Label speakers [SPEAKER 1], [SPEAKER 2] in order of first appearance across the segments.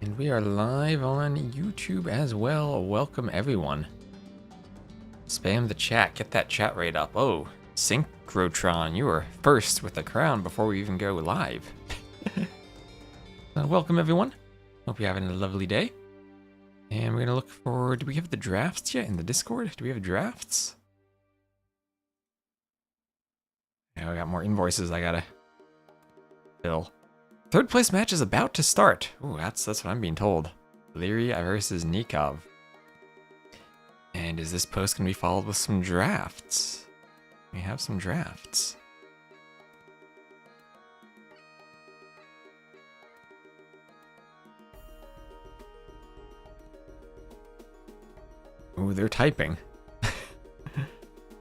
[SPEAKER 1] And we are live on YouTube as well. Welcome everyone. Spam the chat, get that chat rate up. Oh, Synchrotron, you were first with the crown before we even go live. Welcome everyone. Hope you're having a lovely day. And we're gonna look for, do we have the drafts yet in the Discord? Do we have drafts? Yeah, we got more invoices I gotta fill. Third place match is about to start. Ooh, that's what I'm being told. Leary versus Nikov. And is this post gonna be followed with some drafts? We have some drafts. Ooh, they're typing.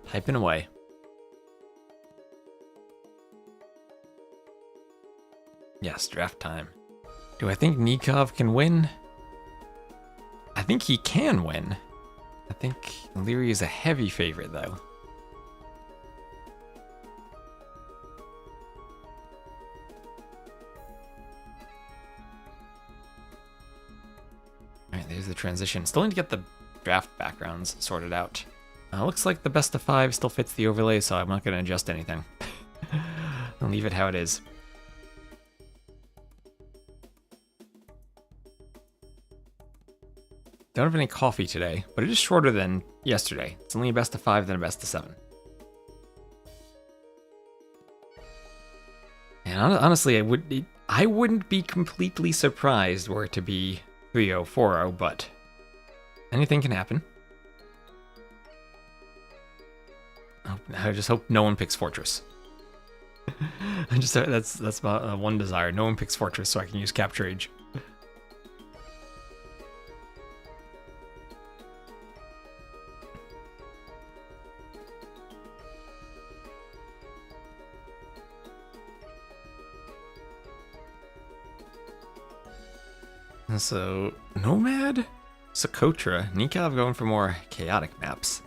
[SPEAKER 1] Typing away. Yes, draft time. Do I think Nikov can win? I think he can win. I think Leary is a heavy favorite, though. Alright, there's the transition. Still need to get the draft backgrounds sorted out. Looks like the best of 5 still fits the overlay, so I'm not going to adjust anything. I'll leave it how it is. Don't have any coffee today, but it is shorter than yesterday. It's only a best of 5 than a best of 7. And honestly, I wouldn't be completely surprised were it to be 3-0, 4-0, but anything can happen. I just hope no one picks Fortress. That's my one desire. No one picks Fortress so I can use Capture Age. So, Nomad, Socotra, Nikov going for more chaotic maps.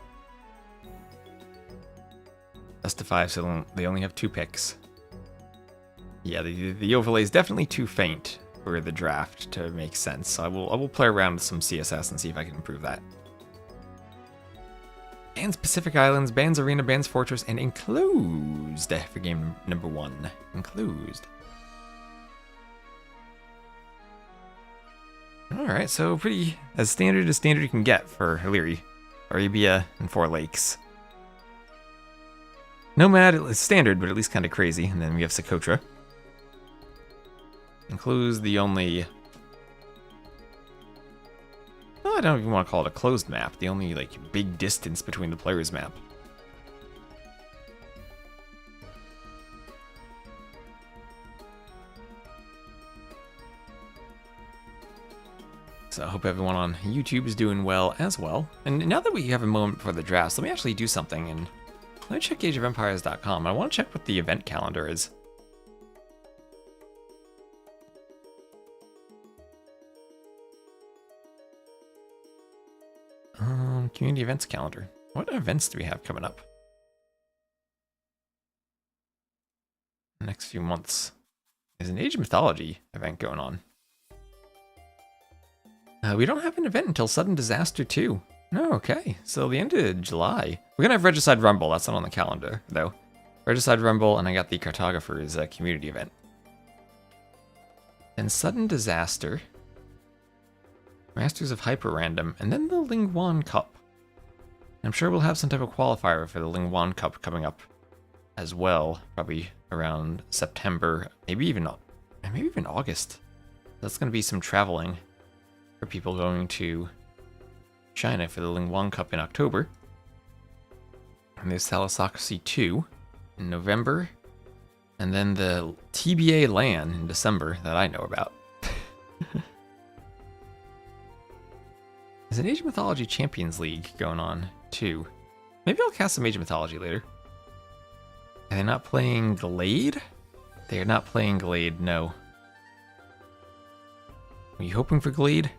[SPEAKER 1] Best of 5, so they only have 2 picks. Yeah, the overlay is definitely too faint for the draft to make sense. So I will play around with some CSS and see if I can improve that. Bans Pacific Islands, bans Arena, bans Fortress, and enclosed for game number 1. Enclosed. Alright, so pretty as standard you can get for Leary, Arabia, and 4 Lakes. Nomad is standard, but at least kind of crazy. And then we have Socotra. Enclosed, the only... I don't even want to call it a closed map. The only, like, big distance between the players map. So I hope everyone on YouTube is doing well as well. And now that we have a moment before the drafts, let me actually do something and let me check ageofempires.com. I want to check what the event calendar is. Community events calendar. What events do we have coming up? Next few months. There's an Age of Mythology event going on. We don't have an event until Sudden Disaster 2. Oh, okay. So the end of July. We're going to have Regicide Rumble. That's not on the calendar, though. Regicide Rumble, and I got the Cartographers community event. And Sudden Disaster. Masters of Hyper Random. And then the Lingwan Cup. I'm sure we'll have some type of qualifier for the Lingwan Cup coming up as well. Probably around September. Maybe even August. That's going to be some traveling for people going to China for the Lingwan Cup in October. And there's Thalassocracy 2 in November. And then the TBA LAN in December that I know about. There's an Age of Mythology Champions League going on too. Maybe I'll cast some Age of Mythology later. Are they not playing Glade? They are not playing Glade, no. Are you hoping for Glade?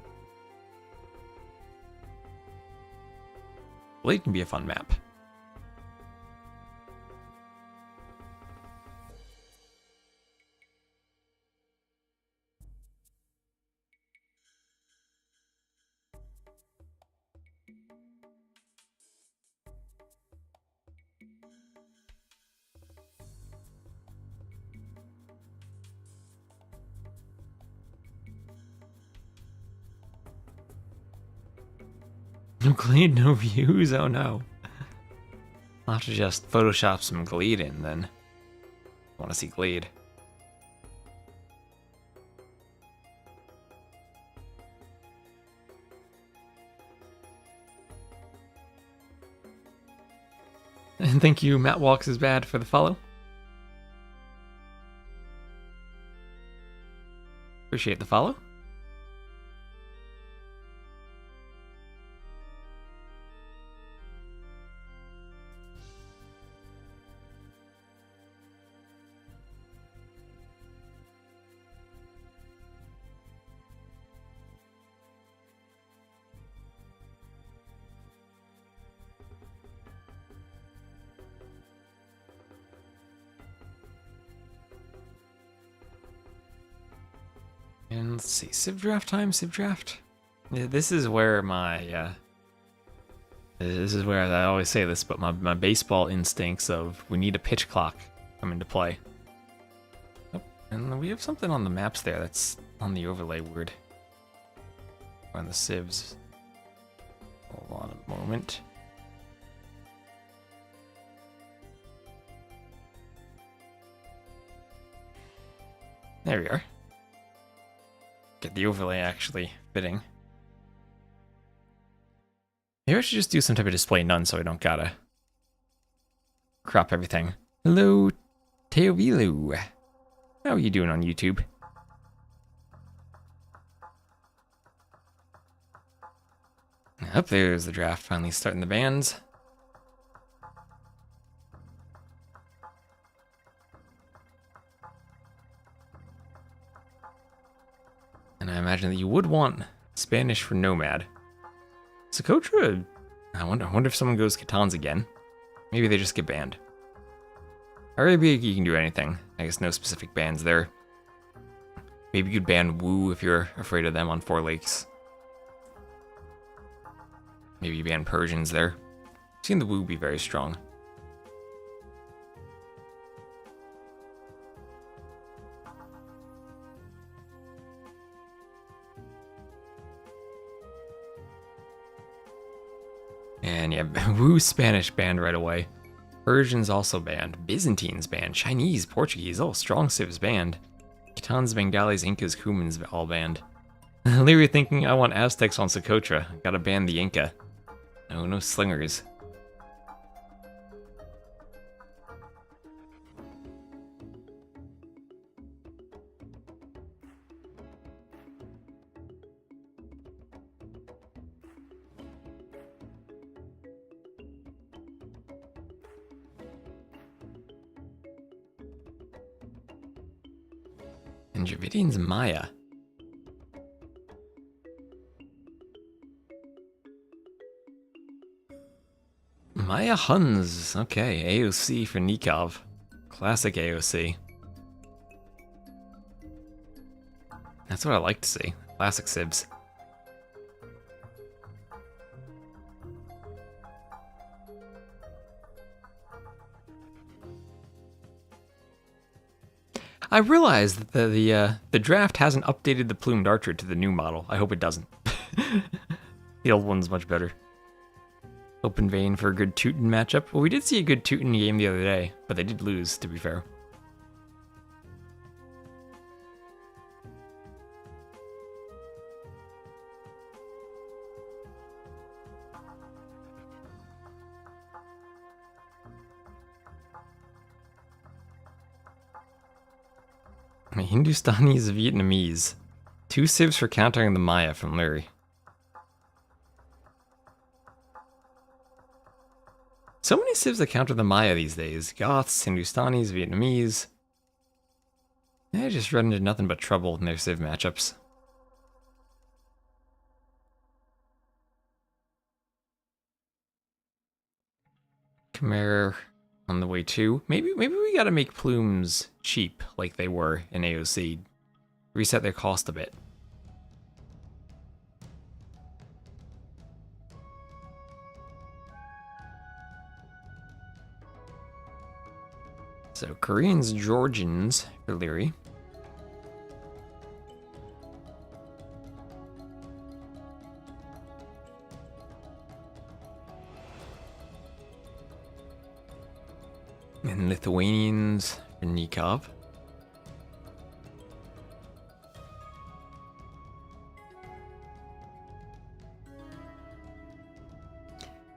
[SPEAKER 1] Glade can be a fun map. No Glade, no views? Oh no. I'll have to just Photoshop some Glade in then. I want to see Glade. And thank you, Matt Walks is Bad, for the follow. Appreciate the follow. And let's see, Civ Draft time, Civ Draft. Yeah, this is where my, this is where I always say this, but my baseball instincts of we need a pitch clock come into play. Oh, and we have something on the maps there that's on the overlay weird. On the civs. Hold on a moment. There we are. Get the overlay actually fitting. Maybe I should just do some type of display none so I don't gotta crop everything. Hello, Teovilu. How are you doing on YouTube? Up there's the draft finally starting the bands. And I imagine that you would want Spanish for Nomad. Socotra, I wonder if someone goes Catans again. Maybe they just get banned. Arabia, you can do anything. I guess no specific bans there. Maybe you'd ban Wu if you're afraid of them on Four Lakes. Maybe you ban Persians there. I've seen the Wu be very strong. And yeah, Wu Spanish banned right away. Persians also banned. Byzantines banned. Chinese, Portuguese, oh, strong civs banned. Khitans, Bengalis, Incas, Cumans all banned. Leary thinking I want Aztecs on Socotra. Gotta ban the Inca. No slingers. And Dravidians Maya. Maya Huns. Okay, AOC for Nikov. Classic AOC. That's what I like to see. Classic civs. I realized that the draft hasn't updated the plumed archer to the new model. I hope it doesn't. The old one's much better. Open vein for a good Teuton matchup. Well, we did see a good Teuton game the other day, but they did lose, to be fair. Hindustani's Vietnamese. 2 civs for countering the Maya from Larry. So many civs that counter the Maya these days. Goths, Hindustanis, Vietnamese. They just run into nothing but trouble in their civ matchups. Khmer on the way too. Maybe we gotta make plumes cheap like they were in AOC. Reset their cost a bit. So Koreans, Georgians for Leary. And Lithuanians for Nikov.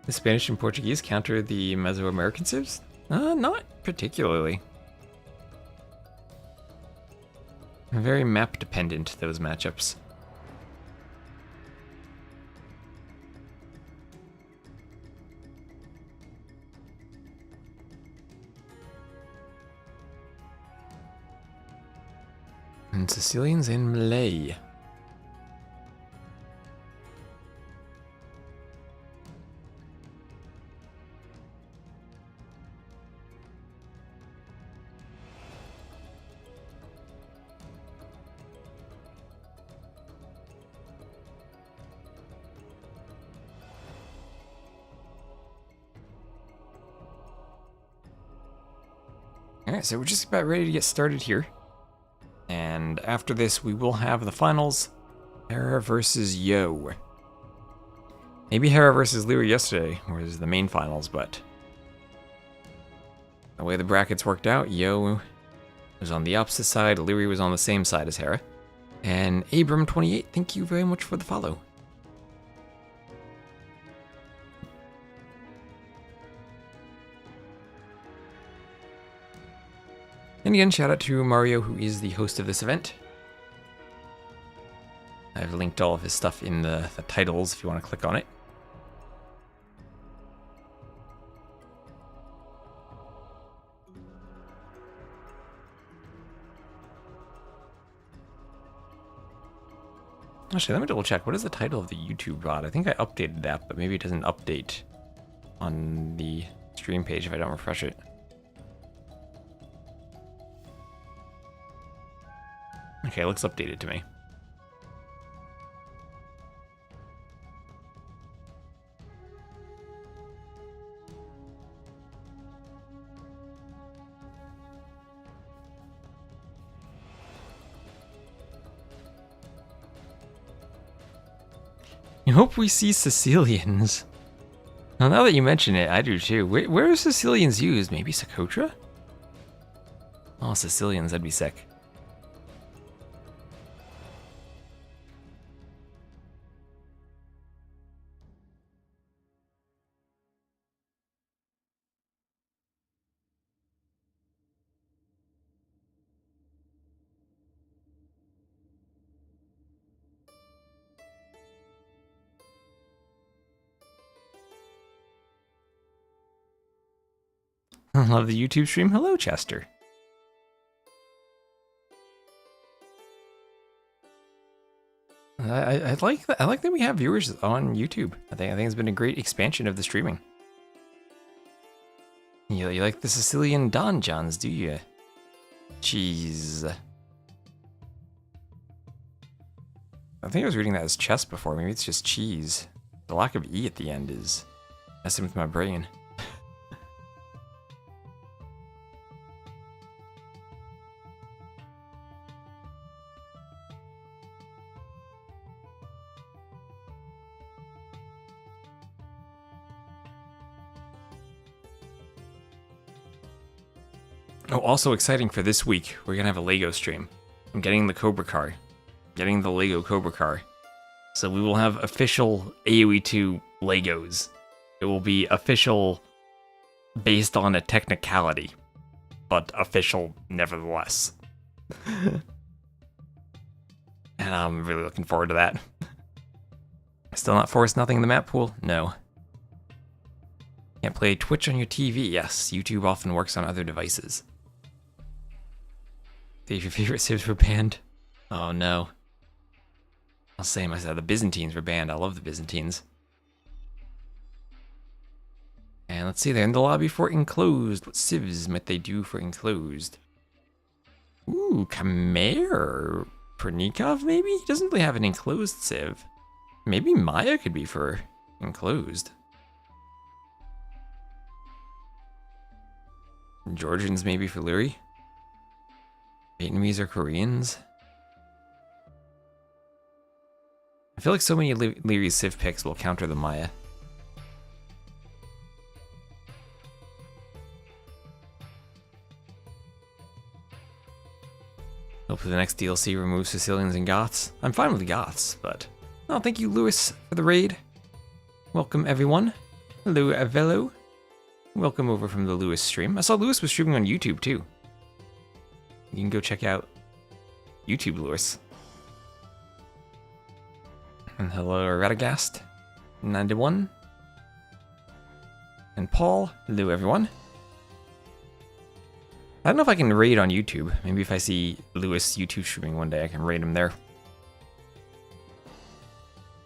[SPEAKER 1] The Spanish and Portuguese counter the Mesoamerican civs? Not particularly. Very map dependent, those matchups. And Sicilians in Malay. Alright, so we're just about ready to get started here. And after this, we will have the finals. Hera versus Yo. Maybe Hera versus Lyra yesterday was the main finals, but the way the brackets worked out, Yo was on the opposite side, Lyra was on the same side as Hera. And Abram28, thank you very much for the follow. And again, shout out to Mario, who is the host of this event. I've linked all of his stuff in the titles if you want to click on it. Actually, let me double check. What is the title of the YouTube VOD? I think I updated that, but maybe it doesn't update on the stream page if I don't refresh it. Okay, it looks updated to me. I hope we see Sicilians. Now that you mention it, I do too. Where are Sicilians used? Maybe Socotra? Oh, Sicilians, that'd be sick. I love the YouTube stream. Hello, Chester. I like that. I like that we have viewers on YouTube. I think it's been a great expansion of the streaming. You like the Sicilian donjons, do you? Cheese. I think I was reading that as chess before. Maybe it's just cheese. The lack of E at the end is messing with my brain. Oh, also exciting for this week, we're gonna have a Lego stream. I'm getting the Cobra car. Getting the Lego Cobra car. So we will have official AoE 2 Legos. It will be official based on a technicality, but official nevertheless. And I'm really looking forward to that. Still not forced nothing in the map pool? No. Can't play Twitch on your TV? Yes, YouTube often works on other devices. Your favorite civs were banned? Oh no. I'll say myself, the Byzantines were banned. I love the Byzantines. And let's see, they're in the lobby for enclosed. What civs might they do for enclosed? Ooh, Khmer Pernikov maybe? He doesn't really have an enclosed civ. Maybe Maya could be for enclosed. Georgians maybe for Lyri. Vietnamese or Koreans. I feel like so many Lyri's civ picks will counter the Maya. Hopefully the next DLC removes Sicilians and Goths. I'm fine with the Goths, but... Oh, thank you, Lewis, for the raid. Welcome, everyone. Hello, Avello. Welcome over from the Lewis stream. I saw Lewis was streaming on YouTube, too. You can go check out YouTube Lewis. And hello, Radagast. 91. And Paul. Hello, everyone. I don't know if I can raid on YouTube. Maybe if I see Lewis YouTube streaming one day, I can raid him there.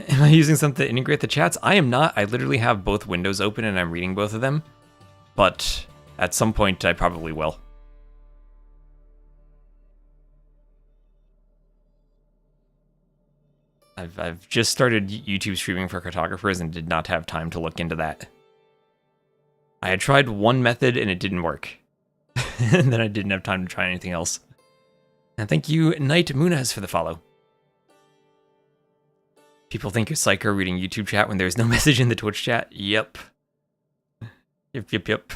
[SPEAKER 1] Am I using something to integrate the chats? I am not. I literally have both windows open and I'm reading both of them. But at some point, I probably will. I've just started YouTube streaming for cartographers and did not have time to look into that. I had tried one method and it didn't work. And then I didn't have time to try anything else. And thank you, Knight Munez, for the follow. People think you're psycho reading YouTube chat when there's no message in the Twitch chat. Yep. Yep.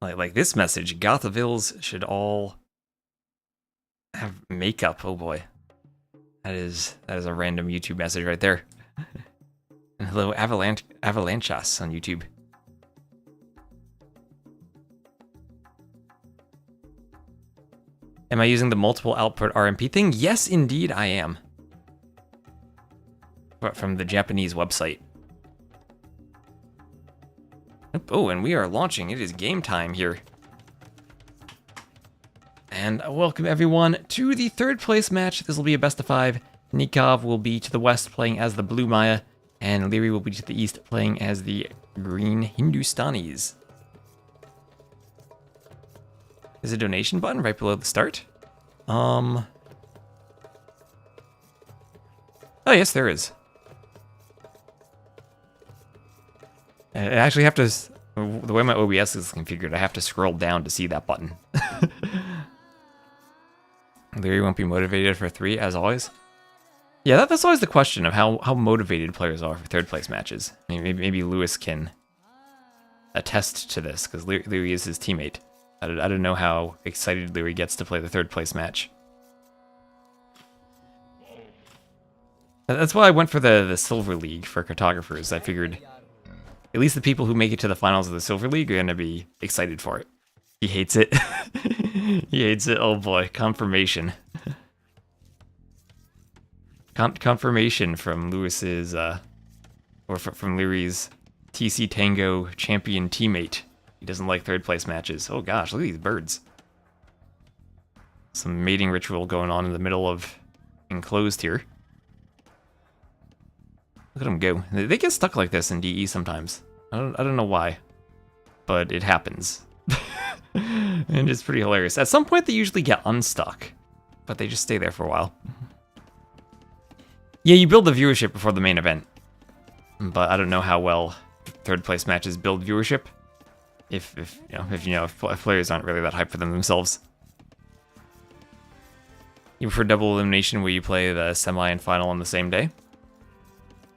[SPEAKER 1] Like this message, Gothavilles should all have makeup. Oh boy. That is a random YouTube message right there. And hello, Avalanchas on YouTube. Am I using the multiple output RMP thing? Yes, indeed, I am. But from the Japanese website. Oh, and we are launching. It is game time here. And welcome everyone to the third place match. This will be a best of 5. Nikov will be to the west playing as the Blue Maya, and Leary will be to the east playing as the Green Hindustanis. There's a donation button right below the start. Oh yes, there is. I actually have to, the way my OBS is configured, I have to scroll down to see that button. Leary won't be motivated for 3, as always. Yeah, that's always the question of how motivated players are for third place matches. I mean, maybe Lewis can attest to this, because Leary is his teammate. I don't know how excited Leary gets to play the third place match. That's why I went for the Silver League for cartographers. I figured at least the people who make it to the finals of the Silver League are going to be excited for it. He hates it. He hates it. Oh boy, confirmation. Confirmation from Lewis's, or from Leary's TC Tango champion teammate. He doesn't like third place matches. Oh gosh, look at these birds. Some mating ritual going on in the middle of enclosed here. Look at them go. They get stuck like this in DE sometimes. I don't know why, but it happens. And it's pretty hilarious. At some point they usually get unstuck, but they just stay there for a while. Yeah, you build the viewership before the main event, but I don't know how well third place matches build viewership. If players aren't really that hyped for them themselves. You prefer double elimination where you play the semi and final on the same day?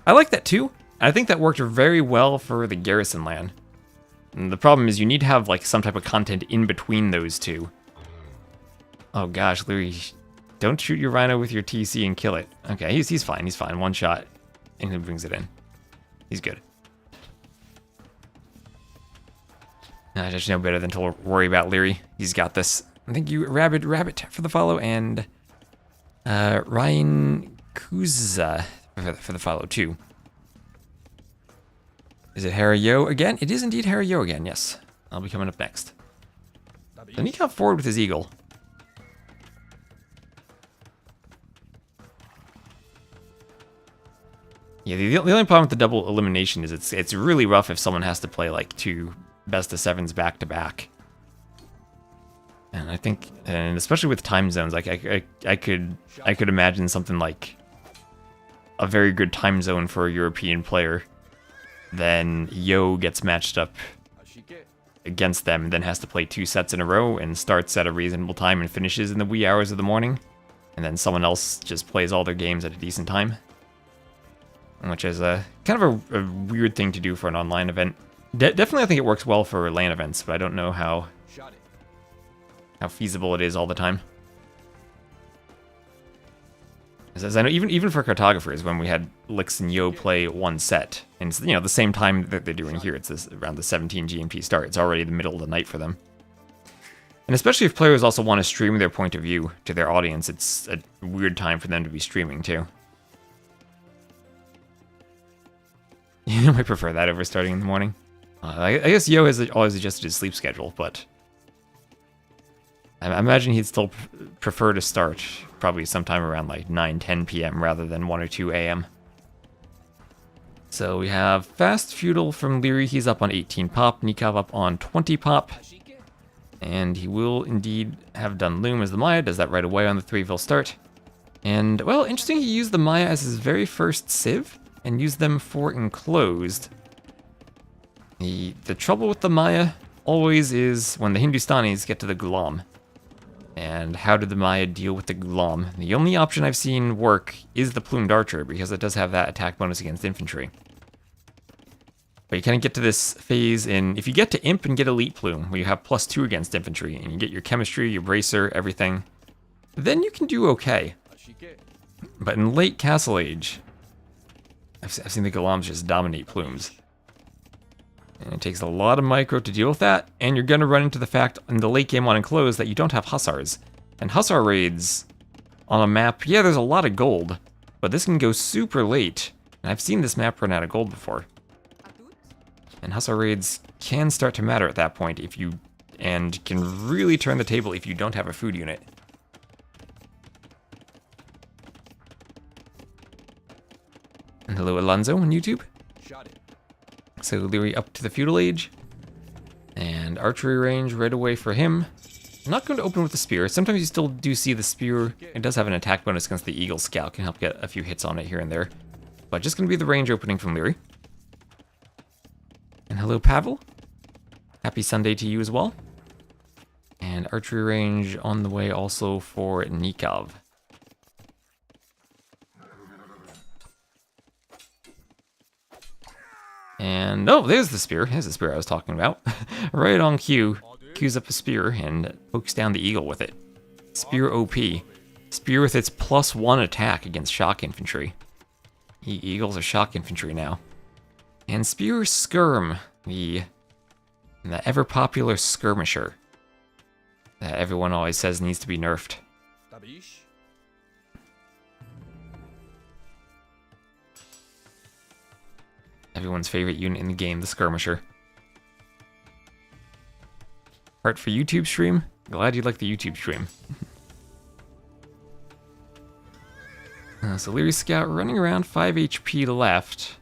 [SPEAKER 1] I like that too. I think that worked very well for the Garrison LAN. And the problem is you need to have like some type of content in between those two. Oh gosh, Leary, don't shoot your rhino with your TC and kill it. Okay, he's fine, he's fine. One shot, and he brings it in. He's good. I just know better than to worry about Leary. He's got this. Thank you, Rabbit, for the follow, and Ryan Kuza for the follow too. Is it Harayo again? It is indeed Harayo again, yes. I'll be coming up next. Then he got forward with his eagle. Yeah, the only problem with the double elimination is it's really rough if someone has to play like 2 best of 7s back to back. And I think, and especially with time zones, like I could imagine something like a very good time zone for a European player. Then Yo gets matched up against them and then has to play 2 sets in a row and starts at a reasonable time and finishes in the wee hours of the morning. And then someone else just plays all their games at a decent time. Which is kind of a weird thing to do for an online event. Definitely I think it works well for LAN events, but I don't know how how feasible it is all the time. As I know, even for cartographers, when we had Lix and Yo play one set, and it's, you know, the same time that they're doing here, it's this, around the 17 GMT start. It's already the middle of the night for them. And especially if players also want to stream their point of view to their audience, it's a weird time for them to be streaming too. You might prefer that over starting in the morning. I guess Yo has always adjusted his sleep schedule, but I imagine he'd still prefer to start probably sometime around like 9-10 p.m. rather than 1 or 2 a.m. So we have Fast Feudal from Leary. He's up on 18 pop. Nikov up on 20 pop. And he will indeed have done Loom as the Maya. Does that right away on the 3-vil start. And, well, interesting, he used the Maya as his very first Civ and used them for Enclosed. The trouble with the Maya always is when the Hindustanis get to the Ghulam. And how did the Maya deal with the Ghulam? The only option I've seen work is the Plumed Archer, because it does have that attack bonus against infantry. But you kind of get to this phase in, if you get to Imp and get Elite Plume, where you have +2 against infantry, and you get your chemistry, your bracer, everything, then you can do okay. But in late Castle Age, I've seen the Ghulams just dominate plumes. And it takes a lot of micro to deal with that, and you're going to run into the fact in the late game on Enclosed that you don't have Hussars. And Hussar raids on a map, yeah, there's a lot of gold, but this can go super late. And I've seen this map run out of gold before. And Hussar raids can start to matter at that point if you, and can really turn the table if you don't have a food unit. And hello Alonzo on YouTube. So Leary up to the Feudal Age. And archery range right away for him. I'm not going to open with the spear. Sometimes you still do see the spear. It does have an attack bonus against the Eagle Scout. Can help get a few hits on it here and there. But just going to be the range opening from Leary. And hello Pavel. Happy Sunday to you as well. And archery range on the way also for Nikov. And, oh, there's the spear. There's the spear I was talking about. Right on cue. Cues up a spear and pokes down the eagle with it. Spear OP. Spear with its +1 attack against shock infantry. Eagles are shock infantry now. And Spear Skirm, the ever-popular skirmisher that everyone always says needs to be nerfed. Everyone's favorite unit in the game, the skirmisher. Heart for YouTube stream? Glad you like the YouTube stream. So Leary Scout running around 5 HP left.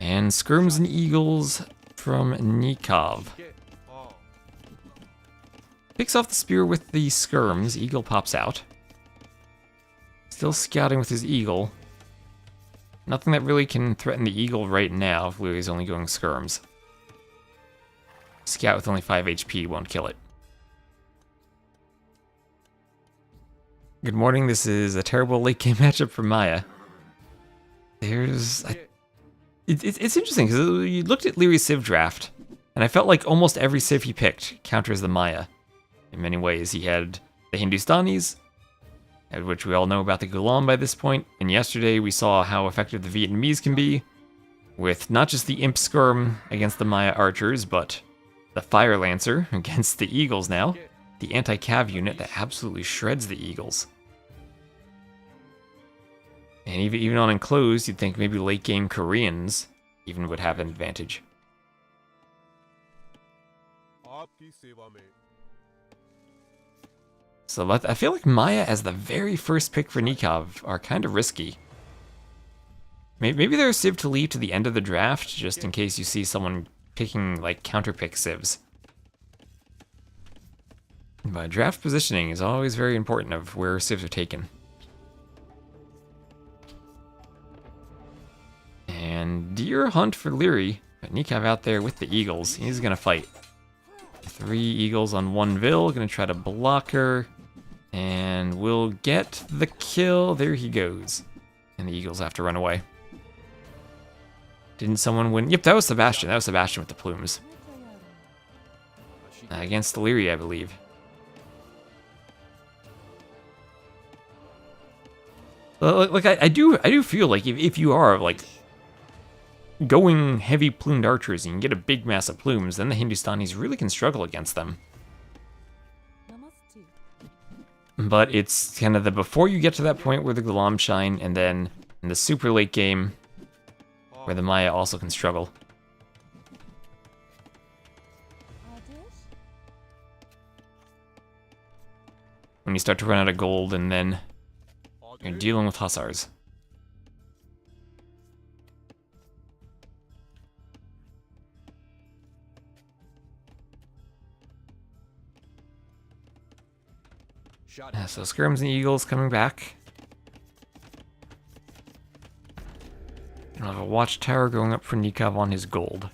[SPEAKER 1] And Skirms and Eagles from Nikov. Picks off the spear with the Skirms. Eagle pops out. Still scouting with his Eagle. Nothing that really can threaten the Eagle right now if Leary's only going Skirms. Scout with only 5 HP won't kill it. Good morning, this is a terrible late game matchup for Maya. It's interesting, because you looked at Leary's Civ draft, and I felt like almost every Civ he picked counters the Maya. In many ways, he had the Hindustanis, which we all know about the Ghulam by this point, and yesterday we saw how effective the Vietnamese can be, with not just the Imp Skirm against the Maya archers, but the Fire Lancer against the Eagles now, the anti-cav unit that absolutely shreds the Eagles. And even on Enclosed, you'd think maybe late game Koreans even would have an advantage. So I feel like Maya as the very first pick for Nikov are kind of risky. Maybe they're a Civ to leave to the end of the draft, just in case you see someone picking like counterpick Civs. But draft positioning is always very important of where Civs are taken. And Deer Hunt for Leary, but Nikov out there with the Eagles. He's gonna fight. 3 Eagles on 1 Vil, gonna try to block her. And will get the kill. There he goes. And the Eagles have to run away. Didn't someone win? Yep, that was Sebastian. That was Sebastian with the plumes. Against Leary, I believe. Like I do feel like if you are like going heavy plumed archers and you can get a big mass of plumes, then the Hindustanis really can struggle against them. But it's kind of the before you get to that point where the Ghulam shine, and then in the super late game where the Maya also can struggle. When you start to run out of gold, and then you're dealing with hussars. Yeah, so Skirms and Eagles coming back. I'll have a watchtower going up for Nikov on his gold.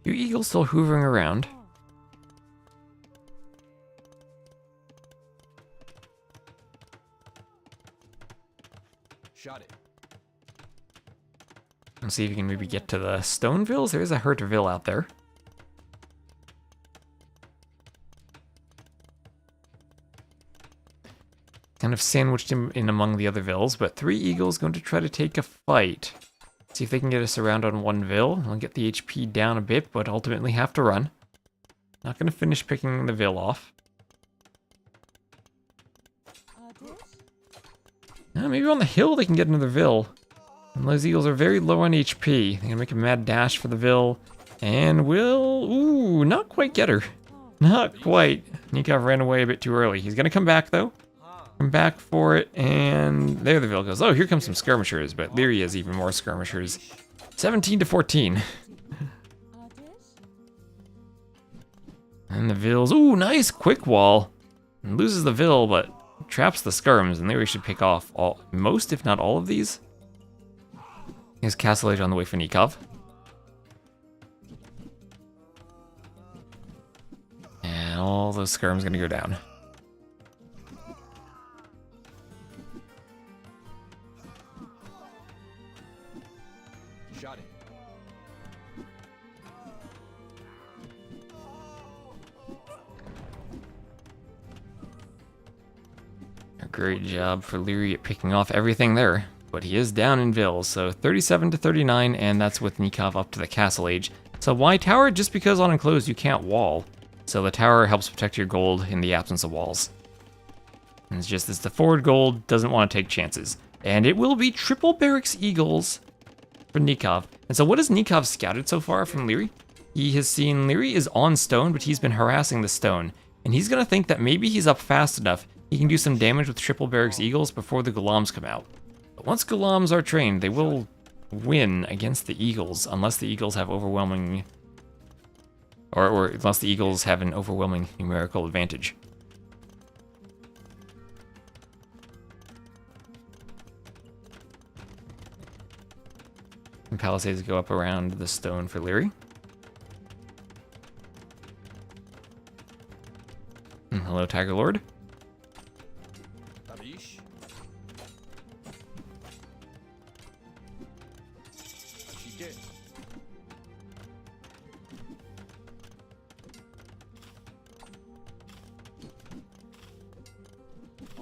[SPEAKER 1] Few Eagles still hoovering around. Let's see if you can maybe get to the Stonevilles. There is a Hurtville out there. Kind of sandwiched in among the other vills, but 3 Eagles going to try to take a fight. See if they can get us around on 1 vill. I'll get the HP down a bit, but ultimately have to run. Not going to finish picking the vill off. Maybe on the hill they can get another vill. And those Eagles are very low on HP. They're going to make a mad dash for the vill. And will... Ooh, not quite get her. Not quite. Nikov ran away a bit too early. He's going to come back, though. Come back for it, and there the vill goes. Oh, here comes some skirmishers, but Leary has even more skirmishers. 17 to 14. And the vills... Ooh, nice quick wall. And loses the vill, but traps the skirms, and Leary should pick off most, if not all of these. Here's Castle Age on the way for Nikov. And all those skirms gonna go down. Great job for Leary at picking off everything there. But he is down in vills, so 37 to 39, and that's with Nikov up to the Castle Age. So why tower? Just because on enclosed you can't wall. So the tower helps protect your gold in the absence of walls. And it's just as the forward gold doesn't want to take chances. And it will be triple barracks Eagles for Nikov. And so what has Nikov scouted so far from Leary? He has seen Leary is on stone, but he's been harassing the stone. And he's going to think that maybe he's up fast enough, he can do some damage with triple barracks Eagles before the Ghulams come out. But once Ghulams are trained, they will win against the Eagles, unless the Eagles have overwhelming... Or unless the Eagles have an overwhelming numerical advantage. And Palisades go up around the stone for Leary. And hello, Tiger Lord.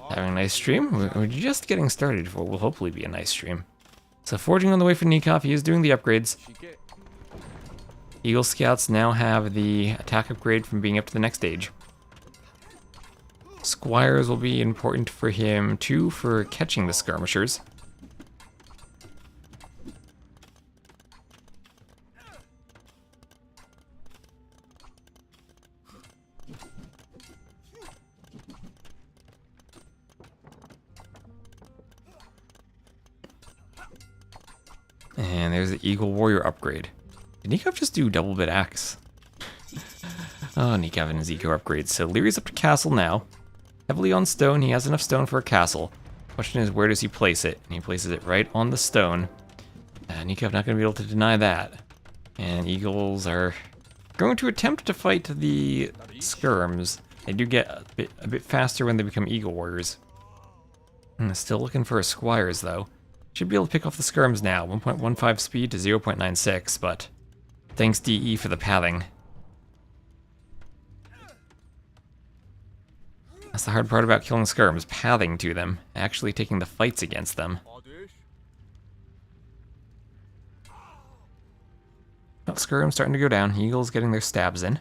[SPEAKER 1] Having a nice stream. We're just getting started for what will hopefully be a nice stream. So forging on the way for Nikov, he is doing the upgrades. Eagle Scouts now have the attack upgrade from being up to the next stage. Squires will be important for him too for catching the skirmishers. And there's the Eagle Warrior upgrade. Did Nikov just do double bit axe? Oh, Nikov and his Eco upgrades. So Leary's up to castle now. Heavily on stone, he has enough stone for a castle. Question is, where does he place it? And he places it right on the stone. Nikov not going to be able to deny that. And Eagles are going to attempt to fight the skirms. They do get a bit faster when they become Eagle Warriors. Still looking for a Squires, though. Should be able to pick off the skirms now. 1.15 speed to 0.96, but Thanks, DE, for the pathing. That's the hard part about killing skirms, pathing to them, actually taking the fights against them. Oh, skirm's starting to go down. Eagles getting their stabs in.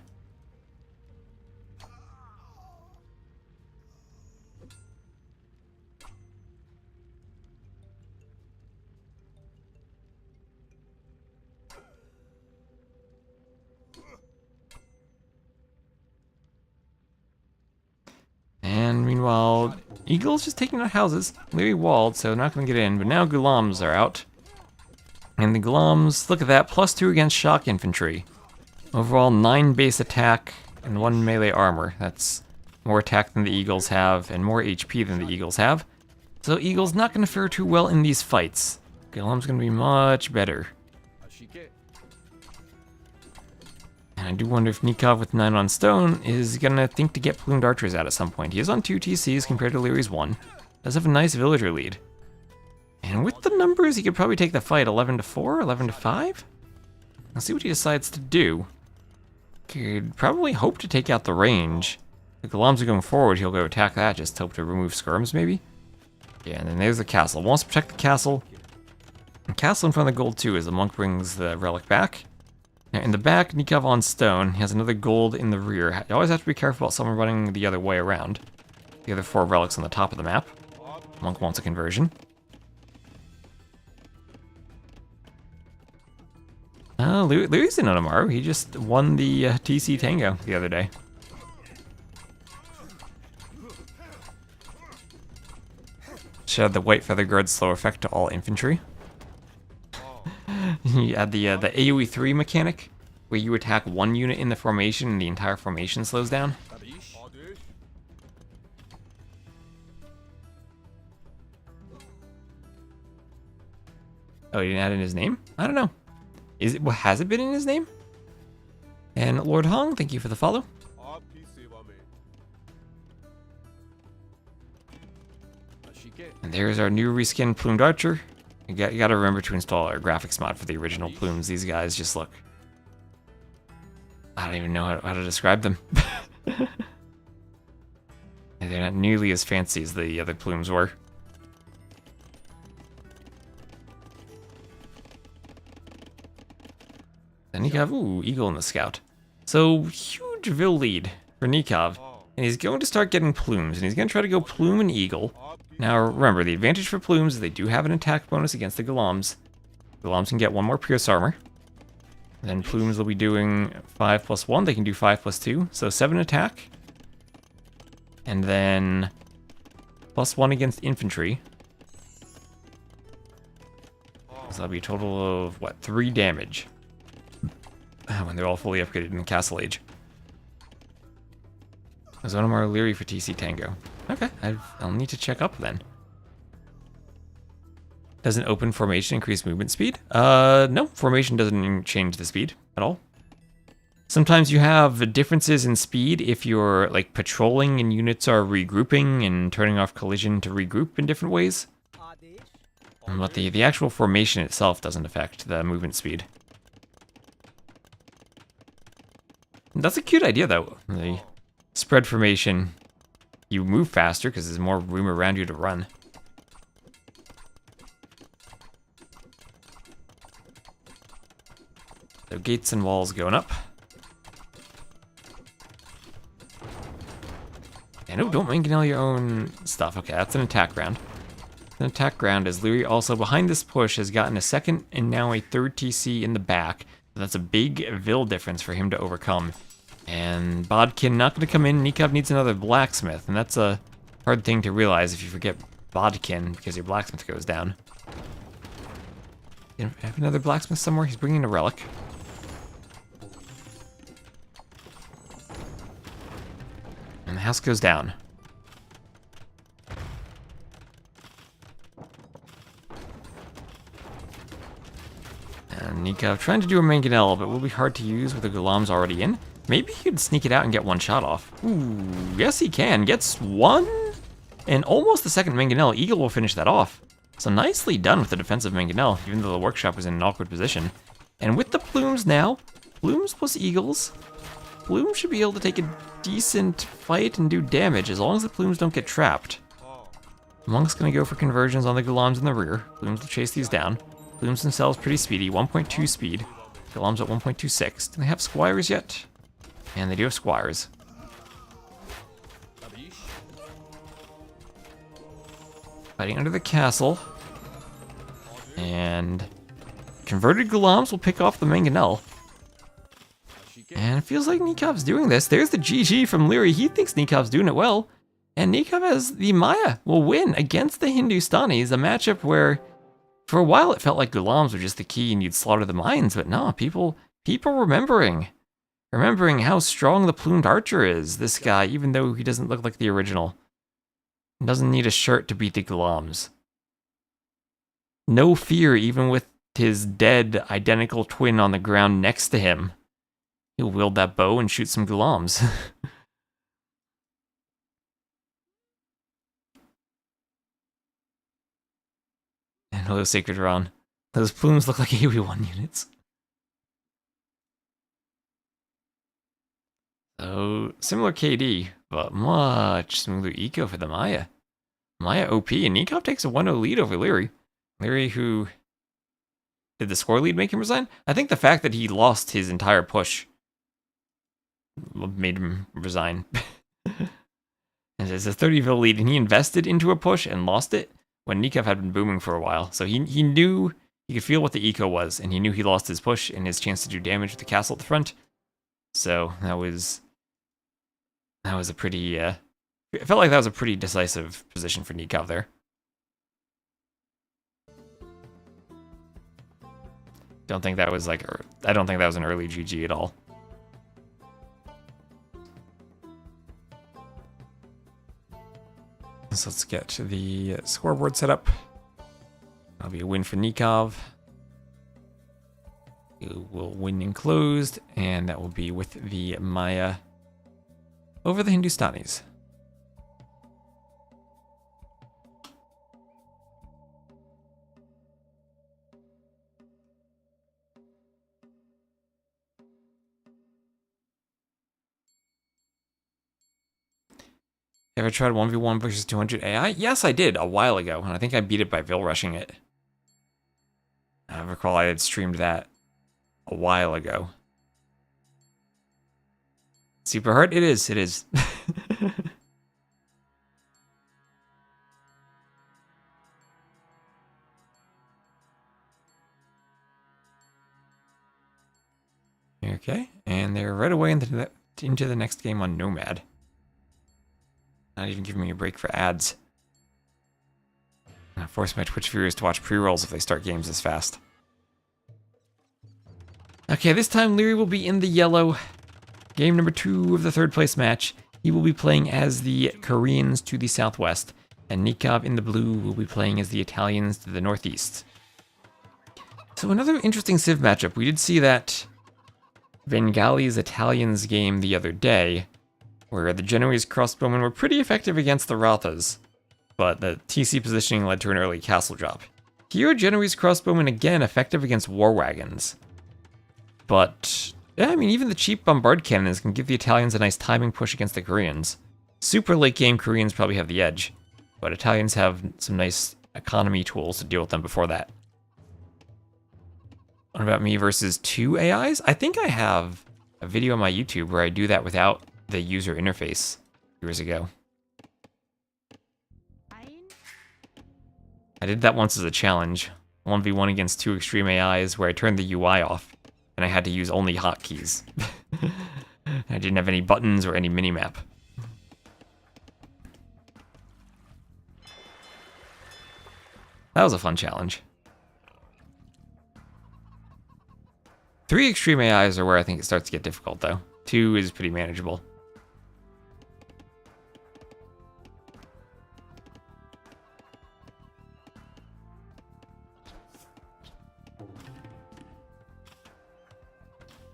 [SPEAKER 1] And meanwhile, Eagle's just taking out houses. Leary walled, so they're not going to get in. But now Gulams are out. And the Gulams, look at that, +2 against shock infantry. Overall, 9 base attack and 1 melee armor. That's more attack than the Eagles have and more HP than the Eagles have. So Eagle's not going to fare too well in these fights. Gulam's going to be much better. And I do wonder if Nikov with 9 on stone is going to think to get plumed archers out at some point. He is on 2 TCs compared to Leary's 1. Does have a nice villager lead. And with the numbers, he could probably take the fight 11-4, 11-5. Let's see what he decides to do. Could probably hope to take out the range. If the Gulams are going forward, he'll go attack that, just hope to remove skirms maybe. Yeah, and then there's the castle. Wants to protect the castle. And castle in front of the gold too, as the monk brings the relic back. Now in the back, Nikov on stone. He has another gold in the rear. You always have to be careful about someone running the other way around. The other 4 relics on the top of the map. Monk wants a conversion. Leary's in Onamaru. He just won the TC Tango the other day. Should add the white feather guard slow effect to all infantry. You add the AoE 3 mechanic, where you attack 1 unit in the formation and the entire formation slows down. Oh, you didn't add in his name? I don't know. Has it been in his name? And Lord Hong, thank you for the follow. And there's our new reskinned plumed archer. You gotta remember to install our graphics mod for the original plumes. These guys just look... I don't even know how to describe them. And they're not nearly as fancy as the other plumes were. And Nikov, ooh, eagle in the scout. So, huge Vil lead for Nikov. And he's going to start getting plumes, and he's going to try to go plume and eagle. Now, remember, the advantage for plumes is they do have an attack bonus against the Gulams. Gulams can get 1 more pierce armor. And then plumes will be doing 5+1, they can do 5+2, so 7 attack. And then +1 against infantry. So that'll be a total of, what, 3 damage. When they're all fully upgraded in the Castle Age. There's Onamaru Leary for TC Tango. Okay, I'll need to check up then. Does an open formation increase movement speed? No, formation doesn't change the speed at all. Sometimes you have differences in speed if you're like patrolling and units are regrouping and turning off collision to regroup in different ways. But the actual formation itself doesn't affect the movement speed. That's a cute idea, though. The spread formation, you move faster because there's more room around you to run. So gates and walls going up. And oh, don't mangonel your own stuff. Okay, that's an attack round. An attack round as Leary also behind this push has gotten a 2nd and now a 3rd TC in the back. So that's a big Vil difference for him to overcome. And Bodkin not going to come in. Nikov needs another blacksmith, and that's a hard thing to realize if you forget Bodkin because your blacksmith goes down. You have another blacksmith somewhere? He's bringing a relic. And the house goes down. And Nikov trying to do a mangonel, but will be hard to use with the Gulams already in. Maybe he could sneak it out and get 1 shot off. Ooh, yes he can. Gets 1 and almost the 2nd mangonel. Eagle will finish that off. So nicely done with the defensive mangonel, even though the workshop was in an awkward position. And with the plumes now, Blooms plus Eagles. Bloom should be able to take a decent fight and do damage as long as the Plumes don't get trapped. Monk's gonna go for conversions on the Gulams in the rear. Blooms will chase these down. Blooms themselves pretty speedy, 1.2 speed. Gulams at 1.26. Do they have Squires yet? And they do have Squires. Fighting under the castle. And converted Gulams will pick off the Mangonel. And it feels like Nikov's doing this. There's the GG from Leary. He thinks Nikov's doing it well. And Nikov has the Maya will win against the Hindustanis, a matchup where for a while it felt like Gulams were just the key and you'd slaughter the mines, but no, people remembering how strong the plumed archer is. This guy, even though he doesn't look like the original, doesn't need a shirt to beat the Gulams. No fear, even with his dead identical twin on the ground next to him. He'll wield that bow and shoot some Gulams. And hello, Sacred Ron. Those plumes look like AW1 units. So, similar KD, but much smoother eco for the Maya. Maya OP, and Nikov takes a 1-0 lead over Leary. Leary, who... Did the score lead make him resign? I think the fact that he lost his entire push made him resign. And it's a 30-vil lead, and he invested into a push and lost it when Nikov had been booming for a while. So he knew, he could feel what the eco was, and he knew he lost his push and his chance to do damage with the castle at the front. So that was a pretty, it felt like that was a pretty decisive position for Nikov there. Don't think that was like, I don't think that was an early GG at all. So let's get the scoreboard set up. That'll be a win for Nikov. You will win enclosed, and that will be with the Maya over the Hindustanis. Ever tried 1v1 versus 200 AI? Yes, I did a while ago, and I think I beat it by Vil rushing it. I recall I had streamed that a while ago. Super hard? It is, it is. Okay, and they're right away into the next game on Nomad. Not even giving me a break for ads. I force my Twitch viewers to watch pre-rolls if they start games this fast. Okay, this time Leary will be in the yellow. Game number 2 of the 3rd place match. He will be playing as the Koreans to the southwest, and Nikov in the blue will be playing as the Italians to the northeast. So another interesting Civ matchup. We did see that Bengali's Italians game the other day, where the Genoese crossbowmen were pretty effective against the Rathas, but the TC positioning led to an early castle drop. Here, Genoese crossbowmen again effective against war wagons. But, yeah, I mean, even the cheap bombard cannons can give the Italians a nice timing push against the Koreans. Super late game Koreans probably have the edge, but Italians have some nice economy tools to deal with them before that. What about me versus 2 AIs? I think I have a video on my YouTube where I do that without the user interface years ago. I did that once as a challenge. 1v1 against 2 extreme AIs where I turned the UI off and I had to use only hotkeys. I didn't have any buttons or any minimap. That was a fun challenge. 3 extreme AIs are where I think it starts to get difficult though. 2 is pretty manageable.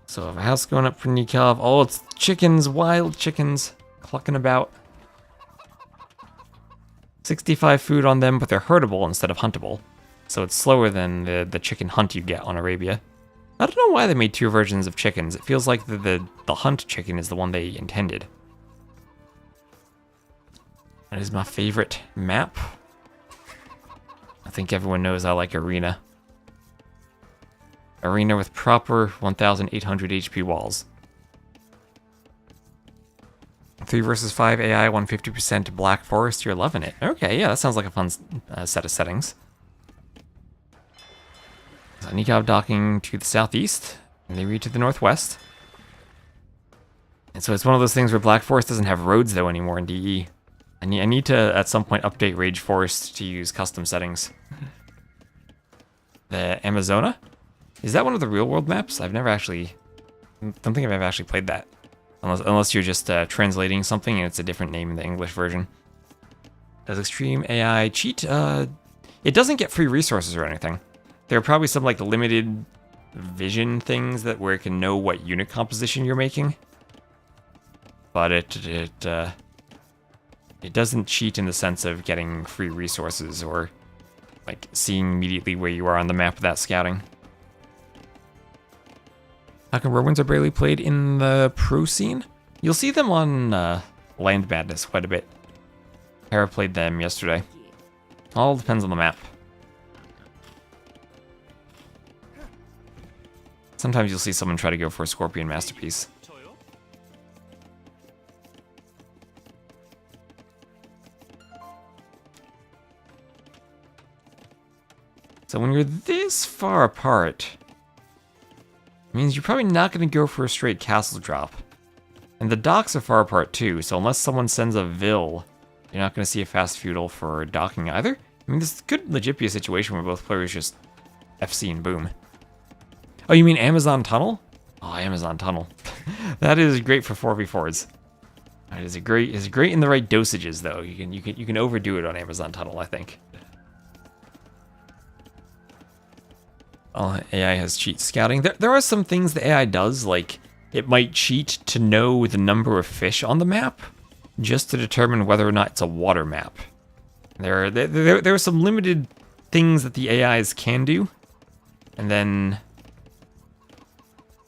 [SPEAKER 1] So a house going up for Nikov. Oh, it's chickens, wild chickens, clucking about. 65 food on them, but they're herdable instead of huntable. So it's slower than the chicken hunt you get on Arabia. I don't know why they made two versions of chickens. It feels like the hunt chicken is the one they intended. That is my favorite map. I think everyone knows I like Arena. Arena with proper 1,800 HP walls. 3 versus 5 AI, 150% Black Forest. You're loving it. Okay, yeah, that sounds like a fun set of settings. So Nikov docking to the southeast, and they read to the northwest. And so it's one of those things where Black Forest doesn't have roads, though, anymore in DE. I need to, at some point, update Rage Forest to use custom settings. The Amazona? Is that one of the real-world maps? I've never actually... don't think I've ever actually played that. Unless you're just translating something and it's a different name in the English version. Does Extreme AI cheat? It doesn't get free resources or anything. There are probably some like limited vision things that where it can know what unit composition you're making. But it doesn't cheat in the sense of getting free resources or like seeing immediately where you are on the map without scouting. How come Romans are barely played in the pro scene? You'll see them on Land Madness quite a bit. Hera played them yesterday. All depends on the map. Sometimes you'll see someone try to go for a Scorpion Masterpiece. So when you're this far apart, it means you're probably not going to go for a straight castle drop. And the docks are far apart too, so unless someone sends a Vil, you're not going to see a fast feudal for docking either. I mean, this could legit be a situation where both players just FC and boom. Oh, you mean Amazon Tunnel? Oh, Amazon Tunnel. That is great for 4v4s. It is great in the right dosages though. You can overdo it on Amazon Tunnel, I think. AI has cheat scouting. There are some things the AI does, like it might cheat to know the number of fish on the map, just to determine whether or not it's a water map. There are some limited things that the AIs can do, and then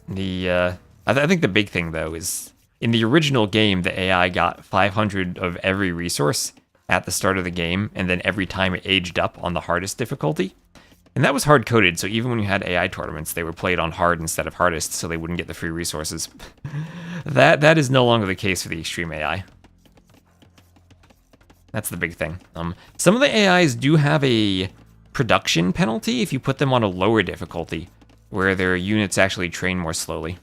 [SPEAKER 1] I think the big thing though is in the original game the AI got 500 of every resource at the start of the game, and then every time it aged up on the hardest difficulty. And that was hard-coded, so even when you had AI tournaments, they were played on hard instead of hardest, so they wouldn't get the free resources. That is no longer the case for the Extreme AI. That's the big thing. Some of the AIs do have a production penalty if you put them on a lower difficulty, where their units actually train more slowly.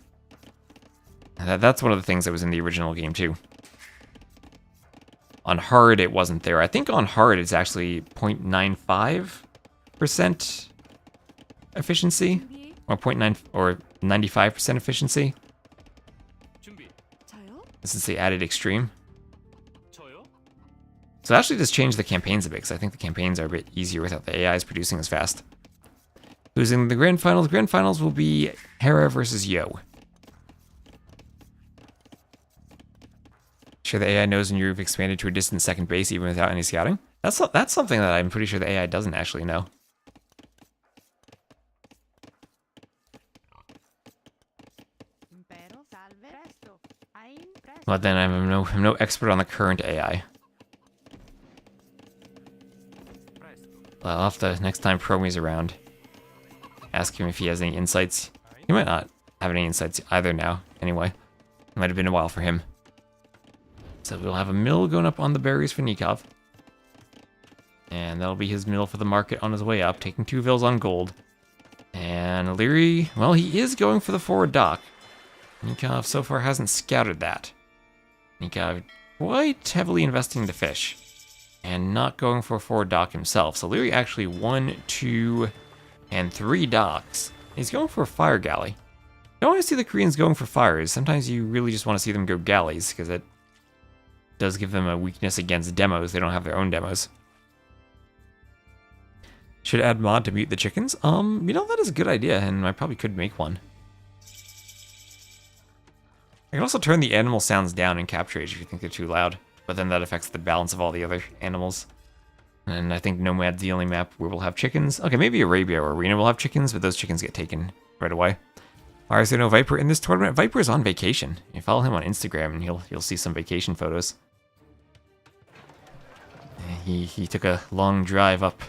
[SPEAKER 1] That's one of the things that was in the original game, too. On hard, it wasn't there. I think on hard, it's actually 0.95%. Efficiency, or 0.9 or 95% efficiency. This is the added extreme. So it actually just changed the campaigns a bit, because I think the campaigns are a bit easier without the AIs producing as fast. Who's in the grand finals? Grand finals will be Hera versus Yo. Sure the AI knows when you've expanded to a distant second base even without any scouting? That's something that I'm pretty sure the AI doesn't actually know. But then I'm no expert on the current AI. I'll have to, next time Promi's around, ask him if he has any insights. He might not have any insights either now, anyway. It might have been a while for him. So we'll have a mill going up on the berries for Nikov. And that'll be his mill for the market on his way up, taking 2 Vils on gold. And Leary, well, he is going for the forward dock. Nikov so far hasn't scouted that. Nikov quite heavily investing into fish. And not going for a forward dock himself. So Leary actually 1, 2, and 3 docks. He's going for a fire galley. You don't always see the Koreans going for fires. Sometimes you really just want to see them go galleys, because it does give them a weakness against demos. They don't have their own demos. Should add mod to mute the chickens? You know, that is a good idea, and I probably could make one. I can also turn the animal sounds down in Capture Age if you think they're too loud, but then that affects the balance of all the other animals. And I think Nomad's the only map where we'll have chickens. Okay, maybe Arabia or Arena will have chickens, but those chickens get taken right away. Why is there no Viper in this tournament? Viper's on vacation. You follow him on Instagram and you'll see some vacation photos. He took a long drive up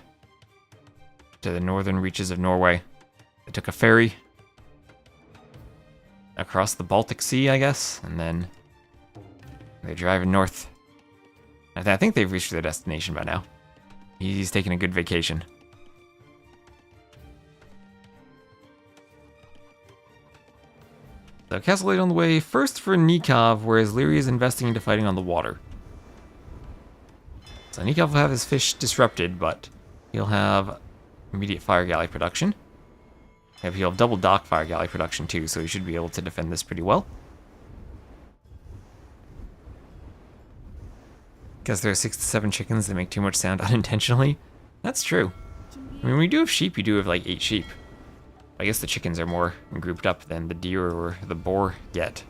[SPEAKER 1] to the northern reaches of Norway. They took a ferry across the Baltic Sea, I guess, and then they're driving north. I think they've reached their destination by now. He's taking a good vacation. So Castle 8 on the way first for Nikov, whereas Leary is investing into fighting on the water. So Nikov will have his fish disrupted, but he'll have immediate fire galley production. He'll have double dock fire galley production too, so he should be able to defend this pretty well. Because there are 6 to 7 chickens that make too much sound unintentionally. That's true. I mean, when you do have sheep, you do have like 8 sheep. I guess the chickens are more grouped up than the deer or the boar get.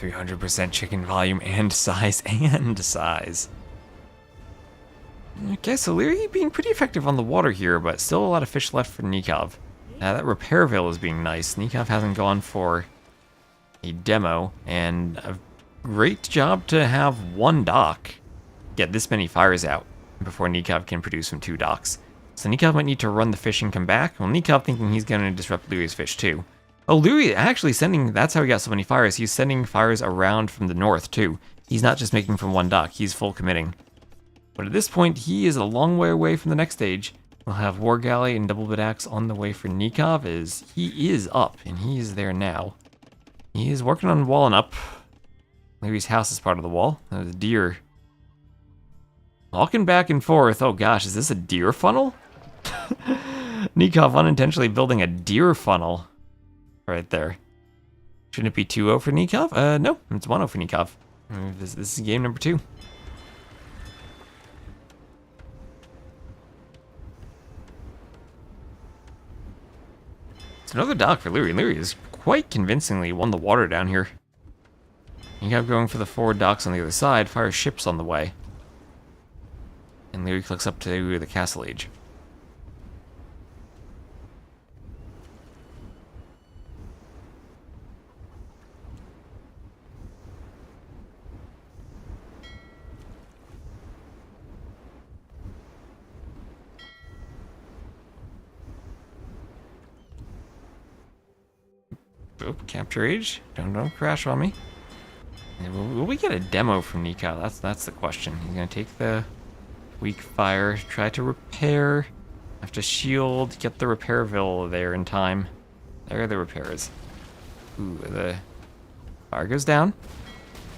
[SPEAKER 1] %300 chicken volume and size Okay, so Leary being pretty effective on the water here, but still a lot of fish left for Nikov. Now that Repairville is being nice. Nikov hasn't gone for a demo, and a great job to have one dock get this many fires out before Nikov can produce from 2 docks. So Nikov might need to run the fish and come back. Well, Nikov thinking he's going to disrupt Leary's fish too. Oh, Leary actually sending, that's how he got so many fires. He's sending fires around from the north, too. He's not just making from one dock, he's full committing. But at this point, he is a long way away from the next stage. We'll have War Galley and Double Bit Axe on the way for Nikov, as he is up, and he is there now. He is working on walling up. Leary's house is part of the wall. There's a deer. Walking back and forth. Oh gosh, is this a deer funnel? Nikov unintentionally building a deer funnel. Right there. Shouldn't it be 2-0 for Nikov? No, it's 1-0 for Nikov. This is game number 2. It's another dock for Leary. Leary has quite convincingly won the water down here. Nikov going for the forward docks on the other side, fires ships on the way. And Leary clicks up to the Castle Age. Oh, capture age. Don't crash on me. Will we get a demo from Nikov? That's the question. He's gonna take the weak fire, try to repair. Have to shield, get the Repairville there in time. There are the repairs. Ooh, the fire goes down.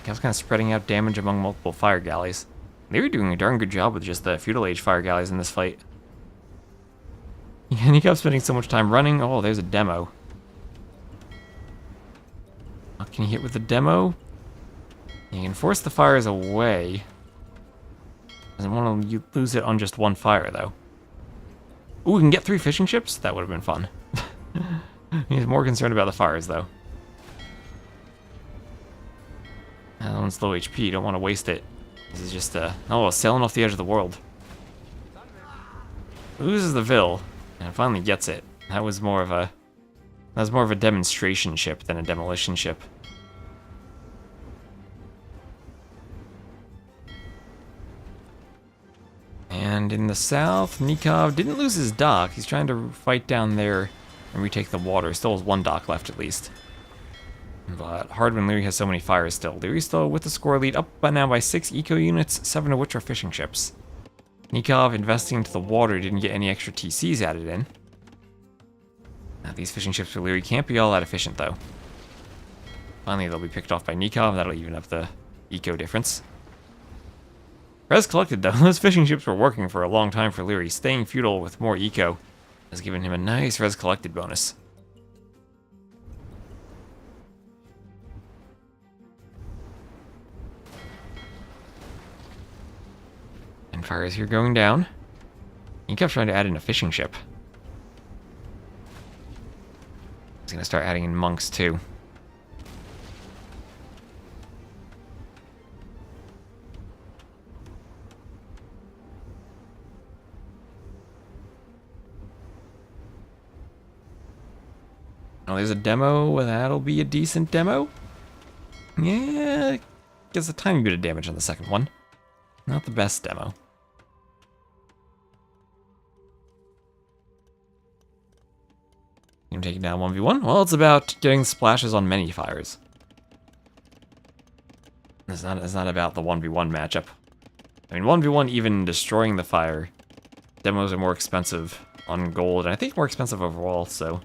[SPEAKER 1] Nikov's kind of spreading out damage among multiple fire galleys. They were doing a darn good job with just the feudal age fire galleys in this fight. Nikov's spending so much time running. Oh, there's a demo. Can you hit with the demo? You can force the fires away. Doesn't want to lose it on just one fire, though. Ooh, we can get 3 fishing ships? That would have been fun. He's more concerned about the fires, though. That one's low HP. Don't want to waste it. This is just sailing off the edge of the world. Loses the Vil, and finally gets it. That was more of a demonstration ship than a demolition ship. And in the south, Nikov didn't lose his dock. He's trying to fight down there and retake the water. Still has 1 dock left at least. But hard when Leary has so many fires still. Leary's still with the score lead, up by now by 6 eco units, 7 of which are fishing ships. Nikov investing into the water didn't get any extra TCs added in. Now, these fishing ships for Leary can't be all that efficient though. Finally, they'll be picked off by Nikov. That'll even up the eco difference. Res collected though. Those fishing ships were working for a long time for Leary. Staying feudal with more eco has given him a nice res collected bonus. fires here going down. He kept trying to add in a fishing ship. He's gonna start adding in monks too. Oh, there's a demo. That'll be a decent demo. Yeah, gets a tiny bit of damage on the second one. Not the best demo. You can take it down 1v1. Well, it's about getting splashes on many fires. It's not about the 1v1 matchup. I mean, 1v1, even destroying the fire, demos are more expensive on gold, and I think more expensive overall, so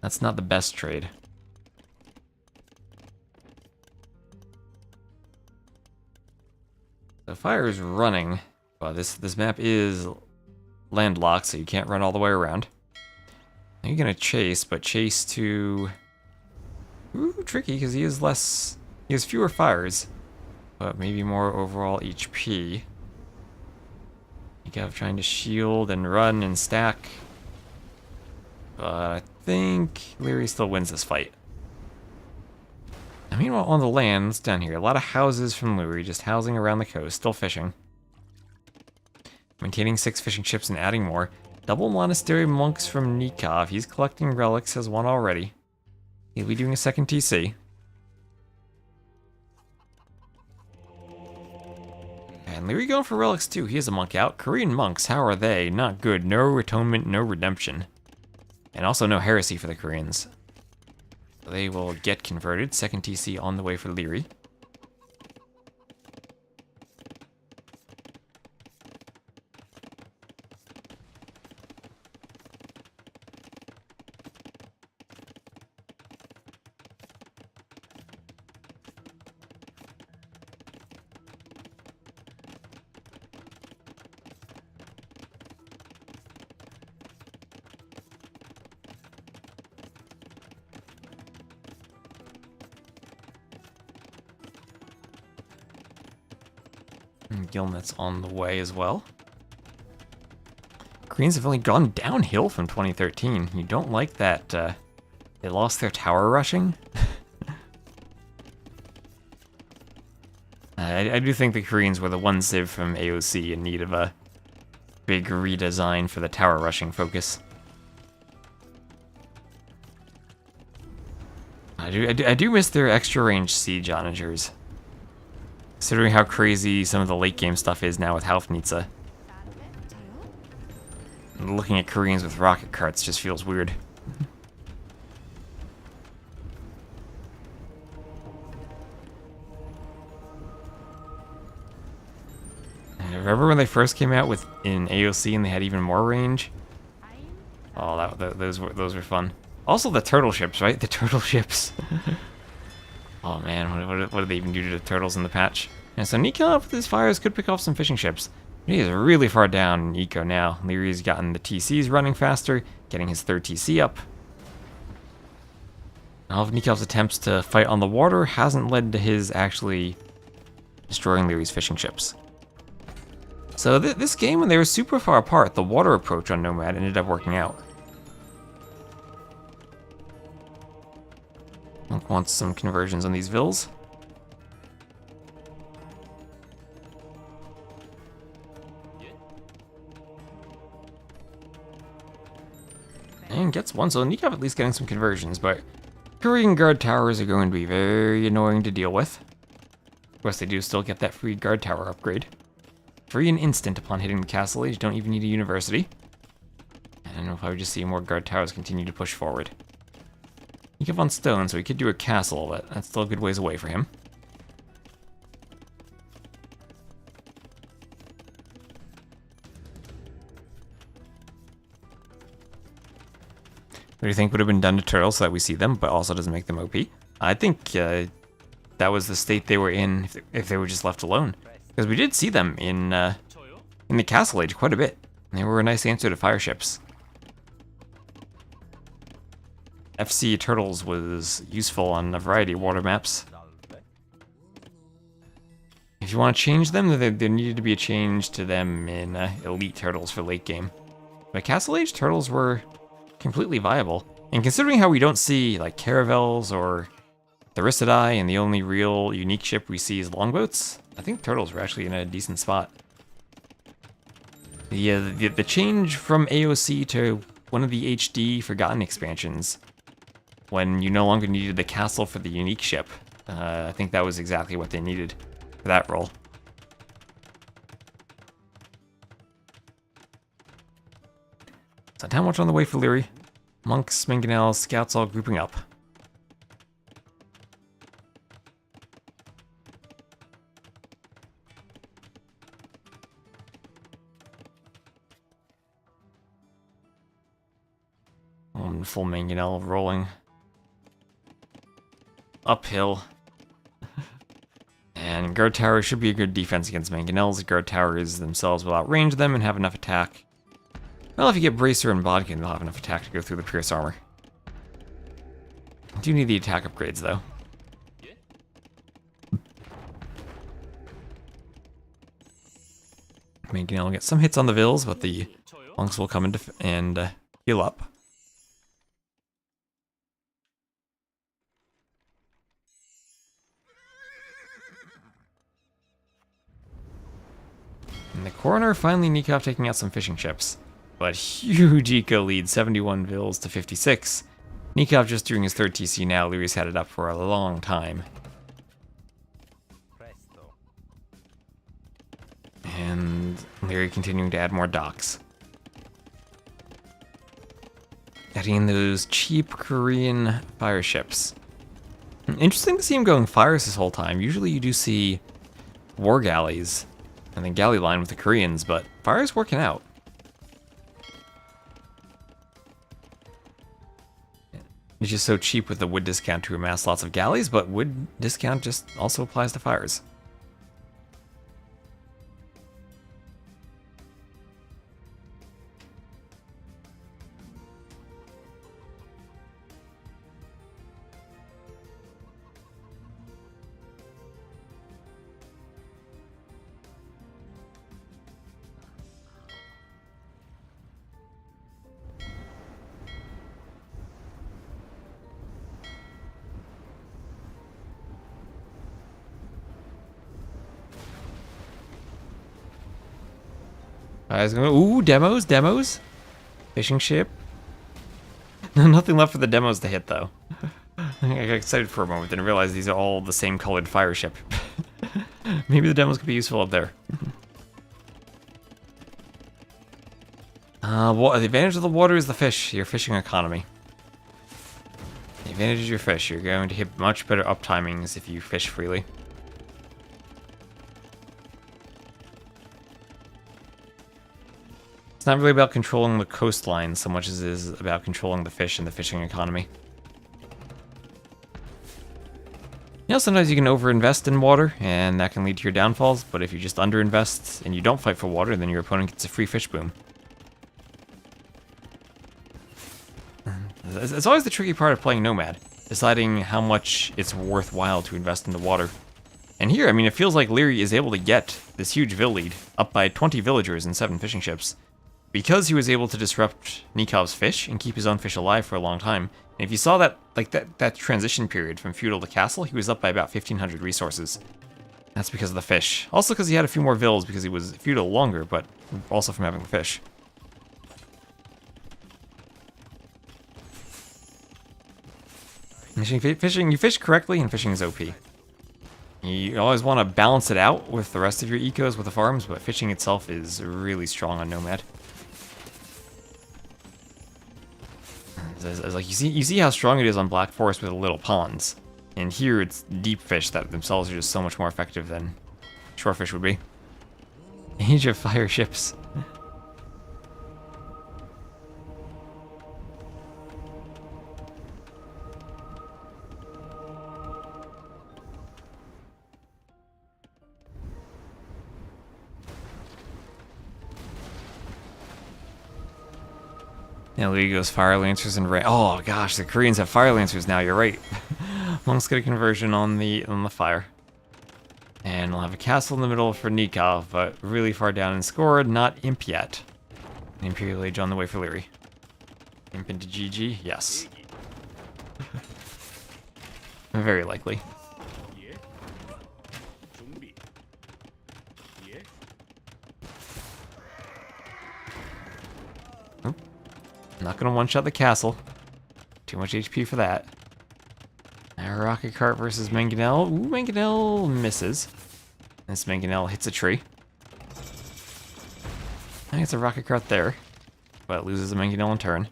[SPEAKER 1] that's not the best trade. The fire is running, but this map is landlocked, so you can't run all the way around. Now you're gonna chase, but chase to... Ooh, tricky, because he has fewer fires, but maybe more overall HP. You got trying to shield and run and stack. But I think Leary still wins this fight. Now, meanwhile, on the lands down here, a lot of houses from Leary just housing around the coast, still fishing. Maintaining 6 fishing ships and adding more. Double monastery monks from Nikov. He's collecting relics, has one already. He'll be doing a second TC. And Leary going for relics too. He has a monk out. Korean monks, how are they? Not good. No atonement, no redemption. And also no heresy for the Koreans. So they will get converted. Second TC on the way for Leary. Gilnet's on the way as well. Koreans have only gone downhill from 2013. You don't like that they lost their tower rushing? I do think the Koreans were the one civ from AOC in need of a big redesign for the tower rushing focus. I do miss their extra range siege onagers. Considering how crazy some of the late game stuff is now with Haufnitze. Looking at Koreans with rocket carts just feels weird. And remember when they first came out in AOC and they had even more range? Oh, those were fun. Also the turtle ships, right? The turtle ships. Oh man, what did they even do to the turtles in the patch? And so Nikov with his fires could pick off some fishing ships. He is really far down in eco now. Leary's gotten the TCs running faster, getting his third TC up. All of Nikov's attempts to fight on the water hasn't led to his actually destroying Leary's fishing ships. So this game, when they were super far apart, the water approach on Nomad ended up working out. Wants some conversions on these vills. And gets one, so Nikov at least getting some conversions, but Korean guard towers are going to be very annoying to deal with. Of course, they do still get that free guard tower upgrade. Free and instant upon hitting the castle age, don't even need a university. And we'll probably just see more guard towers continue to push forward. Nikov on stone, so he could do a castle, but that's still a good ways away for him. What do you think would have been done to turtles so that we see them, but also doesn't make them OP? I think that was the state they were in if they were just left alone. Because we did see them in the Castle Age quite a bit. And they were a nice answer to fire ships. FC Turtles was useful on a variety of water maps. If you want to change them, there needed to be a change to them in Elite Turtles for late game. But Castle Age Turtles were completely viable. And considering how we don't see like Caravels or Therissidae, and the only real unique ship we see is longboats, I think Turtles were actually in a decent spot. The change from AOC to one of the HD Forgotten expansions, when you no longer needed the castle for the unique ship, I think that was exactly what they needed for that role. So town watch on the way for Leary. Monks, Mangonels, scouts all grouping up. Full Mangonel rolling uphill. And guard tower should be a good defense against Mangonels. Guard towers themselves will outrange them and have enough attack. Well, if you get Bracer and Bodkin, they'll have enough attack to go through the Pierce armor. I do need the attack upgrades, though. Mangonel will get some hits on the Vills, but the monks will come in and heal up. And the coroner finally Nikov taking out some fishing ships. But huge eco lead, 71 Vills to 56. Nikov just doing his third TC now. Leary's had it up for a long time. And Leary continuing to add more docks. Adding in those cheap Korean fire ships. Interesting to see him going fires this whole time. Usually you do see war galleys and then galley line with the Koreans, but fire's working out. It's just so cheap with the wood discount to amass lots of galleys, but wood discount just also applies to fires. Ooh, demos. Fishing ship. Nothing left for the demos to hit, though. I got excited for a moment, didn't realize these are all the same colored fire ship. Maybe the demos could be useful up there. The advantage of the water is the fish, your fishing economy. The advantage is your fish. You're going to hit much better up timings if you fish freely. It's not really about controlling the coastline so much as it is about controlling the fish and the fishing economy. You know, sometimes you can overinvest in water, and that can lead to your downfalls, but if you just underinvest and you don't fight for water, then your opponent gets a free fish boom. It's always the tricky part of playing Nomad, deciding how much it's worthwhile to invest into water. And here, I mean, it feels like Leary is able to get this huge Vill lead, up by 20 villagers and 7 fishing ships, because he was able to disrupt Nikov's fish and keep his own fish alive for a long time. And if you saw that, like that transition period from feudal to castle, he was up by about 1,500 resources. That's because of the fish. Also because he had a few more vills because he was feudal longer, but also from having the fish. Fishing, you fish correctly, and fishing is OP. You always want to balance it out with the rest of your ecos with the farms, but fishing itself is really strong on Nomad. As like you see how strong it is on Black Forest with the little ponds, and here it's deep fish that themselves are just so much more effective than shorefish would be. Age of Fire ships. Now League goes Fire Lancers and oh gosh, the Koreans have Fire Lancers now, you're right. Monks get a conversion on the fire. And And we'll have a castle in the middle for Nikov, but really far down in score, not Imp yet. An Imperial Age on the way for Leary. Imp into GG? Yes. Very likely. Oh, not gonna one-shot the castle. Too much HP for that. Now Rocket Cart versus Mangonel. Ooh, Mangonel misses. This Mangonel hits a tree. I think it's a Rocket Cart there, but loses a Mangonel in turn.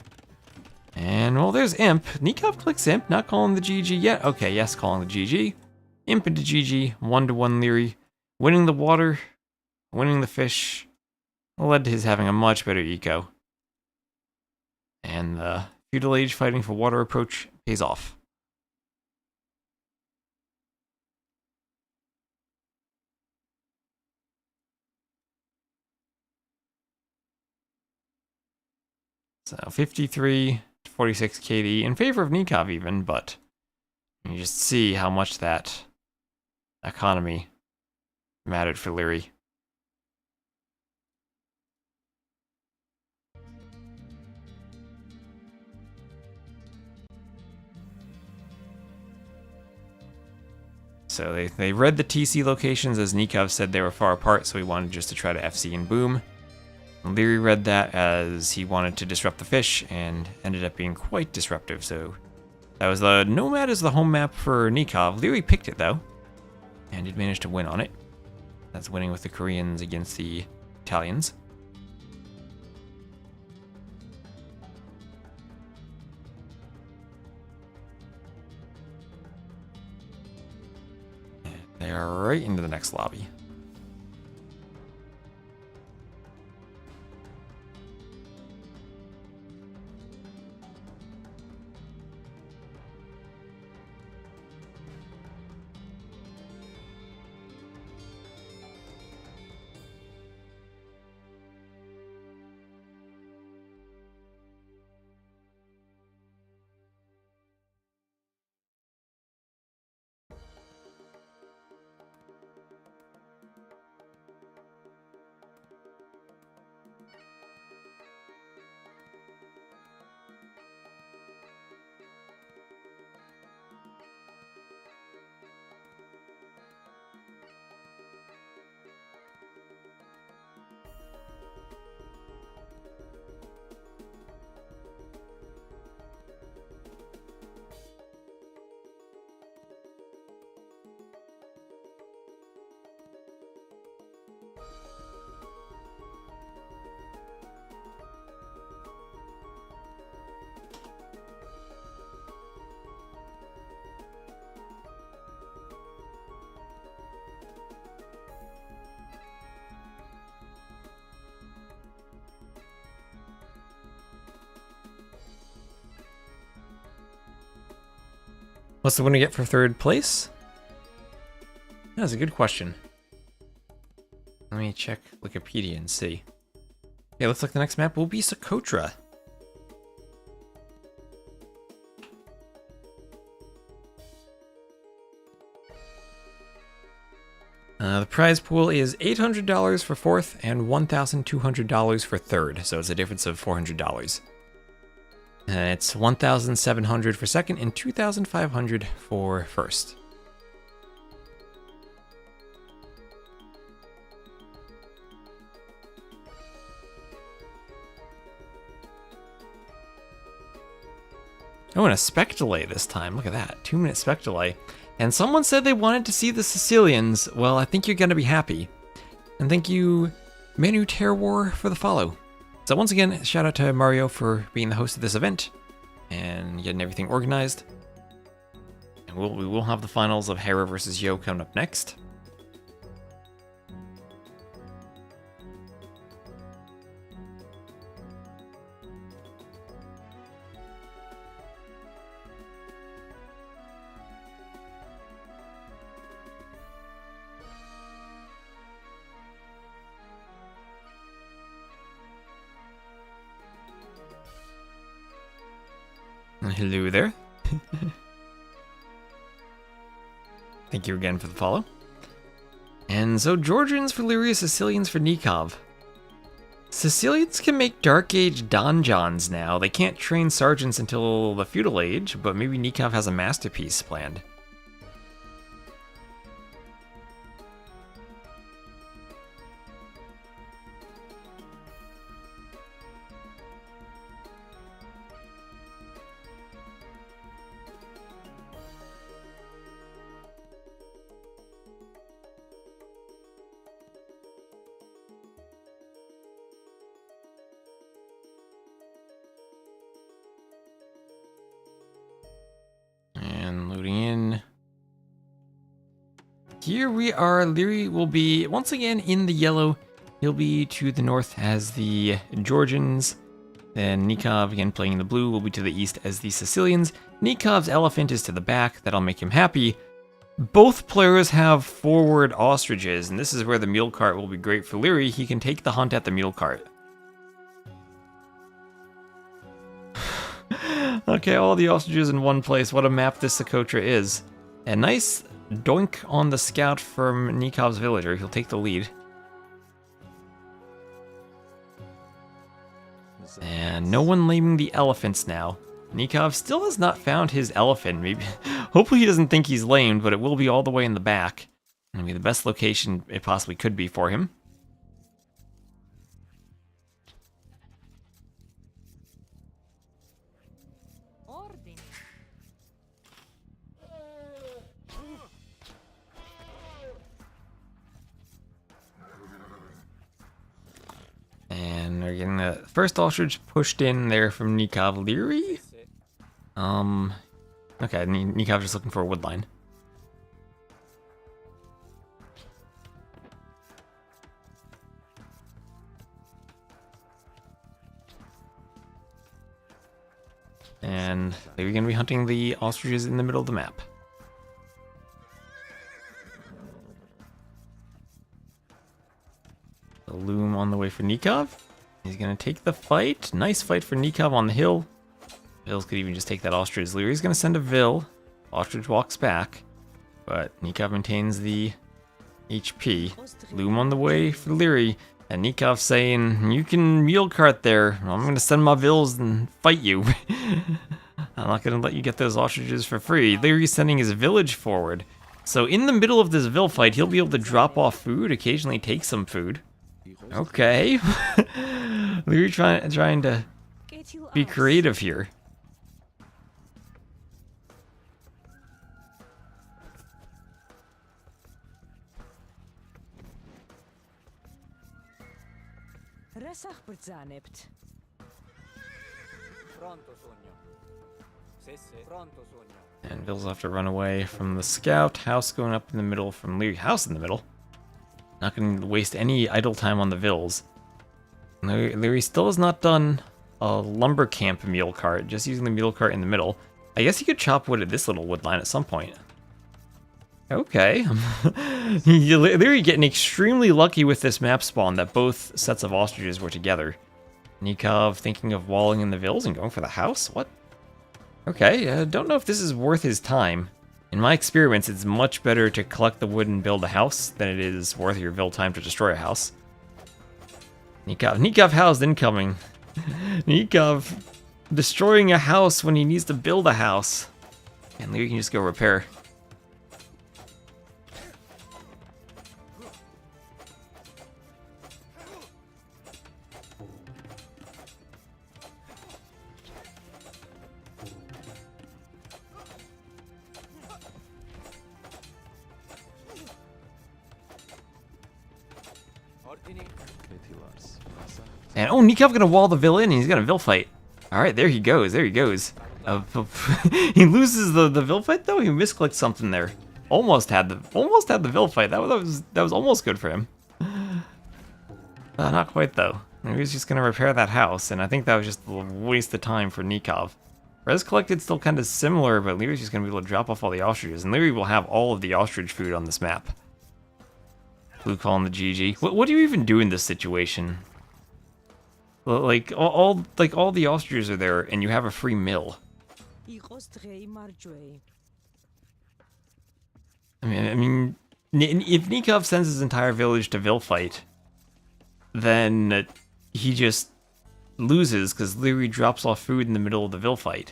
[SPEAKER 1] And, well, there's Imp. Nikov clicks Imp, not calling the GG yet. Okay, yes, calling the GG. Imp into GG, 1-1 Leary. Winning the water, winning the fish, led to his having a much better eco. And the Feudal Age fighting for water approach pays off. So 53 to 46 KD in favor of Nikov even, but you just see how much that economy mattered for Leary. So they read the TC locations as Nikov said they were far apart, so he wanted just to try to FC and boom. Leary read that as he wanted to disrupt the fish and ended up being quite disruptive, so that was the Nomad as the home map for Nikov. Leary picked it though, and did manage to win on it. That's winning with the Koreans against the Italians. They are right into the next lobby. What's the winner get for third place? That's a good question. Let me check Wikipedia and see. Okay, looks like the next map will be Socotra. The prize pool is $800 for fourth and $1,200 for third, so it's a difference of $400. And it's $1,700 for second and $2,500 for first. Oh, and a spec delay this time. Look at that. 2-minute spec delay. And someone said they wanted to see the Sicilians. Well, I think you're going to be happy. And thank you, Manu Terror, for the follow. So once again, shout out to Mario for being the host of this event and getting everything organized. And we will have the finals of Hera versus Yo coming up next. Hello there. Thank you again for the follow. And so Georgians for Lyria, Sicilians for Nikov. Sicilians can make Dark Age donjons now. They can't train sergeants until the Feudal Age, but maybe Nikov has a masterpiece planned. And loading in. Here we are. Lyri will be once again in the yellow. He'll be to the north as the Georgians. Then Nikov, again playing in the blue, will be to the east as the Sicilians. Nikov's elephant is to the back. That'll make him happy. Both players have forward ostriches, and this is where the mule cart will be great for Lyri. He can take the hunt at the mule cart. Okay, all the ostriches in one place. What a map this Socotra is. A nice doink on the scout from Nikov's villager. He'll take the lead. And no one laming the elephants now. Nikov still has not found his elephant. Maybe, hopefully he doesn't think he's lamed, but it will be all the way in the back. It'll be the best location it possibly could be for him. And we're getting the first ostrich pushed in there from Nikov. Lyri? Okay, Nikov's just looking for a woodline. And they're going to be hunting the ostriches in the middle of the map. The loom on the way for Nikov. He's going to take the fight. Nice fight for Nikov on the hill. Vills could even just take that ostrich. Lyri's going to send a Vill. Ostrich walks back. But Nikov maintains the HP. Loom on the way for Lyri. And Nikov saying, you can mule cart there. I'm going to send my Vills and fight you. I'm not going to let you get those ostriches for free. Lyri's sending his village forward. So in the middle of this Vill fight, he'll be able to drop off food, occasionally take some food. Okay. Lyri trying to be creative here. And Vills have to run away from the scout. House going up in the middle from Lyri. House in the middle. Not going to waste any idle time on the Vills. Lyri still has not done a lumber camp mule cart, just using the mule cart in the middle. I guess he could chop wood at this little wood line at some point. Okay. Lyri getting extremely lucky with this map spawn that both sets of ostriches were together. Nikov thinking of walling in the Vills and going for the house? What? Okay, don't know if this is worth his time. In my experience, it's much better to collect the wood and build a house than it is worth your Vill time to destroy a house. Nikov house incoming. Nikov destroying a house when he needs to build a house. And Lyri can just go repair. And oh, Nikov gonna wall the Vill in, and he's gonna Vill fight. All right, there he goes. There he goes. He loses the Vill fight though. He misclicked something there. Almost had the Vill fight. That was almost good for him. Not quite though. He was just gonna repair that house, and I think that was just a waste of time for Nikov. Res collected still kind of similar, but Lyri's just gonna be able to drop off all the ostriches, and Lyri will have all of the ostrich food on this map. Blue calling the GG. What do you even do in this situation? Like all the ostriches are there, and you have a free mill. I mean, If Nikov sends his entire village to Vilfight, then he just loses because Leary drops off food in the middle of the Vilfight.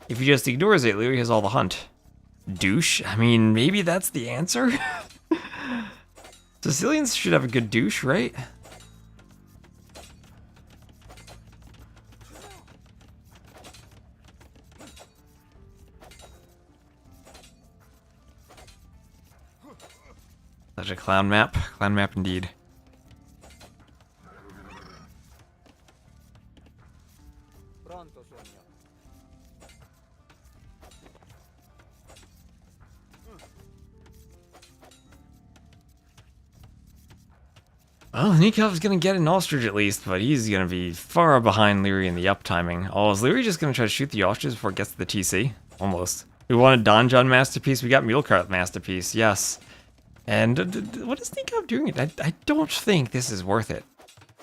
[SPEAKER 1] If he just ignores it, Leary has all the hunt. Douche? I mean, maybe that's the answer? Sicilians should have a good douche, right? Such a clown map. Clown map indeed. Well, Nikov's gonna get an ostrich at least, but he's gonna be far behind Leary in the uptiming. Oh, is Leary just gonna try to shoot the ostrich before it gets to the TC? Almost. We wanted Donjon Masterpiece, we got Mulecart Masterpiece, yes. And what is Nikov doing? I don't think this is worth it.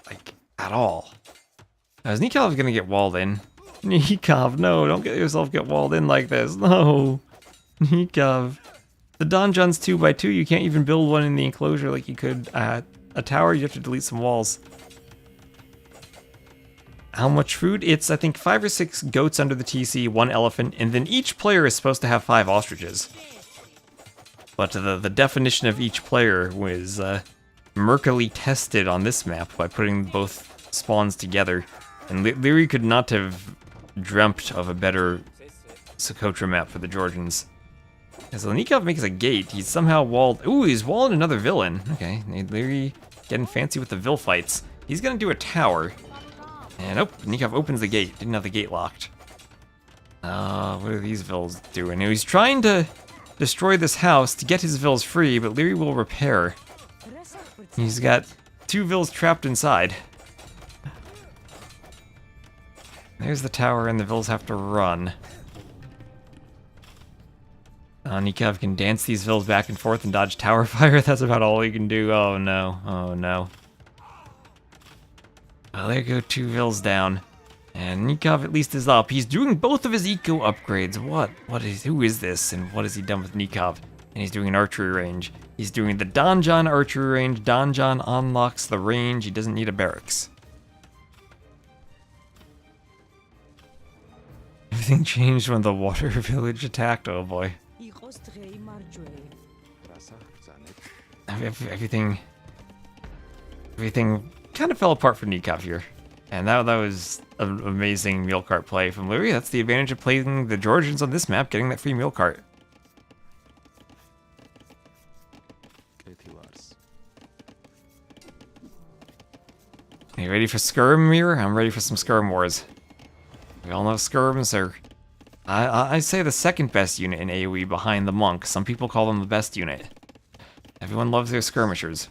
[SPEAKER 1] Like, at all. Is Nikov gonna get walled in? Nikov, no, don't get yourself get walled in like this, no. Nikov. The donjon's 2x2, you can't even build one in the enclosure like you could at a tower, you have to delete some walls. How much food? It's, I think, 5 or 6 goats under the TC, 1 elephant, and then each player is supposed to have 5 ostriches. But the definition of each player was murkily tested on this map by putting both spawns together. And Leary could not have dreamt of a better Socotra map for the Georgians. As Nikov makes a gate, he's somehow walled... Ooh, he's walling another villain. Okay, Leary getting fancy with the Vil fights. He's gonna do a tower. And oh, Nikov opens the gate. Didn't have the gate locked. What are these Vils doing? He's trying to destroy this house to get his Vils free, but Leary will repair. He's got 2 Vils trapped inside. There's the tower, and the Vils have to run. Nikov can dance these Vils back and forth and dodge tower fire. That's about all he can do. Oh no. Oh no. Well, there go 2 Vils down. And Nikov at least is up. He's doing both of his eco upgrades. Who is this? And what has he done with Nikov? And he's doing an archery range. He's doing the Donjon archery range. Donjon unlocks the range. He doesn't need a barracks. Everything changed when the water village attacked. Oh boy. Everything kind of fell apart for Nikov here. And that was an amazing mule cart play from Leary. That's the advantage of playing the Georgians on this map, getting that free mule cart. Are you ready for Skirm, Mir? I'm ready for some Skirm wars. We all know Skirms are... I say the second best unit in AoE behind the Monk. Some people call them the best unit. Everyone loves their skirmishers.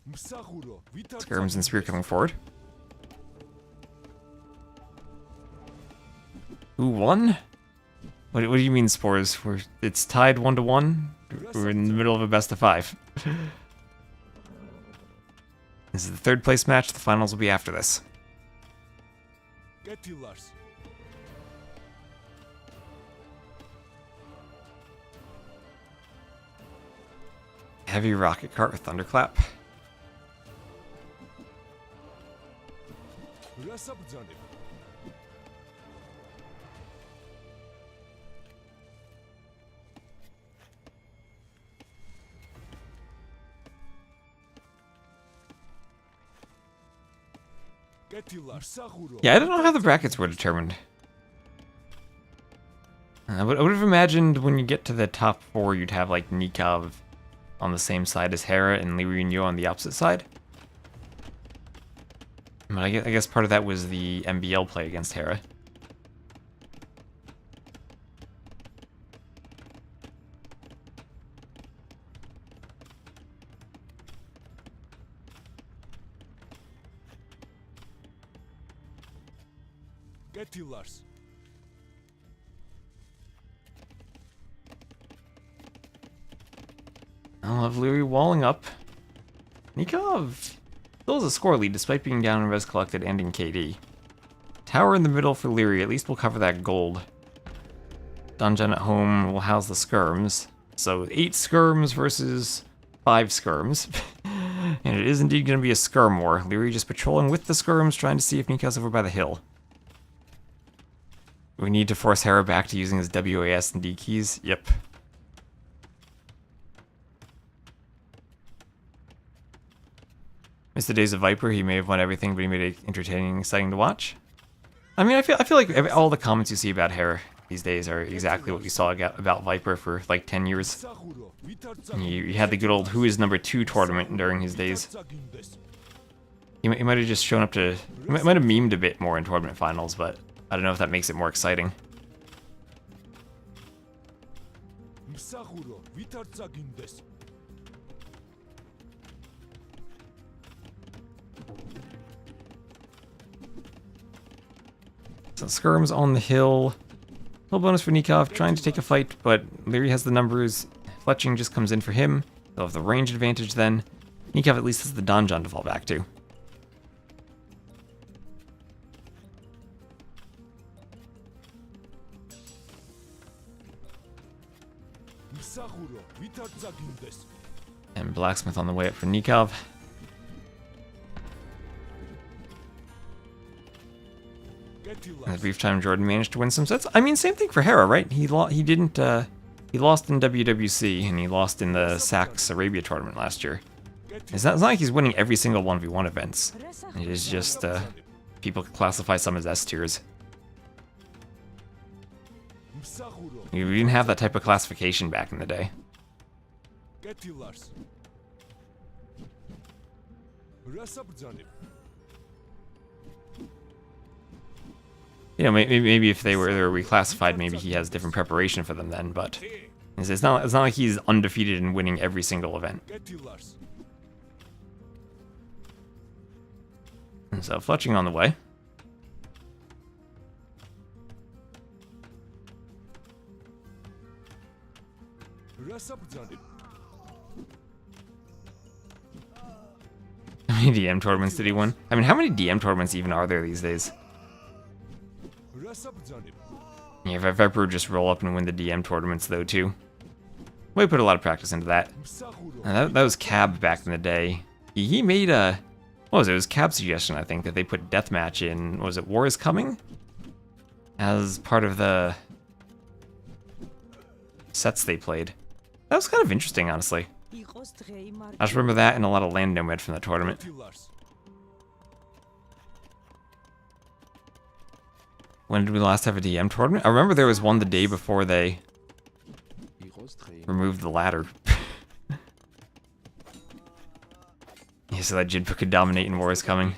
[SPEAKER 1] Skirms and Spear coming forward. Who won? What do you mean, Spores? It's tied 1-1? We're in the middle of a best of 5. This is the 3rd place match. The finals will be after this. Heavy rocket cart with thunderclap. Yeah, I don't know how the brackets were determined. I would have imagined when you get to the top 4, you'd have like Nikov on the same side as Hera and Leary and Yo on the opposite side. But I guess part of that was the MBL play against Hera. I love Leary walling up. Nikov still has a score lead despite being down in res collected and in KD. Tower in the middle for Leary, at least we'll cover that gold. Dungeon at home will house the skirms. So 8 skirms versus 5 skirms. And it is indeed going to be a skirm war. Leary just patrolling with the skirms, trying to see if Nika's over by the hill. We need to force Hera back to using his WAS and D keys. Yep. Missed the days of Viper. He may have won everything, but he made it entertaining and exciting to watch. I mean, I feel like all the comments you see about Hera these days are exactly what you saw about Viper for like 10 years. You had the good old Who is Number 2 tournament during his days. He might have just shown up to... He might have memed a bit more in tournament finals, but I don't know if that makes it more exciting. So skirms on the hill. Little bonus for Nikov, trying to take a fight, but Leary has the numbers. Fletching just comes in for him. They'll have the range advantage then. Nikov at least has the donjon to fall back to. And Blacksmith on the way up for Nikov. In a brief time, Jordan managed to win some sets. I mean, same thing for Hera, right? He lost in WWC, and he lost in the Sax Arabia tournament last year. It's not like he's winning every single 1v1 events. It is just, people classify some as S tiers. We didn't have that type of classification back in the day. You know, maybe if they were reclassified, maybe he has different preparation for them then, but it's not like he's undefeated and winning every single event. And so, Fletching on the way. How many DM tournaments did he win? I mean, how many DM tournaments even are there these days? Yeah, Viper would just roll up and win the DM tournaments though too. We put a lot of practice into that. And that was Cab back in the day. He made a... What was it? It was Cab's suggestion, I think, that they put Deathmatch in... What was it? War is Coming? As part of the... sets they played. That was kind of interesting, honestly. I just remember that and a lot of land Nomad from the tournament. When did we last have a DM tournament? I remember there was one the day before they removed the ladder. Yeah, so that Jinpa could dominate in War is Coming.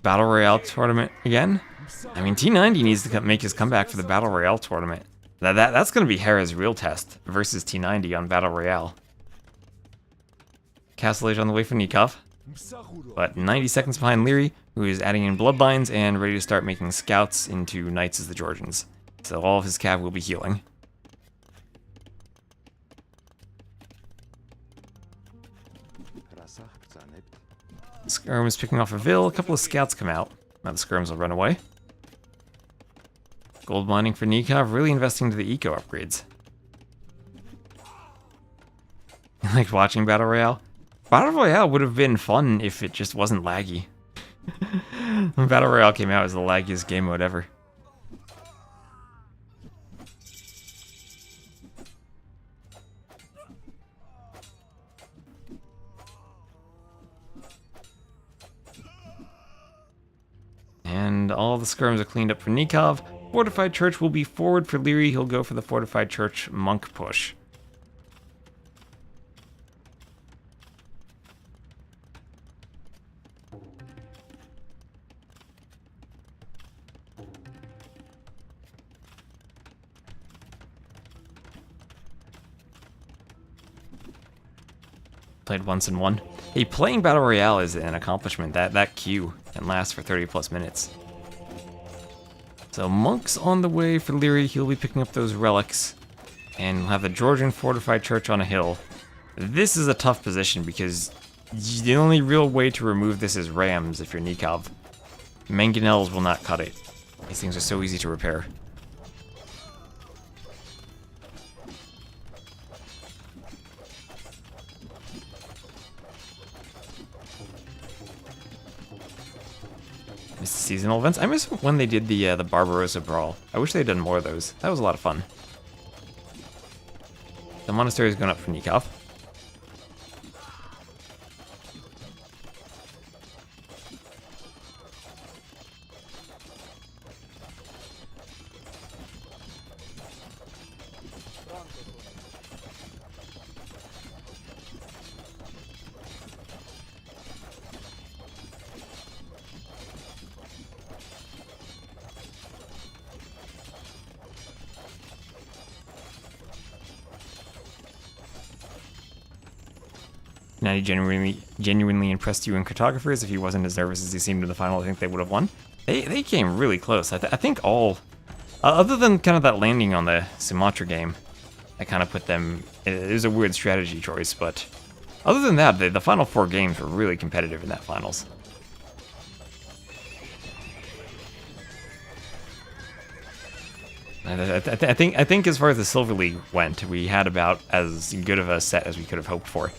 [SPEAKER 1] Battle Royale tournament again? I mean, T90 needs to make his comeback for the Battle Royale tournament. That's going to be Hera's real test versus T90 on Battle Royale. Castle Age on the way for Nikov, but 90 seconds behind Leary, who is adding in Bloodlines and ready to start making scouts into Knights as the Georgians. So all of his cav will be healing. Skirm is picking off a Vil, a couple of scouts come out. Now the Skirms will run away. Gold mining for Nikov, really investing into the eco upgrades. You like watching Battle Royale? Battle Royale would have been fun if it just wasn't laggy. When Battle Royale came out, it was the laggiest game mode ever. And all the skirms are cleaned up for Nikov. Fortified Church will be forward for Leary. He'll go for the Fortified Church monk push. Played once and won. Hey, playing Battle Royale is an accomplishment. That queue can last for 30 plus minutes. So monks on the way for Leary. He'll be picking up those relics. And we'll have the Georgian Fortified Church on a hill. This is a tough position because the only real way to remove this is Rams if you're Nikov. mangonels will not cut it. These things are so easy to repair. Miss seasonal events. I miss when they did the Barbarossa Brawl. I wish they'd done more of those. That was a lot of fun. The monastery is going up for Nikov. Now he genuinely impressed you in cartographers. If he wasn't as nervous as he seemed in the final, I think they would have won. They came really close. I think all, other than kind of that landing on the Sumatra game, I kind of put them. It was a weird strategy choice, but other than that, the final 4 games were really competitive in that finals. I think as far as the Silver League went, we had about as good of a set as we could have hoped for.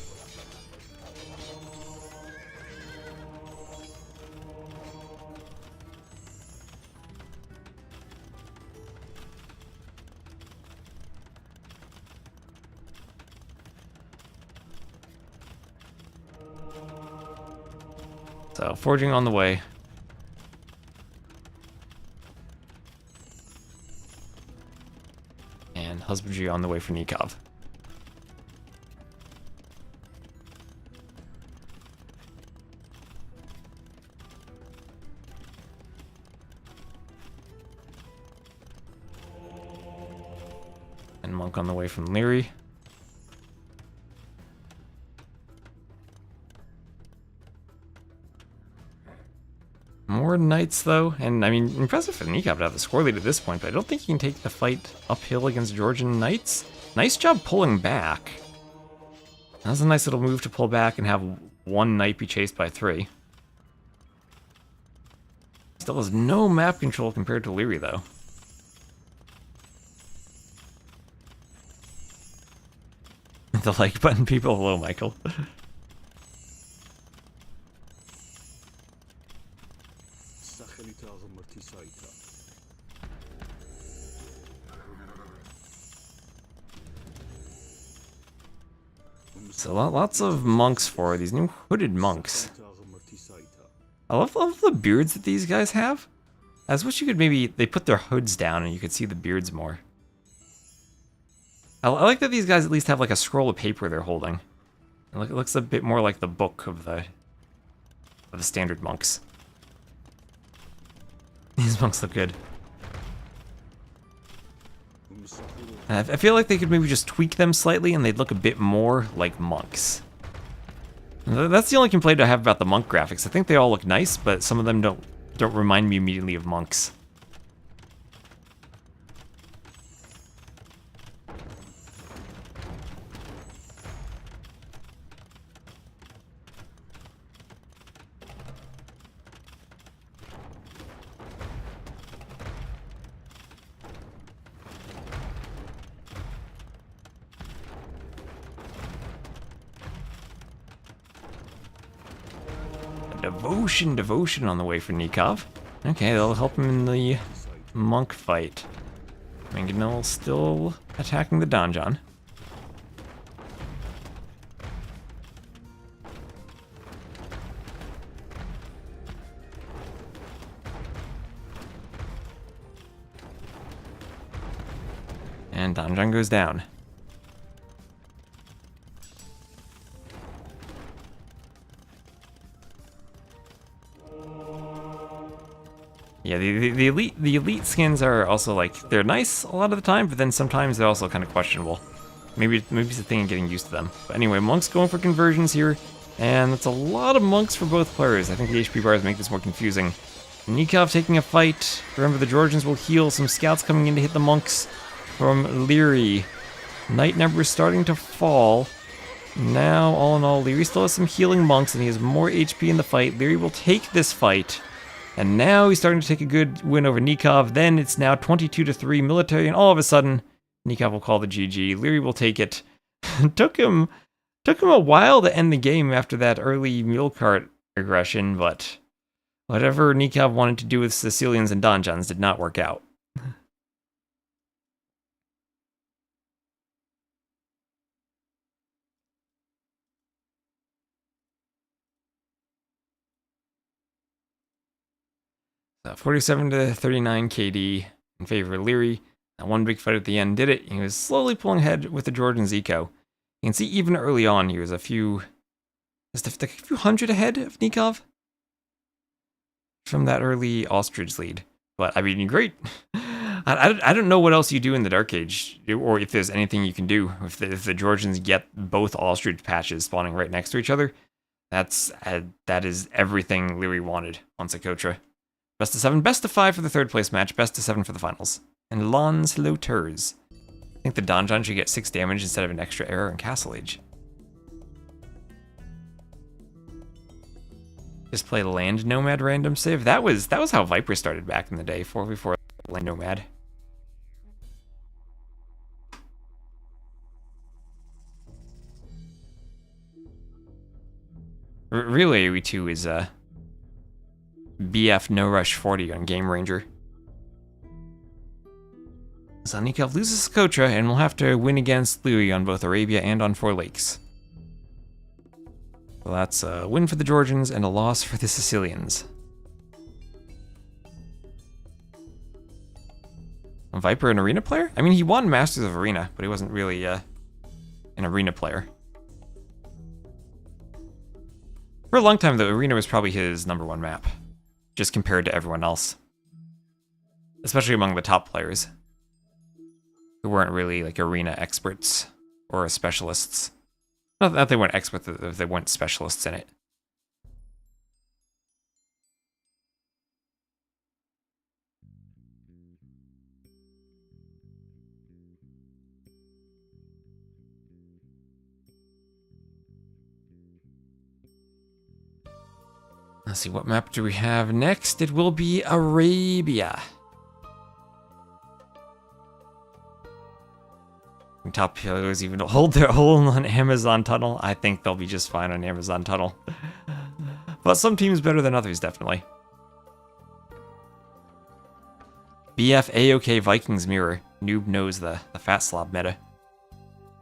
[SPEAKER 1] So, forging on the way. And husbandry on the way for Nikov. And monk on the way from Leary. More knights, though, and I mean, impressive for Nikov to have the score lead at this point, but I don't think he can take the fight uphill against Georgian knights. Nice job pulling back. That was a nice little move to pull back and have 1 knight be chased by 3. Still has no map control compared to Leary, though. The like button people, hello, Michael. So lots of monks for these new hooded monks. I love the beards that these guys have. I just wish you could they put their hoods down and you could see the beards more. I like that these guys at least have like a scroll of paper they're holding. It looks a bit more like the book of the standard monks. These monks look good. I feel like they could maybe just tweak them slightly and they'd look a bit more like monks. That's the only complaint I have about the monk graphics. I think they all look nice, but some of them don't remind me immediately of monks. Devotion on the way for Nikov. Okay, that'll help him in the monk fight. Mangonel still attacking the donjon. And donjon goes down. Yeah, the elite skins are also like, they're nice a lot of the time, but then sometimes they're also kind of questionable. Maybe it's a thing of getting used to them. But anyway, monks going for conversions here, and that's a lot of monks for both players. I think the HP bars make this more confusing. Nikov taking a fight. Remember, the Georgians will heal. Some scouts coming in to hit the monks from Leary. Knight numbers starting to fall. Now, all in all, Leary still has some healing monks, and he has more HP in the fight. Leary will take this fight. And now he's starting to take a good win over Nikov. Then it's now 22-3 military, and all of a sudden, Nikov will call the GG. Leary will take it. Took him a while to end the game after that early mule cart aggression, but whatever Nikov wanted to do with Sicilians and Donjans did not work out. So 47-39 KD in favor of Leary. That one big fight at the end did it. He was slowly pulling ahead with the Georgian Eco. You can see even early on he was a few hundred ahead of Nikov from that early ostrich lead. But I mean, great. I don't know what else you do in the Dark Age, or if there's anything you can do. If the Georgians get both ostrich patches spawning right next to each other, that is everything Leary wanted on Socotra. Best of 7, best of 5 for the third place match, best of 7 for the finals. And Lanceloters. I think the Donjon should get 6 damage instead of an extra error in Castle Age. Just play Land Nomad random save. That was how Viper started back in the day, 4v4 Land Nomad. Really, AoE2 is BF No Rush 40 on Game Ranger. Zanikov loses Socotra and will have to win against Leary on both Arabia and on Four Lakes. So that's a win for the Georgians and a loss for the Sicilians. Viper an arena player? I mean, he won Masters of Arena, but he wasn't really an arena player. For a long time, the arena was probably his #1 map, just compared to everyone else. Especially among the top players, who weren't really like arena experts or specialists. Not that they weren't experts, if they weren't specialists in it. Let's see, what map do we have next? It will be Arabia. Top pillars even hold their own on Amazon Tunnel. I think they'll be just fine on Amazon Tunnel. But some teams better than others, definitely. BF A-OK Vikings mirror. Noob knows the fat slob meta.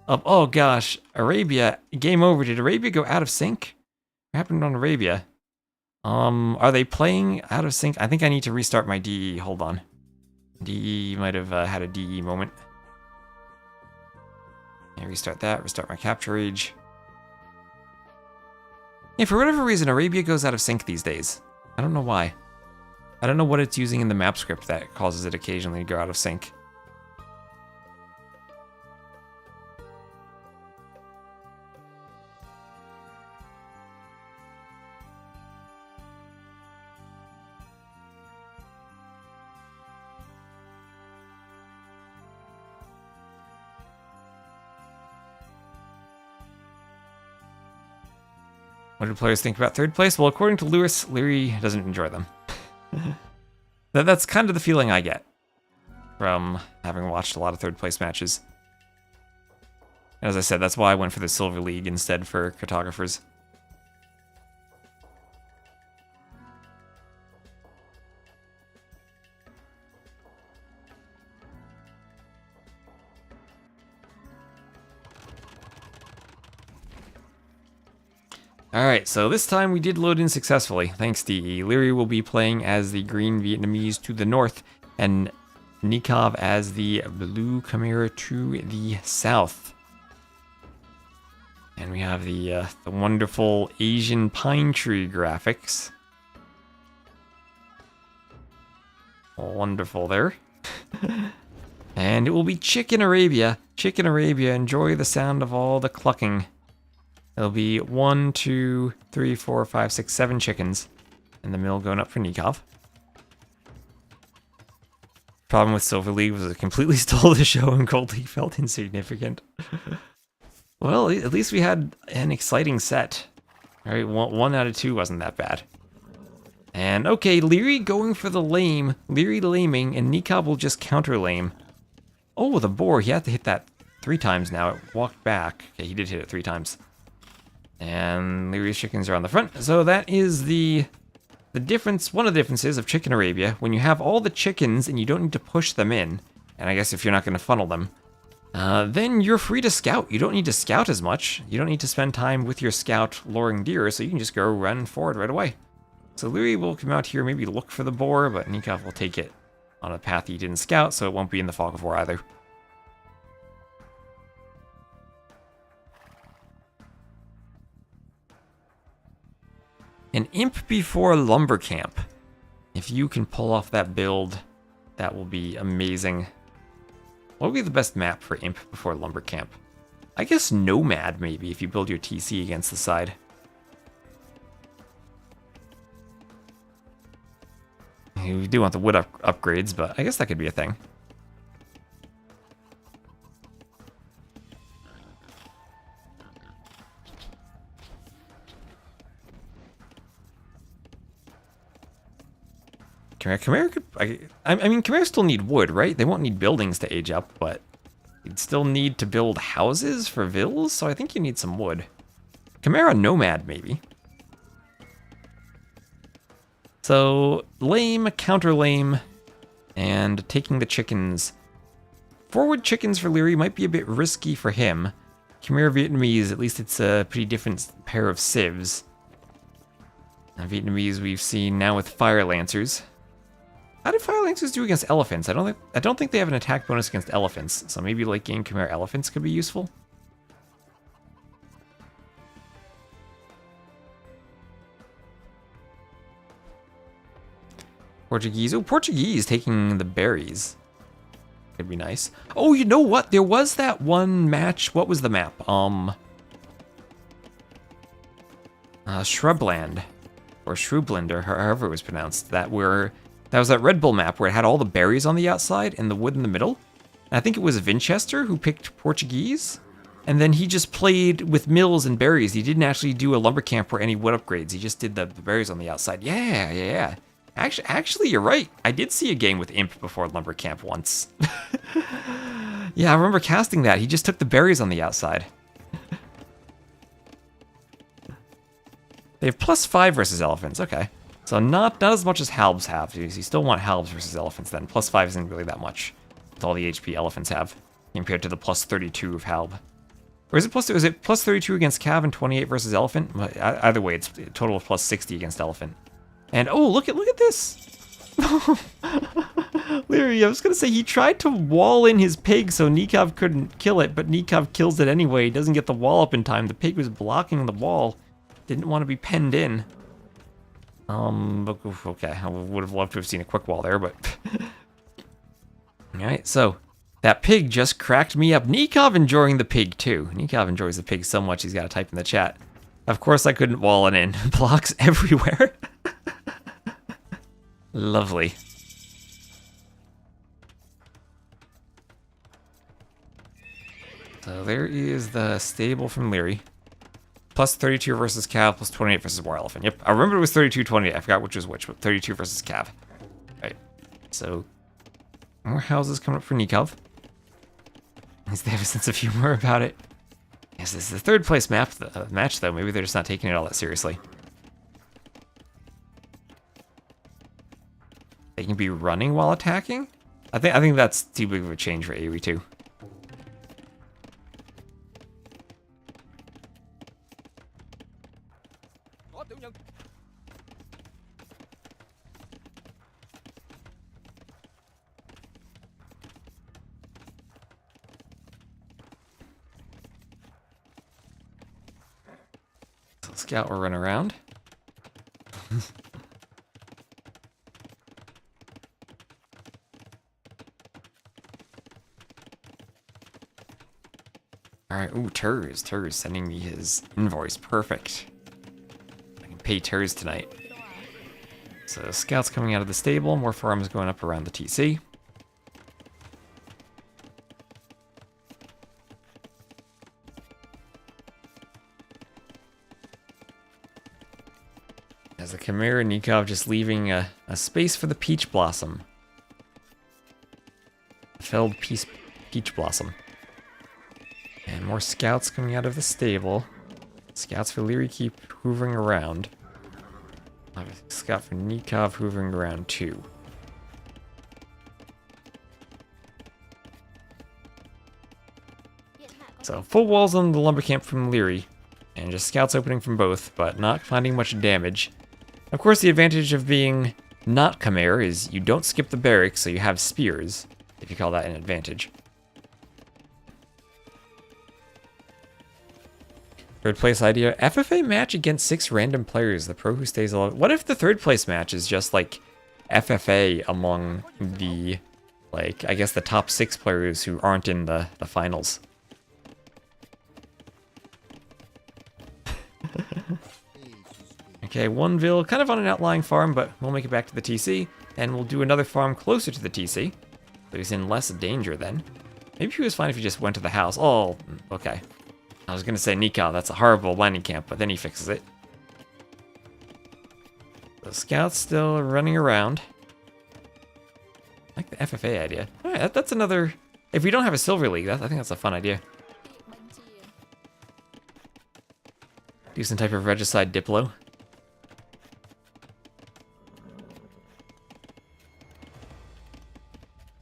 [SPEAKER 1] Oh gosh, Arabia, game over. Did Arabia go out of sync? What happened on Arabia? Are they playing out of sync? I think I need to restart my DE. Hold on. DE might have had a DE moment. Yeah, restart that, restart my capture age. Yeah, for whatever reason, Arabia goes out of sync these days. I don't know why. I don't know what it's using in the map script that causes it occasionally to go out of sync. What do players think about third place? Well, according to Lewis, Leary doesn't enjoy them. That's kind of the feeling I get from having watched a lot of third place matches. As I said, that's why I went for the Silver League instead for cartographers. Alright, so this time we did load in successfully, thanks DE. Leary will be playing as the Green Vietnamese to the north, and Nikov as the Blue Khmer to the south. And we have the wonderful Asian pine tree graphics. Wonderful there. And it will be Chicken Arabia. Chicken Arabia, enjoy the sound of all the clucking. There'll be 1, 2, 3, 4, 5, 6, 7 chickens. And the mill going up for Nikov. Problem with Silver League was it completely stole the show and Gold League felt insignificant. Well, at least we had an exciting set. Alright, 1 out of 2 wasn't that bad. And okay, Leary going for the lame. Leary laming, and Nikab will just counter lame. Oh, the boar. He had to hit that 3 times now. It walked back. Okay, he did hit it 3 times. And Leary's chickens are on the front. So that is the difference. One of the differences of Chicken Arabia. When you have all the chickens and you don't need to push them in, and I guess if you're not going to funnel them, then you're free to scout. You don't need to scout as much. You don't need to spend time with your scout luring deer, so you can just go run forward right away. So Leary will come out here, maybe look for the boar, but Nikov will take it on a path he didn't scout, so it won't be in the fog of war either. An imp before lumber camp. If you can pull off that build, that will be amazing. What would be the best map for imp before lumber camp? I guess Nomad, maybe, if you build your TC against the side. We do want the wood upgrades, but I guess that could be a thing. Chimera could... I mean, Chimera still need wood, right? They won't need buildings to age up, but you'd still need to build houses for villas, so I think you need some wood. Chimera Nomad, maybe. So, lame, counter lame, and taking the chickens. Forward chickens for Leary might be a bit risky for him. Chimera Vietnamese, at least it's a pretty different pair of civs. Vietnamese we've seen now with Fire Lancers. How did Fire Lancers do against elephants? I don't think they have an attack bonus against elephants, so maybe late game Chimera elephants could be useful. Portuguese. Oh, Portuguese taking the berries. Could be nice. Oh, you know what? There was that one match. What was the map? Shrubland. Or Shrubland, or however it was pronounced. That was that Red Bull map where it had all the berries on the outside and the wood in the middle. And I think it was Vinchester who picked Portuguese. And then he just played with mills and berries. He didn't actually do a lumber camp or any wood upgrades. He just did the berries on the outside. Yeah. Actually, you're right. I did see a game with Imp before lumber camp once. Yeah, I remember casting that. He just took the berries on the outside. They have +5 versus elephants. Okay. So not as much as Halbs have. You still want Halbs versus elephants then. +5 isn't really that much with all the HP elephants have compared to the +32 of Halb. Or is it +32 against Cav and 28 versus elephant? Either way, it's a total of +60 against elephant. And oh, look at this. Leary, I was gonna say he tried to wall in his pig so Nikov couldn't kill it, but Nikov kills it anyway. He doesn't get the wall up in time. The pig was blocking the wall. Didn't want to be penned in. Okay, I would have loved to have seen a quick wall there, but... Alright, so, that pig just cracked me up. Nikov enjoying the pig, too. Nikov enjoys the pig so much he's got to type in the chat. Of course I couldn't wall it in. Blocks everywhere. Lovely. So there is the stable from Leary. +32 versus Cav, +28 versus War Elephant. Yep, I remember it was 32-28. I forgot which was which, but 32 versus Cav. Right. So, more houses coming up for Nikov. At least they have a sense of humor about it. Yes, this is the 3rd place match, though. Maybe they're just not taking it all that seriously. They can be running while attacking? I think that's too big of a change for AoE too. So Scout will run around. Alright, ooh, Turs sending me his invoice. Perfect. I can pay Turs tonight. So, Scout's coming out of the stable, more farms going up around the TC. There's a Chimera, Nikov just leaving a space for the Peach Blossom. A felled Peach Blossom. And more scouts coming out of the stable. Scouts for Leary keep hoovering around. I have a scout for Nikov hoovering around too. So full walls on the lumber camp from Leary. And just scouts opening from both, but not finding much damage. Of course, the advantage of being not Khmer is you don't skip the barracks, so you have spears, if you call that an advantage. Third place idea, FFA match against 6 random players, the pro who stays alive. What if the third place match is just like FFA among the, like, I guess the top 6 players who aren't in the finals? Okay, one Ville, kind of on an outlying farm, but we'll make it back to the TC, and we'll do another farm closer to the TC, so he's in less danger then. Maybe he was fine if he just went to the house. Oh, okay. I was gonna say, Nikov, that's a horrible mining camp, but then he fixes it. The scouts still running around. I like the FFA idea. Alright, that's another... If we don't have a Silver League, I think that's a fun idea. Do some type of regicide Diplo.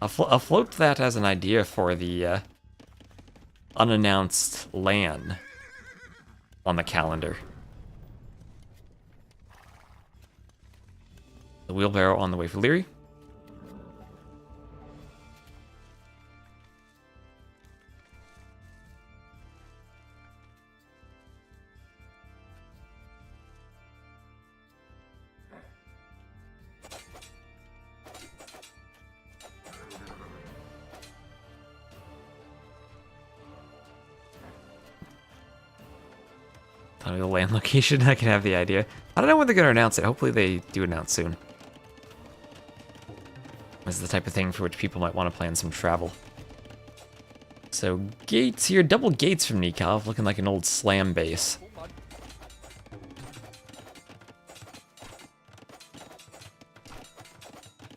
[SPEAKER 1] I'll float that as an idea for the unannounced LAN on the calendar. The wheelbarrow on the way for Leary. The land location, I can have the idea. I don't know when they're going to announce it. Hopefully they do announce soon. This is the type of thing for which people might want to plan some travel. So gates here, double gates from Nikov, looking like an old slam base.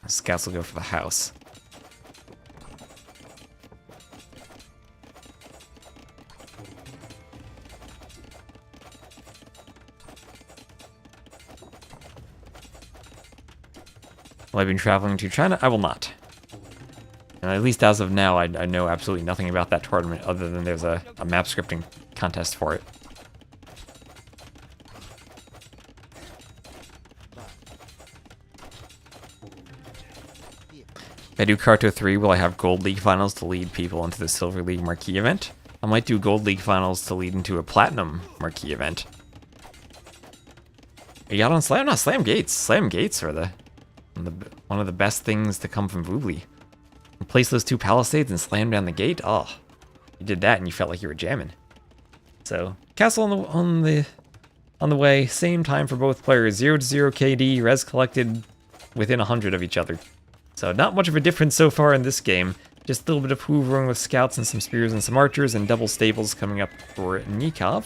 [SPEAKER 1] Scouts will go for the house. Will I be traveling to China? I will not. And at least as of now, I know absolutely nothing about that tournament other than there's a map scripting contest for it. If I do Carto 3, will I have Gold League Finals to lead people into the Silver League Marquee event? I might do Gold League Finals to lead into a Platinum Marquee event. You got on Slam? No, Slam Gates. Slam Gates are one of the best things to come from Voobly. Replace those 2 palisades and slam down the gate. Oh, you did that and you felt like you were jamming. So castle on the way. Same time for both players. 0 to 0 KD. Res collected within 100 of each other. So not much of a difference so far in this game. Just a little bit of hoovering with scouts and some spears and some archers and double stables coming up for Nikov.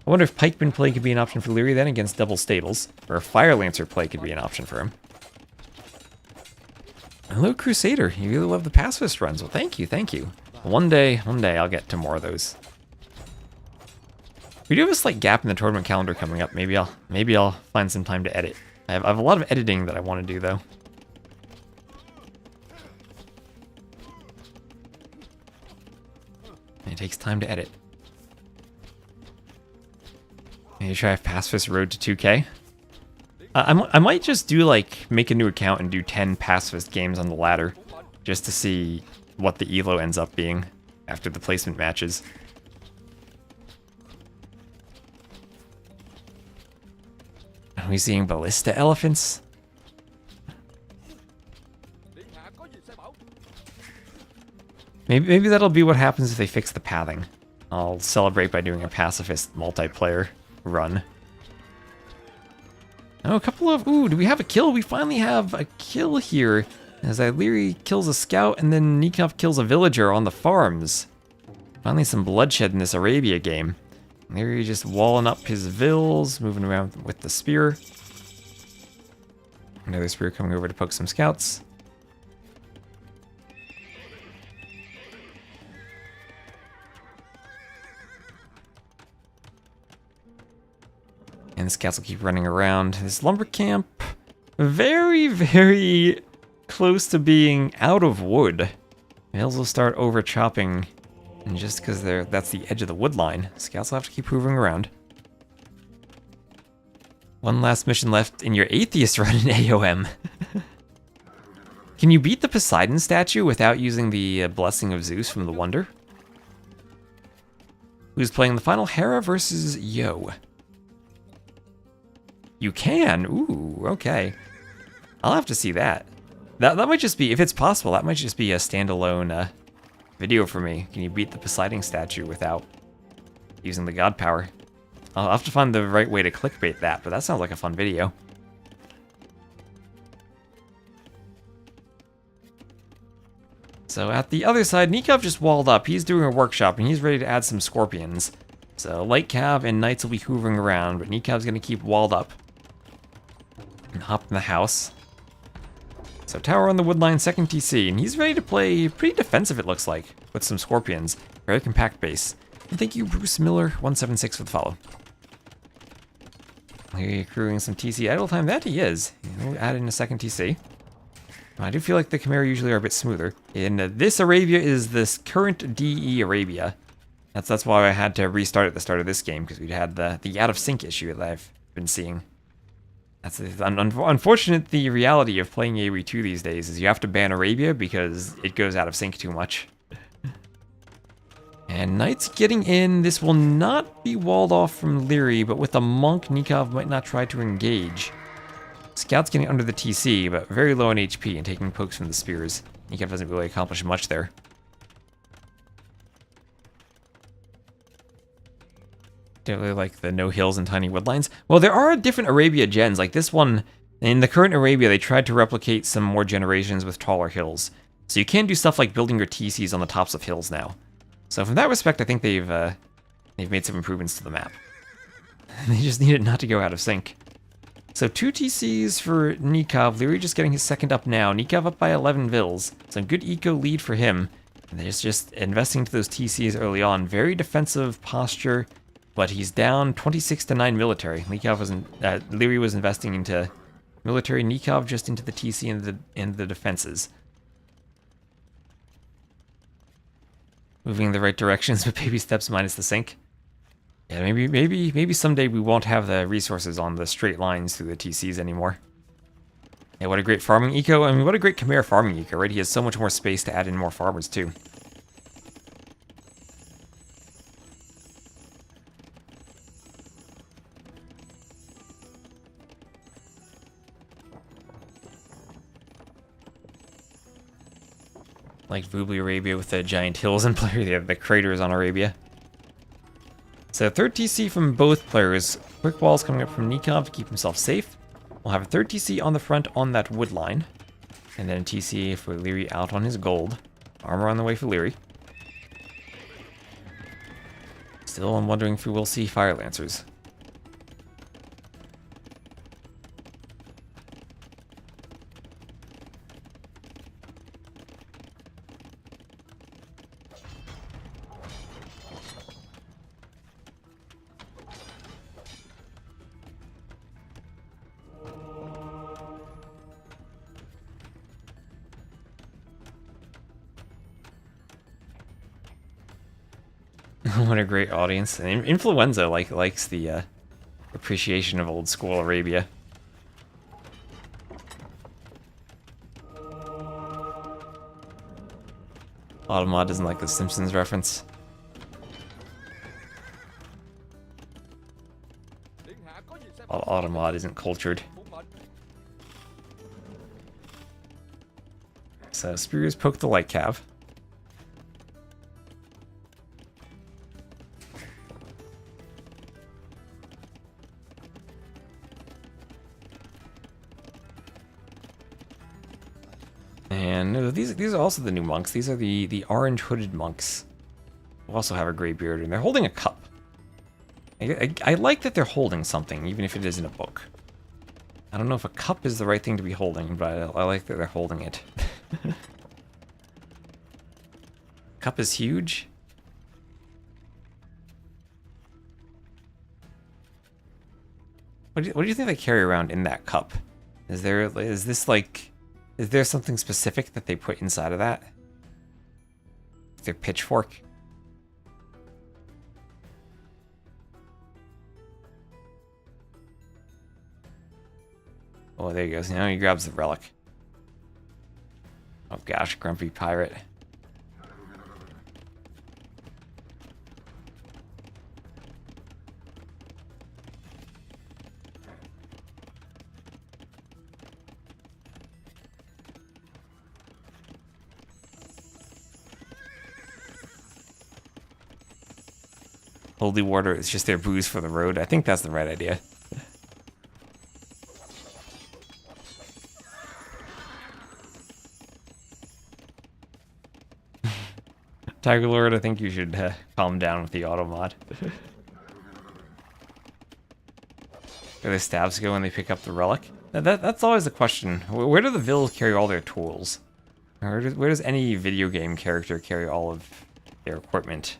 [SPEAKER 1] I wonder if pikeman play could be an option for Leary then against double stables, or a fire lancer play could be an option for him. Hello, Crusader. You really love the pacifist runs. Well, thank you, thank you. One day I'll get to more of those. We do have a slight gap in the tournament calendar coming up. Maybe I'll find some time to edit. I have a lot of editing that I want to do though. And it takes time to edit. Maybe try a pacifist road to 2K. I might just do like, make a new account and do 10 pacifist games on the ladder, just to see what the elo ends up being after the placement matches. Are we seeing ballista elephants? Maybe that'll be what happens if they fix the pathing. I'll celebrate by doing a pacifist multiplayer run. Oh, a couple of... Ooh, do we have a kill? We finally have a kill here. As Leary kills a scout and then Nikov kills a villager on the farms. Finally some bloodshed in this Arabia game. Leary just walling up his vills, moving around with the spear. Another spear coming over to poke some scouts. And the scouts will keep running around. This lumber camp, very, very close to being out of wood. Males will start over chopping, and just because that's the edge of the wood line, scouts will have to keep moving around. One last mission left in your atheist run in AOM. Can you beat the Poseidon statue without using the Blessing of Zeus from the Wonder? Who's playing the final? Hera versus Yo. You can? Ooh, okay. I'll have to see that. That might just be, if it's possible, that might just be a standalone video for me. Can you beat the Poseidon statue without using the god power? I'll have to find the right way to clickbait that, but that sounds like a fun video. So at the other side, Nikov just walled up. He's doing a workshop, and he's ready to add some scorpions. So Light Cav and Knights will be hoovering around, but Nikov's going to keep walled up. And hop in the house. So Tower on the woodline, second TC, and he's ready to play pretty defensive, it looks like, with some scorpions. Very compact base. And thank you, Bruce Miller 176 for the follow. Here you're accruing some TC idle time. That he is. We'll add in a second TC. I do feel like the Chimera usually are a bit smoother. And this Arabia is this current DE Arabia. That's why I had to restart at the start of this game, because we'd had the out of sync issue that I've been seeing. That's unfortunate. The reality of playing AoE2 these days is you have to ban Arabia because it goes out of sync too much. And Knights getting in. This will not be walled off from Leary, but with a monk, Nikov might not try to engage. Scouts getting under the TC, but very low on HP and taking pokes from the spears. Nikov doesn't really accomplish much there. Don't really like the no hills and tiny woodlines. Well, there are different Arabia gens, like this one. In the current Arabia, they tried to replicate some more generations with taller hills. So you can do stuff like building your TCs on the tops of hills now. So from that respect, I think they've made some improvements to the map. They just need it not to go out of sync. So 2 TCs for Nikov. Leary just getting his second up now. Nikov up by 11 Vils. Some good eco lead for him. And they're just investing to those TCs early on. Very defensive posture, but he's down 26 to 9 military. Leary was investing into military. Nikov just into the TC and the defenses. Moving in the right directions, but baby steps minus the sync. Yeah, maybe someday we won't have the resources on the straight lines through the TCs anymore. Yeah, what a great farming eco. I mean, what a great Chimera farming eco, right? He has so much more space to add in more farmers, too. Like Voobly Arabia with the giant hills and player, they have the craters on Arabia. So third TC from both players. Quick walls coming up from Nikov to keep himself safe. We'll have a third TC on the front on that wood line. And then a TC for Leary out on his gold. Armor on the way for Leary. Still, I'm wondering if we will see Fire Lancers. What a great audience. And Influenza likes the appreciation of old school Arabia. Automod doesn't like the Simpsons reference. Automod isn't cultured. So Spears poke the light cav. And these are also the new monks. These are the orange hooded monks. Who also have a gray beard, and they're holding a cup. I like that they're holding something, even if it isn't a book. I don't know if a cup is the right thing to be holding, but I like that they're holding it. Cup is huge. What do you think they carry around in that cup? Is there something specific that they put inside of that? Their pitchfork? Oh, there he goes. Now he grabs the relic. Oh gosh, grumpy pirate. Holy water is just their booze for the road. I think that's the right idea. Tiger Lord, I think you should calm down with the auto mod. Where the stabs go when they pick up the relic? That's always the question. Where do the Vills carry all their tools? Or where does any video game character carry all of their equipment?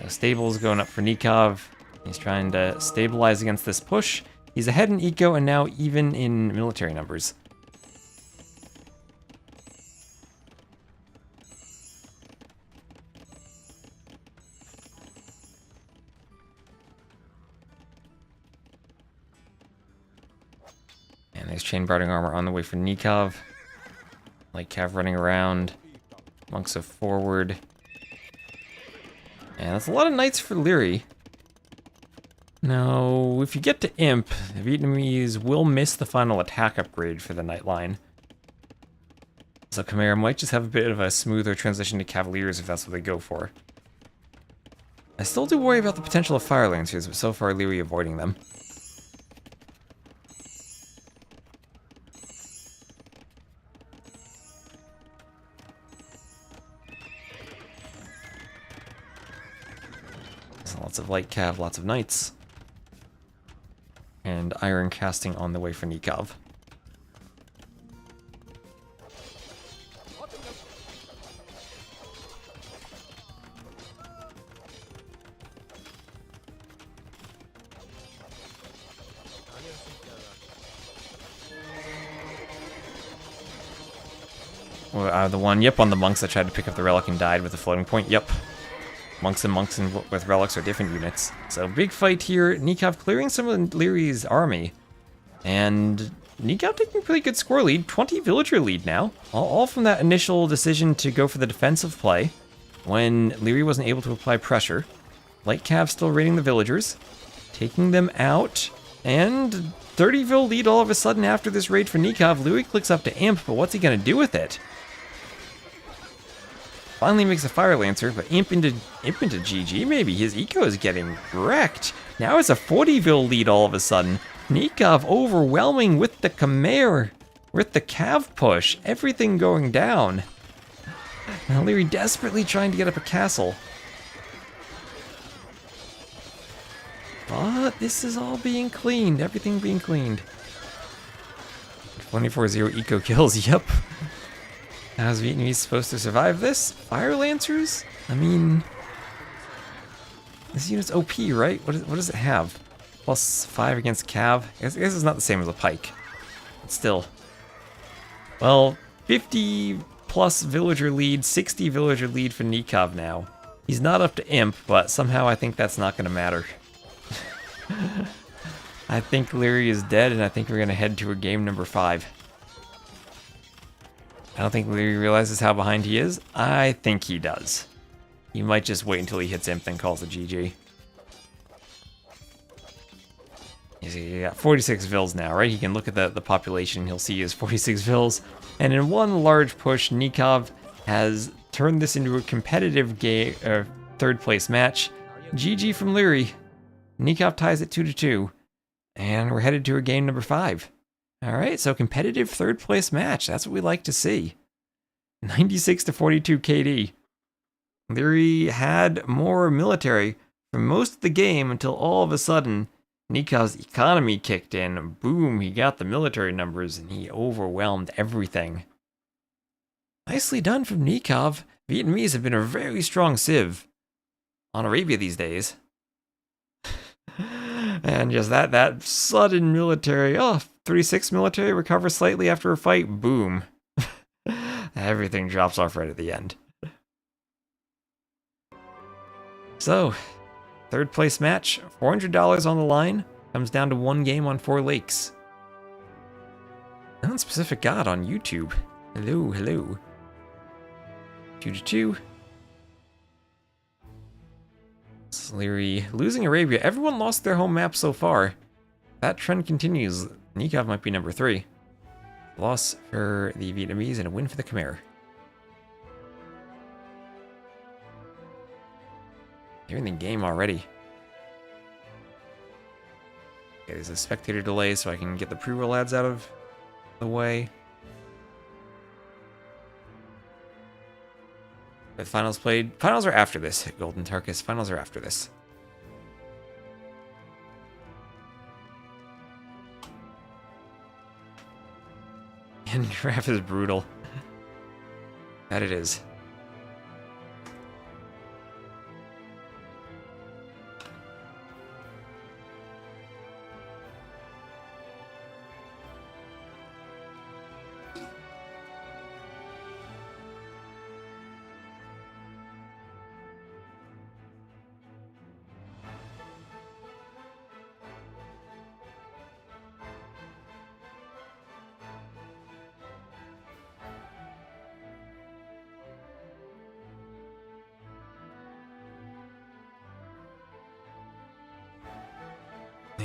[SPEAKER 1] Stables going up for Nikov. He's trying to stabilize against this push. He's ahead in eco and now even in military numbers. And there's chain barding armor on the way for Nikov. Light cav running around. Monks are forward. And that's a lot of knights for Leary. Now, if you get to Imp, the Vietnamese will miss the final attack upgrade for the Knight line. So Khmer might just have a bit of a smoother transition to Cavaliers if that's what they go for. I still do worry about the potential of Fire Lancers, but so far Leary avoiding them. So lots of light cav, lots of knights. And iron casting on the way for Nikov. The one, yep, on the monks that tried to pick up the relic and died with the floating point, yep. Monks with relics are different units. So big fight here. Nikov clearing some of Leary's army. And Nikov taking a pretty good score lead. 20 villager lead now. All from that initial decision to go for the defensive play when Leary wasn't able to apply pressure. Light cav still raiding the villagers. Taking them out. And 30 vil lead all of a sudden after this raid for Nikov. Leary clicks up to Imp, but what's he going to do with it? Finally makes a Fire Lancer, but Imp into GG maybe. His eco is getting wrecked. Now it's a 40 vil lead all of a sudden. Nikov overwhelming with the Khmer, with the cav push. Everything going down. Now Leary desperately trying to get up a castle. But this is all being cleaned. Everything being cleaned. 24-0 eco kills, yep. How's Vietnamese supposed to survive this? Fire Lancers? I mean... This unit's OP, right? What does it have? +5 against Cav? I guess it's not the same as a Pike. But still. Well, 50 plus villager lead, 60 villager lead for Nikov now. He's not up to Imp, but somehow I think that's not going to matter. I think Leary is dead, and I think we're going to head to a game number 5. I don't think Leary realizes how behind he is. I think he does. He might just wait until he hits Imp, then calls it GG. He got 46 Vils now, right? He can look at the population. He'll see his 46 Vils. And in one large push, Nikov has turned this into a competitive third place match. GG from Leary. Nikov ties it 2-2. And we're headed to a game number 5. Alright, so competitive third place match. That's what we like to see. 96-42 KD. Leary had more military for most of the game until all of a sudden Nikov's economy kicked in. Boom, he got the military numbers and he overwhelmed everything. Nicely done from Nikov. Vietnamese have been a very strong civ on Arabia these days. And just that sudden military, 3-6 military recovers slightly after a fight, boom. Everything drops off right at the end. So, third place match, $400 on the line, comes down to one game on 4 lakes. Non-specific God on YouTube. Hello, hello. 2-2. Leary losing Arabia. Everyone lost their home map so far. That trend continues. Nikov might be number 3. Loss for the Vietnamese and a win for the Khmer. They're in the game already. Okay, there's a spectator delay so I can get the pre-roll ads out of the way. The finals played. Finals are after this, Golden Tarkus. Finals are after this. And draft is brutal. That it is.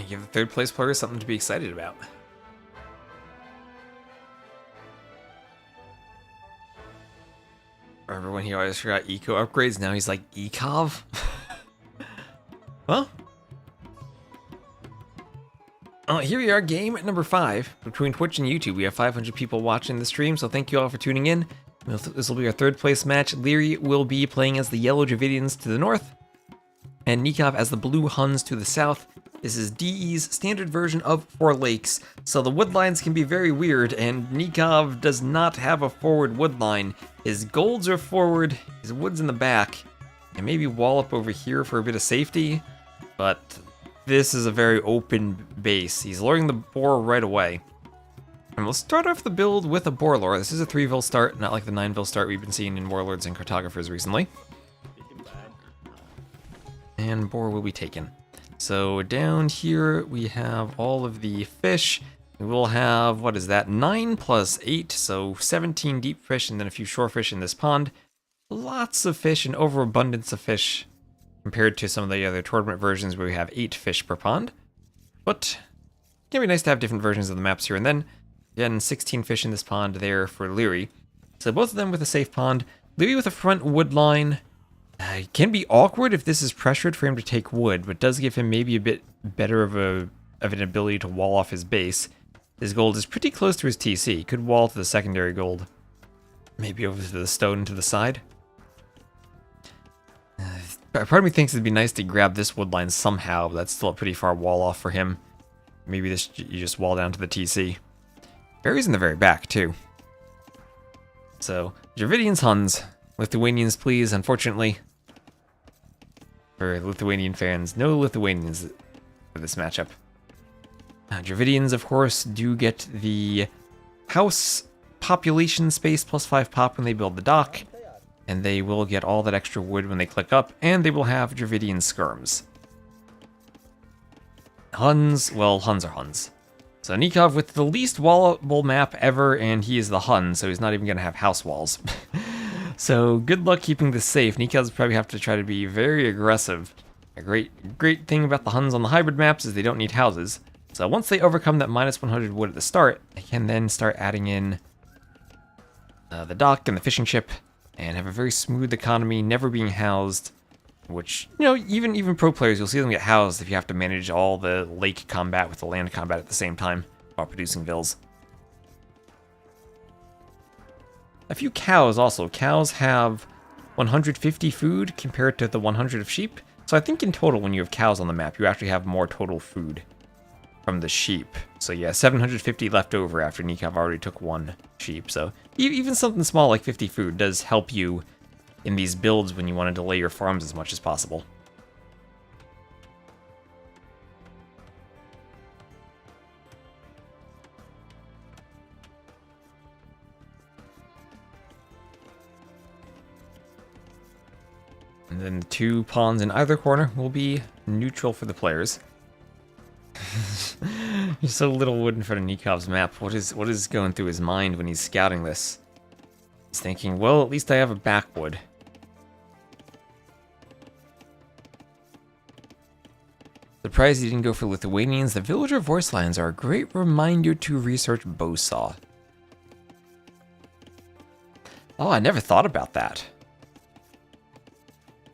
[SPEAKER 1] Give the third place player something to be excited about. Remember when he always forgot eco upgrades? Now he's like Ecov? Well, here we are, game number 5 between Twitch and YouTube. We have 500 people watching the stream, so thank you all for tuning in. This will be our third place match. Leary will be playing as the yellow Dravidians to the north, and Nikov as the blue Huns to the south. This is DE's standard version of 4 lakes, so the wood lines can be very weird, and Nikov does not have a forward wood line. His golds are forward, his wood's in the back, and maybe wall up over here for a bit of safety, but this is a very open base. He's luring the boar right away. And we'll start off the build with a boar lure. This is a 3-ville start, not like the 9-ville start we've been seeing in Warlords and Cartographers recently. And boar will be taken. So down here we have all of the fish. We will have, what is that, 9 plus 8, so 17 deep fish and then a few shore fish in this pond. Lots of fish, an overabundance of fish compared to some of the other tournament versions where we have 8 fish per pond. But it can be nice to have different versions of the maps here and then. Again, 16 fish in this pond there for Leary. So both of them with a safe pond. Leary with a front wood line. It can be awkward if this is pressured for him to take wood, but does give him maybe a bit better of an ability to wall off his base. His gold is pretty close to his TC. He could wall to the secondary gold. Maybe over to the stone to the side. Part of me thinks it'd be nice to grab this wood line somehow, but that's still a pretty far wall off for him. Maybe this you just wall down to the TC. Barry's in the very back, too. So, Dravidians, Huns. Lithuanians, please. Unfortunately, for Lithuanian fans, no Lithuanians for this matchup. Dravidians, of course, do get the house population space plus 5 pop when they build the dock, and they will get all that extra wood when they click up, and they will have Dravidian skirms. Huns, well, Huns are Huns. So Nikov with the least wallable map ever, and he is the Hun, so he's not even going to have house walls. So good luck keeping this safe. Nikov's probably have to try to be very aggressive. A great thing about the Huns on the hybrid maps is they don't need houses. So once they overcome that minus 100 wood at the start, they can then start adding in the dock and the fishing ship, and have a very smooth economy, never being housed. Which, you know, even pro players, you'll see them get housed if you have to manage all the lake combat with the land combat at the same time while producing vills. A few cows also. Cows have 150 food compared to the 100 of sheep. So I think in total, when you have cows on the map, you actually have more total food from the sheep. So yeah, 750 left over after Nikov already took 1 sheep. So even something small like 50 food does help you in these builds when you want to delay your farms as much as possible. And then the 2 pawns in either corner will be neutral for the players. He's so little wood in front of Nikov's map. What is going through his mind when he's scouting this? He's thinking, well, at least I have a backwood. Surprised he didn't go for Lithuanians. The villager voice lines are a great reminder to research bowsaw. Oh, I never thought about that.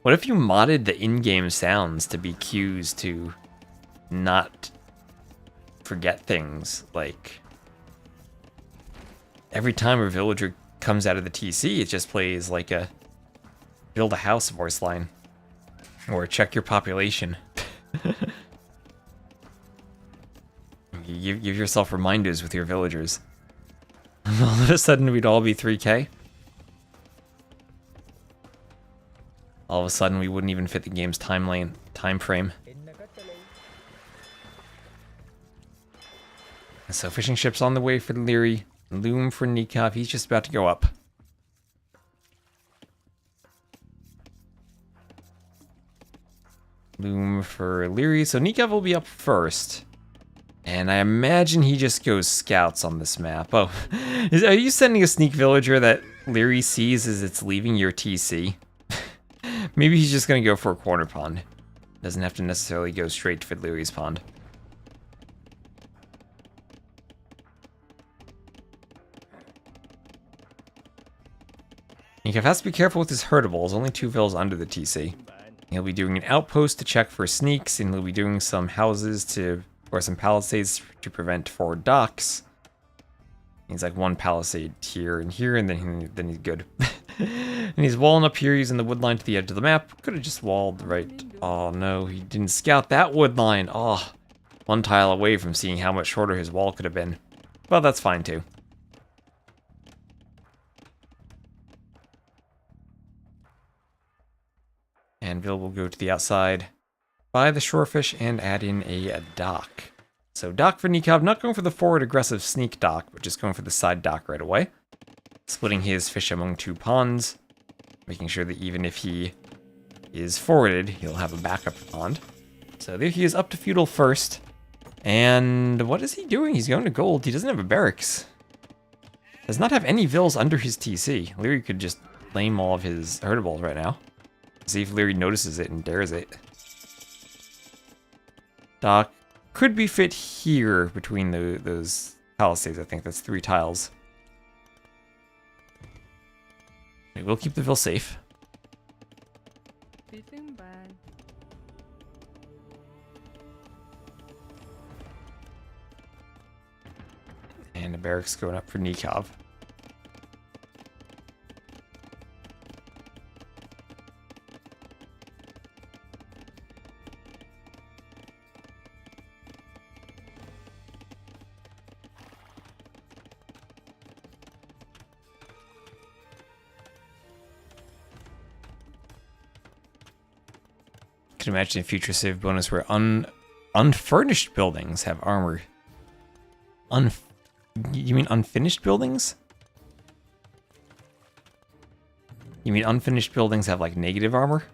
[SPEAKER 1] What if you modded the in-game sounds to be cues to not forget things? Like, every time a villager comes out of the TC, it just plays like a build a house voice line. Or check your population. You give yourself reminders with your villagers. All of a sudden, we'd all be 3K. All of a sudden, we wouldn't even fit the game's time frame. So fishing ship's on the way for Leary. Loom for Nikov. He's just about to go up. Loom for Leary. So Nikov will be up first. And I imagine he just goes scouts on this map. Oh, are you sending a sneak villager that Leary sees as it's leaving your TC? Maybe he's just going to go for a corner pond. Doesn't have to necessarily go straight to Leary's pond. Nikov has to be careful with his herdables. Only 2 vills under the TC. He'll be doing an outpost to check for sneaks, and he'll be doing some houses to, or some palisades to prevent forward docks. He's like 1 palisade here, and then he's good. And he's walling up here using the wood line to the edge of the map. Could have just walled right. Oh no, he didn't scout that wood line. Oh, 1 tile away from seeing how much shorter his wall could have been. Well, that's fine too. And Vil will go to the outside, buy the shorefish, and add in a dock. So dock for Nikov, not going for the forward aggressive sneak dock, but just going for the side dock right away. Splitting his fish among 2 ponds, making sure that even if he is forwarded, he'll have a backup pond. So there he is up to feudal first. And what is he doing? He's going to gold. He doesn't have a barracks. Does not have any vills under his TC. Leary could just lame all of his herdables right now. See if Leary notices it and dares it. Dock could be fit here between those palisades. I think that's 3 tiles. We'll keep the Vil safe. And a barracks going up for Nikov. I can imagine a future save bonus where unfurnished buildings have armor. You mean unfinished buildings? You mean unfinished buildings have like negative armor?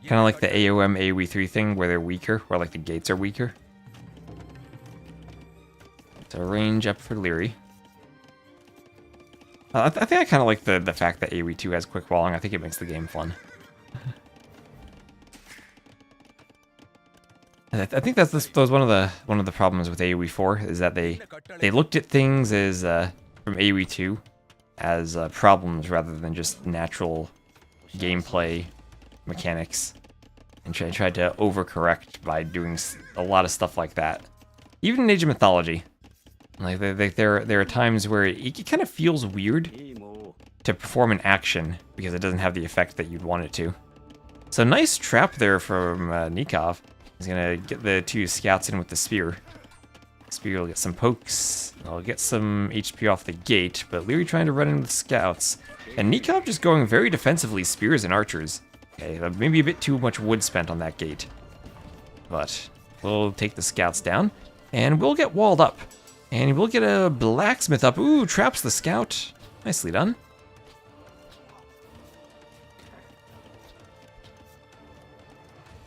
[SPEAKER 1] Kind of like the AOM AoE3 thing where they're weaker, where like the gates are weaker. So range up for Leary. I think I kind of like the fact that AoE 2 has quick walling. I think it makes the game fun. I think that was one of the problems with AoE 4 is that they looked at things as from AoE 2 as problems rather than just natural gameplay mechanics, and tried to overcorrect by doing a lot of stuff like that. Even in Age of Mythology. Like there are times where it kind of feels weird to perform an action because it doesn't have the effect that you'd want it to. So nice trap there from Nikov. He's gonna get the 2 scouts in with the spear. Spear will get some pokes. I'll get some HP off the gate, but Leary trying to run in with scouts. And Nikov just going very defensively, spears and archers. Okay, maybe a bit too much wood spent on that gate. But we'll take the scouts down, and we'll get walled up. And we'll get a blacksmith up. Ooh, traps the scout. Nicely done.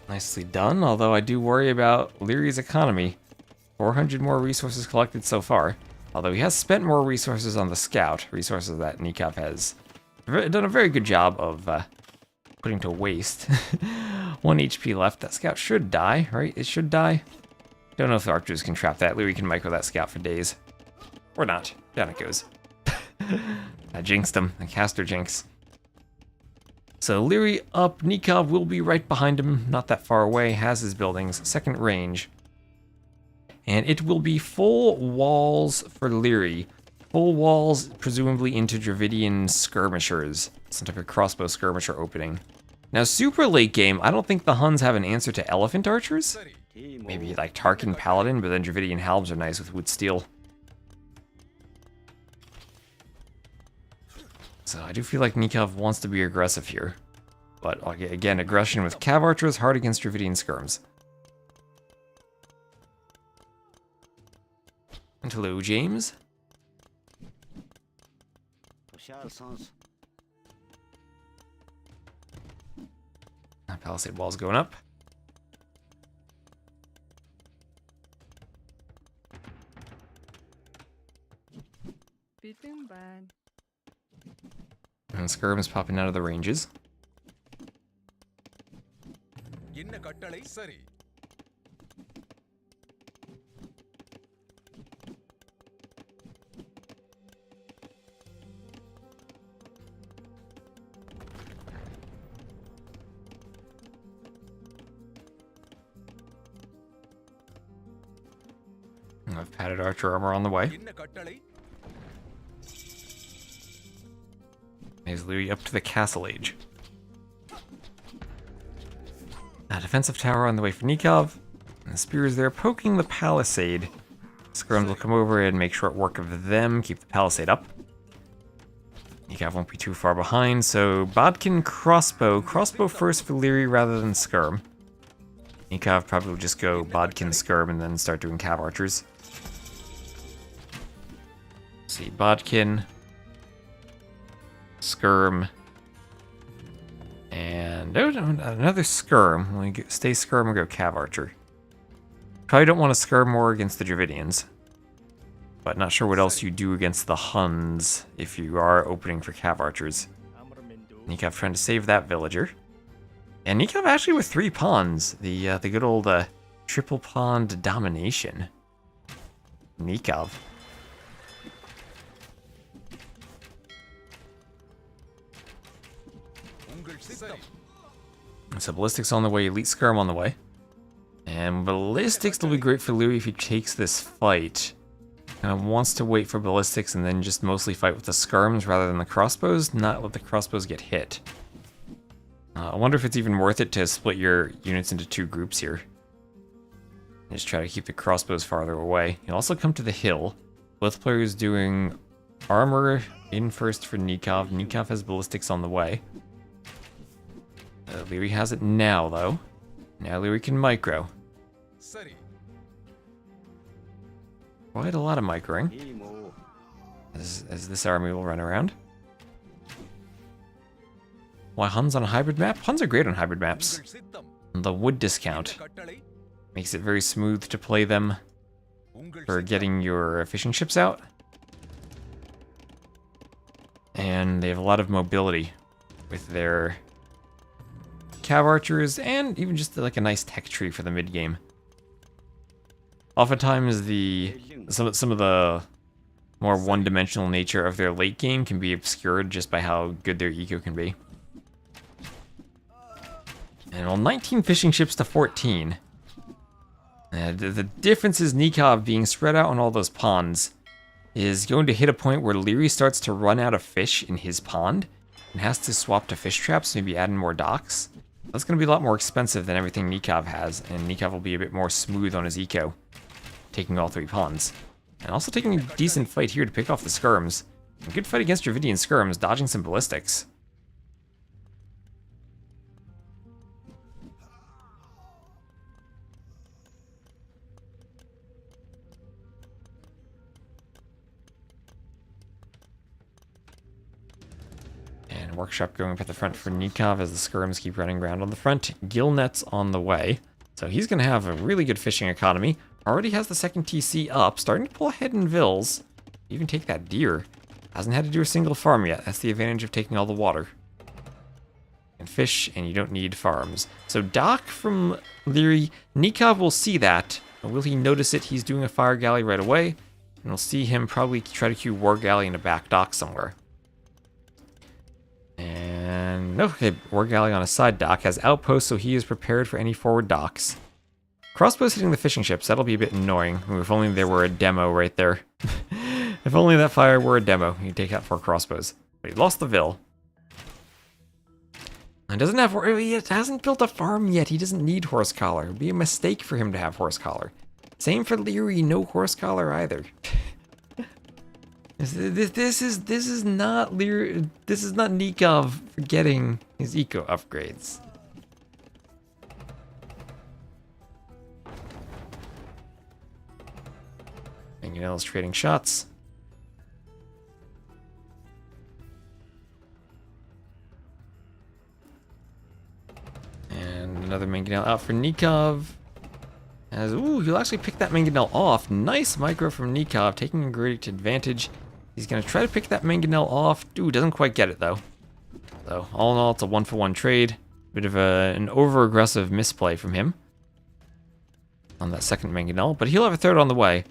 [SPEAKER 1] Nicely done, although I do worry about Leary's economy. 400 more resources collected so far. Although he has spent more resources on the scout, resources that Nikov has done a very good job of putting to waste. 1 HP left. That scout should die, right? It should die. Don't know if the archers can trap that. Leary can micro that scout for days. Or not. Down it goes. I jinxed him. I caster jinx. So Leary up. Nikov will be right behind him. Not that far away. Has his buildings. Second range. And it will be full walls for Leary. Full walls, presumably into Dravidian skirmishers. Some type of crossbow skirmisher opening. Now, super late game, I don't think the Huns have an answer to elephant archers. Maybe like Tarkin Paladin, but then Dravidian halbs are nice with wood steel. So I do feel like Nikov wants to be aggressive here. But again, aggression with cav archers, hard against Dravidian skirms. And hello, James. Palisade wall's going up. And skirm is popping out of the ranges. I've padded archer armor on the way. Is Leary up to the castle age. A defensive tower on the way for Nikov. And the spears there poking the palisade. Skirms will come over and make short work of them, keep the palisade up. Nikov won't be too far behind, so Bodkin crossbow. Crossbow first for Leary rather than skirm. Nikov probably will just go Bodkin skirm and then start doing cav archers. See, Bodkin, skirm, and another skirm. When we stay skirm, we'll go cav archer. Probably don't want to skirm more against the Dravidians, but not sure what else you do against the Huns if you are opening for cav archers. Nikov trying to save that villager, and Nikov actually with 3 pawns. The good old triple pawned domination. Nikov. So ballistics on the way, elite skirm on the way. And ballistics will be great for Leary if he takes this fight. Wants to wait for ballistics and then just mostly fight with the skirms rather than the crossbows, not let the crossbows get hit. I wonder if it's even worth it to split your units into 2 groups here. Just try to keep the crossbows farther away. You'll also come to the hill. Both players doing armor in first for Nikov. Nikov has ballistics on the way. Leary has it now, though. Now Leary can micro. Quite a lot of microing. As this army will run around. Why, Huns on a hybrid map? Huns are great on hybrid maps. The wood discount makes it very smooth to play them for getting your efficient ships out. And they have a lot of mobility with their cav archers, and even just like a nice tech tree for the mid game. Oftentimes, some of the more one-dimensional nature of their late game can be obscured just by how good their eco can be. And well, 19 fishing ships to 14. The difference is Nikov being spread out on all those ponds. is going to hit a point where Leary starts to run out of fish in his pond and has to swap to fish traps, maybe add in more docks. That's going to be a lot more expensive than everything Nikov has, and Nikov will be a bit more smooth on his eco, taking all 3 ponds. And also taking a decent fight here to pick off the skirms. A good fight against Dravidian skirms, dodging some ballistics. And workshop going up at the front for Nikov as the skirms keep running around on the front. Gill nets on the way. So he's going to have a really good fishing economy. Already has the second TC up, starting to pull ahead in Vills. Even take that deer. Hasn't had to do a single farm yet. That's the advantage of taking all the water. And fish, and you don't need farms. So dock from Leary. Nikov will see that. Will he notice it? He's doing a fire galley right away. And we'll see him probably try to queue war galley in a back dock somewhere. And no, okay, war galley on a side dock. Has outposts, so he is prepared for any forward docks. Crossbows hitting the fishing ships. That'll be a bit annoying. If only there were a demo right there. If only that fire were a demo, he'd take out 4 crossbows. But he lost the Vil. And doesn't have, he hasn't built a farm yet. He doesn't need horse collar. It'd be a mistake for him to have horse collar. Same for Leary, no horse collar either. This is not Leary. This is not Nikov forgetting his eco upgrades. Mangonel's trading shots. And another Mangonel out for Nikov. As, ooh, he'll actually pick that Mangonel off. Nice micro from Nikov, taking a great advantage. He's going to try to pick that Mangonel off. Ooh, doesn't quite get it, though. So, all in all, it's a 1-for-1 trade. Bit of an over-aggressive misplay from him on that second Mangonel, but he'll have a third on the way.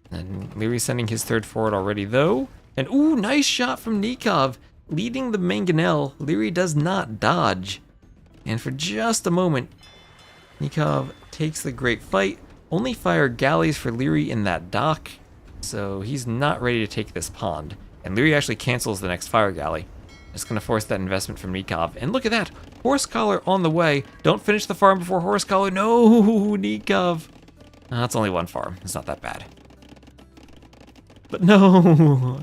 [SPEAKER 1] And Leary's sending his third forward already, though. And, ooh, nice shot from Nikov, leading the Mangonel. Leary does not dodge. And for just a moment, Nikov takes the great fight. Only fire galleys for Leary in that dock, so he's not ready to take this pond. And Leary actually cancels the next fire galley. It's going to force that investment from Nikov. And look at that! Horse collar on the way. Don't finish the farm before horse collar. No, Nikov! That's only 1 farm. It's not that bad. But no!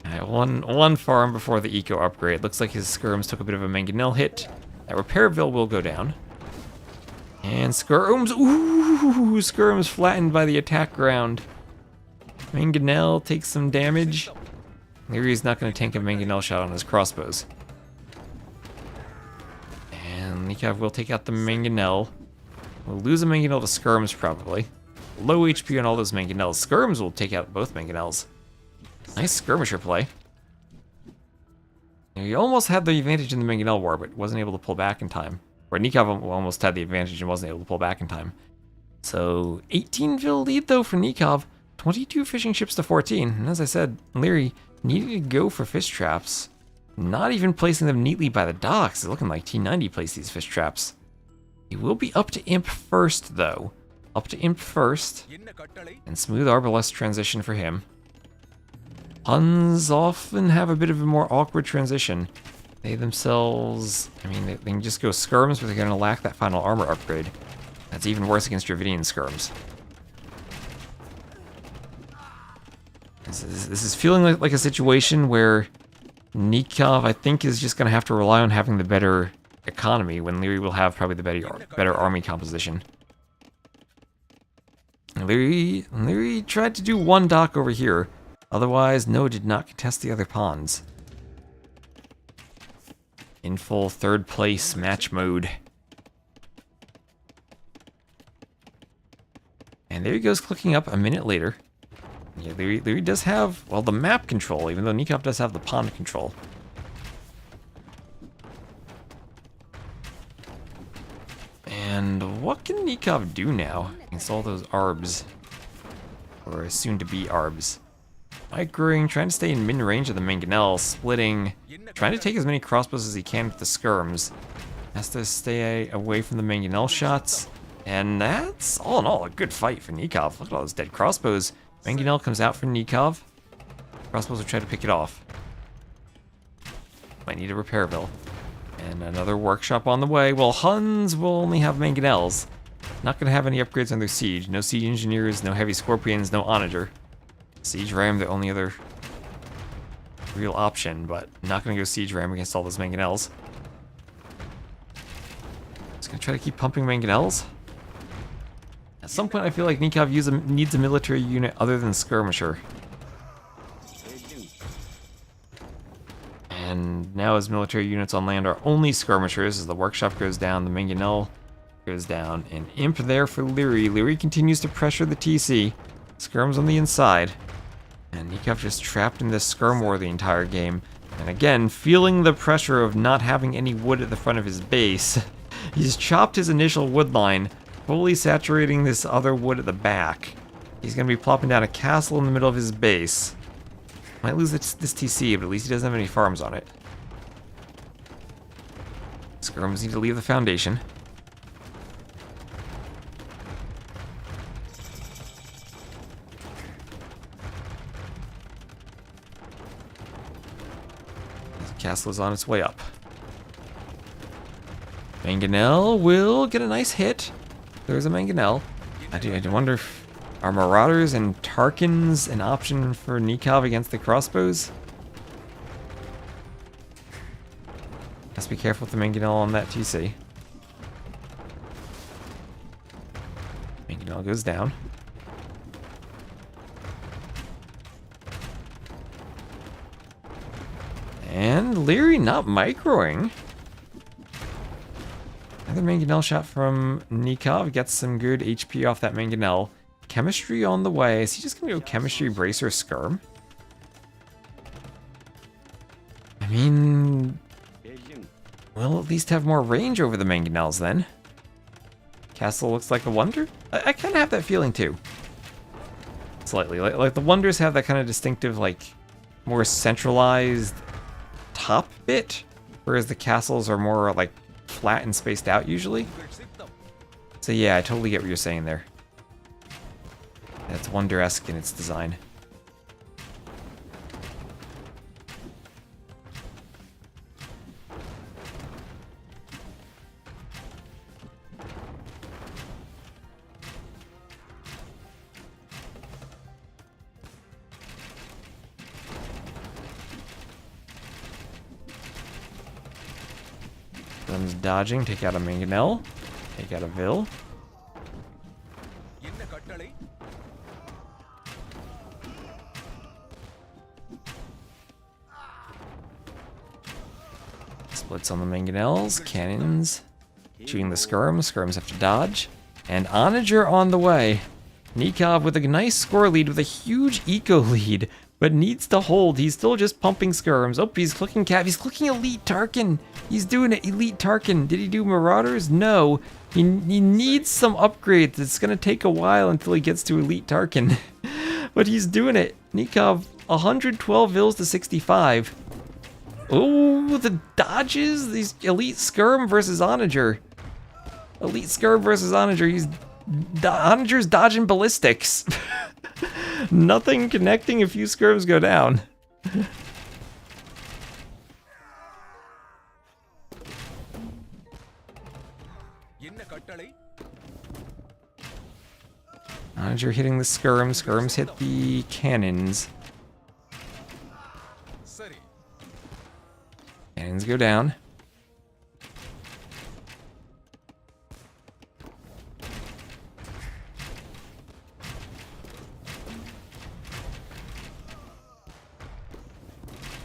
[SPEAKER 1] Alright, one farm before the eco upgrade. Looks like his skirms took a bit of a Mangonel hit. That Repairville will go down. And skirms, ooh, skirms flattened by the attack ground. Mangonel takes some damage. Leary's not going to tank a Mangonel shot on his crossbows. And Nikov will take out the Mangonel. We'll lose a Mangonel to skirms probably. Low HP on all those Mangonels. Skirms will take out both Mangonels. Nice skirmisher play. He almost had the advantage in the Mangonel war, but wasn't able to pull back in time. Or Nikov almost had the advantage and wasn't able to pull back in time. So 18 Vil lead though for Nikov. 22 fishing ships to 14. And as I said, Leary needed to go for fish traps. Not even placing them neatly by the docks. It's looking like T90 placed these fish traps. He will be up to Imp first though. Up to Imp first. And smooth Arbalest transition for him. Huns often have a bit of a more awkward transition. They themselves, I mean, they can just go skirms, but they're going to lack that final armor upgrade. That's even worse against Dravidian skirms. This is feeling like a situation where Nikov, I think, is just going to have to rely on having the better economy when Leary will have probably the better army composition. Leary tried to do 1 dock over here. Otherwise, no, did not contest the other ponds. In full 3rd place match mode. And there he goes clicking up a minute later. Yeah, Leary does have, well, the map control, even though Nikov does have the pond control. And what can Nikov do now against all those ARBs? Or soon-to-be ARBs. Microing, trying to stay in mid-range of the Mangonel, splitting, trying to take as many crossbows as he can with the skirms. Has to stay away from the Mangonel shots. And that's, all in all, a good fight for Nikov. Look at all those dead crossbows. Mangonel comes out for Nikov. Crossbows will try to pick it off. Might need a repairville. And another workshop on the way. Well, Huns will only have Mangonels. Not going to have any upgrades on their siege. No siege engineers, no heavy scorpions, no onager. Siege ram, the only other real option, but not going to go siege ram against all those Mangonels. Just going to try to keep pumping Mangonels. At some point, I feel like Nikov needs a military unit other than skirmisher. And now his military units on land are only skirmishers as the workshop goes down, the Mangonel goes down. An imp there for Leary. Leary continues to pressure the TC. Skirm's on the inside. And Nikov just trapped in this skirm war the entire game. And again, feeling the pressure of not having any wood at the front of his base, he's chopped his initial wood line, fully saturating this other wood at the back. He's going to be plopping down a castle in the middle of his base. Might lose this TC, but at least he doesn't have any farms on it. Skirms need to leave the foundation. Castle is on its way up. Mangonel will get a nice hit. There's a Mangonel. I do wonder if are Marauders and Tarkins an option for Nikov against the crossbows? Must be careful with the Mangonel on that TC. Mangonel goes down. And Leary not microing. Another Mangonel shot from Nikov. Gets some good HP off that Mangonel. Chemistry on the way. Is he just going to go Chemistry, Bracer, Skirm? I mean, we'll at least have more range over the Mangonels then. Castle looks like a wonder? I kind of have that feeling too. Slightly. Like the wonders have that kind of distinctive, like, more centralized top bit, whereas the castles are more like flat and spaced out usually. So yeah, I totally get what you're saying there. It's wonder-esque in its design. Comes dodging, take out a Mangonel, take out a Vil. Splits on the Mangonels, cannons, shooting the Skirms. Skirms have to dodge. And Onager on the way. Nikov with a nice score lead with a huge eco lead, but needs to hold. He's still just pumping Skirms. Oh, he's clicking Cav. He's clicking Elite Tarkin. He's doing it. Elite Tarkin. Did he do Marauders? No. He needs some upgrades. It's going to take a while until he gets to Elite Tarkin. But he's doing it. Nikov, 112 Vils to 65. Oh, the dodges. These Elite Skirm versus Onager. Elite Skirm versus Onager. Onager's dodging ballistics. Nothing connecting. A few Skirms go down. Onager hitting the Skirms. Skirms hit the cannons. Cannons go down.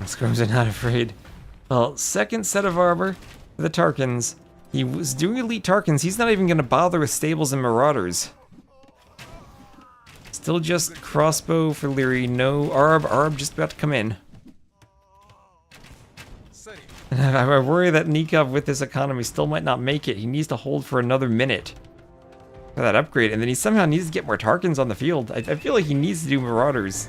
[SPEAKER 1] Skirms are not afraid. Well, second set of armor for the Tarkins. He was doing Elite Tarkins. He's not even going to bother with Stables and Marauders. Still just crossbow for Leary. No Arb. Arb just about to come in. I worry that Nikov with this economy still might not make it. He needs to hold for another minute for that upgrade, and then he somehow needs to get more Tarkins on the field. I feel like he needs to do Marauders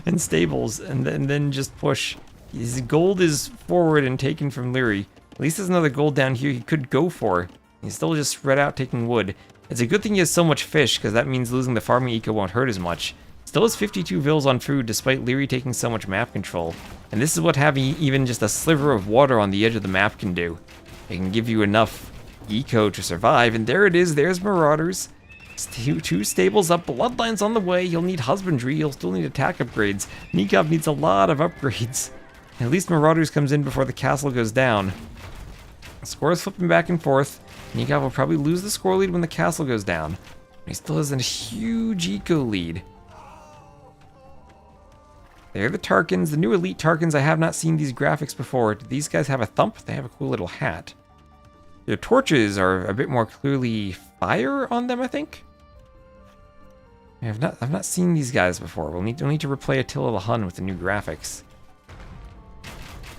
[SPEAKER 1] and Stables, and then just push. His gold is forward and taken from Leary. At least there's another gold down here he could go for. He's still just spread out taking wood. It's a good thing he has so much fish, because that means losing the farming eco won't hurt as much. Still has 52 vills on food despite Leary taking so much map control. And this is what having even just a sliver of water on the edge of the map can do. It can give you enough eco to survive, and there it is, there's Marauders. Two stables up, Bloodlines on the way, you'll need Husbandry, you'll still need attack upgrades. Nikov needs a lot of upgrades. At least Marauders comes in before the castle goes down. The score is flipping back and forth. Nikov will probably lose the score lead when the castle goes down. He still has a huge eco lead. They're the Tarkans, the new elite Tarkans. I have not seen these graphics before. Do these guys have a thump? They have a cool little hat. Their torches are a bit more clearly fire on them, I think. I've not seen these guys before. We'll need to replay Attila the Hun with the new graphics.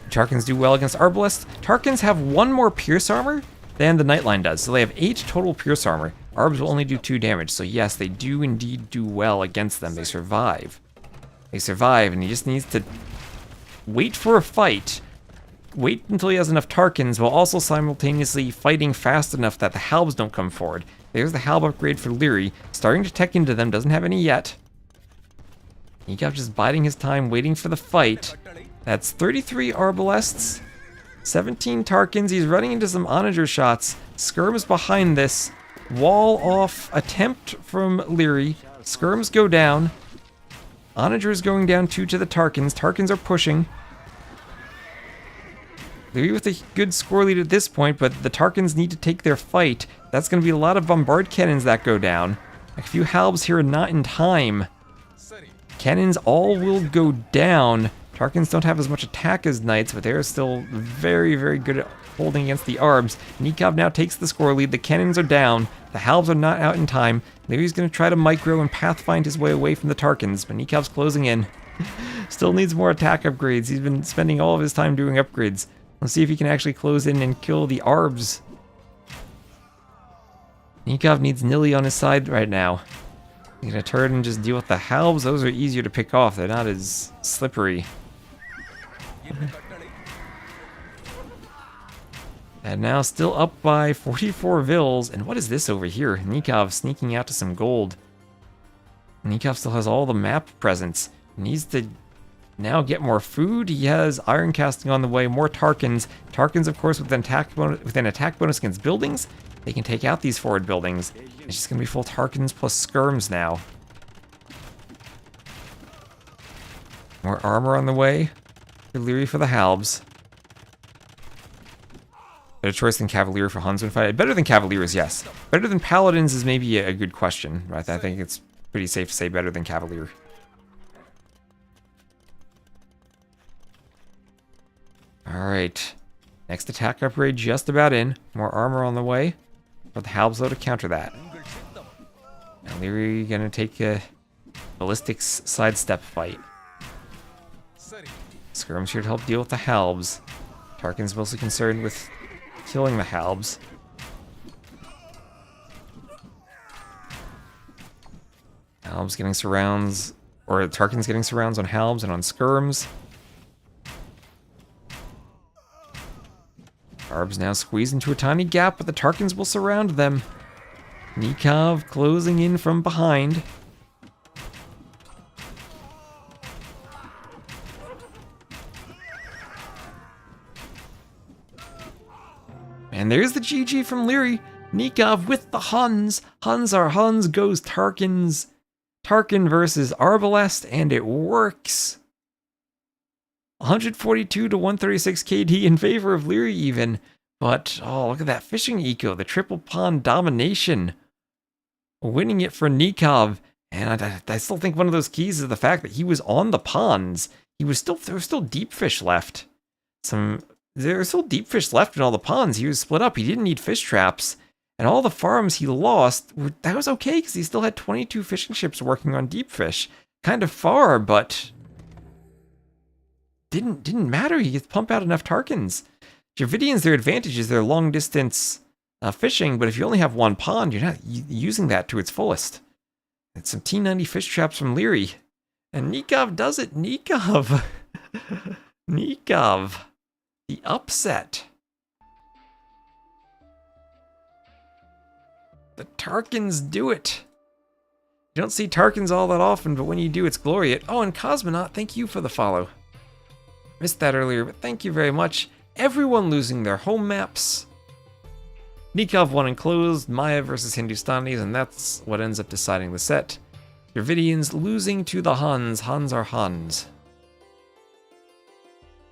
[SPEAKER 1] Tarkans do well against Arbalists. Tarkans have 1 more pierce armor than the Nightline does, so they have 8 total pierce armor. Arbs will only do 2 damage, so yes, they do indeed do well against them. They survive. They survive, and he just needs to wait for a fight. Wait until he has enough Tarkans, while also simultaneously fighting fast enough that the Halbs don't come forward. There's the Halb upgrade for Leary. Starting to tech into them, doesn't have any yet. Nikov just biding his time, waiting for the fight. That's 33 Arbalests, 17 Tarkans. He's running into some Onager shots. Skirms behind this. Wall off attempt from Leary. Skirms go down. Onager is going down 2 to the Tarkans. Tarkans are pushing. Leary with a good score lead at this point, but the Tarkans need to take their fight. That's going to be a lot of bombard cannons that go down. A few Halbs here not in time. Cannons all will go down. Tarkans don't have as much attack as Knights, but they're still very, very good at holding against the Arbs. Nikov now takes the score lead. The cannons are down. The Halbs are not out in time. Leary's going to try to micro and pathfind his way away from the Tarkans, but Nikov's closing in. Still needs more attack upgrades. He's been spending all of his time doing upgrades. Let's see if he can actually close in and kill the Arbs. Nikov needs Nilly on his side right now. He's going to turn and just deal with the Halbs. Those are easier to pick off. They're not as slippery. And now still up by 44 vills. And what is this over here? Nikov sneaking out to some gold. Nikov still has all the map presence. Needs to now get more food. He has iron casting on the way, more Tarkans. Tarkans, of course, with an attack bonus against buildings. They can take out these forward buildings. It's just going to be full Tarkans plus skirms now. More armor on the way. Leary for the Halbs. Better choice than Cavalier for Huns when fight. Better than Cavaliers, yes. Better than Paladins is maybe a good question. Right? I think it's pretty safe to say better than Cavalier. Alright. Next attack upgrade just about in. More armor on the way. For the Halbs though to counter that. Now Leary gonna take a ballistics sidestep fight. Skirm's here to help deal with the Halbs. Tarkin's mostly concerned with killing the Halbs. Halbs getting surrounds, or Tarkin's getting surrounds on Halbs and on Skirms. Arbs now squeeze into a tiny gap, but the Tarkans will surround them. Nikov closing in from behind. And there's the GG from Leary. Nikov with the Huns. Huns are Huns, goes Tarkans. Tarkin versus Arbalest, and it works. 142 to 136 KD in favor of Leary even. But, oh, look at that fishing eco. The triple pond domination. Winning it for Nikov. And I still think one of those keys is the fact that he was on the ponds. There was still deep fish left. There were still deep fish left in all the ponds. He was split up. He didn't need fish traps. And all the farms he lost, that was okay because he still had 22 fishing ships working on deep fish. Kind of far, but didn't matter. He could pump out enough Tarkans. Dravidians, their advantage is their long distance fishing, but if you only have one pond, you're not using that to its fullest. It's some T90 fish traps from Leary. And Nikov does it. Nikov. Nikov. The upset. The Tarkans do it. You don't see Tarkins all that often, but when you do, it's glorious. Oh, and Cosmonaut, thank you for the follow. Missed that earlier, but thank you very much. Everyone losing their home maps. Nikov won enclosed, Maya versus Hindustanis, and that's what ends up deciding the set. Dravidians losing to the Huns. Huns are Huns.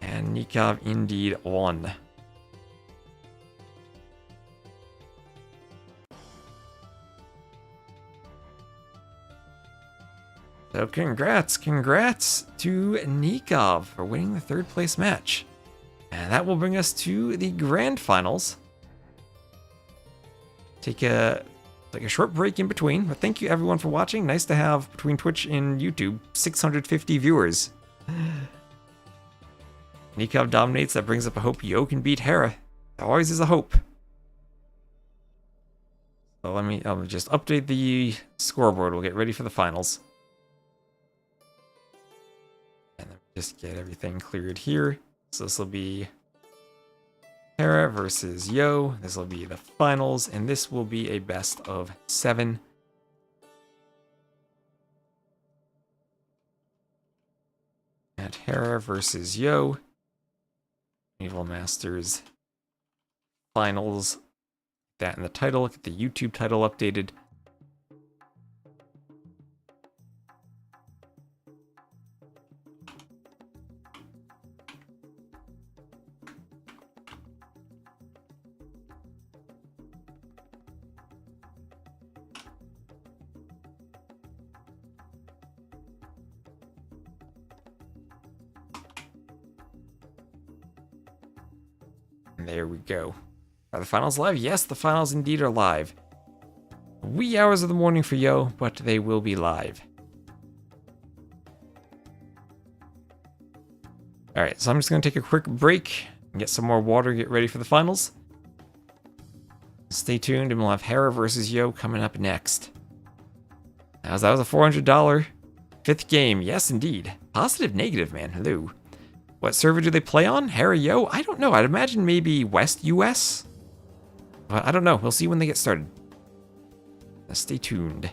[SPEAKER 1] And Nikov indeed won. So congrats to Nikov for winning the third place match. And that will bring us to the grand finals. Take a short break in between, but thank you everyone for watching. Nice to have, between Twitch and YouTube, 650 viewers. Nikov dominates, that brings up a hope Yo can beat Hera. There always is a hope. So I'll just update the scoreboard. We'll get ready for the finals. And then just get everything cleared here. So this will be Hera versus Yo. This will be the finals, and this will be a best of 7. At Hera versus Yo. Evil Masters finals. That in the title. Get the YouTube title updated. There we go. Are the finals live? Yes, the finals indeed are live. Wee hours of the morning for Yo, but they will be live. Alright, so I'm just going to take a quick break and get some more water, get ready for the finals. Stay tuned and we'll have Hera versus Yo coming up next. That was a $400 fifth game. Yes, indeed. Positive, negative, man. Hello. What server do they play on? Hera Yo? I don't know. I'd imagine maybe West US? But I don't know. We'll see when they get started. Stay tuned.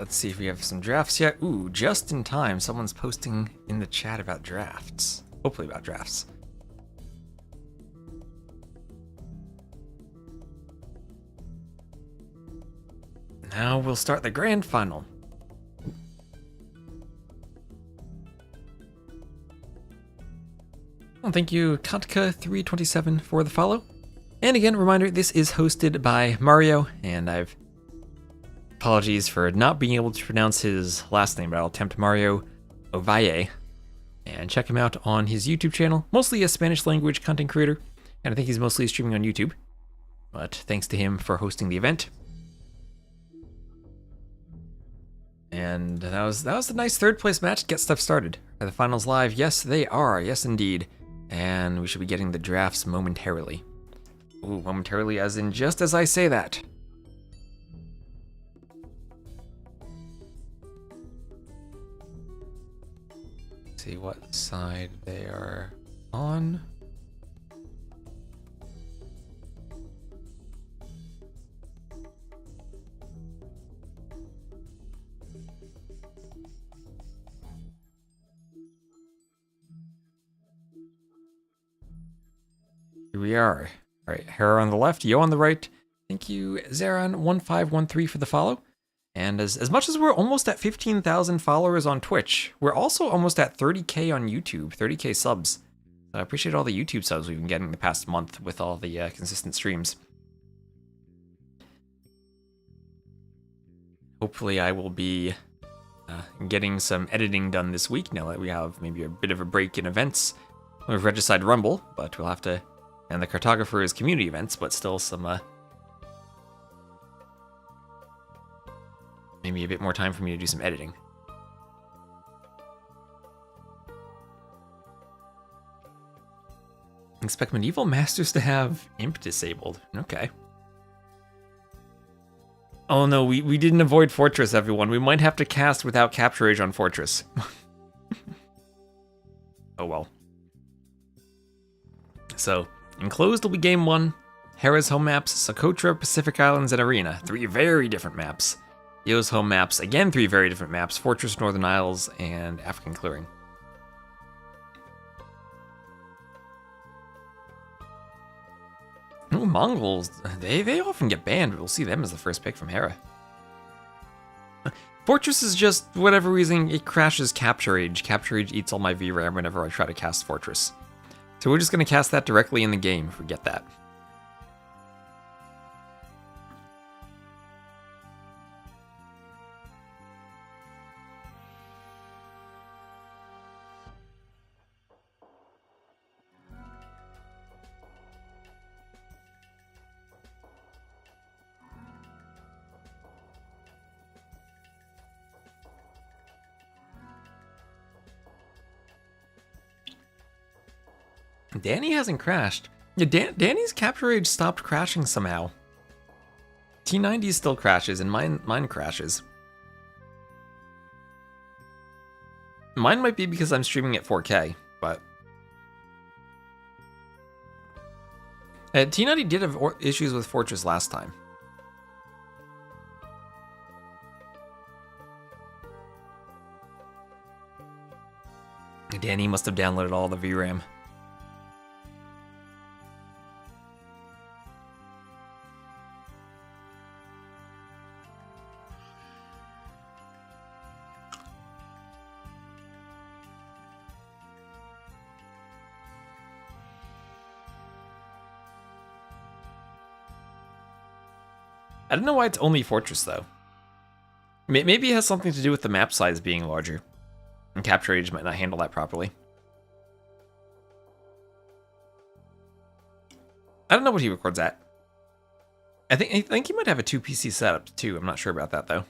[SPEAKER 1] let's see if we have some drafts yet. Ooh, just in time. Someone's posting in the chat about drafts. Hopefully about drafts. Now we'll start the grand final. Well, thank you, Katka327, for the follow. And again, reminder, this is hosted by Mario, and I've apologies for not being able to pronounce his last name, but I'll attempt Mario Ovalle. And check him out on his YouTube channel, mostly a Spanish language content creator, and I think he's mostly streaming on YouTube. But thanks to him for hosting the event. And that was a nice third place match to get stuff started. Are the finals live? Yes, they are. Yes, indeed. And we should be getting the drafts momentarily. Ooh, momentarily as in just as I say that. Let's see what side they are on. Here we are. All right, Hera on the left, Yo on the right. Thank you, Zeron1513 for the follow. And as much as we're almost at 15,000 followers on Twitch, we're also almost at 30K on YouTube, 30K subs. So I appreciate all the YouTube subs we've been getting the past month with all the consistent streams. Hopefully I will be getting some editing done this week now that we have maybe a bit of a break in events. We've Regicide Rumble, but we'll have to... And the Cartographer's community events, but still some, maybe a bit more time for me to do some editing. Expect Medieval Masters to have Imp disabled. Okay. Oh no, we didn't avoid Fortress, everyone. We might have to cast without Capture Age on Fortress. Oh well. So... Enclosed will be game 1. Hera's home maps, Socotra, Pacific Islands, and Arena. 3 very different maps. Yo's home maps, again 3 very different maps. Fortress, Northern Isles, and African Clearing. Ooh, Mongols, they often get banned, but we'll see them as the first pick from Hera. Fortress is just, for whatever reason, it crashes Capture Age. Capture Age eats all my VRAM whenever I try to cast Fortress. So we're just going to cast that directly in the game if we get that. Danny hasn't crashed. Yeah, Danny's Capture Age stopped crashing somehow. T90 still crashes, and mine crashes. Mine might be because I'm streaming at 4K, but... T90 did have issues with Fortress last time. Danny must have downloaded all the VRAM. I don't know why it's only Fortress, though. Maybe it has something to do with the map size being larger. And Capture Age might not handle that properly. I don't know what he records at. I think he might have a 2 PC setup, too. I'm not sure about that, though.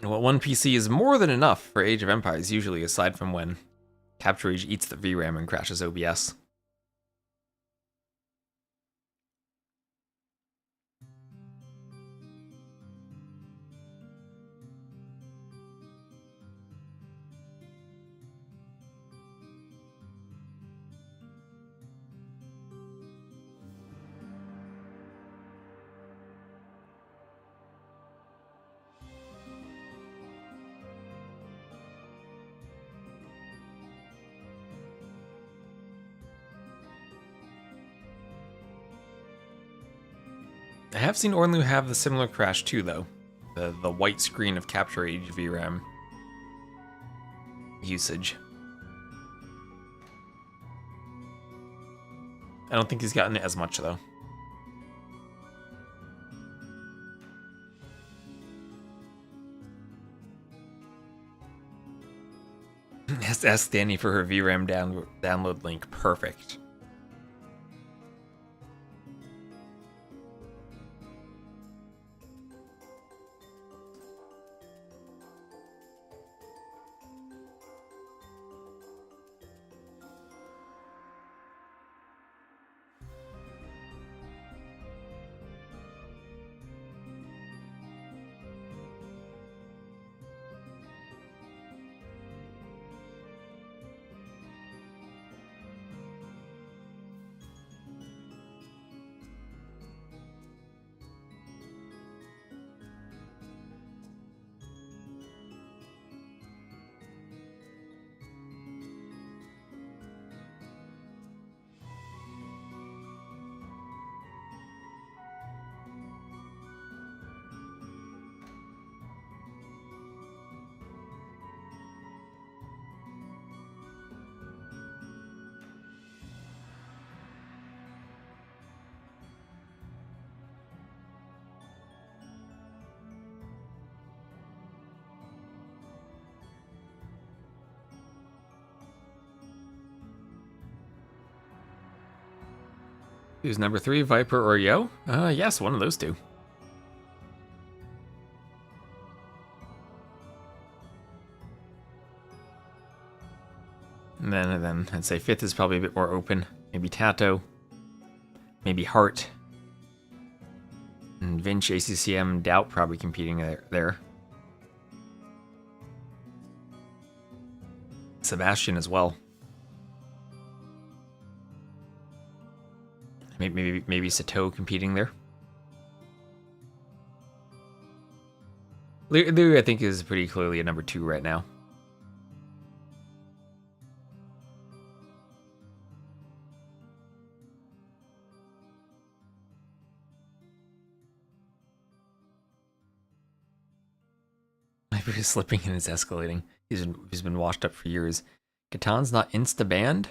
[SPEAKER 1] Well, 1 PC is more than enough for Age of Empires, usually, aside from when Capture Age eats the VRAM and crashes OBS. I have seen Ornlu have the similar crash too, though. The white screen of capture age VRAM usage. I don't think he's gotten it as much, though. Ask Danny for her VRAM download link. Perfect. Who's number 3, Viper or Yo? Yes, one of those two. And then I'd say 5th is probably a bit more open. Maybe Tato. Maybe Hart. And Vinch, ACCM, Doubt probably competing there. Sebastian as well. Maybe Sato competing there. Liu, I think, is pretty clearly a number 2 right now. Viper is slipping and is escalating. He's been washed up for years. Katan's not insta banned.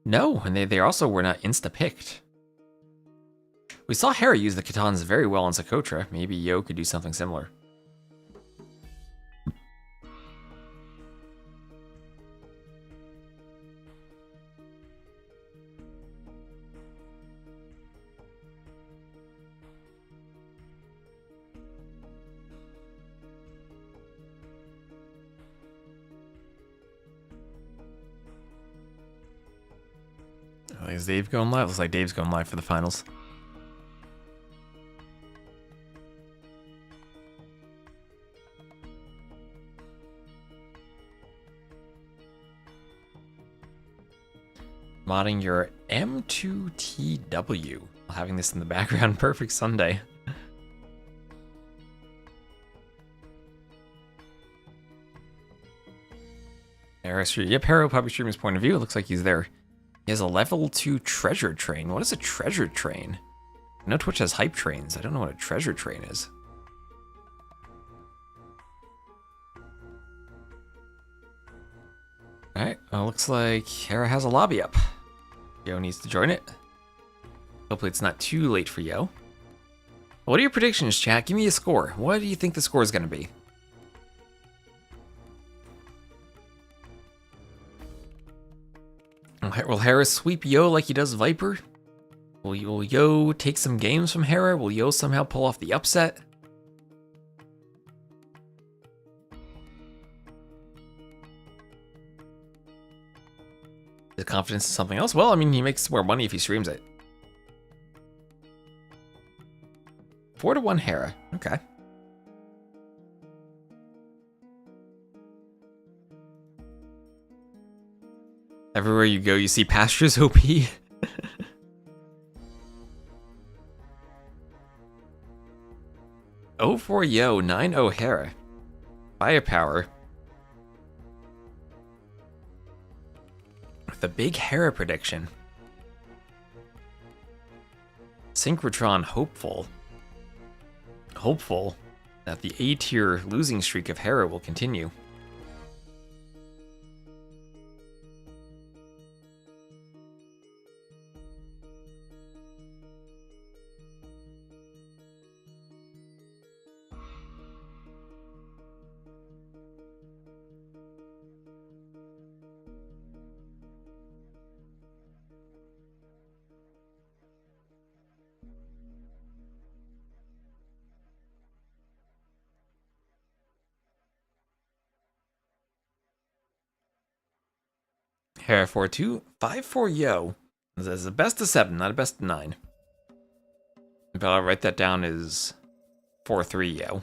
[SPEAKER 1] No, and they also were not insta-picked. We saw Hera use the Katans very well on Socotra. Maybe Yo could do something similar. Is Dave going live? Looks like Dave's going live for the finals. Modding your M2TW. Having this in the background. Perfect Sunday. Yep, Hero Puppy Streamer's point of view. It looks like he's there. He has a level 2 treasure train. What is a treasure train? I know Twitch has hype trains. I don't know what a treasure train is. Alright, well, looks like Hera has a lobby up. Yo needs to join it. Hopefully it's not too late for Yo. What are your predictions, chat? Give me a score. What do you think the score is going to be? Will Hera sweep Yo like he does Viper? Will Yo take some games from Hera? Will Yo somehow pull off the upset? His confidence is something else? Well, I mean, he makes more money if he streams it. 4-1 Hera. Okay. Everywhere you go, you see Pastures OP. Oh for Yo, 9-0 Hera. Firepower. the big Hera prediction. Synchrotron hopeful. Hopeful that the A-tier losing streak of Hera will continue. Hera 4-2, 5-4 Yo. This is a best of 7, not a best of 9. But I'll write that down as 4-3 Yo.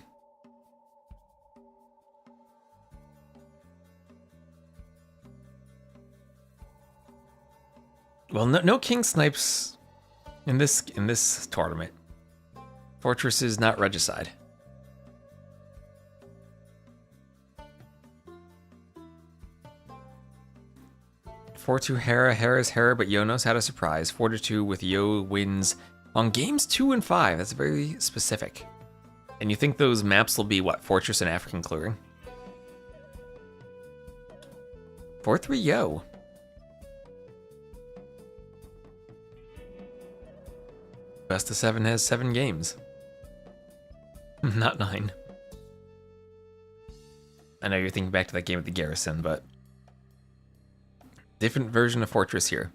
[SPEAKER 1] Well, no King Snipes in this tournament. Fortress is not Regicide. Four-2 Hera. Hera's Hera, but Yo knows how to surprise. 4-2 with Yo wins on games 2 and 5. That's very specific. And you think those maps will be what? Fortress and African Clearing? 4-3 Yo. Best of 7 has 7 games. Not 9. I know you're thinking back to that game with the Garrison, but different version of Fortress here.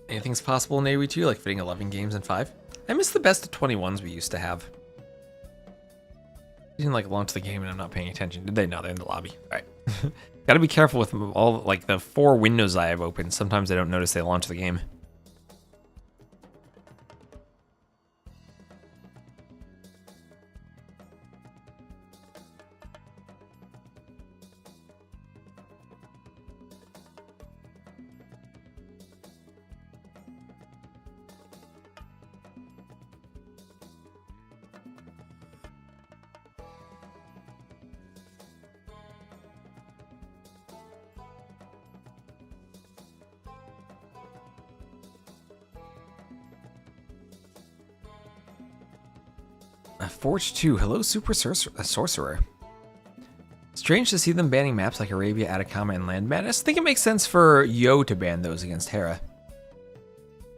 [SPEAKER 1] Anything's possible in AoE 2, like fitting 11 games in 5. I miss the best of 21s we used to have. You didn't like launch the game and I'm not paying attention. Did they? No, they're in the lobby. All right. Gotta be careful with all like the 4 windows I have open. Sometimes I don't notice they launch the game. Forge 2, hello Super Sorcerer. Strange to see them banning maps like Arabia, Atacama, and Land Madness. I think it makes sense for Yo to ban those against Hera.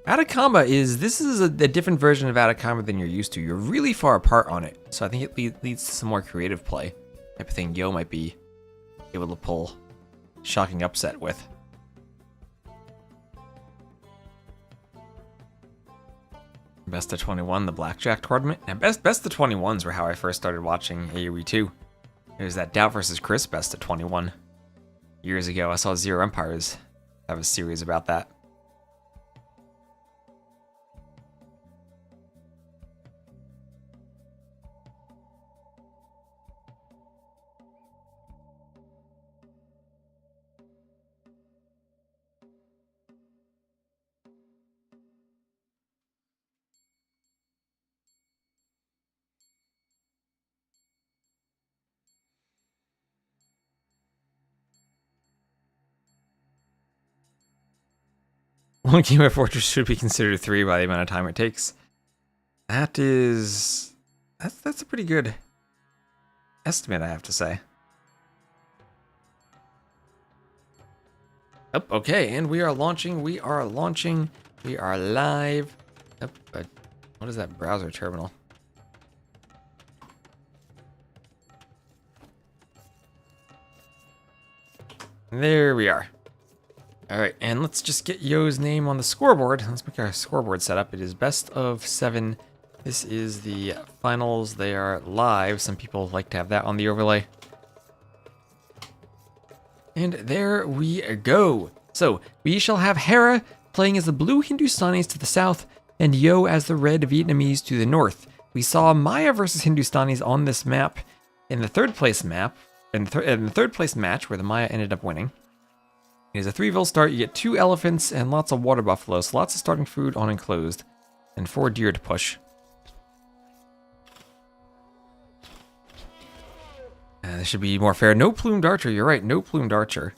[SPEAKER 1] Atacama this is a different version of Atacama than you're used to. You're really far apart on it, so I think it leads to some more creative play. Type of thing Yo might be able to pull shocking upset with. Best of 21, the Blackjack tournament. Now, best of 21s were how I first started watching AoE 2. There's that Doubt versus Chris best of 21. Years ago, I saw Zero Empires have a series about that. One game of Fortress should be considered 3 by the amount of time it takes. That's a pretty good estimate, I have to say. Oh, okay, and we are launching. We are live. What is that browser terminal? There we are. All right, and let's just get Yo's name on the scoreboard. Let's make our scoreboard setup. It is best of 7 This is the finals. They are live. Some people like to have that on the overlay. And there we go. So, we shall have Hera playing as the blue Hindustanis to the south, and Yo as the red Vietnamese to the north. We saw Maya versus Hindustanis on this map in the third place map, in the third place match where the Maya ended up winning. It is a 3-ville start. You get 2 elephants and lots of water buffaloes, so lots of starting food on enclosed, and 4 deer to push. This should be more fair. No plumed archer. You're right. No plumed archer.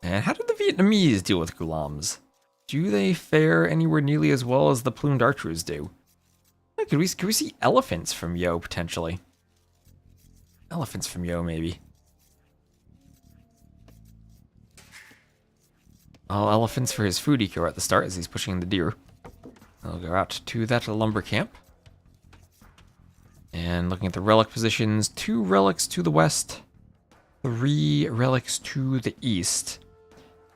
[SPEAKER 1] And how did the Vietnamese deal with gulams? Do they fare anywhere nearly as well as the plumed archers do? Could we see elephants from Yo potentially? Elephants from Yo maybe. All elephants for his food eco at the start as he's pushing the deer. I'll go out to that lumber camp. And looking at the relic positions, 2 relics to the west, 3 relics to the east.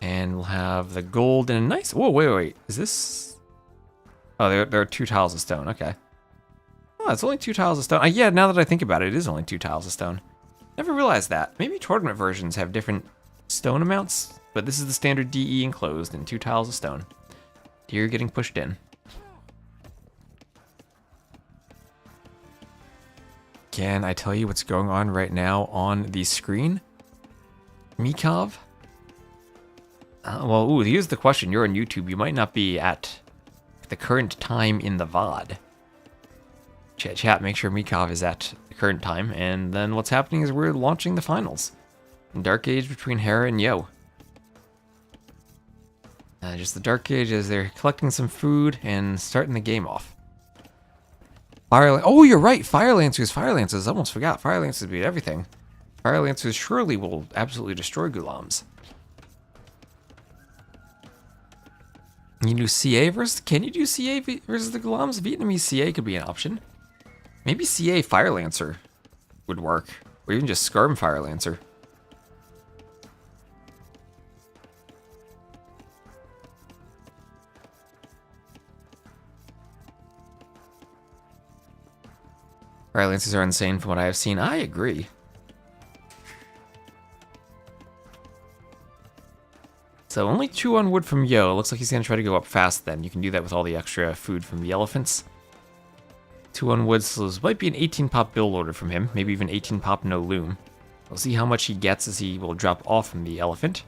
[SPEAKER 1] And we'll have the gold and a nice... Whoa, wait. Is this... Oh, there are 2 tiles of stone. Okay. Oh, it's only 2 tiles of stone. Yeah, now that I think about it, it is only 2 tiles of stone. Never realized that. Maybe tournament versions have different stone amounts, but this is the standard DE enclosed and 2 tiles of stone. Deer getting pushed in. Can I tell you what's going on right now on the screen? Mikov? Well, here's the question. You're on YouTube. You might not be at the current time in the VOD. Chat, make sure Mikov is at the current time. And then what's happening is we're launching the finals. Dark Age between Hera and Yo. Just the Dark Age as they're collecting some food and starting the game off. Oh, you're right. Fire Lancers. I almost forgot. Fire Lancers beat everything. Fire Lancers surely will absolutely destroy gulams. You do CA versus... Can you do CA versus the gulams? Vietnamese CA could be an option. Maybe CA Fire Lancer would work. Or even just Skarm Fire Lancer. Fire Lancers are insane from what I have seen. I agree. So only 2 on wood from Yo. Looks like he's going to try to go up fast then. You can do that with all the extra food from the elephants. 2 on wood, so this might be an 18 pop build order from him. Maybe even 18 pop no loom. We'll see how much he gets as he will drop off from the elephant.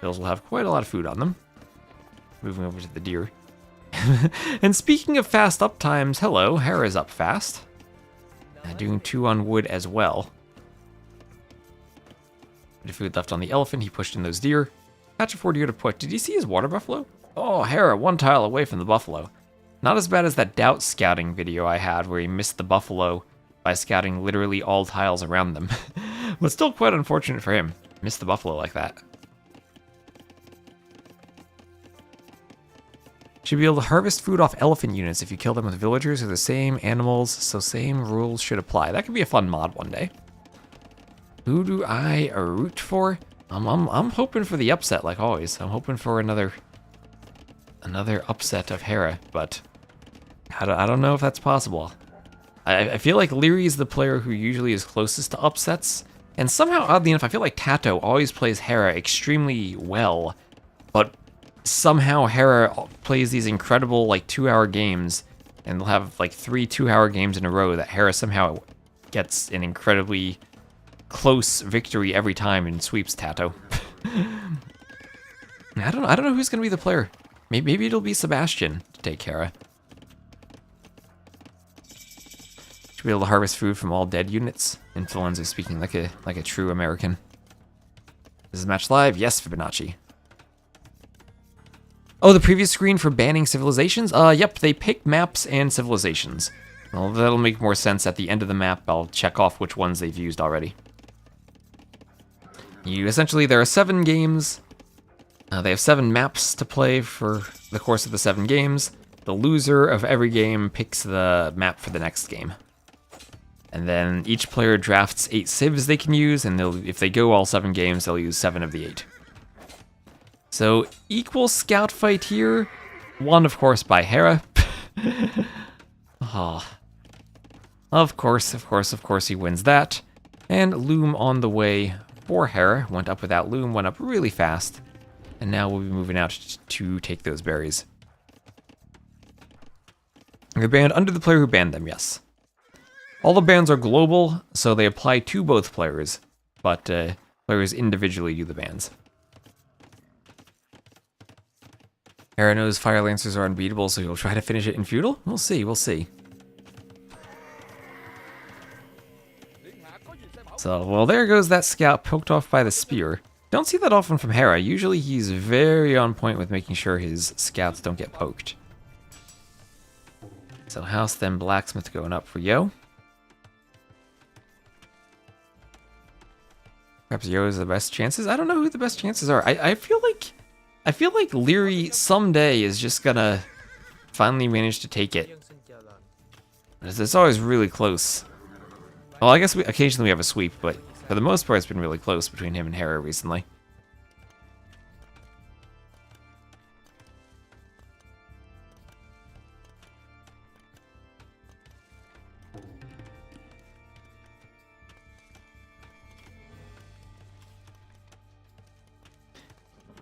[SPEAKER 1] Bills will have quite a lot of food on them. Moving over to the deer. And speaking of fast up times, hello, Hera's up fast. Doing 2 on wood as well. Bit of food left on the elephant. He pushed in those deer. Patch of 4 deer to put. Did he see his water buffalo? Oh, Hera, 1 tile away from the buffalo. Not as bad as that doubt scouting video I had where he missed the buffalo by scouting literally all tiles around them. But still quite unfortunate for him. Missed the buffalo like that. Should be able to harvest food off elephant units if you kill them with villagers or the same animals, so same rules should apply. That could be a fun mod one day. Who do I root for? I'm hoping for the upset like always. I'm hoping for another upset of Hera, but I don't know if that's possible. I feel like Leary's the player who usually is closest to upsets, and somehow, oddly enough, I feel like Tato always plays Hera extremely well, but somehow Hera plays these incredible like 2-hour games, and they'll have like 3 2-hour games in a row that Hera somehow gets an incredibly close victory every time and sweeps Tato. I don't know who's gonna be the player. Maybe it'll be Sebastian to take Hera. Should be able to harvest food from all dead units. Influenza speaking like a true American. This is match live. Yes, Fibonacci. Oh, the previous screen for banning civilizations? Yep, they picked maps and civilizations. Well, that'll make more sense at the end of the map. I'll check off which ones they've used already. Essentially, there are 7 games. They have 7 maps to play for the course of the 7 games. The loser of every game picks the map for the next game. And then each player drafts 8 civs they can use, and if they go all 7 games, they'll use 7 of the 8. So, equal scout fight here. Won, of course, by Hera. Ah. Of course, he wins that. And Loom on the way for Hera. Went up without Loom, went up really fast. And now we'll be moving out to take those berries. They're banned under the player who banned them, yes. All the bans are global, so they apply to both players. But players individually do the bans. Hera knows Fire Lancers are unbeatable, so he'll try to finish it in Feudal? We'll see, we'll see. So, well, there goes that scout poked off by the spear. Don't see that often from Hera. Usually he's very on point with making sure his scouts don't get poked. So House, then Blacksmith going up for Yo. Perhaps Yo is the best chances? I don't know who the best chances are. I feel like Leary someday is just gonna finally manage to take it. It's always really close. Well, I guess occasionally we have a sweep, but for the most part it's been really close between him and Hera recently.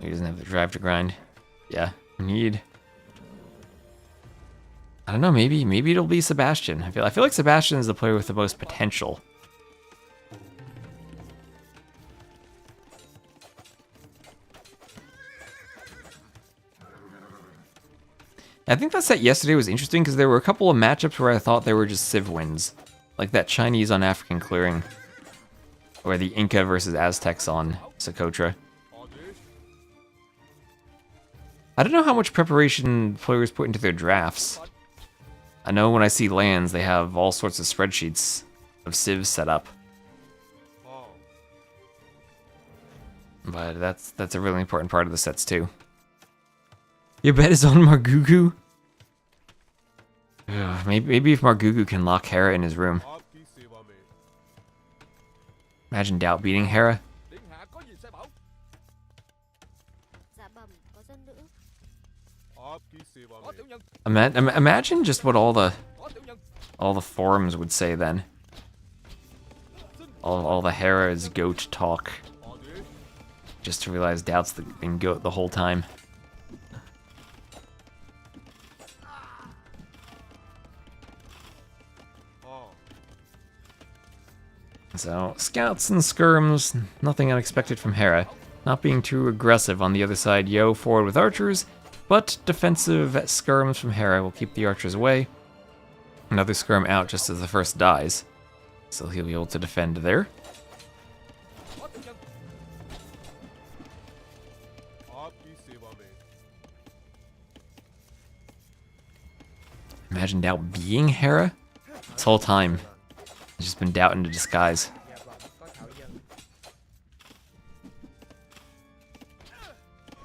[SPEAKER 1] He doesn't have the drive to grind. Yeah, need. I don't know. Maybe it'll be Sebastian. I feel like Sebastian is the player with the most potential. I think that set yesterday was interesting because there were a couple of matchups where I thought they were just Civ wins, like that Chinese on African clearing, or the Inca versus Aztecs on Socotra. I don't know how much preparation players put into their drafts. I know when I see lands, they have all sorts of spreadsheets of civs set up. But that's a really important part of the sets too. Your bet is on Margugu? Ugh, maybe if Margugu can lock Hera in his room. Imagine Doubt beating Hera. Imagine just what all the forums would say then. All the Hera's goat talk. Just to realize Doubt's been goat the whole time. So, scouts and skirms, nothing unexpected from Hera. Not being too aggressive on the other side, Yo forward with archers, but defensive skirms from Hera will keep the archers away. Another skirm out just as the first dies, so he'll be able to defend there. Imagine Doubt being Hera? This whole time, it's just been Doubt into disguise.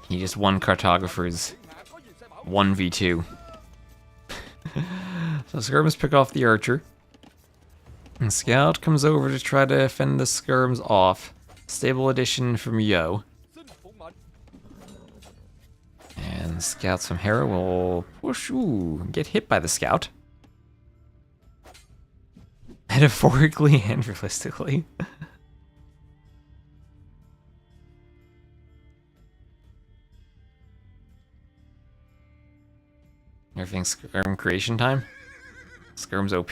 [SPEAKER 1] He just won Cartographer's 1v2. So skirms pick off the archer. And Scout comes over to try to fend the skirms off. Stable addition from Yo. And scouts from Hera will push, get hit by the scout. Metaphorically and realistically. Everything's skirm creation time. Skirm's OP.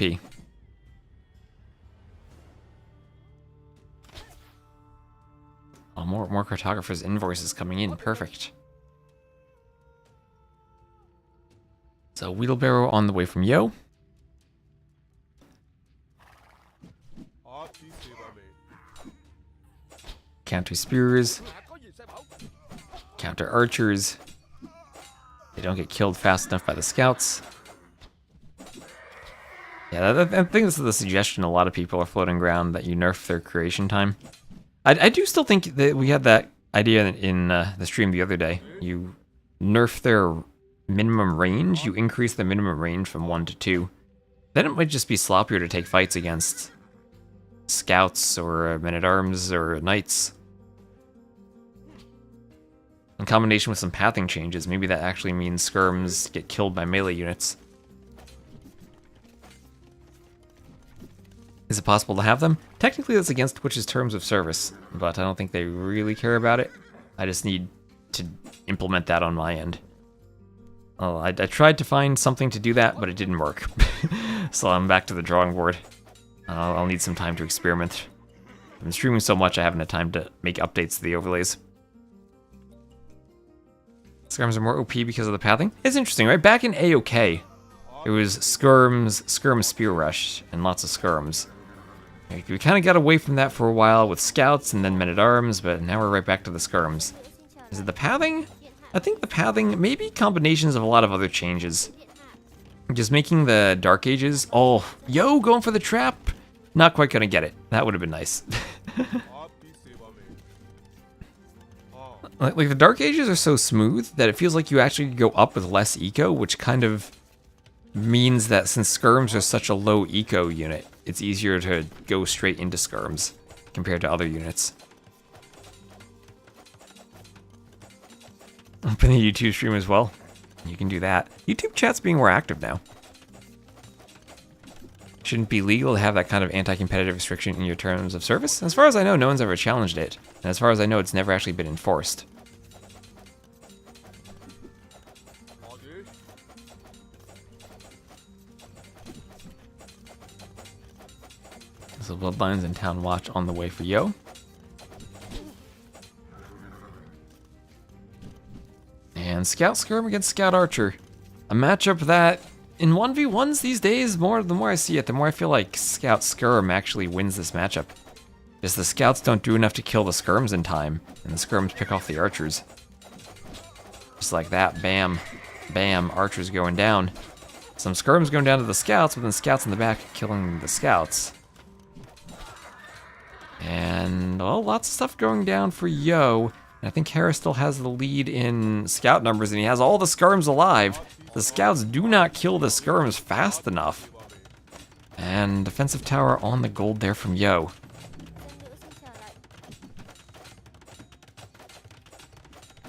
[SPEAKER 1] Oh, more cartographers' invoices coming in. Perfect. So wheelbarrow on the way from Yo. Counter spears. Counter archers. They don't get killed fast enough by the scouts. Yeah, I think this is the suggestion a lot of people are floating around, that you nerf their creation time. I do still think that we had that idea in the stream the other day. You nerf their minimum range, you increase the minimum range from 1 to 2. Then it might just be sloppier to take fights against scouts or men-at-arms or knights. In combination with some pathing changes, maybe that actually means skirms get killed by melee units. Is it possible to have them? Technically, that's against Twitch's terms of service, but I don't think they really care about it. I just need to implement that on my end. Well, I tried to find something to do that, but it didn't work. So I'm back to the drawing board. I'll need some time to experiment. I've been streaming so much I haven't had time to make updates to the overlays. Skirms are more OP because of the pathing? It's interesting, right? Back in AOK, it was skirm spear rush, and lots of skirms. We kind of got away from that for a while with scouts and then men-at-arms, but now we're right back to the skirms. Is it the pathing? I think the pathing, maybe combinations of a lot of other changes. Just making the Dark Ages, oh, yo, going for the trap. Not quite gonna get it. That would have been nice. Like the Dark Ages are so smooth that it feels like you actually go up with less eco, which kind of means that since skirms are such a low eco unit, it's easier to go straight into skirms compared to other units. Open the YouTube stream as well. You can do that. YouTube chat's being more active now. Shouldn't be legal to have that kind of anti-competitive restriction in your terms of service. As far as I know, no one's ever challenged it. And as far as I know, it's never actually been enforced. So Bloodlines and Town Watch on the way for Yo. And Scout Skirm against Scout Archer. A matchup that, in 1v1s these days, the more I see it, the more I feel like Scout Skirm actually wins this matchup. Just the Scouts don't do enough to kill the Skirms in time, and the Skirms pick off the Archers. Just like that, bam, bam, Archers going down. Some Skirms going down to the Scouts, but then Scouts in the back killing the Scouts. And, well, lots of stuff going down for Yo. I think Hera still has the lead in Scout numbers, and he has all the Skirms alive. The Scouts do not kill the Skirms fast enough. And defensive tower on the gold there from Yo.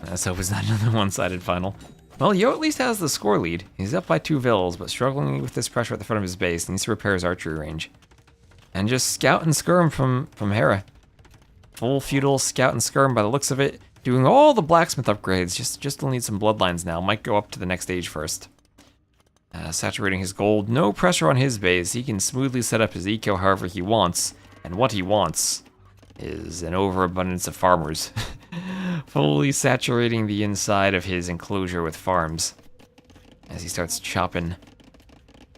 [SPEAKER 1] Let's hope it's not another one-sided final. Well, Yo at least has the score lead. He's up by 2 vills, but struggling with this pressure at the front of his base. He needs to repair his archery range. And just Scout and Skirm from Hera. Full feudal Scout and Skirm by the looks of it. Doing all the blacksmith upgrades. Just still need some bloodlines now. Might go up to the next stage first. Saturating his gold. No pressure on his base. He can smoothly set up his eco however he wants. And what he wants is an overabundance of farmers. Fully saturating the inside of his enclosure with farms. As he starts chopping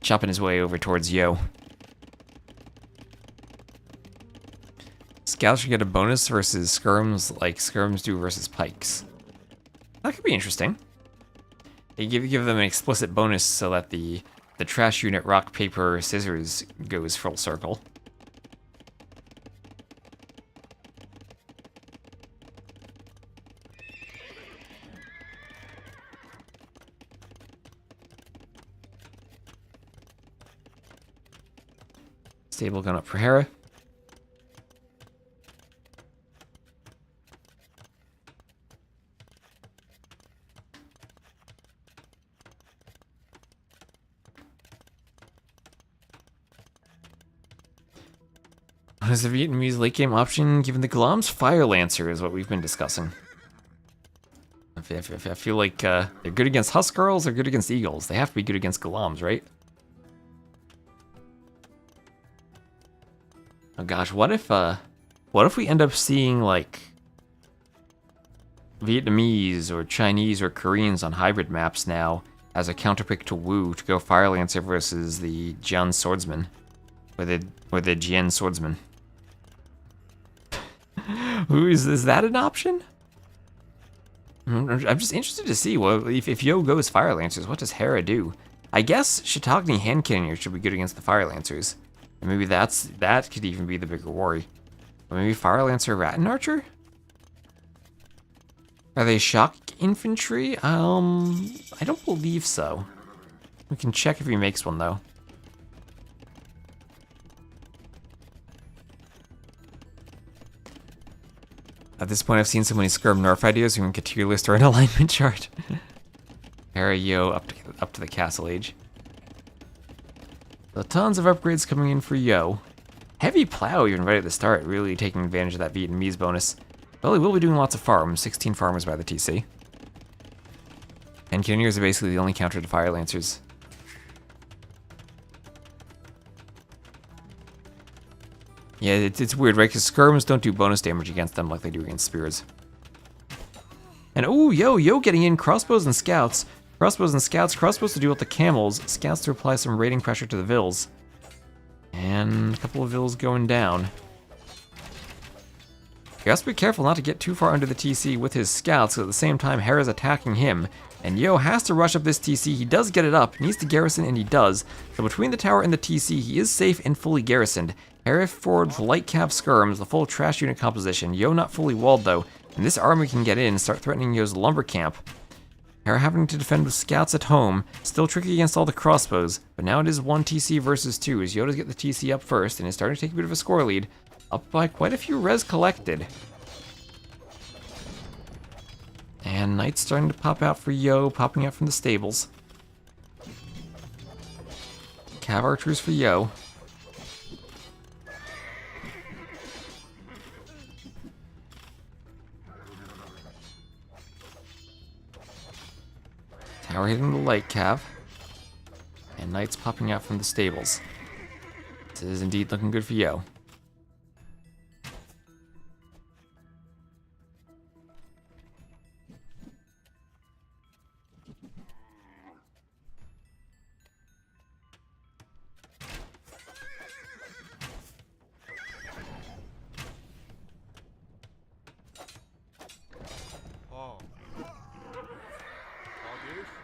[SPEAKER 1] his way over towards Yo. Scouts should get a bonus versus skirms like skirms do versus pikes. That could be interesting. They give them an explicit bonus so that the trash unit rock, paper, scissors goes full circle. Stable gun up for Hera. What is the Vietnamese late game option given the Glom's Fire Lancer is what we've been discussing. I feel like they're good against Husk Girls, they're good against Eagles. They have to be good against Glom's, right? Oh gosh, what if we end up seeing like Vietnamese or Chinese or Koreans on hybrid maps now as a counterpick to Wu to go Fire Lancer versus the Jian Swordsman or the Jian Swordsman? Is that an option? I'm just interested to see. Well, if Yo goes Fire Lancers, what does Hera do? I guess Shiitagni Hand Cannoneer should be good against the Fire Lancers. And maybe that could even be the bigger worry. Or maybe Fire Lancer Rattan Archer? Are they shock infantry? I don't believe so. We can check if he makes one though. At this point, I've seen so many Skirm nerf ideas we can get tier list or an alignment chart. Hera Yo up to the castle age. So tons of upgrades coming in for Yo. Heavy plow even right at the start, really taking advantage of that Vietnamese bonus. Well, he will be doing lots of farms, 16 farmers by the TC. And cannoneers are basically the only counter to fire lancers. Yeah, it's weird, right? Because skirms don't do bonus damage against them like they do against spears. And oh, yo getting in crossbows and scouts. Crossbows and scouts. Crossbows to deal with the camels. Scouts to apply some raiding pressure to the vills. And a couple of vills going down. You have to be careful not to get too far under the TC with his scouts, because at the same time Hera's attacking him. And Yo has to rush up this TC. He does get it up, needs to garrison, and he does. So between the tower and the TC, he is safe and fully garrisoned. Hera forward with light cav skirms, the full trash unit composition. Yo not fully walled though, and this army can get in and start threatening Yo's lumber camp. Hera having to defend with scouts at home, still tricky against all the crossbows, but now it is 1 TC versus 2 as Yoda's get the TC up first and is starting to take a bit of a score lead, up by quite a few res collected. And Knights starting to pop out for Yo, popping out from the stables. Cav archers for Yo. Tower hitting the light cav. And Knights popping out from the stables. This is indeed looking good for Yo.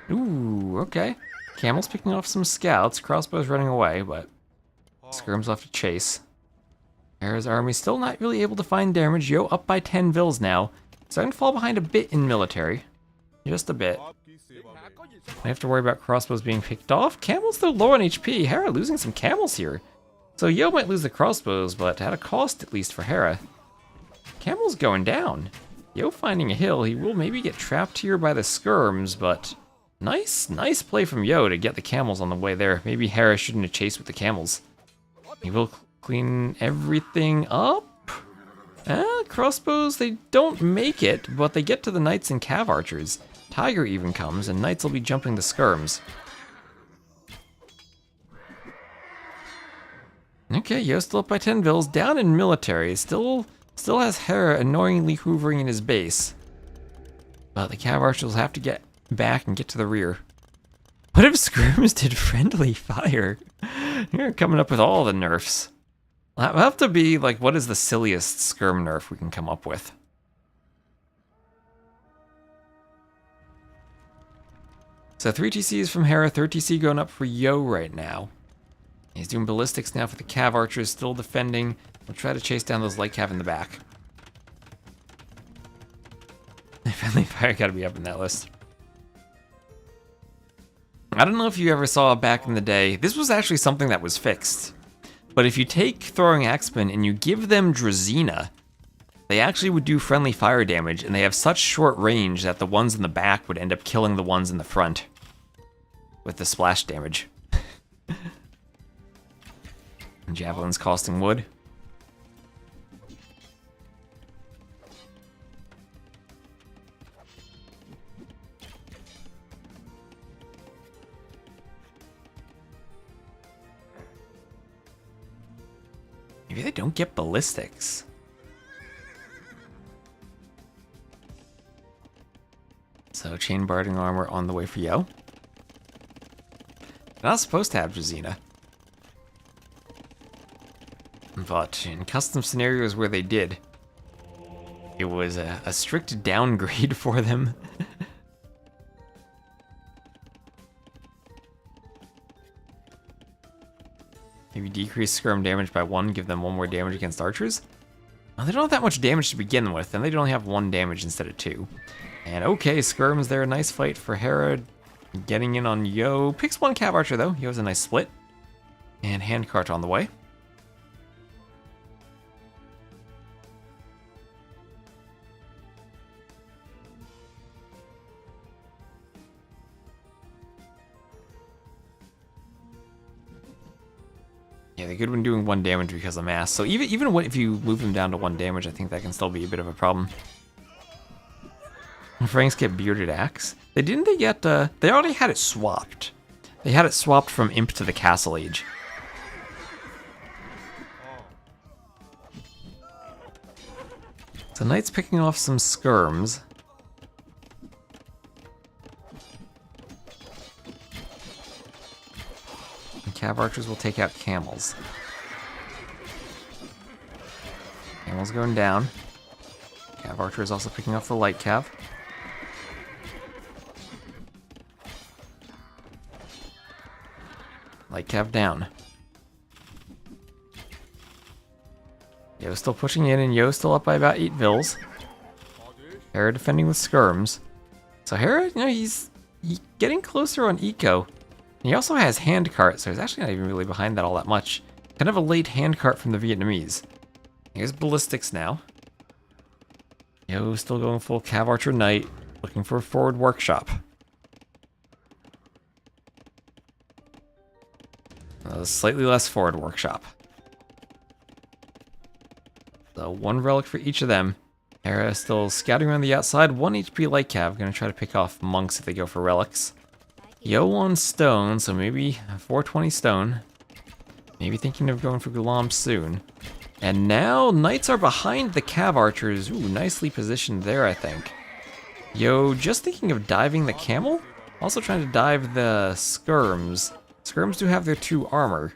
[SPEAKER 1] Ooh, okay. Camels picking off some scouts, crossbows running away, but skirms left to chase. Hera's army still not really able to find damage. Yo up by 10 vills now. Starting to fall behind a bit in military. Just a bit. I have to worry about crossbows being picked off. Camels though low on HP. Hera losing some camels here. So Yo might lose the crossbows, but at a cost at least for Hera. Camels going down. Yo finding a hill. He will maybe get trapped here by the skirms, but nice play from Yo to get the camels on the way there. Maybe Hera shouldn't have chased with the camels. He will clean everything up. Crossbows, they don't make it, but they get to the Knights and Cav archers. Tiger even comes, and Knights will be jumping the skirms. Okay, Yo still up by 10 vills, down in military. Still has Hera annoyingly hoovering in his base. But the Cav archers will have to get back and get to the rear. What if skirms did friendly fire? You're coming up with all the nerfs. That'll have to be like, what is the silliest skirm nerf we can come up with? So 3 TCs from Hera, 3rd TC going up for Yo right now. He's doing ballistics now for the Cav archers, still defending. We'll try to chase down those light Cav in the back. Friendly fire gotta be up in that list. I don't know if you ever saw back in the day, this was actually something that was fixed. But if you take throwing axemen and you give them Drazina, they actually would do friendly fire damage, and they have such short range that the ones in the back would end up killing the ones in the front with the splash damage. Javelins costing wood. Maybe they don't get ballistics. So chain barding armor on the way for Yo. They're not supposed to have Drazina. But in custom scenarios where they did, it was a strict downgrade for them. Maybe decrease skirm damage by 1, give them 1 more damage against archers. Well, they don't have that much damage to begin with, and they only have 1 damage instead of 2. And okay, skirms there, nice fight for Hera. Getting in on Yo. Picks 1 Cav archer though, Yo has a nice split. And handcart on the way. Yeah, they could have been doing 1 damage because of mass. So even if you move them down to 1 damage, I think that can still be a bit of a problem. Franks get Bearded Axe. They get, they already had it swapped. They had it swapped from Imp to the Castle Age. So Knight's picking off some skirms. And Cav Archers will take out camels. Camels going down. Cav Archer is also picking off the light cav. Light cav down. Yo's still pushing in, and Yo's still up by about 8 Vils. Hera defending with skirms. So Hera, you know, he's getting closer on eco. And he also has handcart, so he's actually not even really behind that all that much. Kind of a late handcart from the Vietnamese. Here's ballistics now. Yo, still going full Cav Archer Knight, looking for a forward workshop. Slightly less forward workshop. So 1 relic for each of them. Hera still scouting around the outside. 1 HP light cav, gonna try to pick off monks if they go for relics. Yo on stone, so maybe 420 stone. Maybe thinking of going for Gulam soon. And now knights are behind the cav archers. Ooh, nicely positioned there, I think. Yo, just thinking of diving the camel. Also trying to dive the skirms. Skirms do have their 2 armor.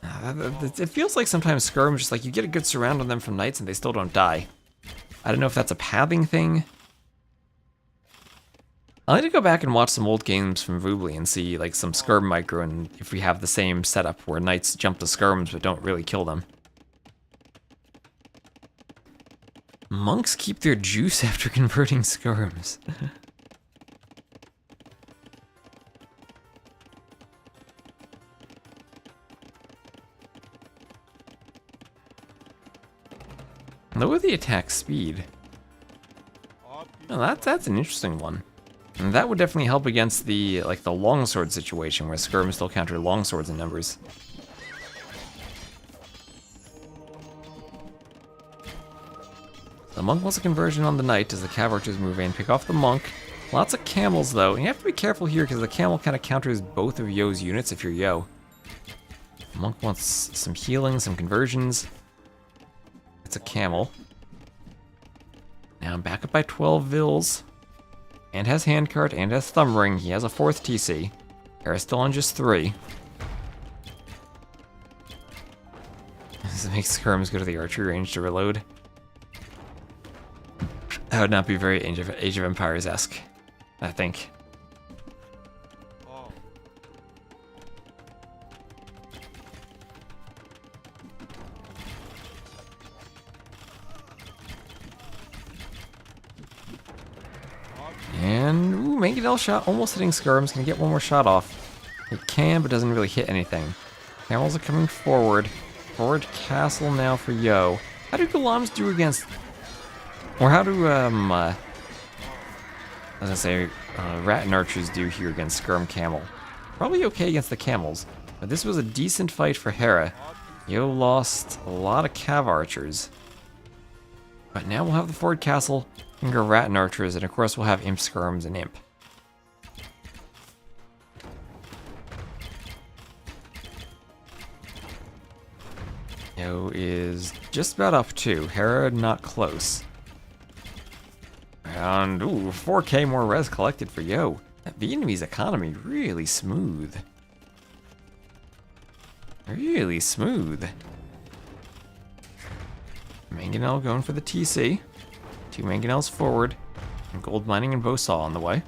[SPEAKER 1] It feels like sometimes skirms, just like you get a good surround on them from knights and they still don't die. I don't know if that's a pathing thing. I'll need to go back and watch some old games from Voobly and see like some skirm micro and if we have the same setup where knights jump to skirms but don't really kill them. Monks keep their juice after converting skirms. Lower the attack speed. Oh, that's an interesting one. And that would definitely help against the longsword situation where skirms still counter longswords in numbers. The monk wants a conversion on the knight as the cav archers move in, pick off the monk. Lots of camels though, and you have to be careful here because the camel kind of counters both of Yo's units if you're Yo. The monk wants some healing, some conversions. It's a camel. Now I'm back up by 12 Vils. And has handcart and has thumb ring. He has a 4th TC. Hera's still on just 3. Does it make skirms go to the archery range to reload? That would not be very Age of Empires-esque, I think. And, ooh, Mangonel shot almost hitting skirms. Can get 1 more shot off. It can, but doesn't really hit anything. Camels are coming forward. Forward castle now for Yo. How do Gulams do against... Or how do, I was gonna say, Rat and Archers do here against Skirm Camel? Probably okay against the camels. But this was a decent fight for Hera. Yo lost a lot of Cav Archers. But now we'll have the forward castle. We can go Rat and Archers, and of course we'll have Imp Skirms and Imp. Yo is just about up too. Hera not close. And ooh, 4k more res collected for Yo. That Vietnamese economy really smooth. Really smooth. Mangonel going for the TC. 2 Mangonels forward. And gold mining and bow saw on the way.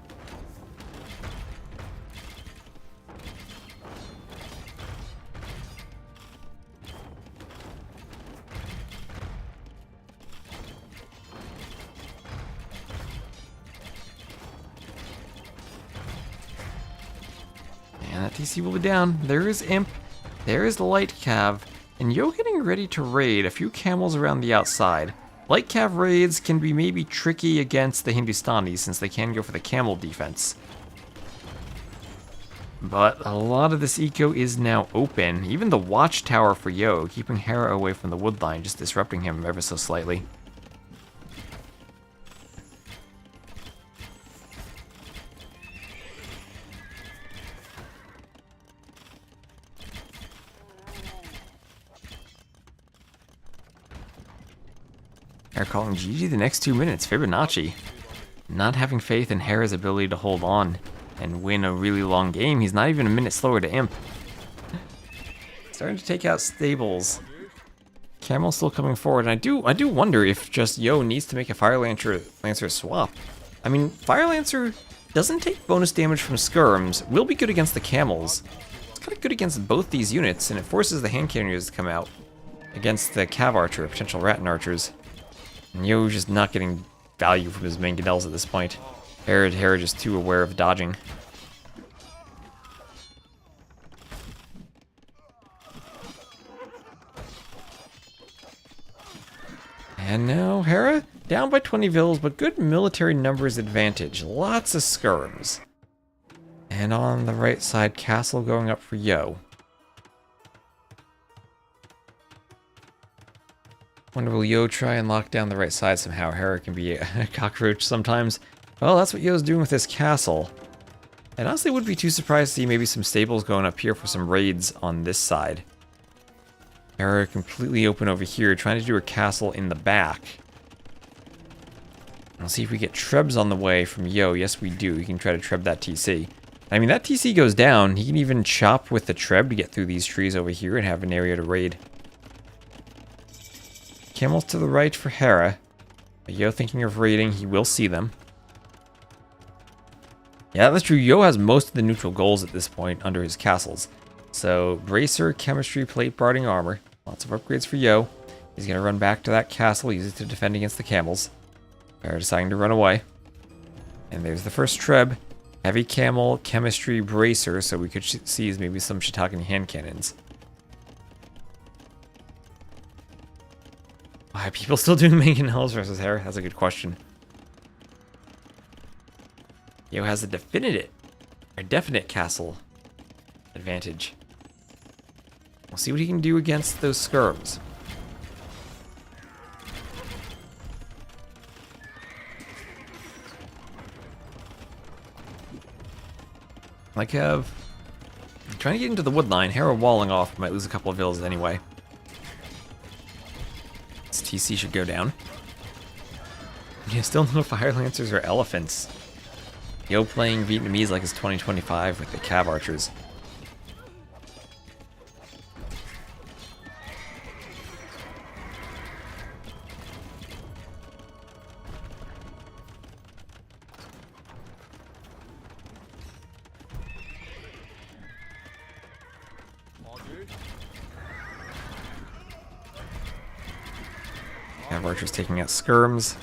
[SPEAKER 1] And that TC will be down. There is Imp. There is the light cav. And Yo getting ready to raid. A few camels around the outside. Light cav raids can be maybe tricky against the Hindustanis since they can go for the camel defense. But a lot of this eco is now open. Even the watchtower for Yo, keeping Hera away from the wood line, just disrupting him ever so slightly. Hera calling GG the next 2 minutes. Fibonacci. Not having faith in Hera's ability to hold on and win a really long game. He's not even a minute slower to Imp. Starting to take out stables. Camel's still coming forward, and I do wonder if just Yo needs to make a Fire Lancer swap. I mean, Fire Lancer doesn't take bonus damage from skirms, will be good against the camels. It's kind of good against both these units, and it forces the hand cannoners to come out against the Cav Archer, potential Rattan Archers. And Yo's just not getting value from his mangonels at this point. Hera just too aware of dodging. And now Hera down by 20 vills, but good military numbers advantage. Lots of skirms. And on the right side, castle going up for Yo. Wonder will Yo try and lock down the right side somehow? Hera can be a cockroach sometimes. Well, that's what Yo's doing with this castle. And honestly, wouldn't be too surprised to see maybe some stables going up here for some raids on this side. Hera completely open over here, trying to do her castle in the back. We'll see if we get trebs on the way from Yo. Yes, we do. We can try to treb that TC. I mean, that TC goes down. He can even chop with the treb to get through these trees over here and have an area to raid. Camels to the right for Hera. Yo thinking of raiding. He will see them. Yeah, that's true. Yo has most of the neutral goals at this point under his castles. So, Bracer, Chemistry, Plate, Barding, Armor. Lots of upgrades for Yo. He's going to run back to that castle, use it to defend against the camels. They're deciding to run away. And there's the first treb. Heavy Camel, Chemistry, Bracer, so we could see maybe some Shiitake hand cannons. Why are people still doing mangonels versus Hera? That's a good question. Yo has a definite castle advantage. We'll see what he can do against those skirms. Like trying to get into the wood line. Hera walling off might lose a couple of villas anyway. This TC should go down. Yeah, still no Fire Lancers or Elephants. Yo playing Vietnamese like it's 2025 with the Cav Archers. Cav Archers taking out skirms.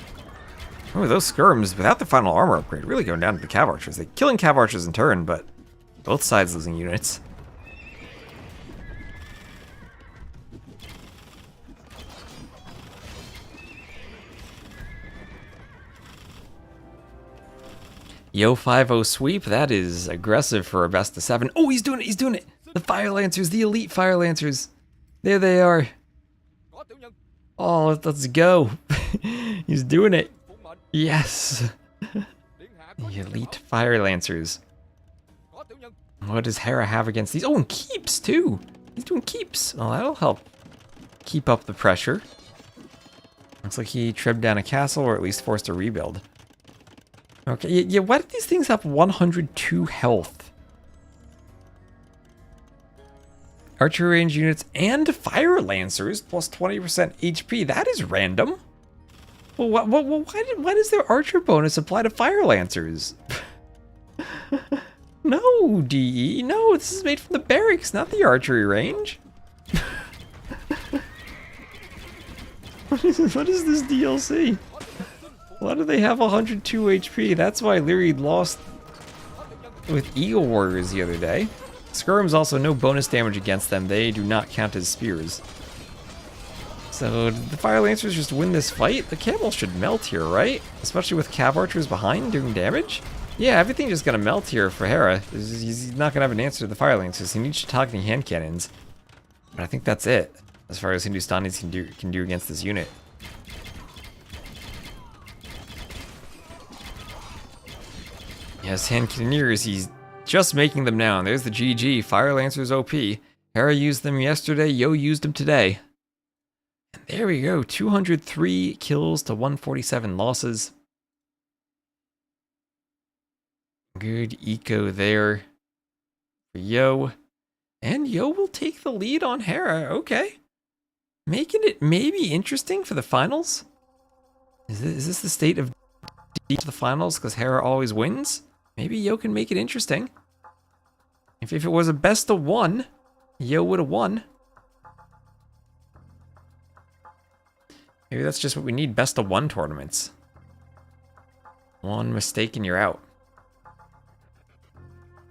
[SPEAKER 1] Oh, those skirms, without the final armor upgrade, really going down to the Cav Archers. They're killing Cav Archers in turn, but both sides losing units. Yo 5-0 sweep, that is aggressive for a best of 7. Oh, he's doing it! The Fire Lancers, the elite Fire Lancers. There they are. Oh, let's go. He's doing it. Yes. The elite Fire Lancers. What does Hera have against these? Oh, and keeps too. He's doing keeps. Oh, that'll help keep up the pressure. Looks like he tripped down a castle, or at least forced a rebuild. Okay, yeah, why did these things have 102 health? Archer range units and Fire Lancers plus 20% HP. That is random. Well, why does their Archer bonus apply to Fire Lancers? No, DE. No, this is made from the barracks, not the archery range. What is this DLC? Why do they have 102 HP? That's why Lyri lost with Eagle Warriors the other day. Skirms also no bonus damage against them. They do not count as spears. So the Fire Lancers just win this fight? The camels should melt here, right? Especially with Cav Archers behind doing damage? Yeah, everything just gonna melt here for Hera. He's not gonna have an answer to the Fire Lancers. He needs Shiitake hand cannons. But I think that's it, as far as Hindustanis can do against this unit. Yes, hand cannoneers, he's just making them now. And there's the GG, Fire Lancers OP. Hera used them yesterday, Yo used them today. And there we go, 203 kills to 147 losses. Good eco there for Yo. And Yo will take the lead on Hera, okay. Making it maybe interesting for the finals? Is this the state of D to the finals because Hera always wins? Maybe Yo can make it interesting. If it was a best of one, Yo would have won. Maybe that's just what we need, best of one tournaments. One mistake and you're out.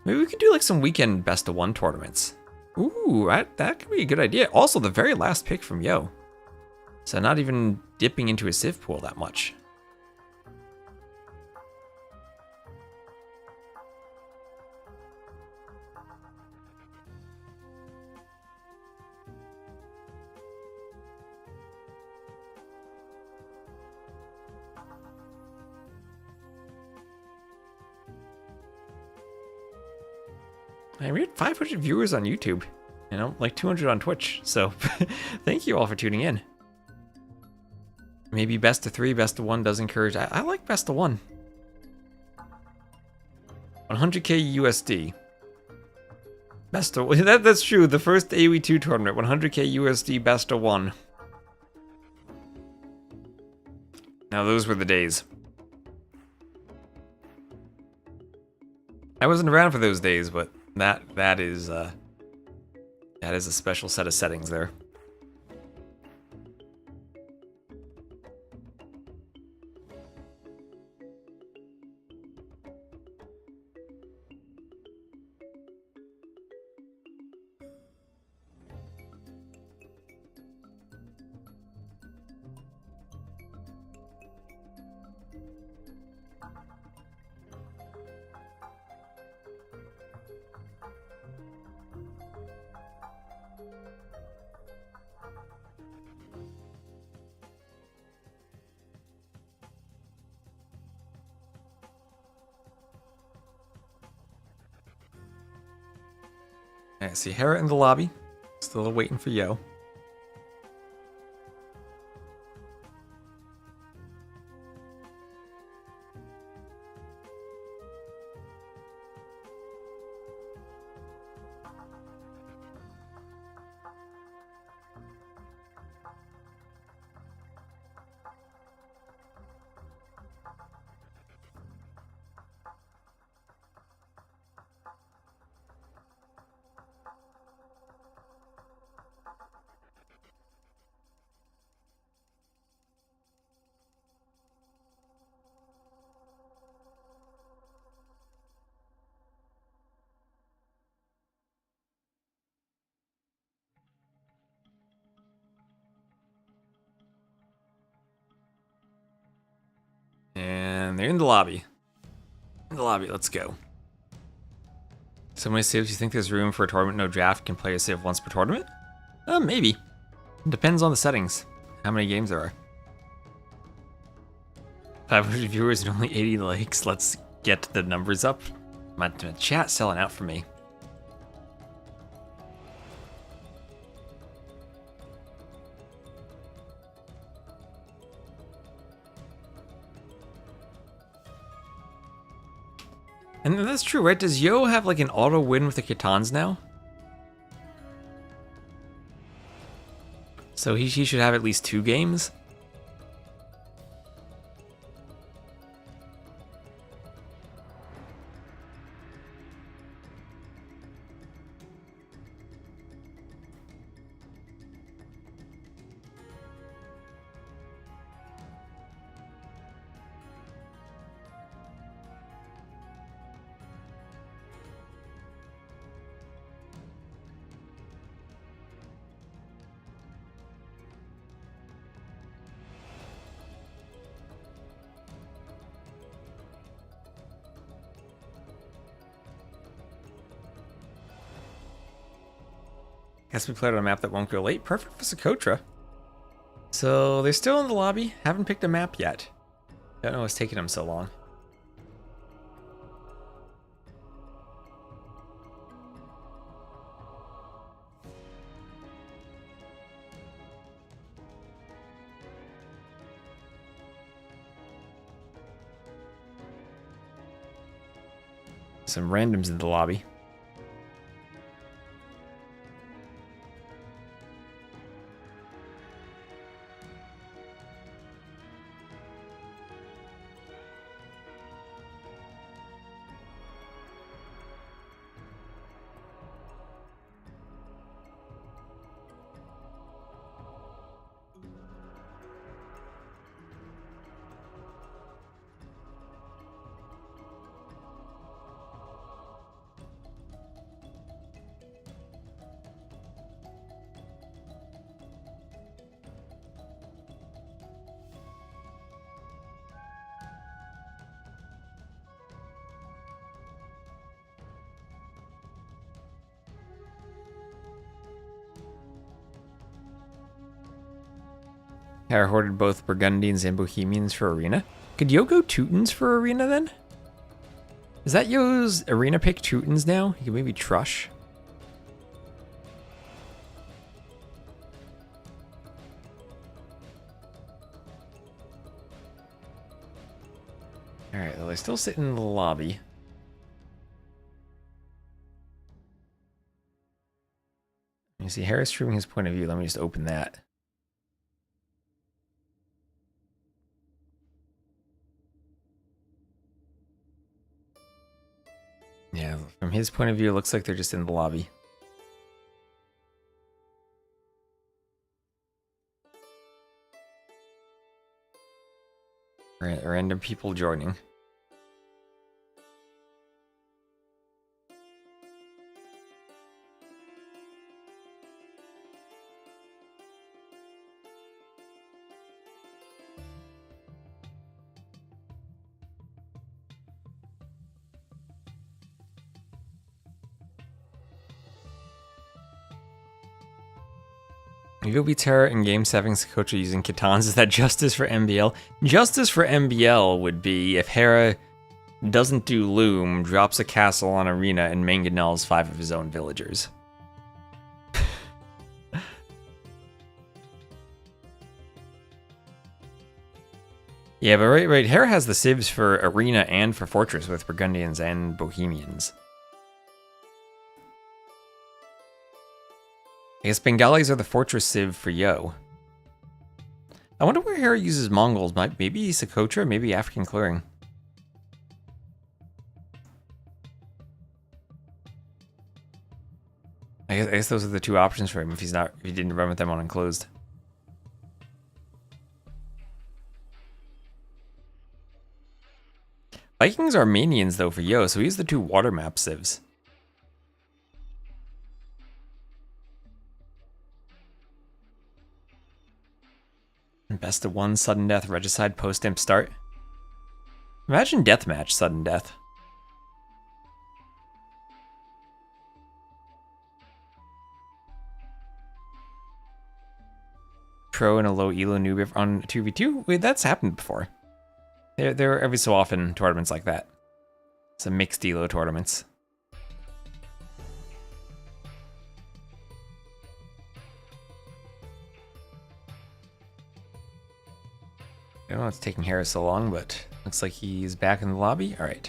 [SPEAKER 1] Maybe we could do like some weekend best of one tournaments. Ooh, that could be a good idea. Also, the very last pick from Yo. So not even dipping into a Civ pool that much. We had 500 viewers on YouTube, you know, like 200 on Twitch, so thank you all for tuning in. Maybe best of three, best of one does encourage. I like best of one. 100k USD. Best of that's true. The first AoE 2 tournament, 100k USD, best of one. Now those were the days. I wasn't around for those days, but that is a special set of settings there. I see Hera in the lobby. Still waiting for Yo. And they're in the lobby. In the lobby, let's go. So many saves, you think there's room for a tournament no draft, can play a save once per tournament? Maybe. It depends on the settings. How many games there are. 500 viewers and only 80 likes. Let's get the numbers up. My chat's selling out for me. And that's true, right? Does Yo have like an auto win with the Khitans now? So he should have at least 2 games. Guess we played on a map that won't go late. Perfect for Socotra. So they're still in the lobby. Haven't picked a map yet. Don't know what's taking them so long. Some randoms in the lobby. Hera hoarded both Burgundians and Bohemians for Arena. Could Yo go Teutons for Arena then? Is that Yo's Arena pick Teutons now? He could maybe Trush. Alright, well, they still sit in the lobby. You see Hera's streaming his point of view. Let me just open that. Yeah, from his point of view, it looks like they're just in the lobby. Random people joining. Yo beats Hera in Game 7 Socotra using Kitans. Is that justice for MBL? Justice for MBL would be if Hera doesn't do Loom, drops a castle on Arena, and mangonels 5 of his own villagers. Yeah, but right. Hera has the civs for Arena and for Fortress with Burgundians and Bohemians. I guess Bengalis are the Fortress civ for Yo. I wonder where Hera uses Mongols. Maybe Socotra, maybe African Clearing. I guess those are the two options for him if he didn't run with them on Enclosed. Vikings are Armenians though for Yo, so he's the 2 water map civs. Best of 1, sudden death, regicide, post-imp start. Imagine deathmatch, sudden death. Pro and a low elo noob on 2v2? Wait, that's happened before. There are every so often tournaments like that. Some mixed elo tournaments. I don't know what's taking Hera so long, but looks like he's back in the lobby. All right.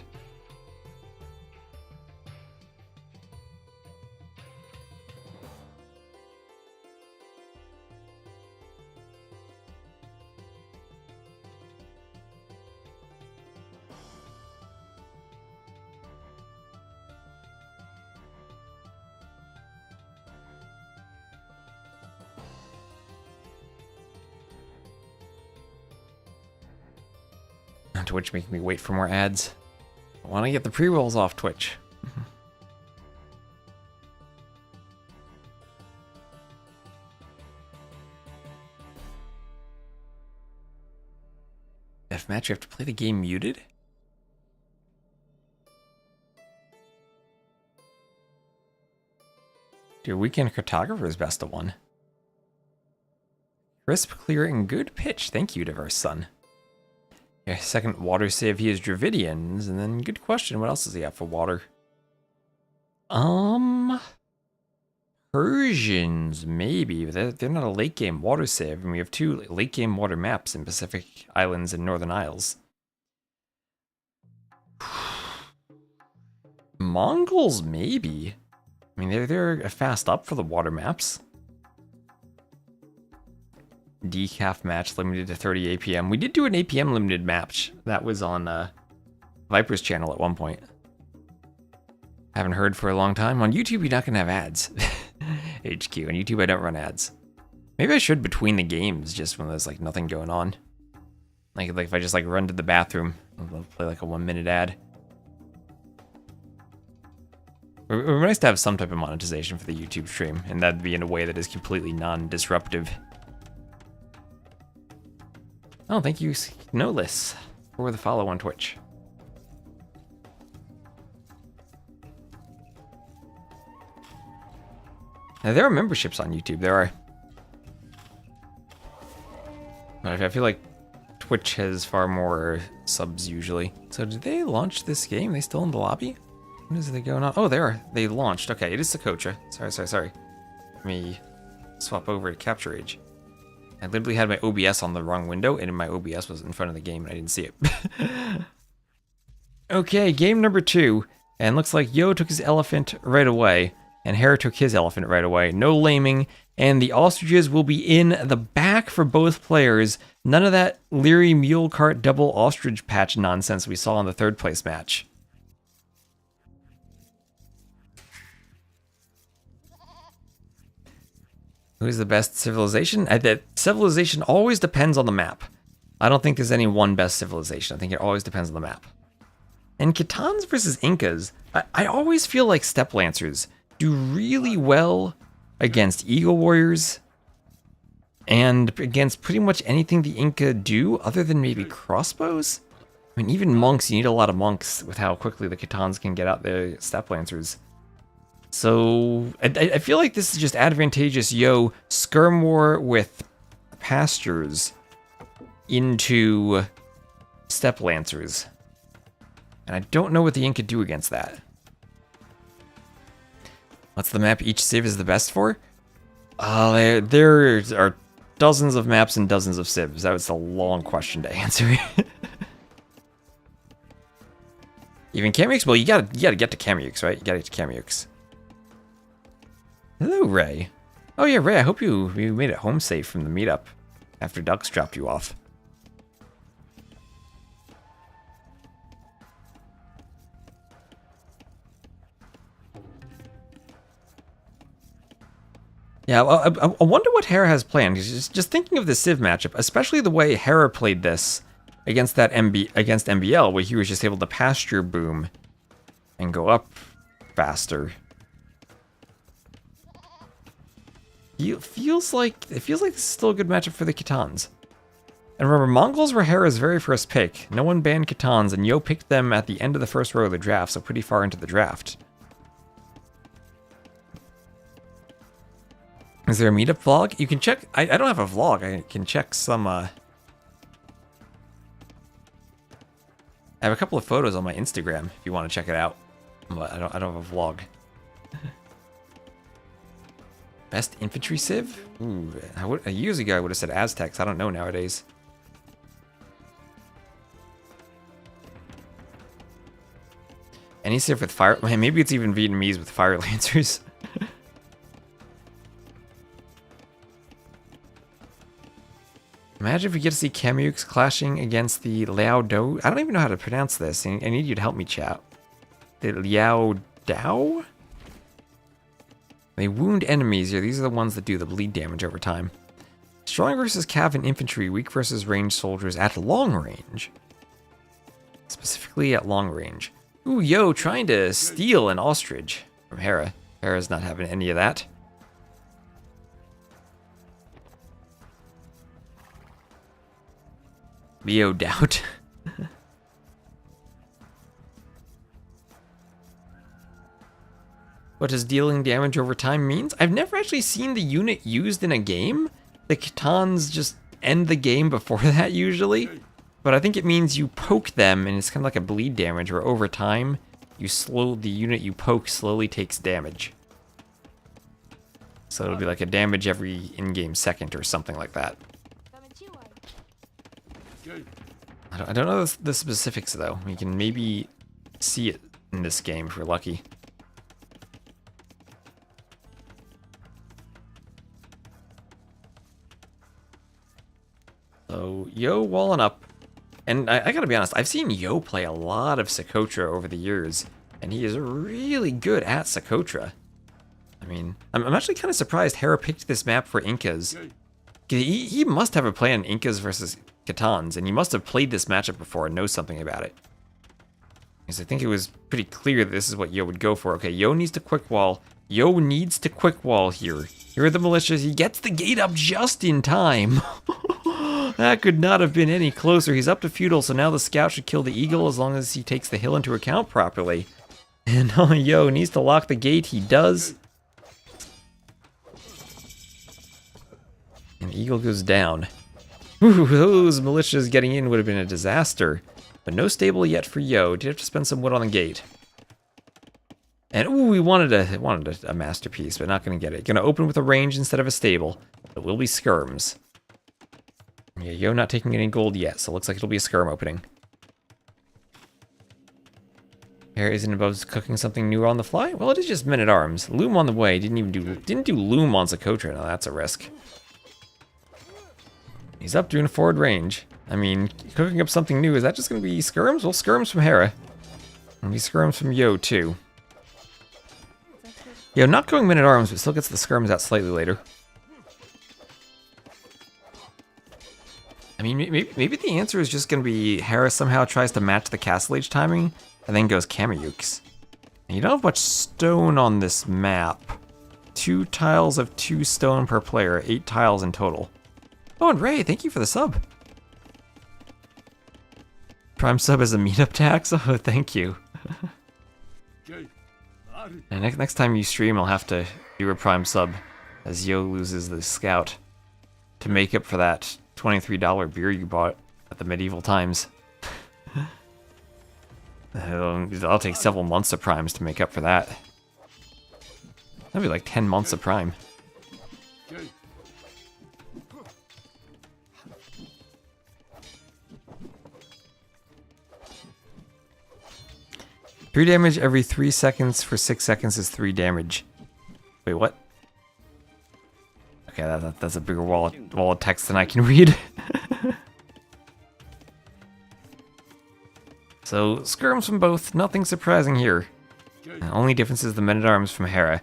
[SPEAKER 1] Twitch making me wait for more ads. I want to get the pre-rolls off Twitch. Deathmatch, you have to play the game muted? Dude, Weekend Cartographer is best of 1. Crisp, clear, and good pitch. Thank you, Diverse Sun. Okay, second water save, he is Dravidians. And then, good question, what else does he have for water? Persians, maybe. They're not a late game water save, and we have 2 late game water maps in Pacific Islands and Northern Isles. Mongols, maybe. I mean, they're fast up for the water maps. Decaf match limited to 30 APM. We did do an APM limited match. That was on Viper's channel at one point. Haven't heard for a long time. On YouTube, you're not going to have ads. HQ. On YouTube, I don't run ads. Maybe I should between the games, just when there's like nothing going on. Like if I just like run to the bathroom, I'll play like a 1-minute ad. It would be nice to have some type of monetization for the YouTube stream, and that'd be in a way that is completely non-disruptive. Oh, thank you, Snowless, for the follow on Twitch. Now, there are memberships on YouTube, there are. But I feel like Twitch has far more subs usually. So did they launch this game? Are they still in the lobby? When is they going on? Oh, they launched. Okay, it is Socotra. Sorry. Let me swap over to Capture Age. I literally had my OBS on the wrong window, and my OBS was in front of the game, and I didn't see it. Okay, game number 2. And looks like Yo took his elephant right away, and Hera took his elephant right away. No laming, and the ostriches will be in the back for both players. None of that Leary Mule Cart double ostrich patch nonsense we saw in the 3rd place match. Who's the best civilization? That civilization always depends on the map. I don't think there's any one best civilization. I think it always depends on the map. And Khitans versus Incas, I always feel like Steppe Lancers do really well against Eagle Warriors and against pretty much anything the Inca do other than maybe crossbows. I mean, even monks, you need a lot of monks with how quickly the Khitans can get out the Steppe Lancers. So, I feel like this is just advantageous. Yo, skirm war with pastures into Steppe Lancers. And I don't know what the Inca do against that. What's the map each civ is the best for? There are dozens of maps and dozens of civs. That was a long question to answer. Even Kamyux? Well, you gotta get to Kamyux, right? You gotta get to Kamyux. Hello, Ray. Oh yeah, Ray, I hope you made it home safe from the meetup after Ducks dropped you off. Yeah, well, I wonder what Hera has planned. Just thinking of the Civ matchup, especially the way Hera played this against that against MBL, where he was just able to pasture boom and go up faster. It feels like this is still a good matchup for the Khitans. And remember, Mongols were Hera's very first pick. No one banned Khitans, and Yo picked them at the end of the first row of the draft, so pretty far into the draft. Is there a meetup vlog? You can check. I don't have a vlog. I can check some. I have a couple of photos on my Instagram if you want to check it out. But I don't have a vlog. Best infantry civ? Ooh, years ago I would have said Aztecs. I don't know nowadays. Any civ with fire? Maybe it's even Vietnamese with fire lancers. Imagine if we get to see Kamyux clashing against the Liao Do. I don't even know how to pronounce this. I need you to help me, chat. The Liao Dao? They wound enemies here. These are the ones that do the bleed damage over time. Strong versus Cav and infantry. Weak versus ranged soldiers at long range. Specifically at long range. Ooh, Yo, trying to steal an ostrich from Hera. Hera's not having any of that. Leo doubt. what does dealing damage over time means? I've never actually seen the unit used in a game. The Khitans just end the game before that usually. But I think it means you poke them, and it's kind of like a bleed damage, where over time, the unit you poke slowly takes damage. So it'll be like a damage every in-game second or something like that. I don't know the specifics though. We can maybe see it in this game if we're lucky. So Yo walling up. And I gotta be honest, I've seen Yo play a lot of Socotra over the years, and he is really good at Socotra. I mean, I'm actually kind of surprised Hera picked this map for Incas. He must have a plan in Incas versus Khitans, and he must have played this matchup before and knows something about it. Because I think it was pretty clear that this is what Yo would go for. Okay, Yo needs to quick wall. Yo needs to quick wall here. Here are the militias. He gets the gate up just in time. That could not have been any closer. He's up to feudal, so now the scout should kill the eagle as long as he takes the hill into account properly. And Yo needs to lock the gate. He does. And eagle goes down. Ooh, those militias getting in would have been a disaster. But no stable yet for Yo. Did have to spend some wood on the gate. And ooh, we wanted a masterpiece, but not going to get it. Going to open with a range instead of a stable. It will be skirms. Yeah, Yo not taking any gold yet, so it looks like it'll be a skirm opening. Hera isn't above cooking something new on the fly? Well, it is just men-at-arms. Loom on the way. Didn't do loom on Socotra. Now that's a risk. He's up doing a forward range. I mean, cooking up something new, is that just going to be skirms? Well, skirms from Hera. And be skirms from Yo, too. Yo, not going men-at-arms, but still gets the skirms out slightly later. I mean, maybe the answer is just going to be Hera somehow tries to match the Castle Age timing, and then goes Kameyuks. And you don't have much stone on this map. 2 tiles of 2 stone per player, 8 tiles in total. Oh, and Ray, thank you for the sub. Prime sub as a meetup tax? Oh, thank you. And next time you stream, I'll have to do a prime sub as Yo loses the scout to make up for that $23 beer you bought at the medieval times. I'll take several months of primes to make up for that. That'd be like 10 months of prime. Three damage every 3 seconds for 6 seconds is 3 damage. Wait, what? Okay, that's a bigger wall of text than I can read. So, skirms from both, nothing surprising here. The only difference is the men-at-arms from Hera.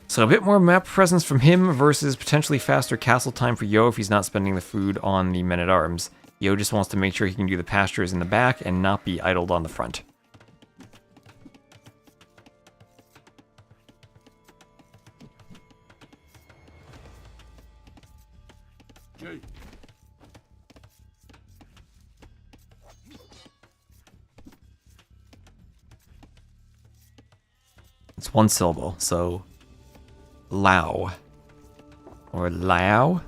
[SPEAKER 1] So a bit more map presence from him versus potentially faster castle time for Yo if he's not spending the food on the men-at-arms. Yo just wants to make sure he can do the pastures in the back and not be idled on the front. It's 1 syllable, so Lao or Lao.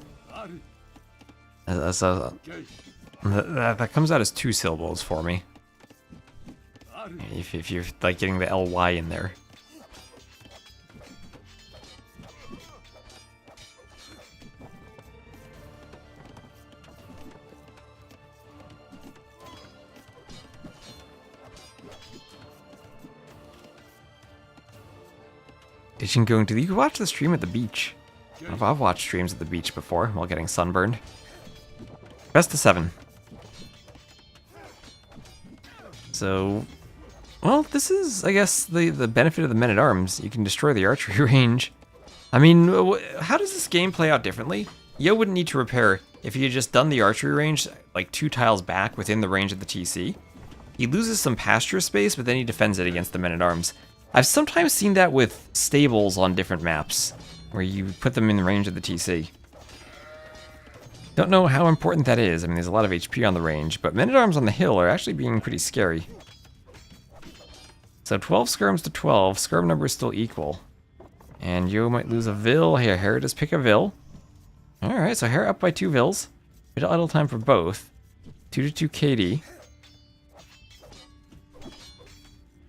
[SPEAKER 1] That comes out as 2 syllables for me. If you're like getting the ly in there. Ditching going to the... You can watch the stream at the beach. I've watched streams at the beach before while getting sunburned. Best of 7. So... Well, this is, I guess, the benefit of the men-at-arms. You can destroy the archery range. I mean, how does this game play out differently? Yo wouldn't need to repair if he had just done the archery range like 2 tiles back within the range of the TC. He loses some pasture space, but then he defends it against the men-at-arms. I've sometimes seen that with stables on different maps, where you put them in the range of the TC. Don't know how important that is. I mean, there's a lot of HP on the range, but men-at-arms on the hill are actually being pretty scary. So 12 skirms to 12. Skirm number is still equal. And Yo might lose a Vil. Here, Hera does pick a Vil. Alright, so Hera up by 2 Vils. Bit of idle time for both. 2 to 2 KD.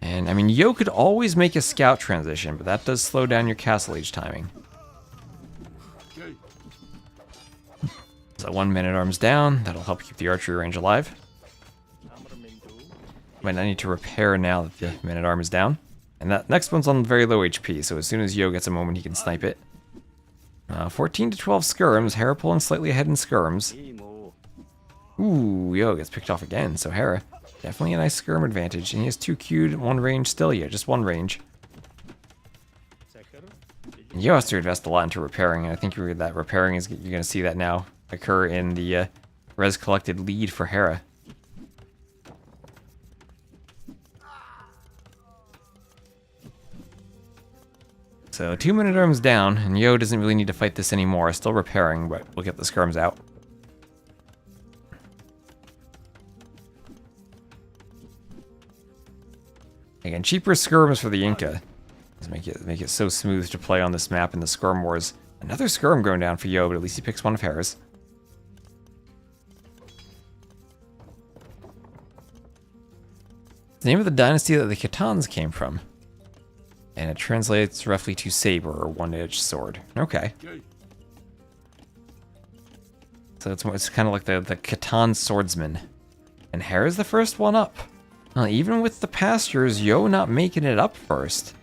[SPEAKER 1] And, I mean, Yo could always make a scout transition, but that does slow down your Castle Age timing. So 1 Man-at-Arms down. That'll help keep the archery range alive. Might not need to repair now that the Man-at-Arm is down. And that next one's on very low HP, so as soon as Yo gets a moment, he can snipe it. 14 to 12 skirms. Hera pulling slightly ahead in skirms. Ooh, Yo gets picked off again, so Hera, definitely a nice skirm advantage. And he has 2 queued, 1 range still, yeah, just 1 range. And Yo has to invest a lot into repairing, and I think that repairing is, you're going to see that now occur in the res collected lead for Hera. So 2 Man-at-Arms down, and Yo doesn't really need to fight this anymore. Still repairing, but we'll get the skirms out. Again, cheaper skirms for the Inca. Let's make it so smooth to play on this map in the skirm wars. Another skirm going down for Yo, but at least he picks one of Hera's. It's the name of the dynasty that the Khitans came from. And it translates roughly to saber or one-edged sword. Okay. So it's kind of like the Khitan swordsman. And Hera's the first one up. Well, even with the pastures, Yo not making it up first.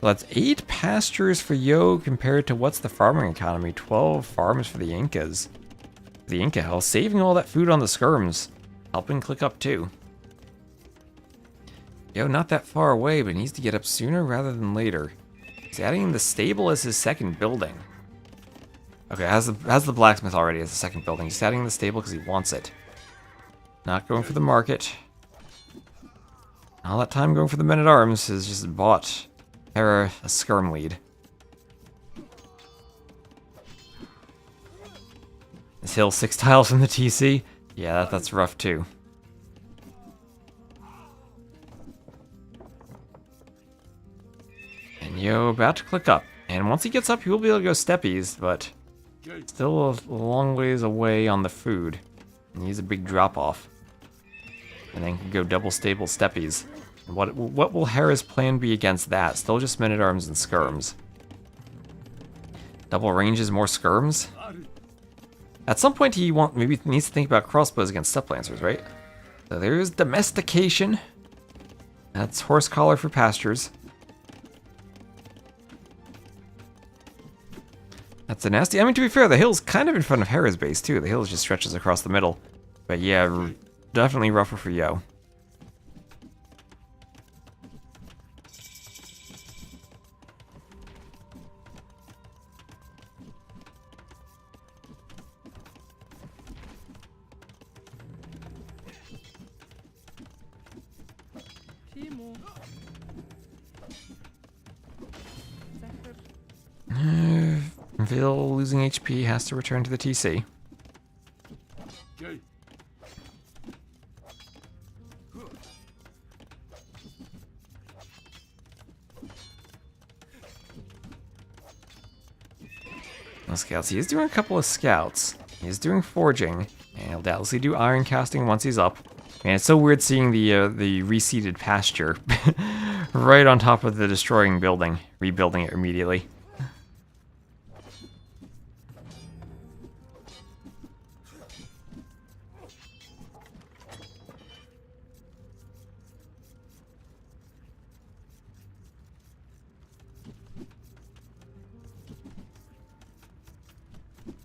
[SPEAKER 1] So that's 8 pastures for Yo compared to what's the farming economy? 12 farms for the Incas. The Inca Hell, saving all that food on the skirms. Helping click up too. Yo, not that far away, but needs to get up sooner rather than later. He's adding the stable as his second building. Okay, has the blacksmith already as the second building. He's adding the stable because he wants it. Not going for the market. All that time going for the Men-at-Arms has just bought Hera a skirm lead. This hill 6 tiles from the TC? Yeah, that's rough too. And Yo about to click up. And once he gets up, he will be able to go steppies, but still a long ways away on the food. And he's a big drop off. And then can go double stable steppies. What will Hera's plan be against that? Still just Men-at-Arms and skirms. Double ranges, more skirms? At some point he maybe needs to think about crossbows against step lancers, right? So there's domestication. That's horse collar for pastures. That's a nasty. I mean, to be fair, the hill's kind of in front of Hera's base too. The hill just stretches across the middle. But yeah, definitely rougher for Yo. Vil losing HP has to return to the TC. No scouts. He is doing a couple of scouts. He's doing forging, and he'll doubtlessly do iron casting once he's up. And it's so weird seeing the reseeded pasture right on top of the destroying building, rebuilding it immediately.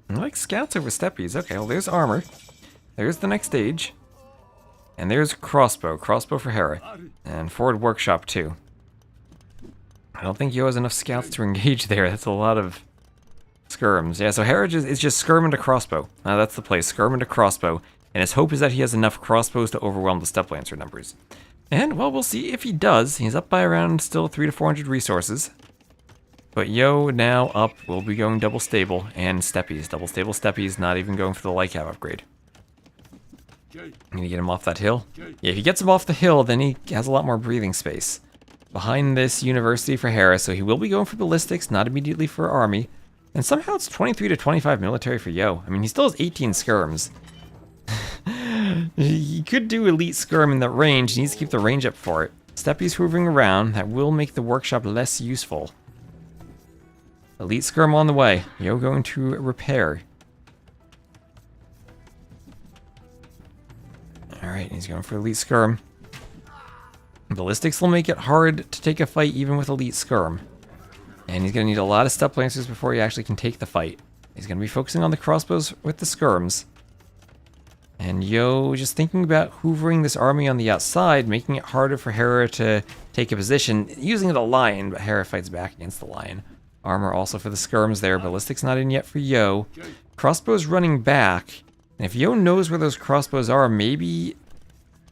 [SPEAKER 1] I like scouts over steppies. Okay, well there's armor. There's the next stage. And there's crossbow. Crossbow for Hera. And forward workshop too. I don't think Yo has enough scouts to engage there. That's a lot of skirms. Yeah, so Hera is just skirm into crossbow. That's the play. Skirm into crossbow. And his hope is that he has enough crossbows to overwhelm the step lancer numbers. And, well, we'll see if he does. He's up by around still 300 to 400 resources. But Yo now up will be going double stable and steppies. Double stable steppies, not even going for the Lycav upgrade. I'm gonna get him off that hill. Yeah, if he gets him off the hill, then he has a lot more breathing space. behind this university for Hera, so he will be going for ballistics, not immediately for army. And somehow it's 23 to 25 military for Yo. I mean, he still has 18 skirms. He could do elite skirm in that range. He needs to keep the range up for it. Steppy's hoovering around. That will make the workshop less useful. Elite skirm on the way. Yo going to repair. Alright, he's going for elite skirm. Ballistics will make it hard to take a fight even with elite skirm. And he's going to need a lot of step lancers before he actually can take the fight. He's going to be focusing on the crossbows with the skirms. And Yo just thinking about hoovering this army on the outside, making it harder for Hera to take a position, using the lion, but Hera fights back against the lion. Armor also for the skirms there. Ballistics not in yet for Yo. Crossbows running back. And if Yo knows where those crossbows are, maybe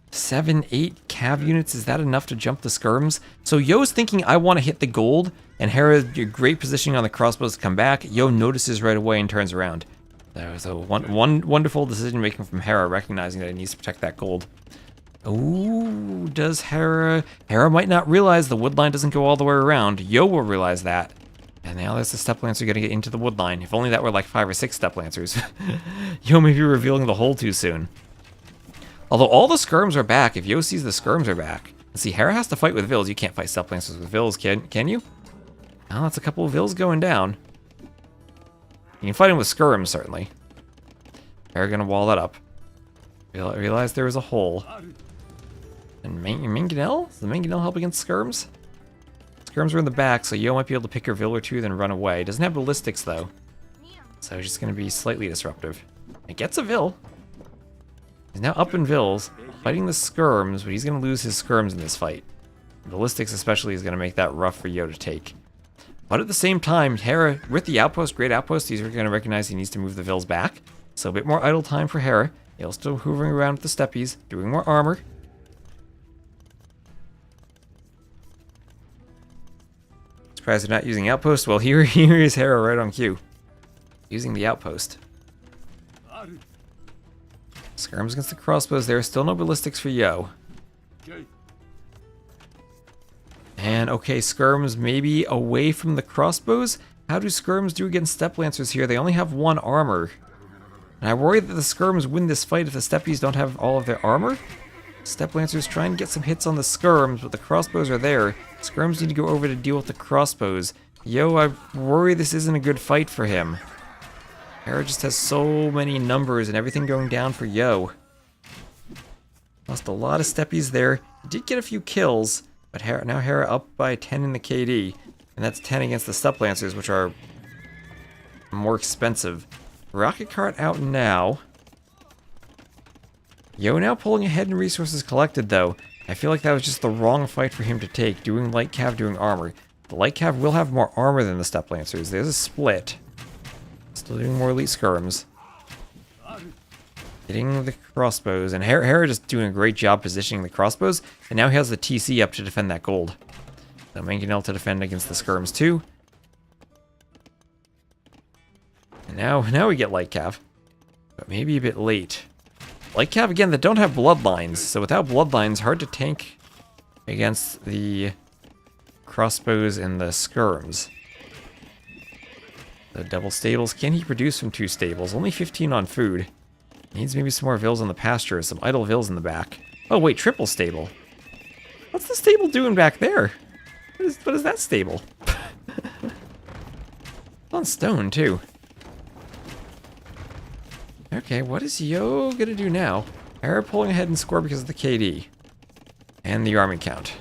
[SPEAKER 1] 7, 8 cav units, is that enough to jump the skirms? So Yo's thinking, I want to hit the gold, and Hera, great positioning on the crossbows to come back. Yo notices right away and turns around. So one wonderful decision making from Hera, recognizing that he needs to protect that gold. Ooh, does Hera... Hera might not realize the wood line doesn't go all the way around. Yo will realize that. And now there's the step lancer getting it into the wood line. If only that were like 5 or 6 step lancers. Yo may be revealing the hole too soon. Although all the skirms are back, if Yo sees the skirms are back. Let's see, Hera has to fight with Vils. You can't fight step lancers with Vils, can you? Oh, that's a couple of Vils going down. You can fight him with skirms, certainly. Hera gonna wall that up. Realize there was a hole. And Mangonel? Does the Mangonel help against skirms? Skirms are in the back, so Yo might be able to pick her Vil or two, then run away. Doesn't have ballistics, though. So he's just gonna be slightly disruptive. It gets a Vil. He's now up in Vils, fighting the skirms, but he's gonna lose his skirms in this fight. Ballistics especially is gonna make that rough for Yo to take. But at the same time, Hera, with the outpost, great outpost, he's going to recognize he needs to move the Vils back. So a bit more idle time for Hera. He'll still hoovering around with the steppies, doing more armor. Surprised they're not using outpost. Well, here is Hera right on cue. Using the outpost. Skirms against the crossbows. There are still no ballistics for Yo. And okay, skirms maybe away from the crossbows. How do skirms do against step lancers here? They only have 1 armor. And I worry that the skirms win this fight if the steppies don't have all of their armor. Step lancers try and get some hits on the skirms, but the crossbows are there. Skirms need to go over to deal with the crossbows. Yo, I worry this isn't a good fight for him. Hera just has so many numbers and everything going down for Yo. Lost a lot of steppies there. Did get a few kills. But now Hera up by 10 in the KD, and that's 10 against the step lancers, which are more expensive. Rocket cart out now. Yo now pulling ahead in resources collected, though. I feel like that was just the wrong fight for him to take, doing light cav, doing armor. The light cav will have more armor than the step lancers. There's a split. Still doing more elite skirms. Hitting the crossbows, and Hera just doing a great job positioning the crossbows, and now he has the TC up to defend that gold. So Mangonel to defend against the skirms too. And now we get light cav, but maybe a bit late. Light cav again that don't have bloodlines, so without bloodlines, hard to tank against the crossbows and the skirms. The double stables, can he produce from 2 stables? Only 15 on food. Needs maybe some more Vils on the pasture, some idle Vils in the back. Oh wait, triple stable. What's the stable doing back there? What is that stable? On stone too. Okay, what is Yo gonna do now? Hera pulling ahead in score because of the KD. And the army count.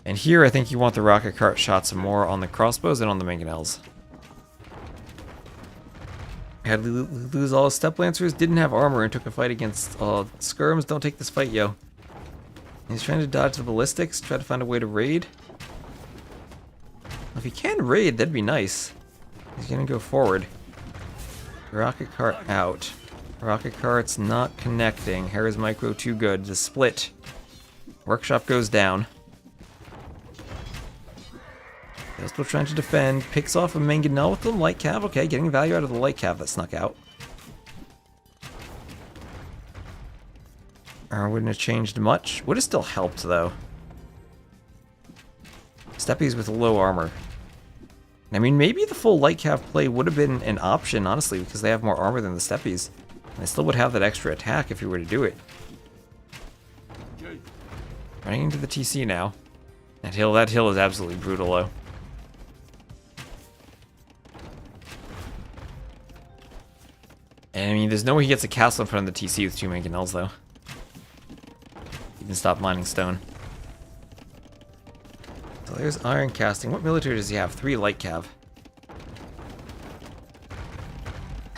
[SPEAKER 1] And here I think you want the rocket cart shot some more on the crossbows and on the mangonels. Had to lose all his step lancers, didn't have armor, and took a fight against skirms. Don't take this fight, Yo. He's trying to dodge the ballistics, try to find a way to raid. If he can raid, that'd be nice. He's gonna go forward. Rocket cart out. Rocket cart's not connecting. Hera's micro too good. The split. Workshop goes down. They're still trying to defend. Picks off a Mangonel with the light cav. Okay, getting value out of the light cav that snuck out. Wouldn't have changed much. Would have still helped, though. Steppies with low armor. I mean, maybe the full light cav play would have been an option, honestly, because they have more armor than the Steppies. And they still would have that extra attack if you were to do it. Running into the TC now. That hill is absolutely brutal, though. And I mean, there's no way he gets a castle in front of the TC with 2 mangonels, though. He can stop mining stone. So there's iron casting. What military does he have? 3 light cav.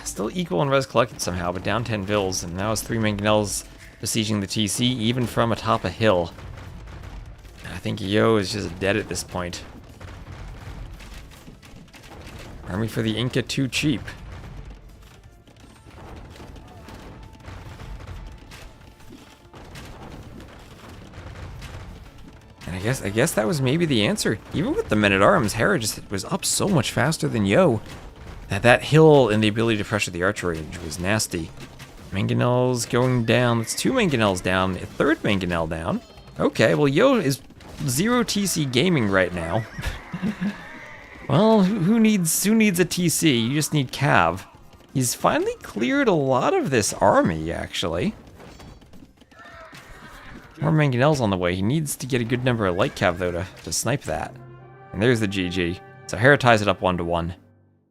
[SPEAKER 1] Still equal in res collected somehow, but down 10 vills, and now has 3 mangonels besieging the TC, even from atop a hill. I think Yo is just dead at this point. Army for the Inca too cheap. And I guess that was maybe the answer. Even with the men-at-arms, Hera just was up so much faster than Yo. That hill and the ability to pressure the archer range was nasty. Mangonels going down. That's 2 mangonels down. A 3rd mangonel down. Okay, well Yo is 0 TC gaming right now. Well, who needs a TC? You just need cav. He's finally cleared a lot of this army, actually. More mangonels on the way. He needs to get a good number of light cav, though, to snipe that. And there's the GG. So Hera ties it up 1-1.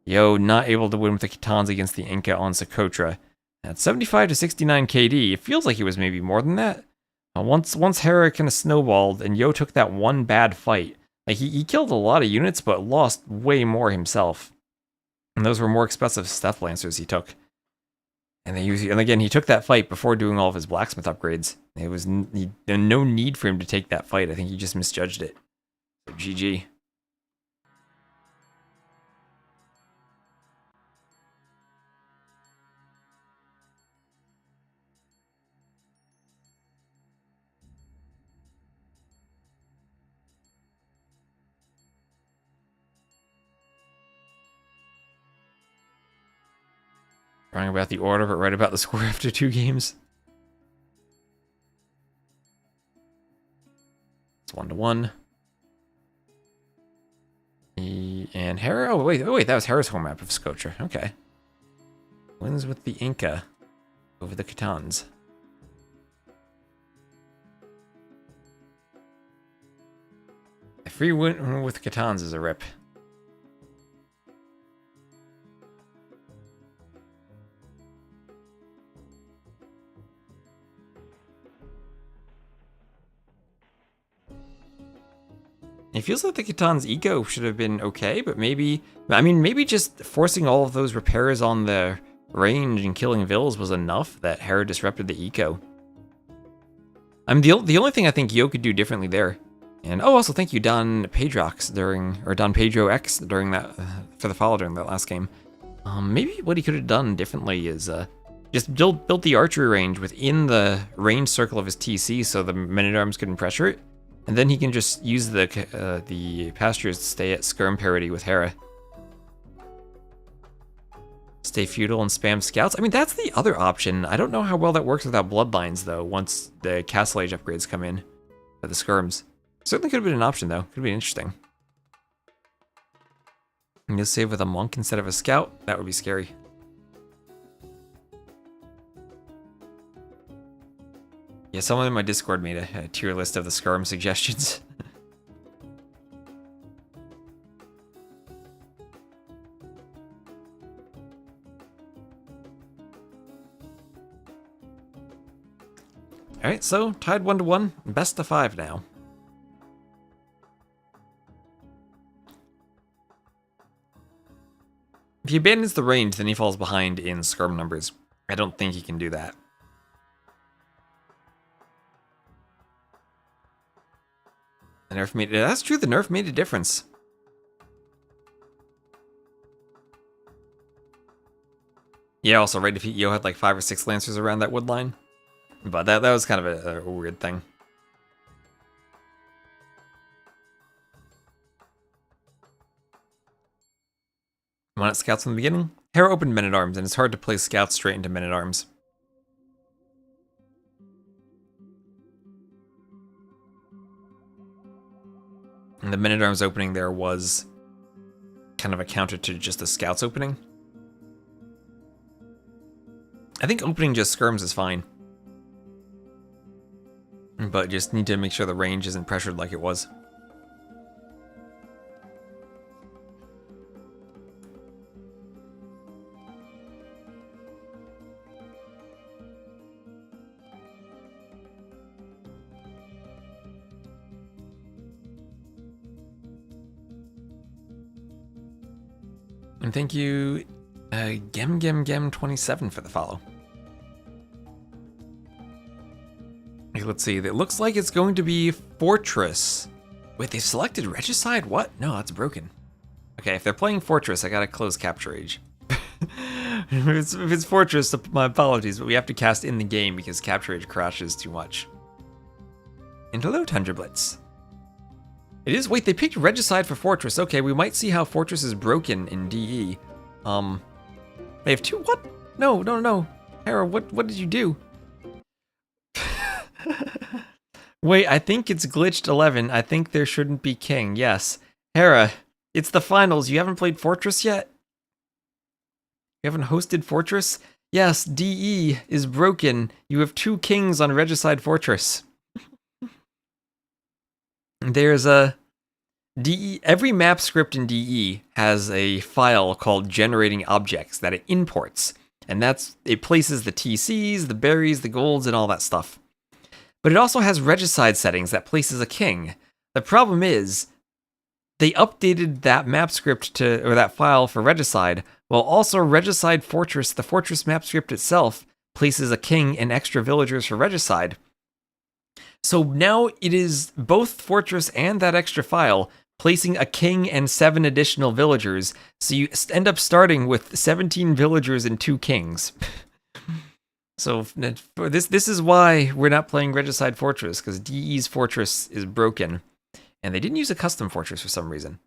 [SPEAKER 1] Yo, not able to win with the Khitans against the Inca on Socotra. At 75 to 69 KD, it feels like it was maybe more than that. Once Hera kind of snowballed and Yo took that one bad fight, like he killed a lot of units but lost way more himself. And those were more expensive Stealth Lancers he took. And again, he took that fight before doing all of his blacksmith upgrades. There was no need for him to take that fight. I think he just misjudged it. So GG. Wrong about the order, but right about the score after 2 games. It's 1-1. And Hera. Oh wait, that was Hera's home map of Socotra. Okay. Wins with the Inca over the Khitans. A free win with Khitans is a rip. It feels like the Khitan's eco should have been okay, but maybe just forcing all of those repairs on the range and killing vills was enough that Hera disrupted the eco. The only thing I think Yo could do differently there. And also thank you Don Pedrox Don Pedro X during that for the follow during that last game. Maybe what he could have done differently is just built the archery range within the range circle of his TC so the men-at-arms couldn't pressure it. And then he can just use the pastures to stay at skirm parity with Hera. Stay feudal and spam scouts. I mean, that's the other option. I don't know how well that works without bloodlines, though, once the Castle Age upgrades come in for the skirms. Certainly could have been an option, though. Could have been interesting. And you'll save with a monk instead of a scout? That would be scary. Yeah, someone in my Discord made a tier list of the skirm suggestions. Alright, so tied 1-1, best of 5 now. If he abandons the range, then he falls behind in skirm numbers. I don't think he can do that. The nerf made it. That's true, the nerf made a difference. Yeah, also, right, if Yo had like 5 or 6 Lancers around that wood line. But that was kind of a weird thing. Want scouts from the beginning? Hera opened men-at-arms, and it's hard to place scouts straight into men-at-arms. And the Men-at-Arms opening there was kind of a counter to just the Scouts opening. I think opening just skirms is fine. But just need to make sure the range isn't pressured like it was. And thank you, Gem27 for the follow. Okay, let's see. It looks like it's going to be Fortress. Wait, they selected Regicide? What? No, that's broken. Okay, if they're playing Fortress, I gotta close Capture Age. if it's Fortress, my apologies, but we have to cast in the game because Capture Age crashes too much. And hello, Tundra Blitz. It is. Wait, they picked Regicide for Fortress. Okay, we might see how Fortress is broken in DE. They have two. What? No. Hera, what did you do? Wait, I think it's glitched 11. I think there shouldn't be king. Yes, Hera, it's the finals. You haven't played Fortress yet. You haven't hosted Fortress. Yes, DE is broken. You have two kings on Regicide Fortress. There's a DE. Every map script in DE has a file called generating objects that it imports, and it places the TCs, the berries, the golds, and all that stuff. But it also has Regicide settings that places a king. The problem is they updated that map script or that file for Regicide, while also Regicide Fortress, the Fortress map script itself, places a king and extra villagers for Regicide. So now it is both Fortress and that extra file placing a king and 7 additional villagers, so you end up starting with 17 villagers and 2 kings. So this is why we're not playing Regicide Fortress, because DE's Fortress is broken, and they didn't use a custom fortress for some reason.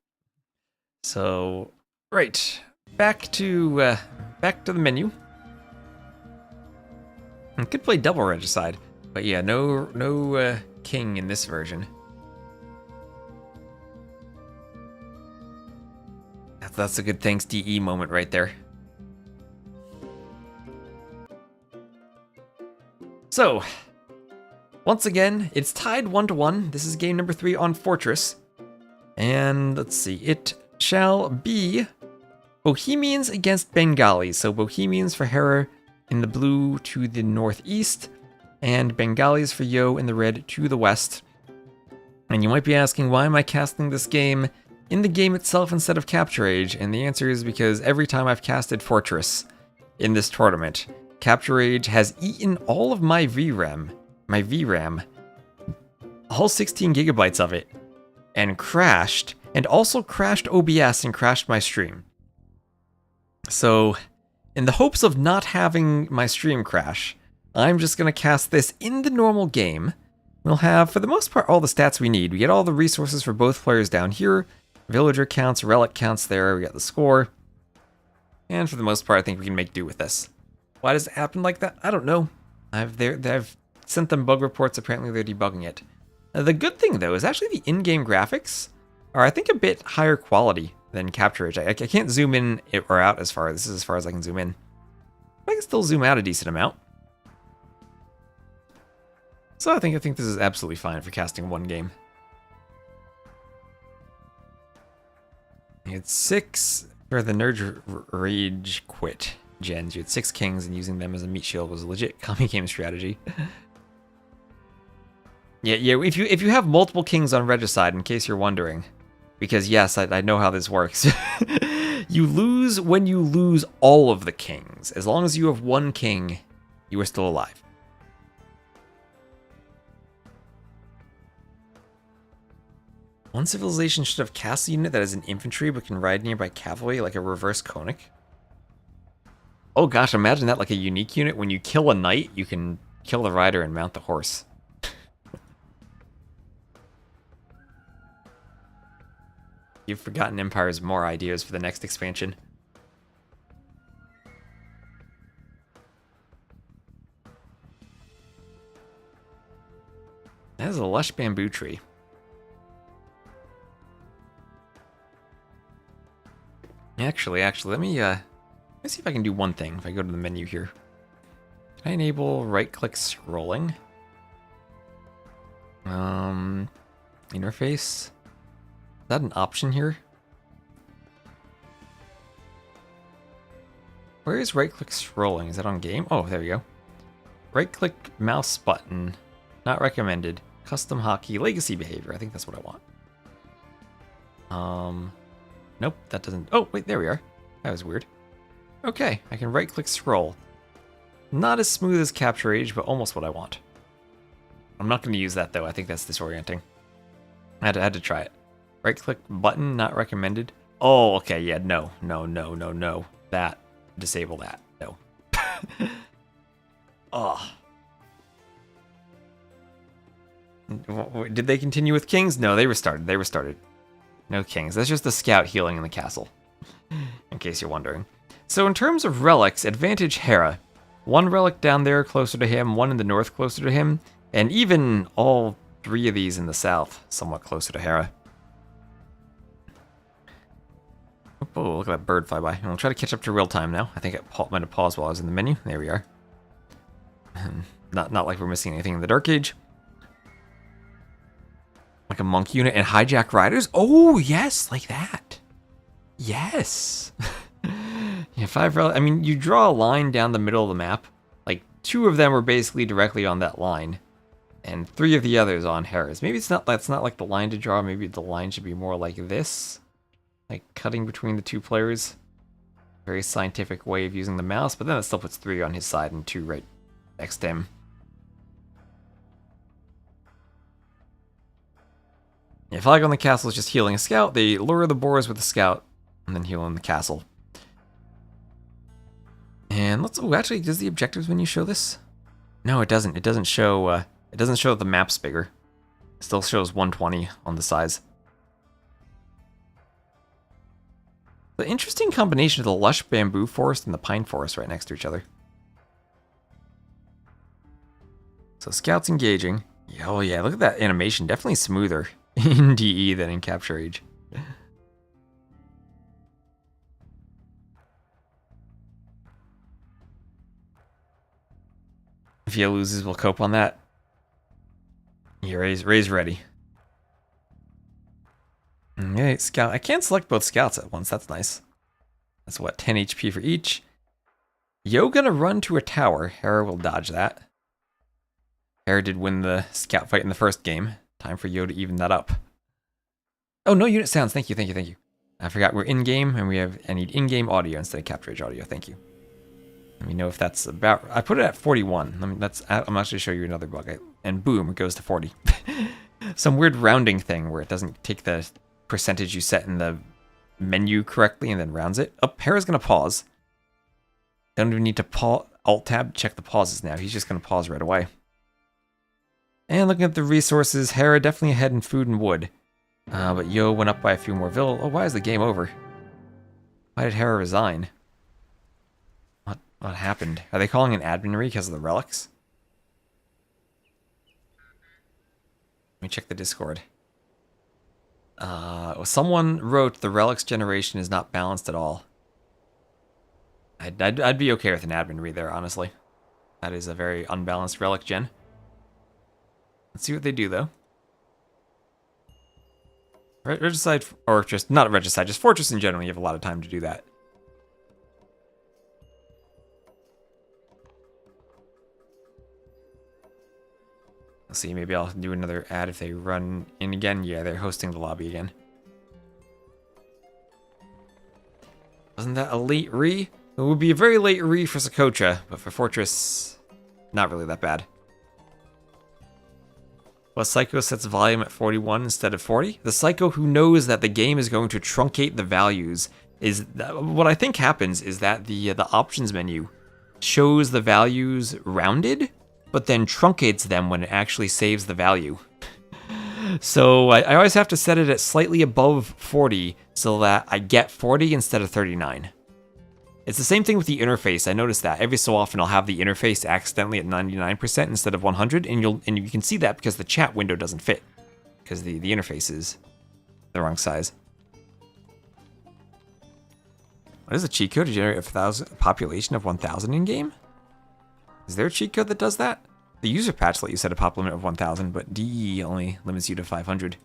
[SPEAKER 1] So right, back to the menu. I could play double Regicide. But yeah, no king in this version. That's a good thanks DE moment right there. So, once again, it's tied 1-1. This is game number 3 on Fortress. And let's see, it shall be Bohemians against Bengalis. So Bohemians for Hera in the blue to the northeast, and Bengalis for Yo in the red to the west. And you might be asking, why am I casting this game in the game itself instead of Capture Age? And the answer is because every time I've casted Fortress in this tournament, Capture Age has eaten all of my VRAM, all 16 gigabytes of it, and crashed, and also crashed OBS and crashed my stream. So, in the hopes of not having my stream crash, I'm just going to cast this in the normal game. We'll have, for the most part, all the stats we need. We get all the resources for both players down here. Villager counts, relic counts there, we got the score. And for the most part, I think we can make do with this. Why does it happen like that? I don't know. I've sent them bug reports, apparently they're debugging it. The good thing, though, is actually the in-game graphics are, I think, a bit higher quality than Capture Age. I can't zoom in or out as far. This is as far as I can zoom in. I can still zoom out a decent amount. So I think this is absolutely fine for casting one game. It's 6 for the Nerd Rage Quit gens. You had 6 kings, and using them as a meat shield was a legit commie game strategy. Yeah. If you have multiple kings on Regicide, in case you're wondering, because yes, I know how this works. You lose when you lose all of the kings. As long as you have one king, you are still alive. One civilization should have castle unit that is an infantry but can ride nearby cavalry, like a reverse Konik. Oh gosh, imagine that, like a unique unit. When you kill a knight, you can kill the rider and mount the horse. You've Forgotten Empire's more ideas for the next expansion. That is a lush bamboo tree. Actually, let me see if I can do one thing. If I go to the menu here, can I enable right-click scrolling? Interface. Is that an option here? Where is right-click scrolling? Is that on game? Oh, there we go. Right-click mouse button. Not recommended. Custom hotkey legacy behavior. I think that's what I want. Nope, that doesn't. Oh, wait, there we are. That was weird. Okay, I can right-click scroll. Not as smooth as Capture Age, but almost what I want. I'm not going to use that though. I think that's disorienting. I had to try it. Right-click button, not recommended. Oh, okay, yeah, no. That. Disable that. No. Oh. Did they continue with kings? No, they restarted. No kings. That's just the scout healing in the castle. In case you're wondering. So in terms of relics, advantage Hera. One relic down there closer to him, one in the north closer to him, and even all three of these in the south somewhat closer to Hera. Oh, look at that bird fly by. I'll try to catch up to real time now. I think it might have paused while I was in the menu. There we are. Not like we're missing anything in the Dark Age. Like a monk unit and hijack riders? Oh, yes, like that. Yes. Yeah, 5 relics. I mean, you draw a line down the middle of the map. Like, 2 of them are basically directly on that line. And 3 of the others on Hera's. Maybe that's not like the line to draw. Maybe the line should be more like this. Like cutting between the 2 players. Very scientific way of using the mouse, but then it still puts 3 on his side and 2 right next to him. Yeah, flag on the castle is just healing a scout. They lure the boars with the scout and then heal in the castle. And let's. Oh, actually, does the objectives menu show this? No, it doesn't. It doesn't show. It doesn't show that the map's bigger. It still shows 120 on the size. The interesting combination of the lush bamboo forest and the pine forest right next to each other. So scouts engaging. Oh yeah, look at that animation. Definitely smoother in DE than in Capture Age. If he loses, we'll cope on that. Yeah, Ray's ready. Okay, scout. I can't select both scouts at once. That's nice. That's what, 10 HP for each. Yo gonna run to a tower. Hera will dodge that. Hera did win the scout fight in the first game. Time for Yo to even that up. Oh, no unit sounds. Thank you. I forgot we're in-game and I need in-game audio instead of Capture Age audio. Thank you. Let me know if that's about. I put it at 41. I'm actually show you another bug. And boom, it goes to 40. Some weird rounding thing where it doesn't take the percentage you set in the menu correctly and then rounds it. Oh, Hera's gonna pause. Don't even need to Alt-Tab to check the pauses now. He's just gonna pause right away. And looking at the resources, Hera definitely ahead in food and wood. But Yo went up by a few more villas. Oh, why is the game over? Why did Hera resign? What happened? Are they calling an admin because of the relics? Let me check the Discord. Someone wrote the relics generation is not balanced at all. I'd be okay with an admin read there, honestly. That is a very unbalanced relic gen. Let's see what they do, though. Regicide, or just, not Regicide, just Fortress in general, you have a lot of time to do that. Let's see, maybe I'll do another ad if they run in again. Yeah, they're hosting the lobby again. Wasn't that a late re? It would be a very late re for Socotra, but for Fortress, not really that bad. Well, Psycho sets volume at 41 instead of 40. The Psycho who knows that the game is going to truncate the values is what I think happens is that the options menu shows the values rounded, but then truncates them when it actually saves the value. So I always have to set it at slightly above 40 so that I get 40 instead of 39. It's the same thing with the interface. I noticed that every so often I'll have the interface accidentally at 99% instead of 100, and you can see that because the chat window doesn't fit because the interface is the wrong size. What is a cheat code to generate a population of 1,000 in game? Is there a cheat code that does that? The user patch let you set a pop limit of 1,000, but DE only limits you to 500.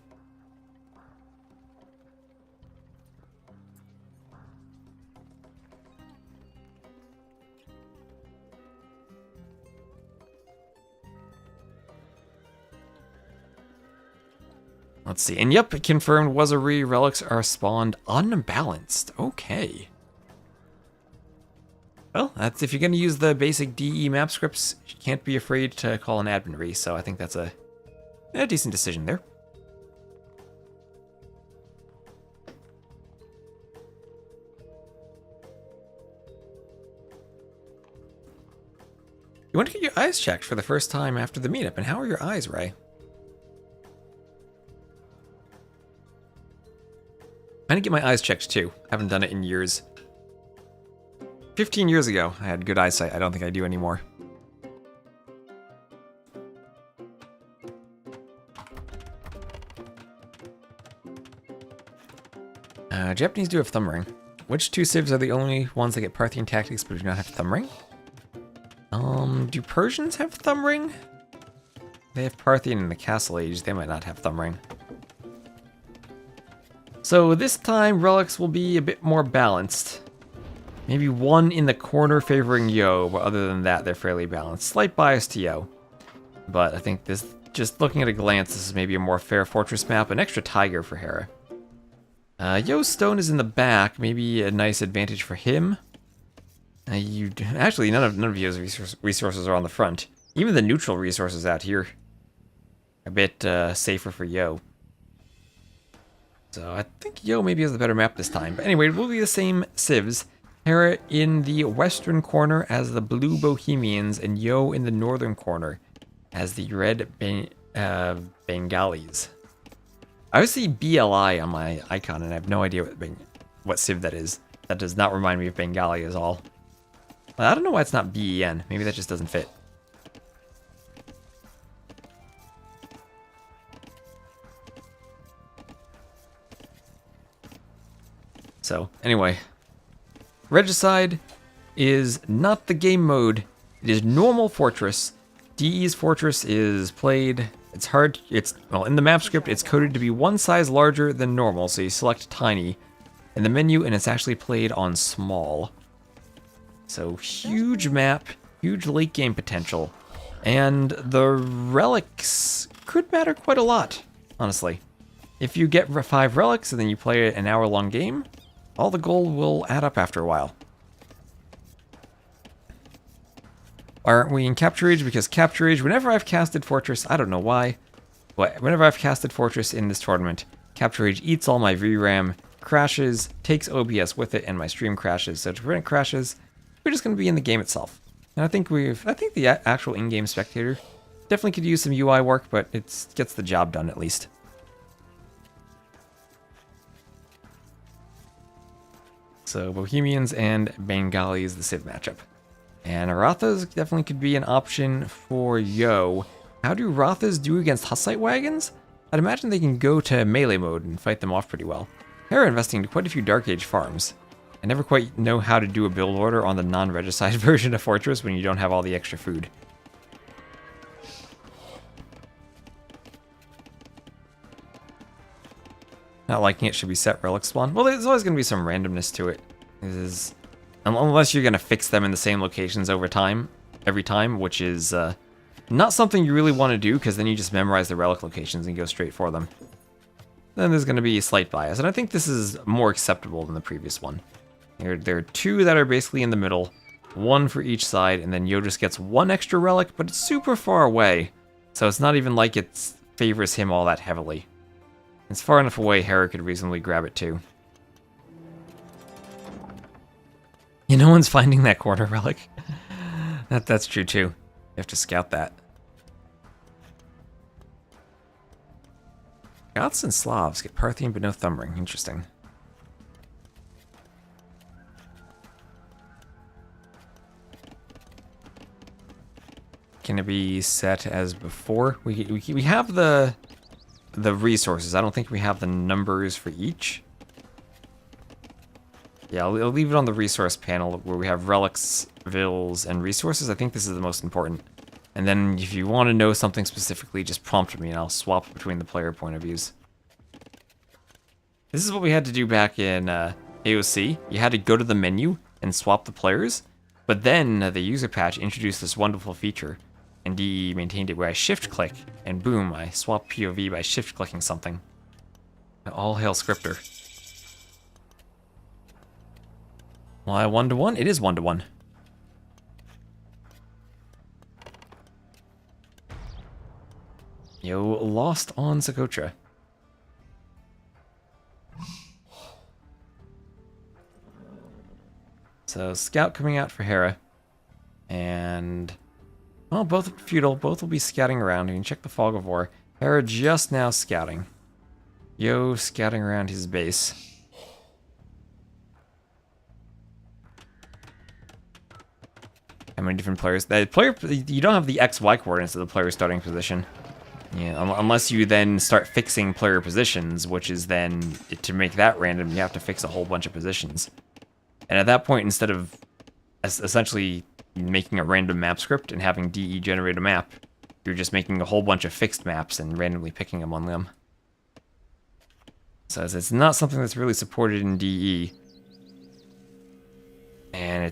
[SPEAKER 1] Let's see. And yep, it confirmed Wazari relics are spawned unbalanced. Okay. Well, that's if you're going to use the basic DE map scripts, you can't be afraid to call an admin re, so I think that's a decent decision there. You want to get your eyes checked for the first time after the meetup, and how are your eyes, Ray? I need to get my eyes checked too. Haven't done it in years. 15 years ago, I had good eyesight. I don't think I do anymore. Japanese do have thumb ring. Which two civs are the only ones that get Parthian tactics but do not have thumb ring? Do Persians have thumb ring? They have Parthian in the Castle Age. They might not have thumb ring. So this time, relics will be a bit more balanced. Maybe one in the corner favoring Yo, but other than that, they're fairly balanced. Slight bias to Yo. But I think this, just looking at a glance, this is maybe a more fair fortress map. An extra tiger for Hera. Yo's stone is in the back. Maybe a nice advantage for him. Actually, none of Yo's resources are on the front. Even the neutral resources out here are a bit safer for Yo. So I think Yo maybe has the better map this time. But anyway, it will be the same civs. Hera in the western corner as the blue Bohemians, and Yo in the northern corner as the red Bengalis. I always see BLI on my icon, and I have no idea what civ that is. That does not remind me of Bengali at all. I don't know why it's not BEN. Maybe that just doesn't fit. So, anyway. Regicide is not the game mode. It is normal fortress. DE's fortress is played... It's hard... Well, in the map script, it's coded to be one size larger than normal, so you select tiny in the menu, and it's actually played on small. So, huge map, huge late game potential. And the relics could matter quite a lot, honestly. If you get 5 relics and then you play an hour-long game, all the gold will add up after a while. Aren't we in Capture Age? Because Capture Age, whenever I've casted Fortress, I don't know why, but whenever I've casted Fortress in this tournament, Capture Age eats all my VRAM, crashes, takes OBS with it, and my stream crashes. So to prevent crashes, we're just going to be in the game itself. And I think the actual in-game spectator definitely could use some UI work, but it gets the job done at least. So Bohemians and Bengalis, the Civ matchup. And Arathas definitely could be an option for Yo. How do Rathas do against Hussite wagons? I'd imagine they can go to melee mode and fight them off pretty well. They're investing in quite a few Dark Age farms. I never quite know how to do a build order on the non-regicide version of Fortress when you don't have all the extra food. Not liking it should be set relic spawn. Well, there's always going to be some randomness to it. Unless you're going to fix them in the same locations every time, which is not something you really want to do, because then you just memorize the relic locations and go straight for them. Then there's going to be a slight bias, and I think this is more acceptable than the previous one. There are 2 that are basically in the middle, 1 for each side, and then Yo just gets 1 extra relic, but it's super far away, so it's not even like it favors him all that heavily. It's far enough away Hera could reasonably grab it too. Yeah, no one's finding that corner relic. That's true too. You have to scout that. Goths and Slavs get Parthian but no thumb ring. Interesting. Can it be set as before? We have the resources. I don't think we have the numbers for each. Yeah, I'll leave it on the resource panel where we have relics, vills, and resources. I think this is the most important. And then if you want to know something specifically, just prompt me and I'll swap between the player point of views. This is what we had to do back in AOC. You had to go to the menu and swap the players, but then the user patch introduced this wonderful feature, and DE maintained it where I shift-click, and boom, I swap POV by shift-clicking something. All hail Scripter. Why 1-to-1? It is 1-to-1. Yo, lost on Socotra. So, scout coming out for Hera. And, well, both feudal, both will be scouting around. You can check the Fog of War. Hera just now scouting. Yo, scouting around his base. How many different players? The player, you don't have the XY coordinates of the player's starting position. Yeah, unless you then start fixing player positions, which is then, to make that random, you have to fix a whole bunch of positions. And at that point, instead of essentially making a random map script and having DE generate a map, you're just making a whole bunch of fixed maps and randomly picking among them. So it's not something that's really supported in DE. And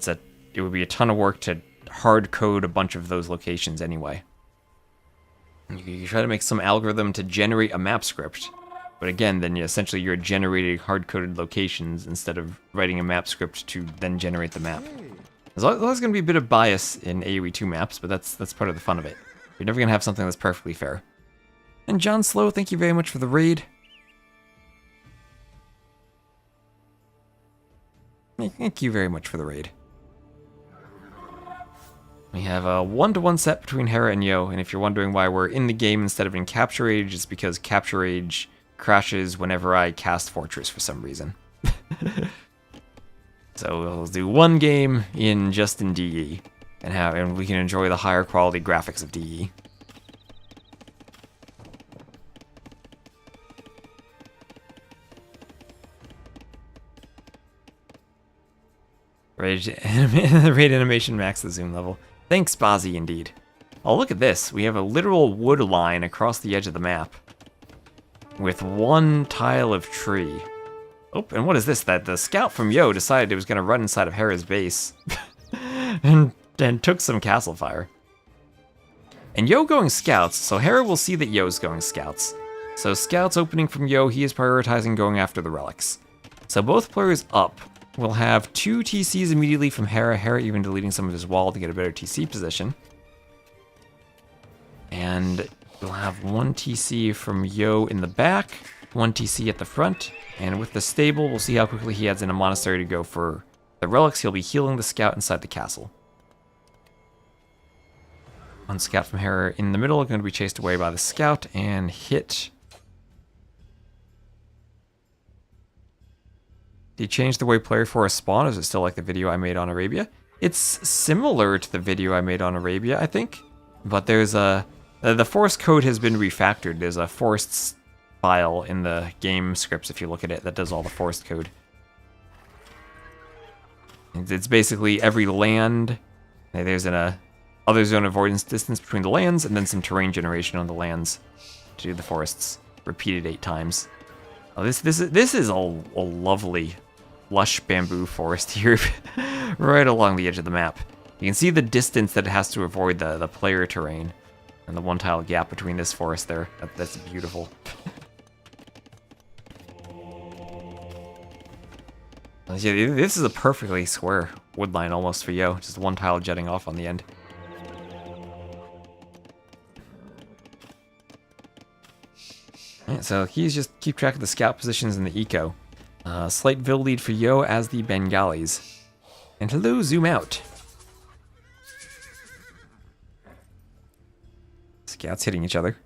[SPEAKER 1] it would be a ton of work to hard code a bunch of those locations anyway. You try to make some algorithm to generate a map script, but again, then essentially you're generating hard-coded locations instead of writing a map script to then generate the map. There's always going to be a bit of bias in AoE 2 maps, but that's part of the fun of it. You're never going to have something that's perfectly fair. And John Slow, thank you very much for the raid. Thank you very much for the raid. We have a 1-to-1 set between Hera and Yo, and if you're wondering why we're in the game instead of in Capture Age, it's because Capture Age crashes whenever I cast Fortress for some reason. So we'll do one game in just in DE, and we can enjoy the higher quality graphics of DE. The raid animation max the zoom level. Thanks, Bazzi, indeed. Oh, look at this. We have a literal wood line across the edge of the map with one tile of tree. Oh, and what is this? That the scout from Yo decided it was going to run inside of Hera's base and took some castle fire. And Yo going scouts, so Hera will see that Yo's going scouts. So scouts opening from Yo, he is prioritizing going after the relics. So both players up will have 2 TCs immediately from Hera, Hera even deleting some of his wall to get a better TC position. And we'll have 1 TC from Yo in the back, 1 TC at the front, and with the stable, we'll see how quickly he adds in a monastery to go for the relics. He'll be healing the scout inside the castle. 1 scout from Hera in the middle, going to be chased away by the scout and hit. Did he change the way player forests spawn, or is it still like the video I made on Arabia? It's similar to the video I made on Arabia, I think. But there's the forest code has been refactored. There's a forests file in the game scripts, if you look at it, that does all the forest code. It's basically every land. There's an other zone avoidance distance between the lands, and then some terrain generation on the lands to do the forests, repeated 8 times. Oh, this is a lovely lush bamboo forest here, right along the edge of the map. You can see the distance that it has to avoid the player terrain, and the 1 tile gap between this forest there. That's beautiful. Yeah, this is a perfectly square wood line almost for Yo, just 1 tile jetting off on the end. Alright, so he's just keep track of the scout positions in the eco. Slight Vil lead for Yo as the Bengalis. And hello, zoom out. Scouts hitting each other.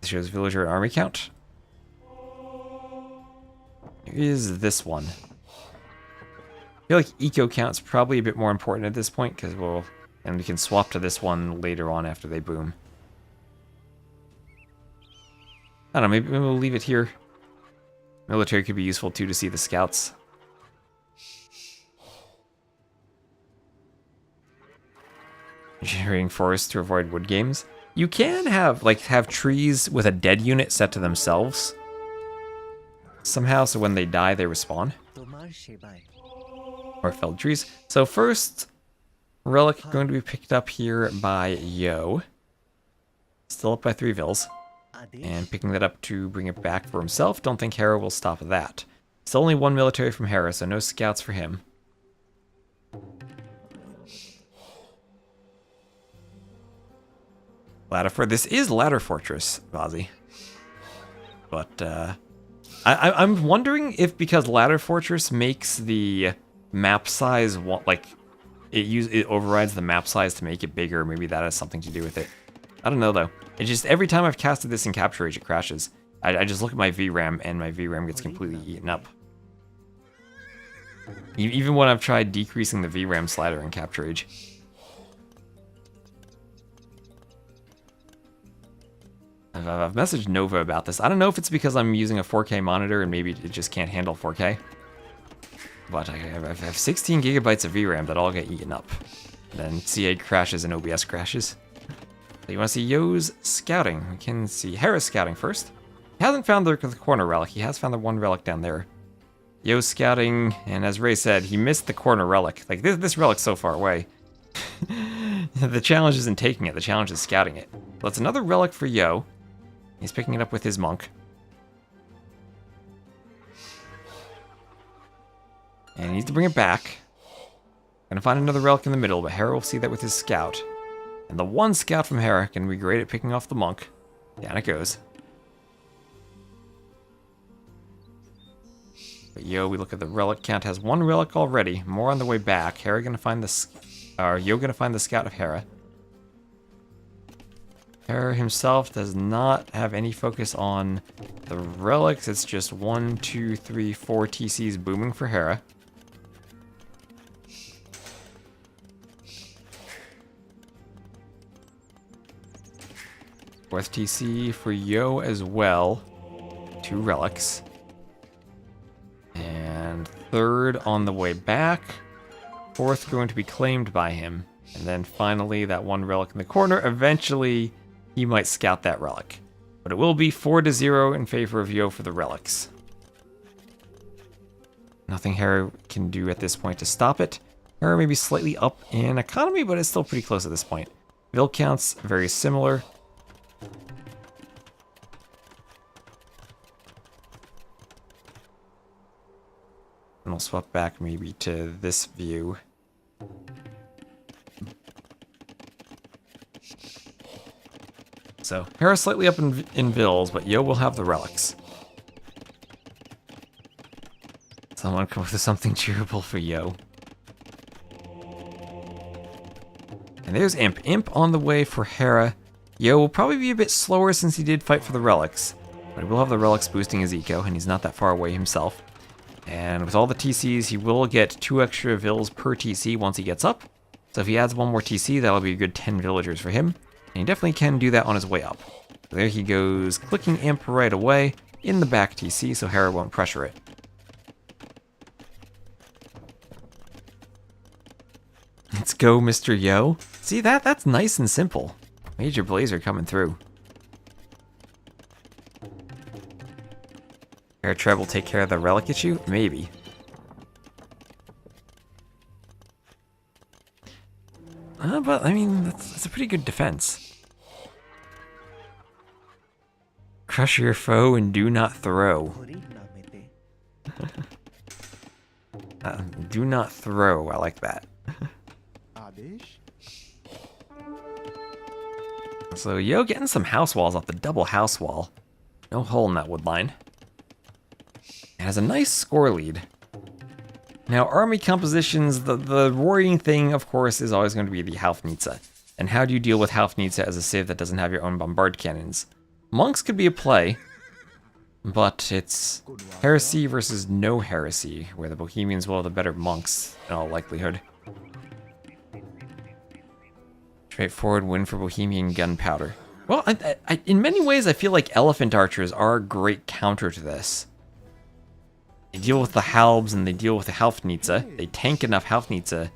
[SPEAKER 1] This shows villager and army count. Here is this one. I feel like eco count's probably a bit more important at this point because we'll And we can swap to this one later on after they boom. I don't know, maybe we'll leave it here. Military could be useful too to see the scouts. Generating forests to avoid wood games. You can have trees with a dead unit set to themselves somehow, so when they die they respawn. Or felled trees. So first relic going to be picked up here by Yo. Still up by 3 vills. And picking that up to bring it back for himself. Don't think Hera will stop that. Still only 1 military from Hera, so no scouts for him. This is Ladder Fortress, Vazi. But I'm wondering if because Ladder Fortress makes the map size it overrides the map size to make it bigger. Maybe that has something to do with it. I don't know though. It's just every time I've casted this in Capture Age, it crashes. I just look at my VRAM and my VRAM gets completely eaten up. Even when I've tried decreasing the VRAM slider in Capture Age. I've messaged Nova about this. I don't know if it's because I'm using a 4K monitor and maybe it just can't handle 4K. But I have 16 gigabytes of VRAM that all get eaten up. Then CA crashes and OBS crashes. So you want to see Yo's scouting. We can see Hera's scouting first. He hasn't found the corner relic. He has found the 1 relic down there. Yo's scouting, and as Ray said, he missed the corner relic. Like, this relic's so far away. The challenge isn't taking it. The challenge is scouting it. Well, that's another relic for Yo. He's picking it up with his monk. And he needs to bring it back. Gonna find another relic in the middle, but Hera will see that with his scout. And the 1 scout from Hera can be great at picking off the monk. Down it goes. But Yo, we look at the relic count, has 1 relic already. More on the way back. Hera gonna find Yo gonna find the scout of Hera. Hera himself does not have any focus on the relics. It's just 1, 2, 3, 4 TCs booming for Hera. Fourth TC for Yo as well. 2 relics. And 3rd on the way back. 4th going to be claimed by him. And then finally that 1 relic in the corner. Eventually he might scout that relic. But it will be 4-0 in favor of Yo for the relics. Nothing Hera can do at this point to stop it. Hera may be slightly up in economy, but it's still pretty close at this point. Vill counts, very similar. And we'll swap back maybe to this view. So, Hera slightly up in Vills, but Yo will have the relics. Someone come up with something cheerable for Yo. And there's Imp. Imp on the way for Hera. Yo will probably be a bit slower since he did fight for the relics. But he will have the relics boosting his eco, and he's not that far away himself. And with all the TCs, he will get 2 extra Vills per TC once he gets up. So if he adds 1 more TC, that'll be a good 10 villagers for him. And he definitely can do that on his way up. So there he goes, clicking Imp right away in the back TC so Hera won't pressure it. Let's go, Mr. Yo. See, that's nice and simple. Major Blazer coming through. Hera Treb will take care of the relic issue? Maybe. But, I mean, that's a pretty good defense. Crush your foe and do not throw. Do not throw, I like that. So, Yo getting some house walls off the double house wall. No hole in that wood line. It has a nice score lead. Now, army compositions, the worrying thing, of course, is always going to be the Haufnitze. And how do you deal with Haufnitze as a civ that doesn't have your own bombard cannons? Monks could be a play, but it's heresy versus no heresy, where the Bohemians will have the better monks in all likelihood. Straightforward win for Bohemian gunpowder. Well, in many ways, I feel like elephant archers are a great counter to this. They deal with the Halbs and they deal with the Halfnitze. They tank enough Halfnitze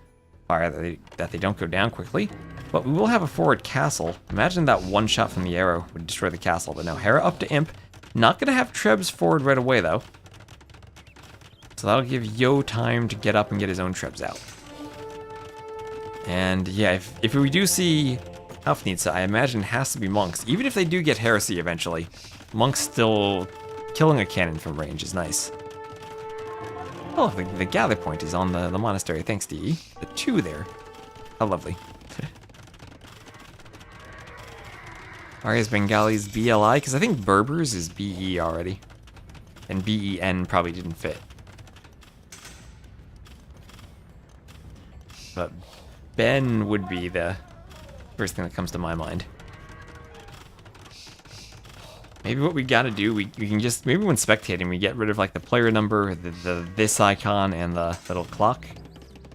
[SPEAKER 1] fire that they don't go down quickly. But we will have a forward castle. Imagine that one shot from the arrow would destroy the castle. But now Hera up to Imp. Not going to have Trebs forward right away, though. So that'll give Yo time to get up and get his own Trebs out. And yeah, if we do see Halfnitze, I imagine it has to be monks. Even if they do get heresy eventually, monks still killing a cannon from range is nice. Oh, the gather point is on the monastery, thanks to E. The 2 there. How lovely. Arias Bengalis BLI, because I think Berbers is BE already. And BEN probably didn't fit. But Ben would be the first thing that comes to my mind. Maybe what we gotta do, we can just, maybe when spectating, we get rid of like the player number, this icon, and the little clock,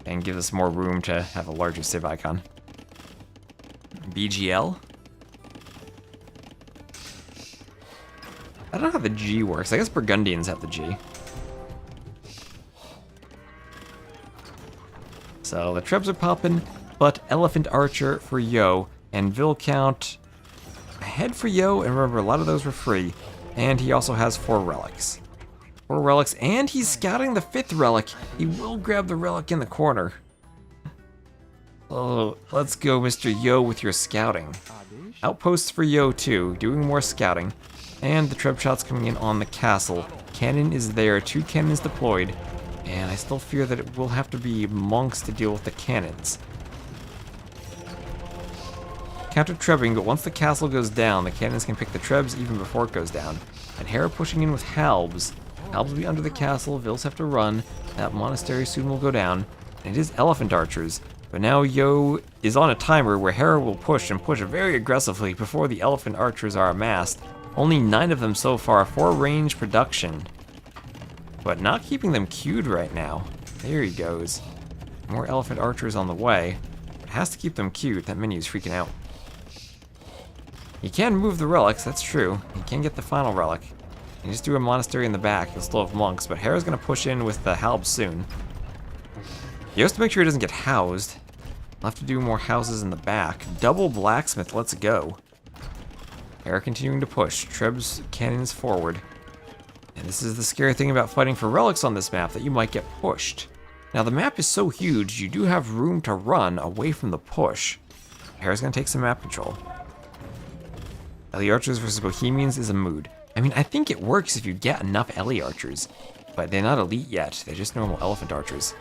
[SPEAKER 1] and give us more room to have a larger civ icon. BGL? I don't know how the G works. I guess Burgundians have the G. So the Trebs are popping, but Elephant Archer for Yo, and Viscount ahead for Yo, and remember a lot of those were free. And he also has 4 relics. 4 relics, and he's scouting the 5th relic. He will grab the relic in the corner. Oh, let's go, Mr. Yo, with your scouting. Outposts for Yo too, doing more scouting. And the Treb shots coming in on the castle. Cannon is there, 2 cannons deployed. And I still fear that it will have to be monks to deal with the cannons. Counter Trebbing, but once the castle goes down, the cannons can pick the Trebs even before it goes down. And Hera pushing in with Halbs. Halbs will be under the castle, Vils have to run. That monastery soon will go down. And it is Elephant Archers. But now Yo is on a timer where Hera will push and push very aggressively before the Elephant Archers are amassed. Only 9 of them so far for range production. But not keeping them queued right now. There he goes. More Elephant Archers on the way. But has to keep them queued. That menu's freaking out. He can move the relics, that's true. He can get the final relic. And just do a monastery in the back. He'll still have monks, but Hera's gonna push in with the Halb soon. He has to make sure he doesn't get housed. We'll have to do more houses in the back. Double blacksmith, let's go. Hera continuing to push. Trebs cannons forward. And this is the scary thing about fighting for relics on this map, that you might get pushed. Now the map is so huge, you do have room to run away from the push. Hera's gonna take some map control. Ellie Archers versus Bohemians is a mood. I mean, I think it works if you get enough Ellie Archers, but they're not elite yet. They're just normal Elephant Archers.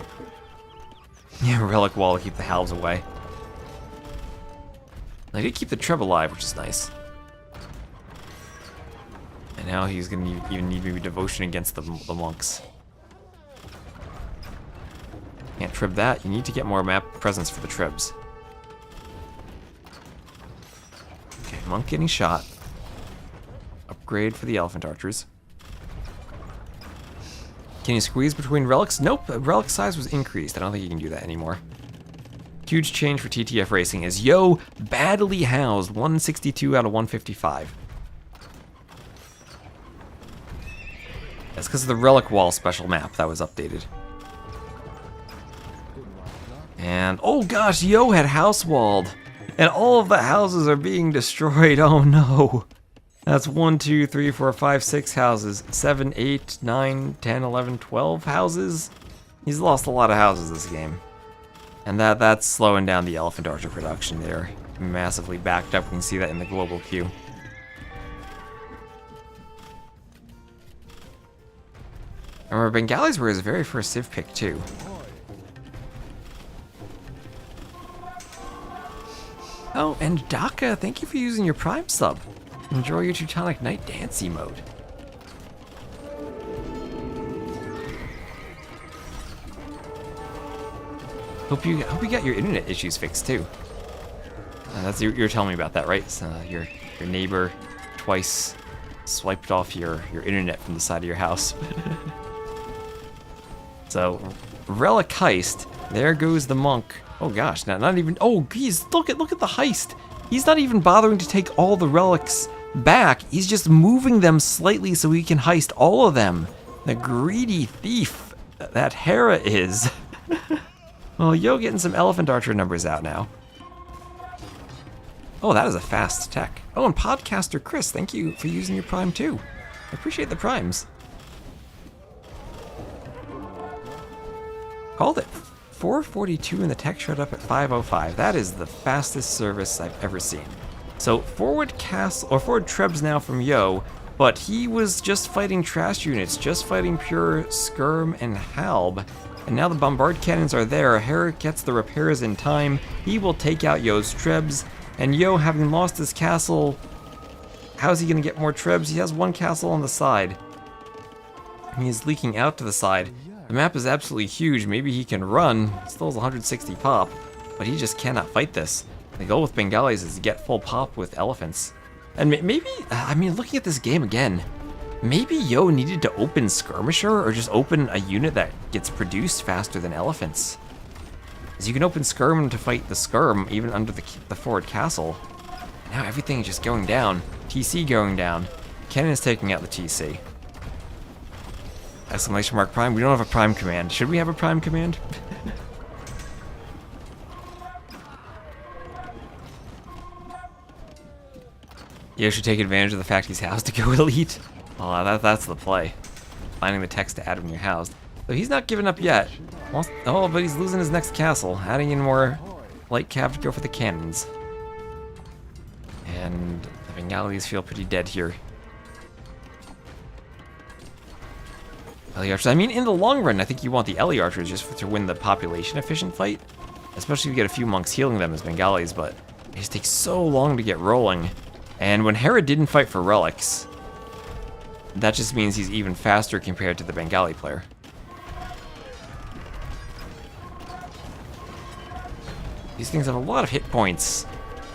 [SPEAKER 1] Yeah, Relic Wall to keep the Halves away. They did keep the Treb alive, which is nice. And now he's going to even need maybe devotion against the monks. Can't trib that. You need to get more map presence for the Trebs. Okay, monk getting shot. Upgrade for the Elephant Archers. Can you squeeze between relics? Nope, relic size was increased. I don't think you can do that anymore. Huge change for TTF Racing is Yo badly housed, 162 out of 155. That's because of the Relic Wall special map that was updated. And, oh gosh, Yo had house walled. And all of the houses are being destroyed. Oh no. That's 1, 2, 3, 4, 5, 6 houses. 7, 8, 9, 10, 11, 12 houses. He's lost a lot of houses this game. And that's slowing down the Elephant Archer production. They're massively backed up. You can see that in the global queue. Remember, Bengalis were his very first civ pick too. Oh, and Daka, thank you for using your Prime sub. Enjoy your Teutonic Night Dancey mode. Hope you got your internet issues fixed too. That's you're telling me about that, right? So, your neighbor twice swiped off your internet from the side of your house. So, Relic Heist. There goes the monk Oh gosh, not even. Oh, geez, look at the heist. He's not even bothering to take all the relics back. He's just moving them slightly so he can heist all of them. The greedy thief that Hera is. Well, Yo getting some Elephant Archer numbers out now. Oh, that is a fast tech. Oh, and Podcaster Chris, thank you for using your Prime too. I appreciate the Primes. Called it. 442 and the tech showed up at 505. That is the fastest service I've ever seen. So forward Trebs now from Yo, but he was just fighting trash units, just fighting pure skirm and halb. And now the bombard cannons are there. Hera gets the repairs in time. He will take out Yo's Trebs. And Yo, having lost his castle, how's he gonna get more Trebs? He has one castle on the side. He is leaking out to the side. The map is absolutely huge. Maybe he can run. Still has 160 pop, but he just cannot fight this. The goal with Bengalis is to get full pop with elephants. And maybe, I mean, looking at this game again, maybe Yo needed to open Skirmisher or just open a unit that gets produced faster than elephants. Because you can open Skirm to fight the Skirm even under the forward castle. Now everything is just going down. TC going down. Cannon is taking out the TC. Exclamation mark Prime. We don't have a Prime command. Should we have a Prime command? You should take advantage of the fact he's housed to go elite. Well, that's the play. Finding the text to add when you're housed. So he's not giving up yet. Oh, but he's losing his next castle. Adding in more light cav to go for the cannons. And the Bengalis feel pretty dead here. Ellie Archers. I mean, in the long run, I think you want the Ellie Archers just to win the population-efficient fight. Especially if you get a few monks healing them as Bengalis, but it just takes so long to get rolling. And when Hera didn't fight for relics, that just means he's even faster compared to the Bengali player. These things have a lot of hit points,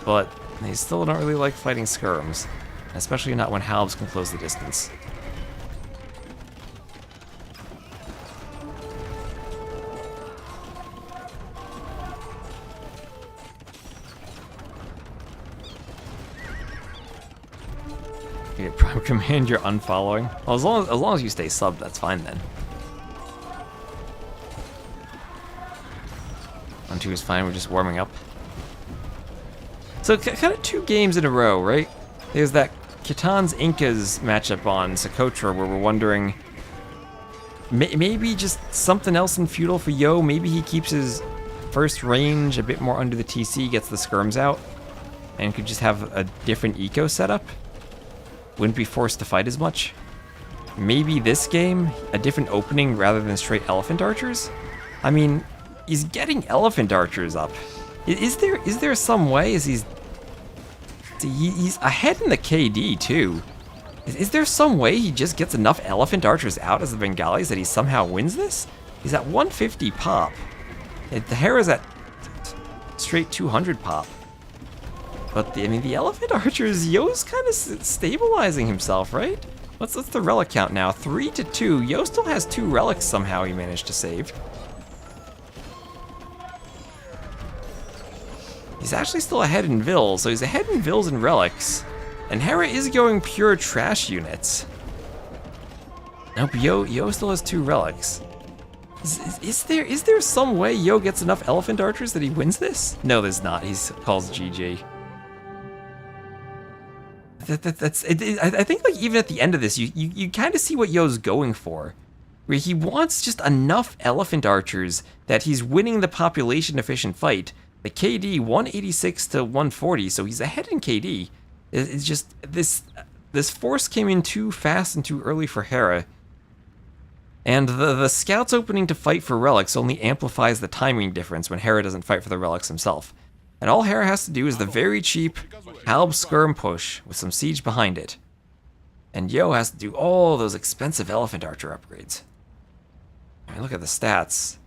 [SPEAKER 1] but they still don't really like fighting skirms, especially not when halbs can close the distance. You get Prime Command, you're unfollowing. Well, as long as you stay subbed, that's fine then. 1-2 is fine, we're just warming up. So kind of 2 games in a row, right? There's that Khitan's Incas matchup on Socotra where we're wondering maybe just something else in feudal for Yo. Maybe he keeps his first range a bit more under the TC, gets the skirms out, and could just have a different eco setup. Wouldn't be forced to fight as much. Maybe this game, a different opening rather than straight elephant archers? I mean, he's getting elephant archers up. Is there some way? He's ahead in the KD too. Is there some way he just gets enough elephant archers out as the Bengalis that he somehow wins this? He's at 150 pop. The Hera's at straight 200 pop. But the elephant archers, Yo's kind of stabilizing himself, right? What's the relic count now? 3-2. Yo still has 2 relics somehow he managed to save. He's actually still ahead in Vil, so he's ahead in Vils and relics. And Hera is going pure trash units. Nope, Yo still has 2 relics. Is there some way Yo gets enough elephant archers that he wins this? No, there's not. He calls GG. I think like even at the end of this, you kind of see what Yo's going for, where he wants just enough elephant archers that he's winning the population efficient fight. The KD 186 to 140, so he's ahead in KD. It's just this force came in too fast and too early for Hera, and the scouts opening to fight for relics only amplifies the timing difference when Hera doesn't fight for the relics himself. And all Hera has to do is the very cheap halb skirm push with some siege behind it. And Yo has to do all those expensive elephant archer upgrades. I mean, look at the stats.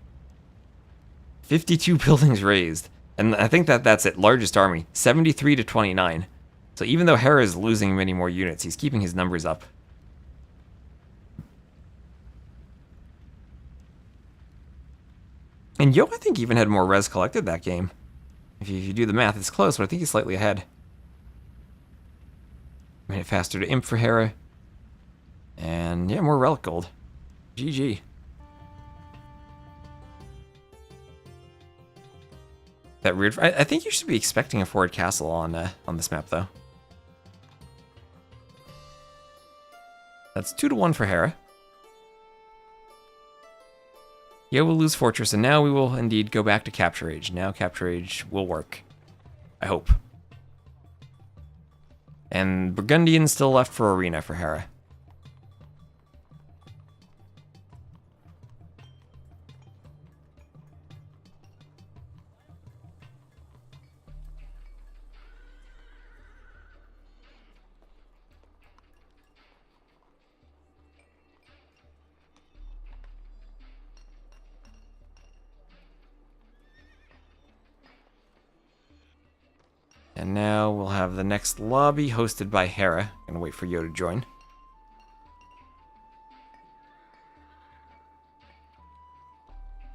[SPEAKER 1] 52 buildings raised. And I think that's it, largest army. 73 to 29. So even though Hera is losing many more units, he's keeping his numbers up. And Yo, I think, even had more res collected that game. If you do the math, it's close, but I think he's slightly ahead. Made it faster to imp for Hera. And yeah, more relic gold. GG. That weird. I think you should be expecting a forward castle on this map, though. That's 2-1 for Hera. Yeah, we'll lose Fortress, and now we will indeed go back to Capture Age. Now Capture Age will work. I hope. And Burgundian still left for Arena for Hera. And now we'll have the next lobby hosted by Hera. Gonna wait for Yo to join.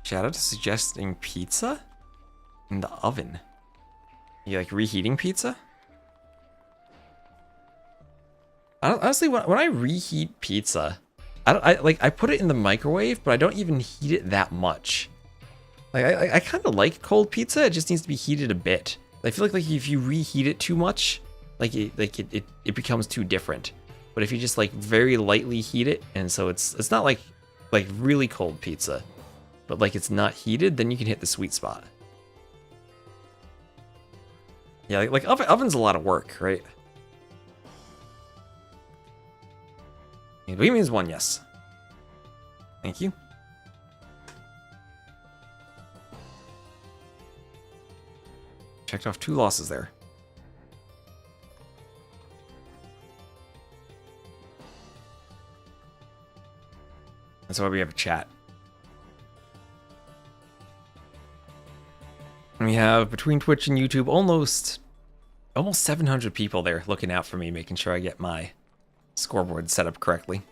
[SPEAKER 1] Shout out to suggesting pizza in the oven. You like reheating pizza? Honestly, when I reheat pizza, I put it in the microwave, but I don't even heat it that much. Like I kind of like cold pizza. It just needs to be heated a bit. I feel like if you reheat it too much, it becomes too different. But if you just like very lightly heat it, and so it's not like really cold pizza, but like it's not heated, then you can hit the sweet spot. Yeah, like oven's a lot of work, right? Bohemian's won, yes. Thank you. Checked off 2 losses there. That's why we have a chat. And we have, between Twitch and YouTube, almost 700 people there looking out for me, making sure I get my scoreboard set up correctly.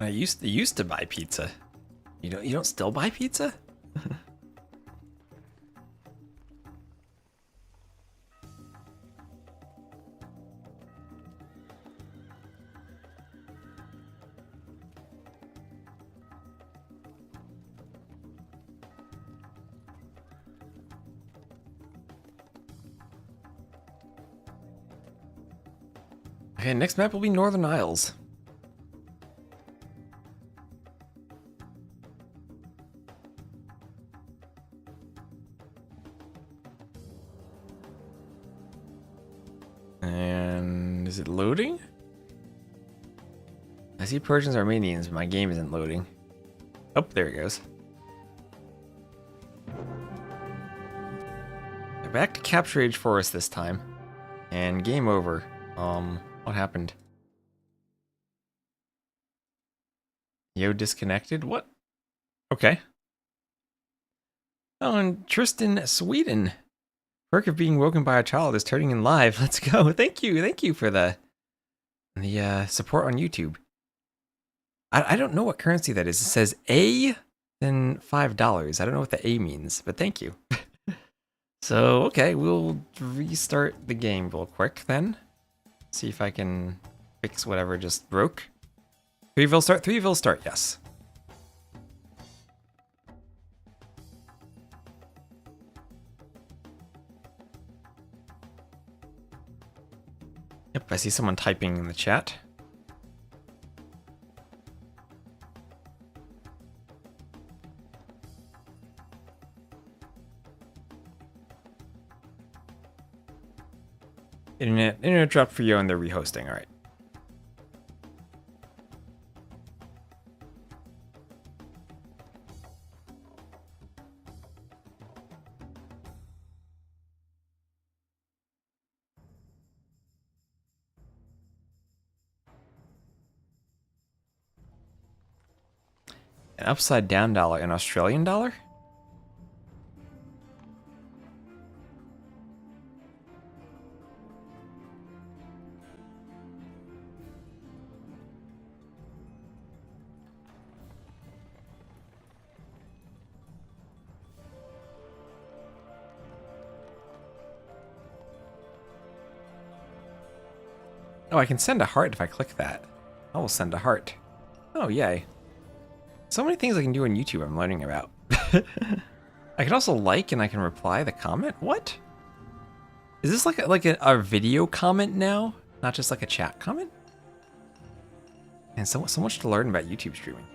[SPEAKER 1] I used to buy pizza. You don't still buy pizza? Okay, next map will be Northern Isles. And is it loading? I see Persians, Armenians, but my game isn't loading. Oh, there it goes. Back to Capture Age Forest this time. And game over. What happened? Yo disconnected? What? Okay. Oh, and Tristan, Sweden. Perk of being woken by a child is turning in live. Let's go. Thank you for the support on YouTube. I don't know what currency that is. It says A, then $5. I don't know what the A means, but thank you. So, okay, we'll restart the game real quick then. See if I can fix whatever just broke. 3-ville start? 3-ville start, yes. Yep, I see someone typing in the chat. internet dropped for Yo and they're rehosting. All right. An upside down dollar, an Australian dollar? Oh, I can send a heart if I click that. I will send a heart. Oh, yay. So many things I can do on YouTube I'm learning about. I can also like and I can reply the comment? What? Is this like a video comment now? Not just like a chat comment? And so much to learn about YouTube streaming.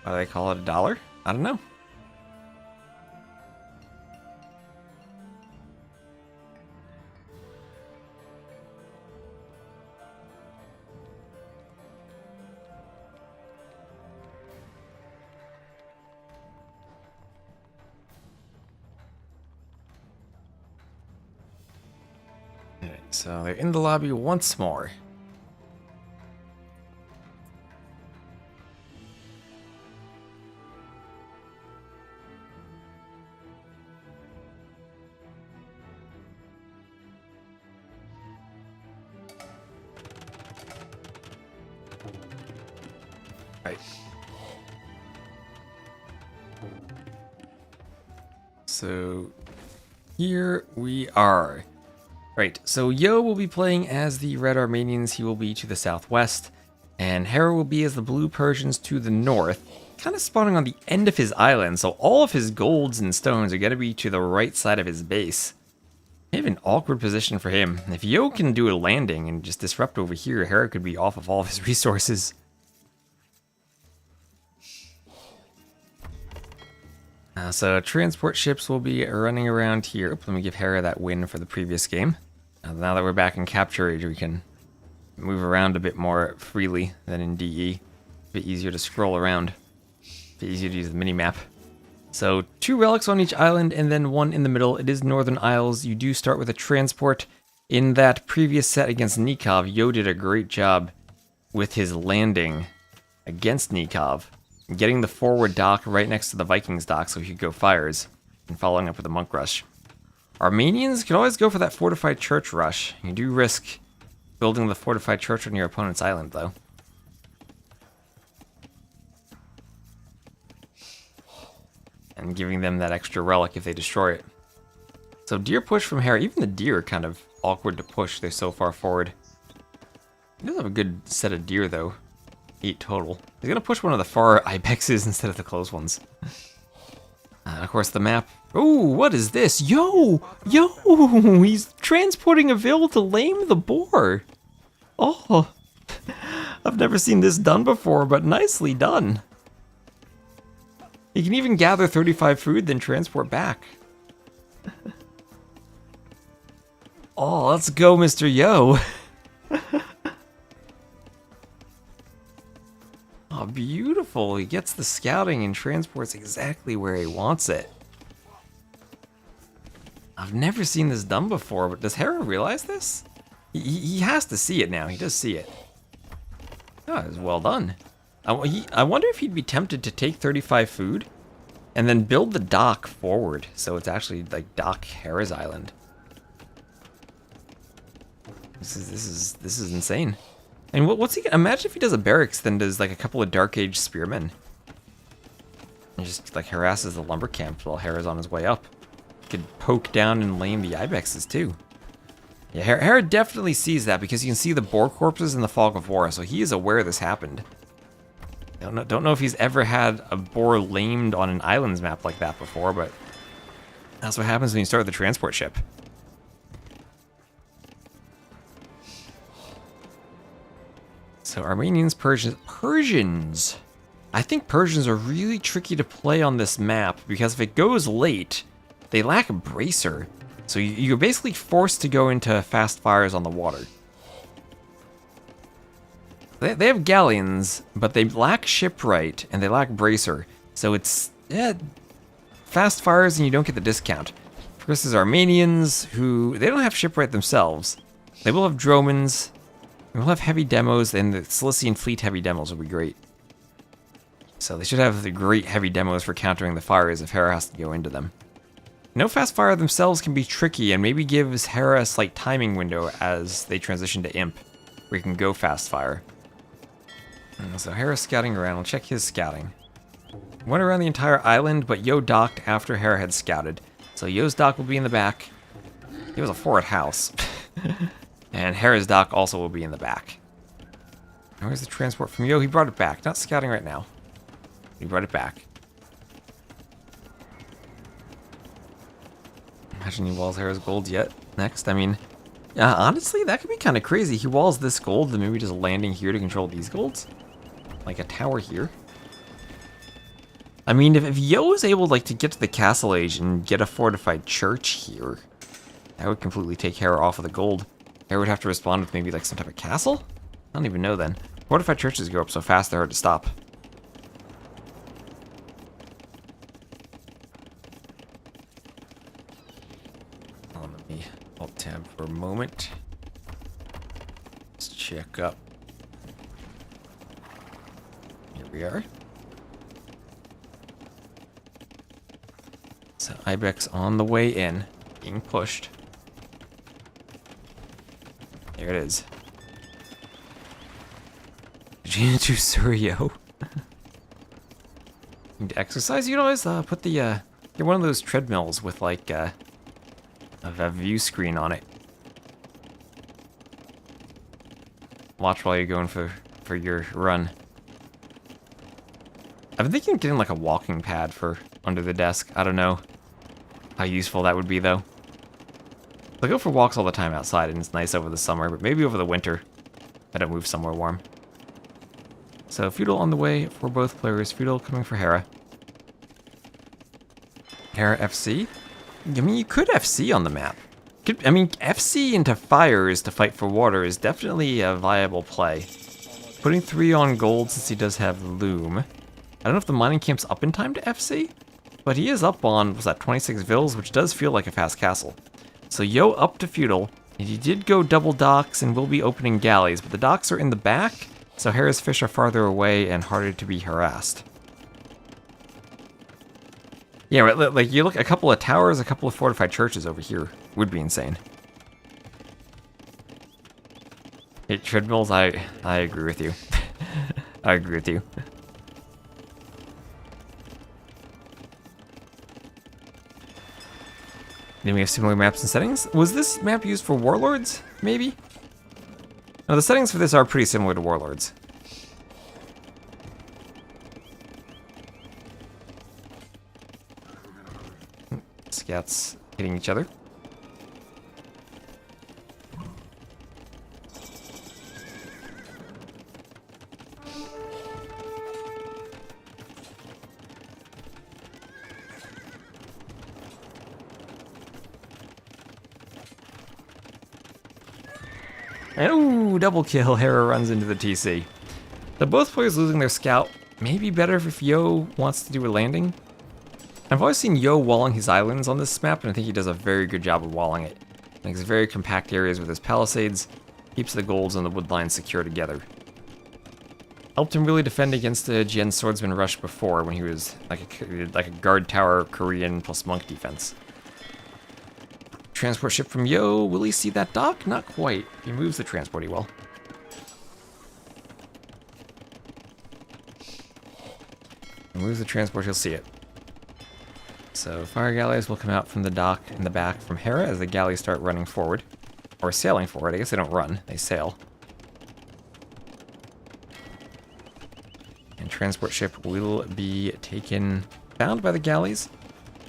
[SPEAKER 1] Why do they call it a dollar? I don't know. So they're in the lobby once more. Right. So here we are. Right, so Yo will be playing as the Red Armenians, he will be to the southwest, and Hera will be as the Blue Persians to the north, kind of spawning on the end of his island, so all of his golds and stones are going to be to the right side of his base. Kind of an awkward position for him. If Yo can do a landing and just disrupt over here, Hera could be off of all of his resources. So transport ships will be running around here. Let me give Hera that win for the previous game. Now that we're back in Capture Age, we can move around a bit more freely than in DE. A bit easier to scroll around. A bit easier to use the mini-map. So 2 relics on each island and then 1 in the middle. It is Northern Isles. You do start with a transport. In that previous set against Nikov, Yo did a great job with his landing against Nikov. Getting the forward dock right next to the Vikings dock so he could go fires, and following up with a monk rush. Armenians can always go for that fortified church rush. You do risk building the fortified church on your opponent's island, though. And giving them that extra relic if they destroy it. So deer push from Hera. Even the deer are kind of awkward to push. They're so far forward. He does have a good set of deer, though. 8 total. He's gonna push one of the far ibexes instead of the close ones. Of course, the map. Oh, what is this? Yo! Yo! He's transporting a Vil to lame the boar. Oh, I've never seen this done before, but nicely done. He can even gather 35 food, then transport back. Oh, let's go, Mr. Yo. Oh, beautiful. He gets the scouting and transports exactly where he wants it. I've never seen this done before, but does Hera realize this? He has to see it now. He does see it. Oh, it was well done. I wonder if he'd be tempted to take 35 food and then build the dock forward, so it's actually like dock Hera's island. This is insane. And what's he? Imagine if he does a barracks, then does like a couple of Dark Age spearmen, and just like harasses the lumber camp while Hera's on his way up. Could poke down and lame the ibexes too. Yeah, Hera definitely sees that because you can see the boar corpses in the fog of war, so he is aware this happened. Don't know if he's ever had a boar lamed on an islands map like that before, but that's what happens when you start the transport ship. So Armenians, Persians. I think Persians are really tricky to play on this map because if it goes late, they lack a bracer. So you're basically forced to go into fast fires on the water. They have galleons, but they lack shipwright and they lack bracer. So it's fast fires and you don't get the discount. Versus Armenians, who they don't have shipwright themselves. They will have dromons. They will have heavy demos, and the Cilician fleet heavy demos will be great. So they should have the great heavy demos for countering the fires if Hera has to go into them. No fast fire themselves can be tricky and maybe gives Hera a slight timing window as they transition to Imp, where you can go fast fire. So Hera's scouting around. We'll check his scouting. Went around the entire island, but Yo docked after Hera had scouted. So Yo's dock will be in the back. He was a forward house. And Hera's dock also will be in the back. Where's the transport from Yo? He brought it back. Not scouting right now. He brought it back. Imagine he walls Hera's gold yet. Next, I mean, honestly, that could be kind of crazy. He walls this gold, then maybe just landing here to control these golds. Like a tower here. I mean, if Yo is able to get to the Castle Age and get a fortified church here, that would completely take Hera off of the gold. Hera would have to respond with maybe some type of castle? I don't even know then. Fortified churches go up so fast they're hard to stop. Let me alt tab for a moment. Let's check up. Here we are. So Ibex on the way in, being pushed. There it is. G2 Suryo. Need to exercise? You always put the get one of those treadmills with a view screen on it. Watch while you're going for your run. I've been thinking of getting a walking pad for under the desk. I don't know how useful that would be though. I go for walks all the time outside and it's nice over the summer, but maybe over the winter I don't move somewhere warm. So Feudal on the way for both players. Feudal coming for Hera. Hera FC? I mean, you could FC on the map. FC into fires to fight for water is definitely a viable play. Putting 3 on gold since he does have Loom. I don't know if the mining camp's up in time to FC, but he is up on, 26 Vils, which does feel like a fast castle. So Yo up to Feudal, and he did go double docks and will be opening galleys, but the docks are in the back, so Hera's fish are farther away and harder to be harassed. Yeah, right, you look, a couple of towers, a couple of fortified churches over here would be insane. Treadmills, I agree with you. I agree with you. Then we have similar maps and settings. Was this map used for Warlords, maybe? No, the settings for this are pretty similar to Warlords. Scouts hitting each other. And ooh, double kill. Hera runs into the TC. So both players losing their scout. Maybe better if Yo wants to do a landing. I've always seen Yo walling his islands on this map, and I think he does a very good job of walling it. Makes very compact areas with his palisades, keeps the golds and the wood lines secure together. Helped him really defend against the Gen Swordsman rush before, when he was like a guard tower Korean plus monk defense. Transport ship from Yo. Will he see that dock? Not quite. He moves the transporty well. He moves the transport, he'll see it. So fire galleys will come out from the dock in the back from Hera as the galleys start running forward. Or sailing forward. I guess they don't run, they sail. And transport ship will be taken, bound by the galleys.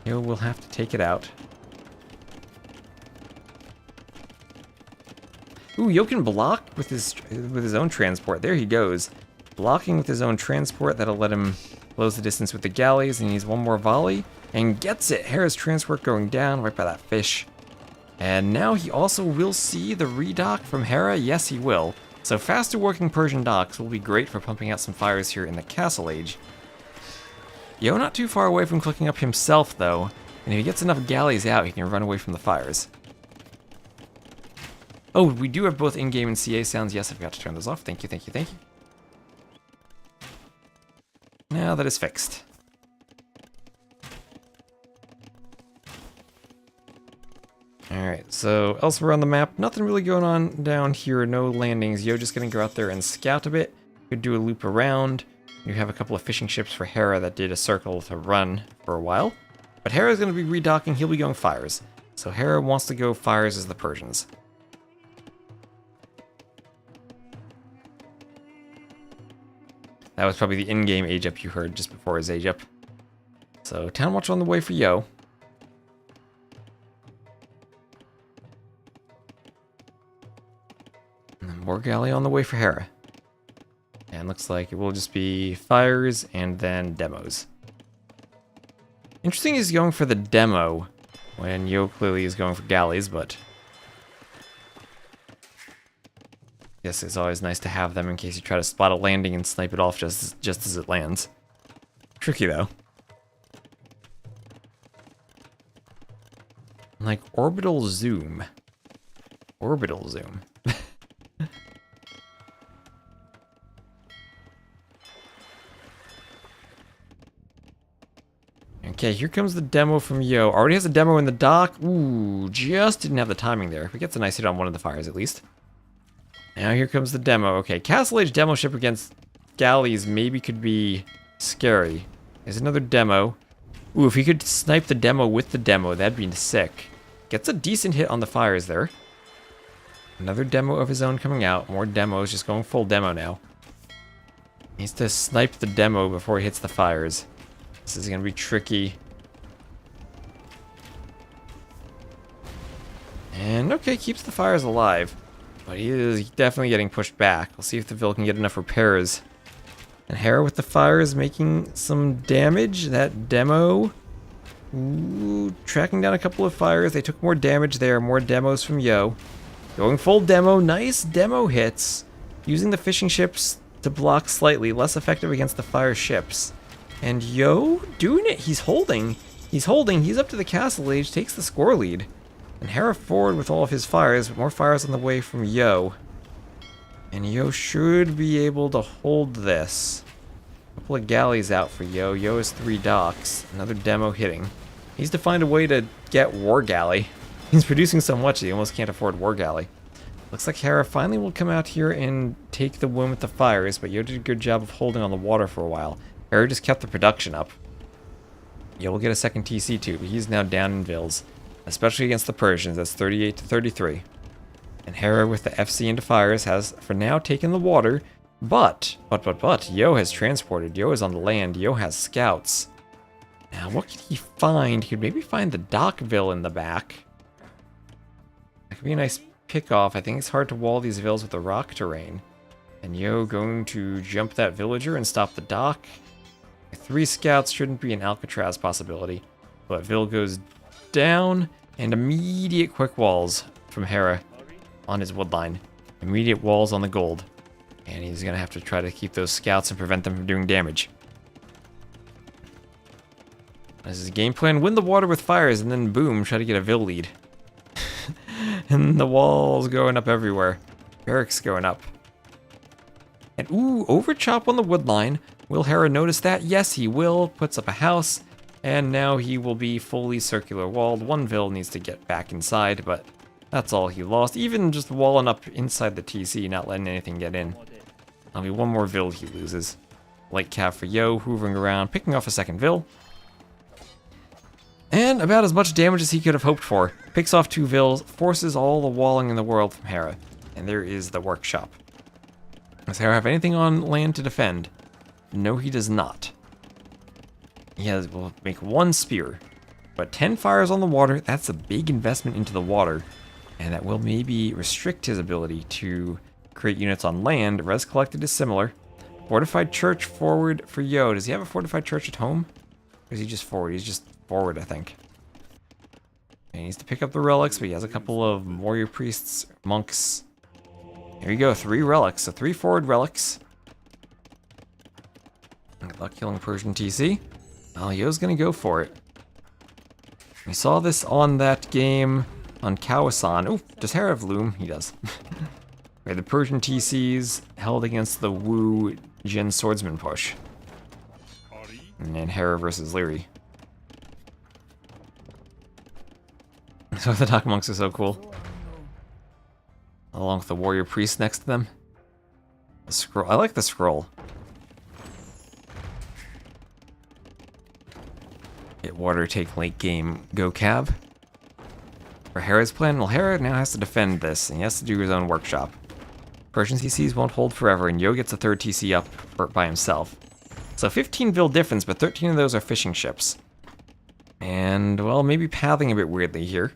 [SPEAKER 1] Yo will have to take it out. Ooh, Yo can block with his own transport. There he goes. Blocking with his own transport. That'll let him close the distance with the galleys. And he needs one more volley. And gets it. Hera's transport going down right by that fish. And now he also will see the redock from Hera. Yes, he will. So faster working Persian docks will be great for pumping out some fires here in the Castle Age. Yo not too far away from clicking up himself, though. And if he gets enough galleys out, he can run away from the fires. Oh, we do have both in-game and CA sounds. Yes, I forgot to turn those off. Thank you, thank you, thank you. Now that is fixed. Alright, so elsewhere on the map, nothing really going on down here. No landings. Yo just gonna go out there and scout a bit. Could do a loop around. You have a couple of fishing ships for Hera that did a circle to run for a while. But Hera's gonna be redocking. He'll be going fires. So Hera wants to go fires as the Persians. That was probably the in-game age up you heard just before his age up. So Town Watch on the way for Yo. And then War Galley on the way for Hera. And looks like it will just be fires and then demos. Interesting he's going for the demo when Yo clearly is going for galleys, but yes, it's always nice to have them in case you try to spot a landing and snipe it off just as it lands. Tricky, though. Like orbital zoom. Orbital zoom. Okay, here comes the demo from Yo. Already has a demo in the dock. Ooh, just didn't have the timing there. He gets a nice hit on one of the fires, at least. Now here comes the demo. Okay, Castle Age demo ship against galleys maybe could be scary. There's another demo. Ooh, if he could snipe the demo with the demo, that'd be sick. Gets a decent hit on the fires there. Another demo of his own coming out. More demos, just going full demo now. Needs to snipe the demo before he hits the fires. This is gonna be tricky. And okay, keeps the fires alive. But he is definitely getting pushed back. We'll see if the Vil can get enough repairs. And Hera with the fires making some damage. That demo. Ooh, tracking down a couple of fires. They took more damage there. More demos from Yo. Going full demo. Nice demo hits. Using the fishing ships to block slightly. Less effective against the fire ships. And Yo doing it. He's holding. He's holding. He's up to the Castle Age. Takes the score lead. And Hera forward with all of his fires, but more fires on the way from Yo. And Yo should be able to hold this. A couple of galleys out for Yo. Yo has 3 docks. Another demo hitting. He needs to find a way to get War Galley. He's producing so much he almost can't afford War Galley. Looks like Hera finally will come out here and take the win with the fires, but Yo did a good job of holding on the water for a while. Hera just kept the production up. Yo will get a second TC too, but he's now down in Vils. Especially against the Persians, that's 38 to 33. And Hera with the FC into fires has, for now, taken the water. But, Yo has transported. Yo is on the land. Yo has scouts. Now, what could he find? He could maybe find the Dockville in the back. That could be a nice pick-off. I think it's hard to wall these villas with the rock terrain. And Yo going to jump that villager and stop the dock. 3 scouts shouldn't be an Alcatraz possibility. But Vil goes down, and immediate quick walls from Hera on his woodline. Immediate walls on the gold. And he's going to have to try to keep those scouts and prevent them from doing damage. This is game plan. Win the water with fires, and then boom, try to get a Vil lead. And the walls going up everywhere. Barracks going up. And ooh, overchop on the woodline. Will Hera notice that? Yes, he will. Puts up a house. And now he will be fully circular walled. 1 Vil needs to get back inside, but that's all he lost. Even just walling up inside the TC, not letting anything get in. That'll be 1 more Vil he loses. Light cap for Yo, hoovering around, picking off a second Vil. And about as much damage as he could have hoped for. Picks off 2 Vils, forces all the walling in the world from Hera. And there is the workshop. Does Hera have anything on land to defend? No, he does not. He will make 1 spear, but 10 fires on the water, that's a big investment into the water, and that will maybe restrict his ability to create units on land. Res collected is similar. Fortified church forward for Yo. Does he have a fortified church at home? Or is he just forward? He's just forward, I think. He needs to pick up the relics, but he has a couple of warrior priests, monks. Here you go, 3 relics. So 3 forward relics. Good luck killing Persian TC. Well, Yo's gonna go for it. We saw this on that game on Kawasan. Oh, does Hera have Loom? He does. Where the Persian TCs held against the Wu Jin swordsman push. And then Hera versus Leary. So the Dark Monks are so cool. Along with the warrior priest next to them. The scroll. I like the scroll. Get water, take late game, go cab. For Hera's plan, well, Hera now has to defend this, and he has to do his own workshop. Persian TCs won't hold forever, and Yo gets a 3rd TC up by himself. So 15 vil difference, but 13 of those are fishing ships. And, well, maybe pathing a bit weirdly here.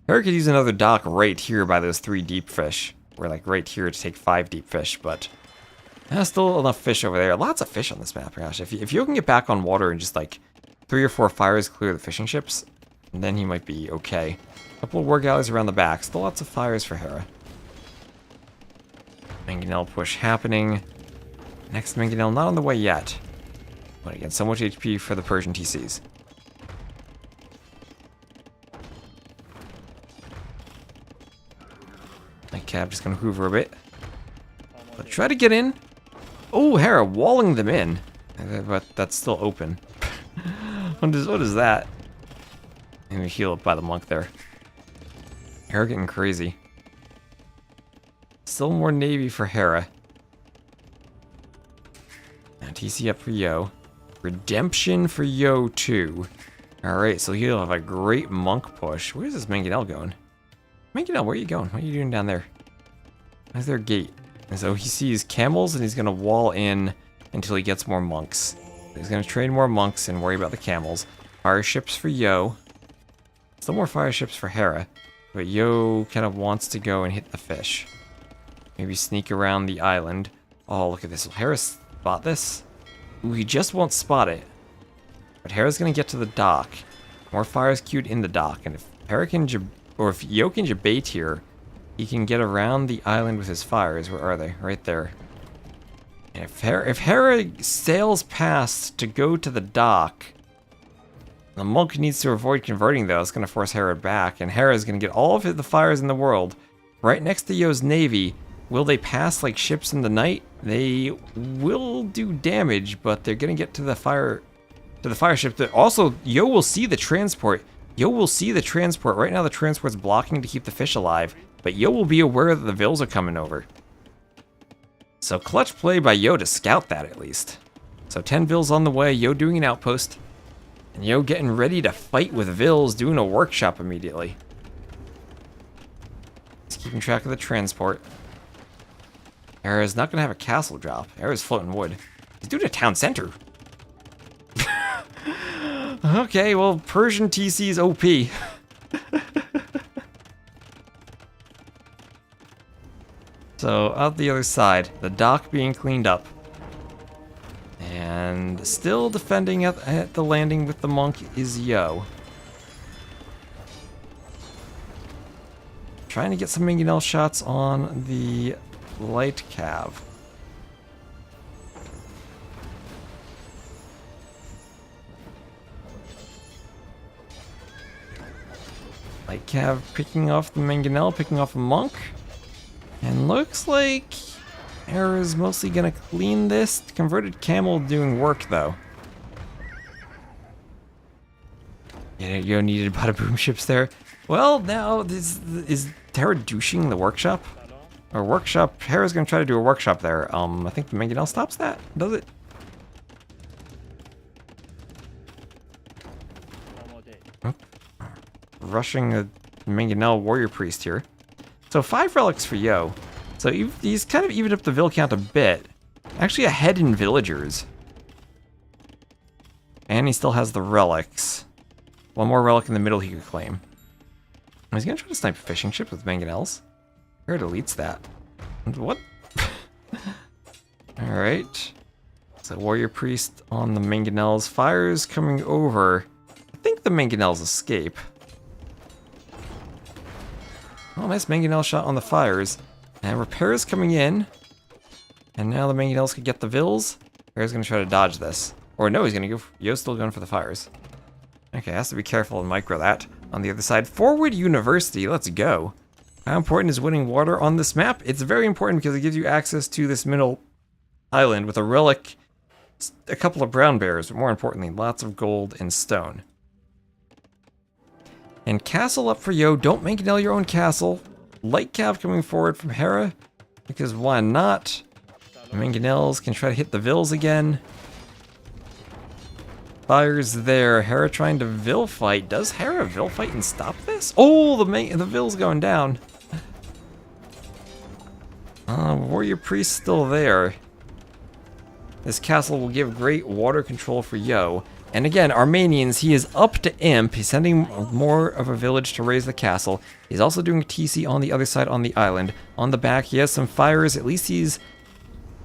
[SPEAKER 1] Hera could use another dock right here by those 3 deep fish. Or like right here to take 5 deep fish, but there's still enough fish over there. Lots of fish on this map, gosh. If Yo can get back on water and just like 3 or 4 fires clear the fishing ships, then he might be okay. A couple of war galleys around the back. Still lots of fires for Hera. Mangonel push happening. Next Mangonel not on the way yet. But again, so much HP for the Persian TCs. My cab just gonna hoover a bit. But try to get in. Oh, Hera walling them in. But that's still open. What is that? And we heal up by the monk there. Hera getting crazy. Still more navy for Hera. And TC up for Yo. Redemption for Yo too. Alright, so he'll have a great monk push. Where's this Mangonel going? Mangonel, where are you going? What are you doing down there? Where's their gate? And so he sees camels and he's gonna wall in until he gets more monks. He's gonna train more monks and worry about the camels. Fire ships for Yo. Still more fire ships for Hera. But Yo kind of wants to go and hit the fish. Maybe sneak around the island. Oh, look at this. Will Hera spot this? Ooh, he just won't spot it. But Hera's gonna get to the dock. More fires queued in the dock. And if Hera can if Yo can debate here, he can get around the island with his fires. Where are they? Right there. And if Hera sails past to go to the dock, the monk needs to avoid converting though. It's going to force Hera back, and Hera is going to get all of the fires in the world right next to Yo's navy. Will they pass like ships in the night? They will do damage, but they're going to get to the fire ship. Also, Yo will see the transport. Yo will see the transport. Right now the transport's blocking to keep the fish alive, but Yo will be aware that the Vils are coming over. So clutch play by Yo to scout that at least. So 10 Vils on the way, Yo doing an outpost. And Yo getting ready to fight with Vils, doing a workshop immediately. He's keeping track of the transport. Hera's not going to have a castle drop. Hera's floating wood. He's doing a town center. Okay, well, Persian TC's OP. So, out the other side, the dock being cleaned up. And still defending at the landing with the monk is Yo. Trying to get some Mangonel shots on the light cav. Light cav picking off the Mangonel, picking off a monk. And looks like Hera's mostly gonna clean this. Converted camel doing work though. Yeah, Yo needed bada boom ships there. Well, now is Hera douching the workshop? Or workshop? Hera's gonna try to do a workshop there. I think the Mangonel stops that. Does it? Oh. Rushing the Mangonel warrior priest here. So 5 relics for Yo. So he's kind of evened up the Vil count a bit. Actually ahead in villagers. And he still has the relics. One more relic in the middle he could claim. He's gonna try to snipe a fishing ship with Mangonels. Hera deletes that. What? Alright. So warrior priest on the Mangonels. Fires coming over. I think the Mangonels escape. Oh, nice mangonel shot on the fires. And repairs coming in. And now the mangonels could get the vills. Here's going to try to dodge this. Or no, he's going to go... Yo's still going for the fires. Okay, has to be careful and micro that. On the other side, Forward University, let's go. How important is winning water on this map? It's very important because it gives you access to this middle island with a relic, a couple of brown bears, but more importantly, lots of gold and stone. And castle up for Yo. Don't mangonel your own castle. Light cav coming forward from Hera, because why not? Mangonels can try to hit the vills again. Fires there. Hera trying to Vill fight. Does Hera Vill fight and stop this? Oh, the Vill's going down. Warrior Priest still there. This castle will give great water control for Yo. And again, Armenians, he is up to Imp. He's sending more of a village to raise the castle. He's also doing a TC on the other side on the island. On the back, he has some fires. At least he's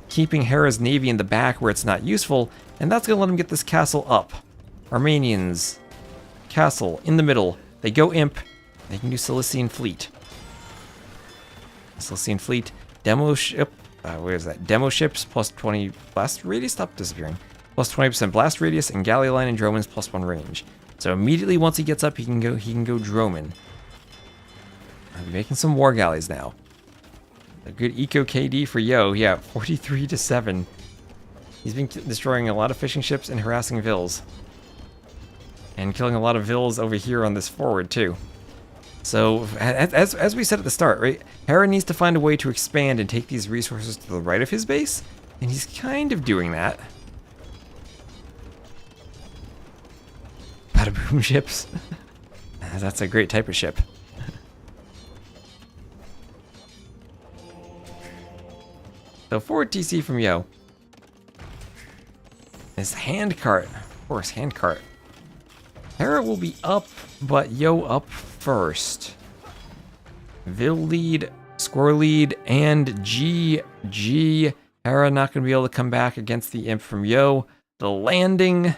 [SPEAKER 1] keeping Hera's navy in the back where it's not useful. And that's going to let him get this castle up. Armenians. Castle in the middle. They go Imp. They can do Cilician Fleet. Cilician Fleet. Demo ship. Where is that? Demo ships plus 20 blast radius. Stop disappearing. Plus 20% blast radius and galley line and Droman's plus 1 range. So immediately once he gets up, he can go Droman. I'm making some war galleys now. A good eco KD for Yo. Yeah, 43-7. He's been destroying a lot of fishing ships and harassing vills. And killing a lot of vills over here on this forward too. So, as we said at the start, right? Hera needs to find a way to expand and take these resources to the right of his base. And he's kind of doing that. Bada boom ships. That's a great type of ship. So, forward TC from Yo. This handcart. Of course, handcart. Hera will be up, but Yo up first. Vill lead, Score lead, and GG. Hera not going to be able to come back against the Imp from Yo. The landing.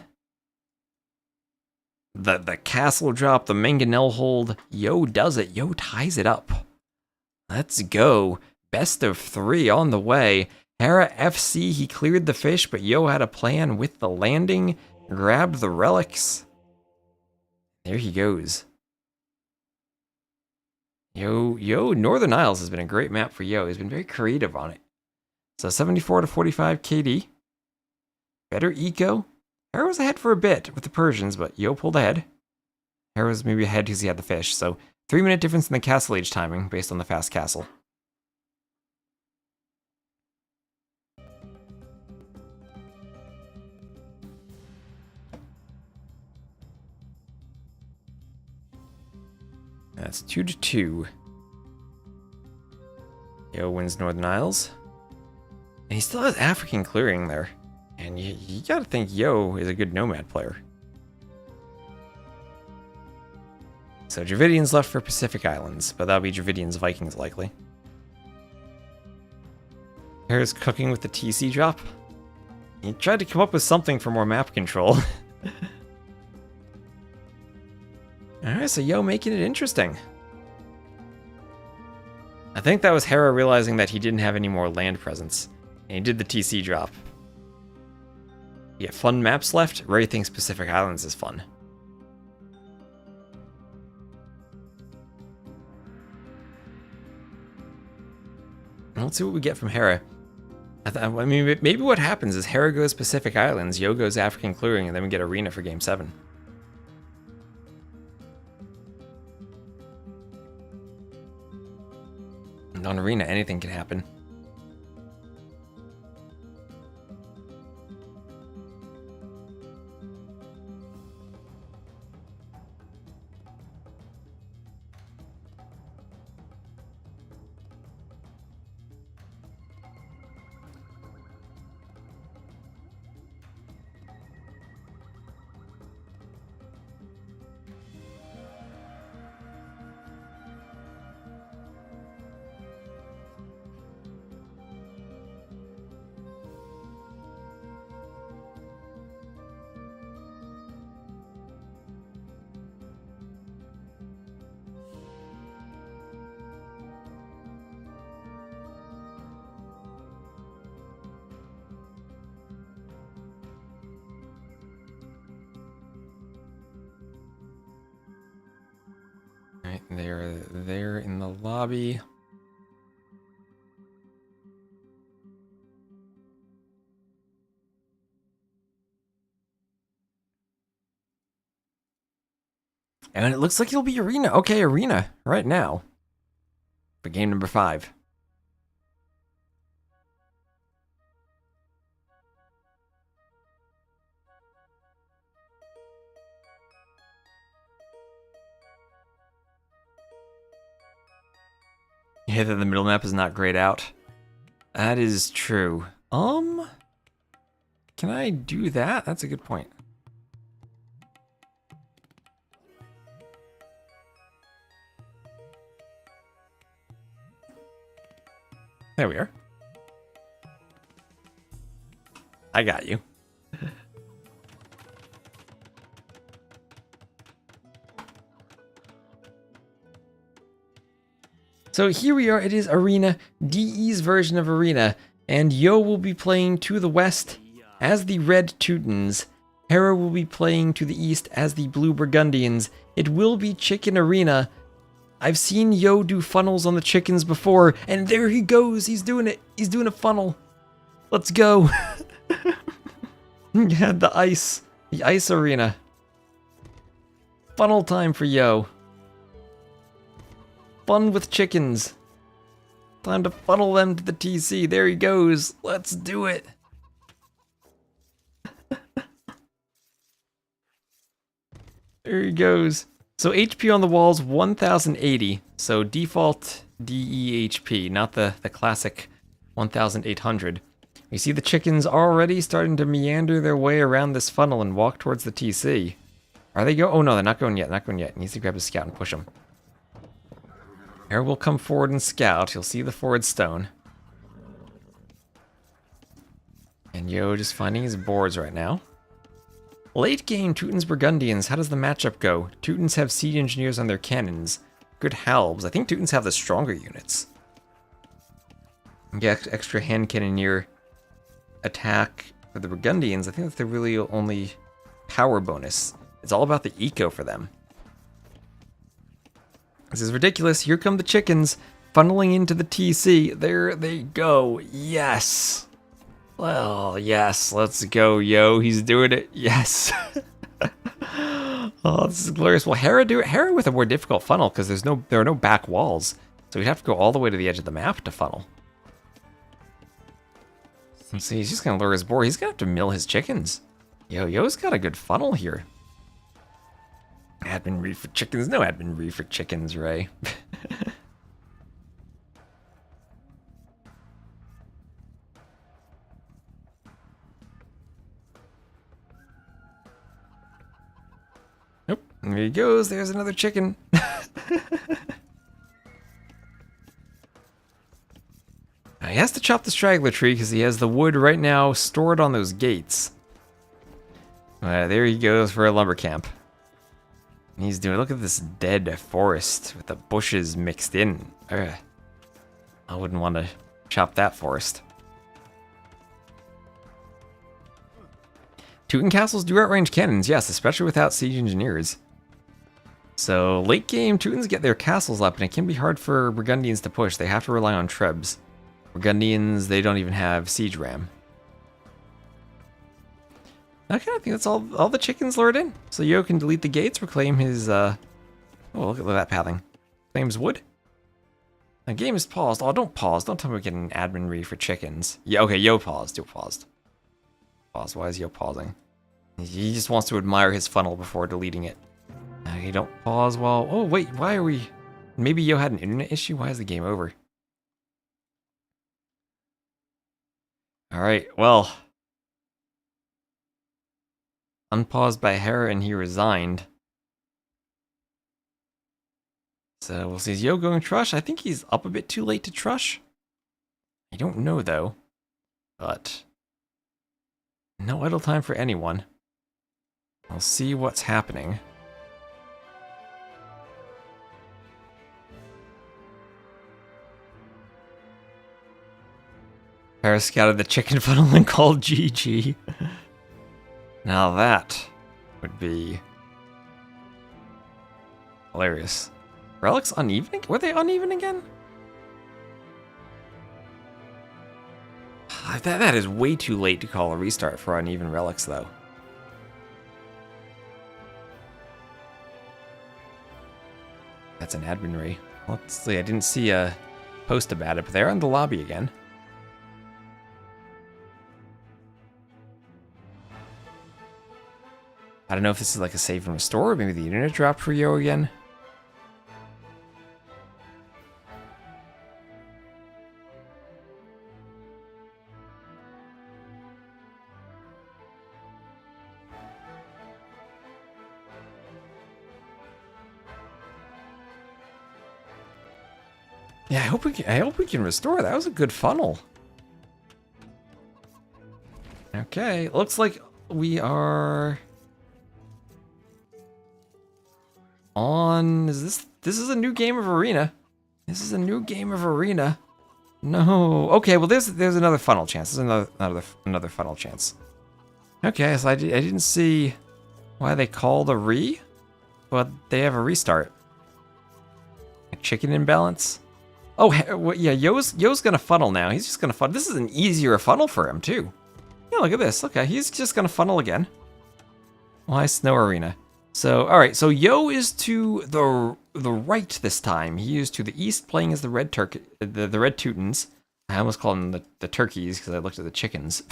[SPEAKER 1] The castle drop, the mangonel hold. Yo does it. Yo ties it up. Let's go. Best of 3 on the way. Hera FC, he cleared the fish, but Yo had a plan with the landing. Grabbed the relics. There he goes. Yo, Northern Isles has been a great map for Yo. He's been very creative on it. So 74-45 KD. Better eco. Hera was ahead for a bit with the Persians, but Yo pulled ahead. Hera was maybe ahead because he had the fish. So 3-minute difference in the castle age timing based on the fast castle. That's 2-2. Yo wins Northern Isles. And he still has African clearing there. And you gotta think Yo is a good Nomad player. So Dravidians left for Pacific Islands, but that'll be Dravidians Vikings likely. Here's cooking with the TC drop. He tried to come up with something for more map control. Alright, so Yo making it interesting. I think that was Hera realizing that he didn't have any more land presence. And he did the TC drop. Yeah, fun maps left? Ray thinks Pacific Islands is fun. Let's see what we get from Hera. I mean, maybe what happens is Hera goes Pacific Islands, Yo goes African clearing, and then we get Arena for Game 7. And on Arena, anything can happen. They're there in the lobby. And it looks like it'll be Arena. Okay, Arena right now. For game number 5. Yeah, that the middle map is not grayed out. That is true. Can I do that? That's a good point. There we are. I got you. So here we are, it is Arena, DE's version of Arena, and Yo will be playing to the west as the Red Teutons. Hera will be playing to the east as the Blue Burgundians. It will be Chicken Arena. I've seen Yo do funnels on the chickens before, and there he goes, he's doing it. He's doing a funnel. Let's go. Yeah, the ice arena. Funnel time for Yo. Fun with chickens. Time to funnel them to the TC. There he goes. Let's do it. There he goes. So HP on the walls 1080. So default DEHP, not the classic 1800. You see the chickens already starting to meander their way around this funnel and walk towards the TC. Are they go? Oh no, they're not going yet. Not going yet. He needs to grab his scout and push him. Hera will come forward and scout. You'll see the forward stone. And Yo just finding his boards right now. Late game, Teutons Burgundians. How does the matchup go? Teutons have siege engineers on their cannons. Good halbs. I think Teutons have the stronger units. Get extra hand cannoneer attack for the Burgundians. I think that's the really only power bonus. It's all about the eco for them. This is ridiculous. Here come the chickens funneling into the TC. There they go. Yes. Well, yes. Let's go, Yo. He's doing it. Yes. Oh, this is glorious. Well, Hera do it. Hera with a more difficult funnel because there are no back walls. So we'd have to go all the way to the edge of the map to funnel. Let's see. He's just going to lure his boar. He's going to have to mill his chickens. Yo's got a good funnel here. Admin read for chickens? No admin read for chickens, Ray. Nope. There he goes. There's another chicken. He has to chop the straggler tree because he has the wood right now stored on those gates. There he goes for a lumber camp. He's doing, look at this dead forest with the bushes mixed in. Ugh. I wouldn't want to chop that forest. Teuton castles do outrange cannons, yes, especially without siege engineers. So late game, Teutons get their castles up, and it can be hard for Burgundians to push. They have to rely on Trebs. Burgundians, they don't even have siege ram. Okay, I think that's all the chickens lured in. So Yo can delete the gates, reclaim his, oh, look at that pathing. Claims wood. The game is paused. Oh, don't pause. Don't tell me we're getting an admin read for chickens. Yeah, okay, Yo paused. Yo paused. Pause. Why is Yo pausing? He just wants to admire his funnel before deleting it. Okay, don't pause while... Oh, wait, why are we... Maybe Yo had an internet issue? Why is the game over? Alright, well... Unpaused by Hera and he resigned. So we'll see. Is Yo going Trush? I think he's up a bit too late to Trush. I don't know though. But no idle time for anyone. We'll see what's happening. Hera scouted the chicken funnel and called GG. Now that would be hilarious. Relics uneven? Were they uneven again? That is way too late to call a restart for uneven relics, though. That's an admin ray. Let's see, I didn't see a post about it, but they're in the lobby again. I don't know if this is like a save and restore, or maybe the internet dropped for Yo again. Yeah, I hope we can restore. That was a good funnel. Okay, looks like we are on. This is a new game of Arena. This is a new game of Arena. No. Okay, well there's another funnel chance. There's another funnel chance. Okay, so I didn't see why they called a re, but they have a restart. A chicken imbalance. Oh, yeah, Yo's gonna funnel now. He's just gonna funnel. This is an easier funnel for him, too. Yeah, look at this. Okay, he's just gonna funnel again. Why Snow Arena? So, alright, so Yo is to the right this time. He is to the east, playing as the Red Red Teutons. I almost called them the turkeys, because I looked at the chickens.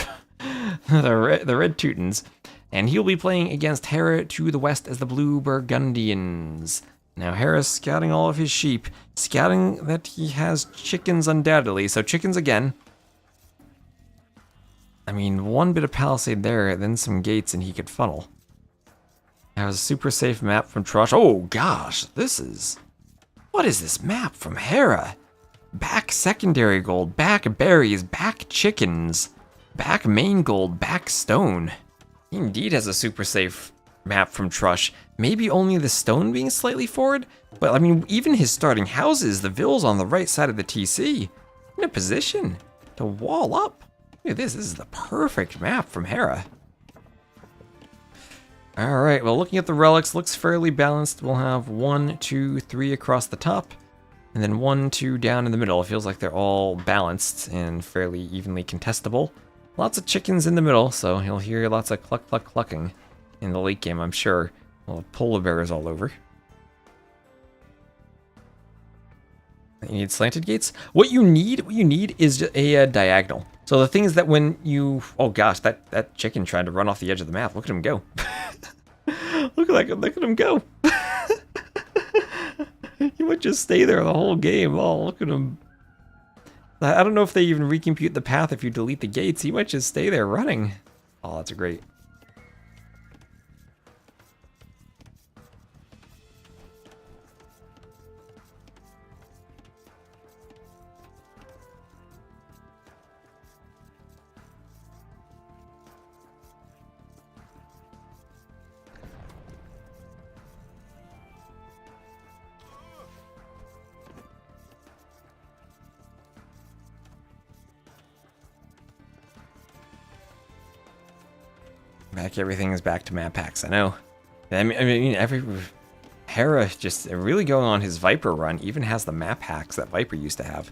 [SPEAKER 1] the Red Teutons. And he'll be playing against Hera to the west as the Blue Burgundians. Now, Hera's scouting all of his sheep, scouting that he has chickens undoubtedly, so chickens again. I mean, one bit of palisade there, then some gates, and he could funnel. That was a super safe map from Trush. Oh gosh, what is this map from Hera? Back secondary gold, back berries, back chickens, back main gold, back stone. He indeed has a super safe map from Trush. Maybe only the stone being slightly forward, but I mean, even his starting houses, the villas on the right side of the TC, in a position to wall up. Look at this is the perfect map from Hera. All right, well, looking at the relics, looks fairly balanced. We'll have 1, 2, 3 across the top, and then 1, 2 down in the middle. It feels like they're all balanced and fairly evenly contestable. Lots of chickens in the middle, so you'll hear lots of cluck, cluck, clucking in the late game, I'm sure. Well, polar bears all over. You need slanted gates. What you need is just a diagonal. So the thing is that when you, oh gosh, that chicken tried to run off the edge of the map. Look at him go. Look at him go. He would just stay there the whole game. Oh, look at him. I don't know if they even recompute the path if you delete the gates. He might just stay there running. Oh, that's great. Everything is back to map packs. I know. I mean, Hera just really going on his Viper run. Even has the map hacks that Viper used to have.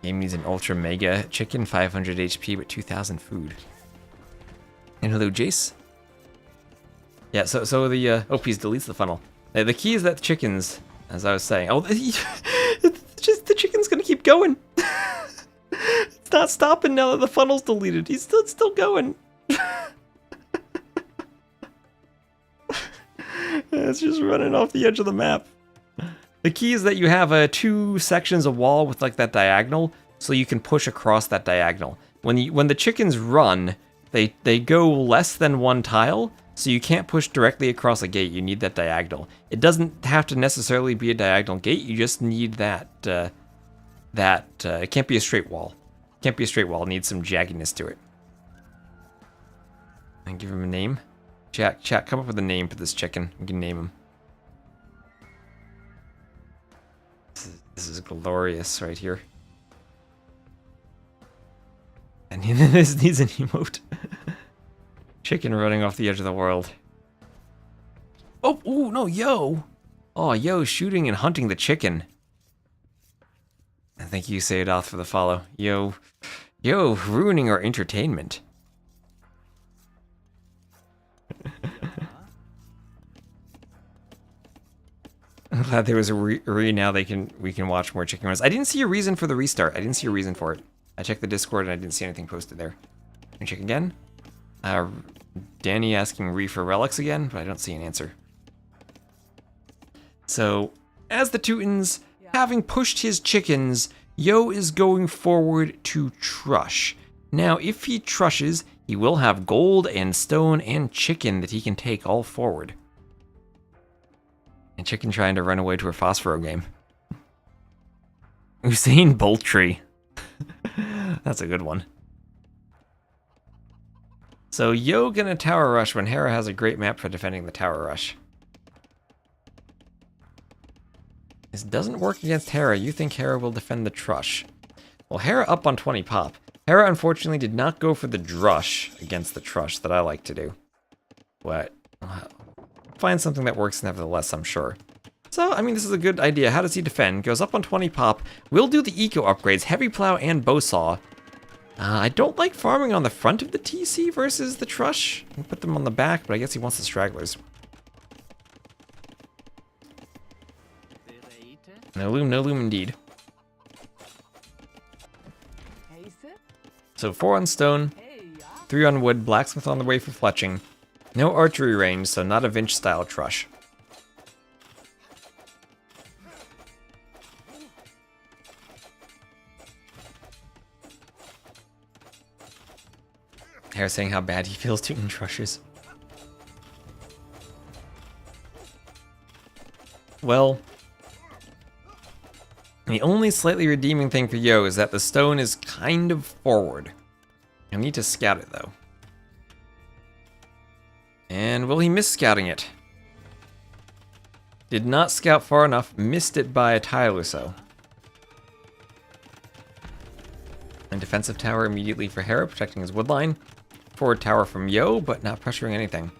[SPEAKER 1] Game needs an ultra mega chicken, 500 HP, but 2,000 food. And hello, Jace. Yeah, so the please deletes the funnel. The key is that the chickens, as I was saying. Oh, just the chicken's gonna keep going. It's not stopping now that the funnel's deleted. He's still going. It's just running off the edge of the map. The key is that you have 2 sections of wall with like that diagonal, so you can push across that diagonal. When the chickens run, they go less than 1 tile, so you can't push directly across a gate. You need that diagonal. It doesn't have to necessarily be a diagonal gate. You just need that. It can't be a straight wall. Can't be a straight wall. It needs some jaggedness to it. And give him a name. Chat, come up with a name for this chicken. We can name him. This is glorious right here. And this needs an emote. Chicken running off the edge of the world. Oh, ooh, no, Yo. Oh, yo, shooting and hunting the chicken. Thank you, Sayodoth, for the follow. Yo, ruining our entertainment. I'm glad there was a now we can watch more chicken runs. I didn't see a reason for the restart. I didn't see a reason for it. I checked the Discord and I didn't see anything posted there. Can we check again? Danny asking Ree for relics again, but I don't see an answer. So, as the Teutons, having pushed his chickens, Yo is going forward to trush. Now, if he trushes, he will have gold and stone and chicken that he can take all forward. And chicken trying to run away to a Phosphoro game. Usain Bolt tree. That's a good one. So Yo gonna tower rush when Hera has a great map for defending the tower rush. This doesn't work against Hera. You think Hera will defend the trush. Well, Hera up on 20 pop. Hera unfortunately did not go for the drush against the trush that I like to do. But find something that works nevertheless, I'm sure. So, I mean, this is a good idea. How does he defend? Goes up on 20 pop. Will do the eco upgrades, heavy plow and bow saw. I don't like farming on the front of the TC versus the trush. I'll put them on the back, but I guess he wants the stragglers. No loom indeed. So 4 on stone, 3 on wood, blacksmith on the way for fletching. No archery range, so not a Vinch style trush. Hera saying how bad he feels Teuton trushes. Well, the only slightly redeeming thing for Yo is that the stone is kind of forward. I need to scout it though. And will he miss scouting it? Did not scout far enough, missed it by a tile or so. And defensive tower immediately for Hera, protecting his wood line. Forward tower from Yo, but not pressuring anything.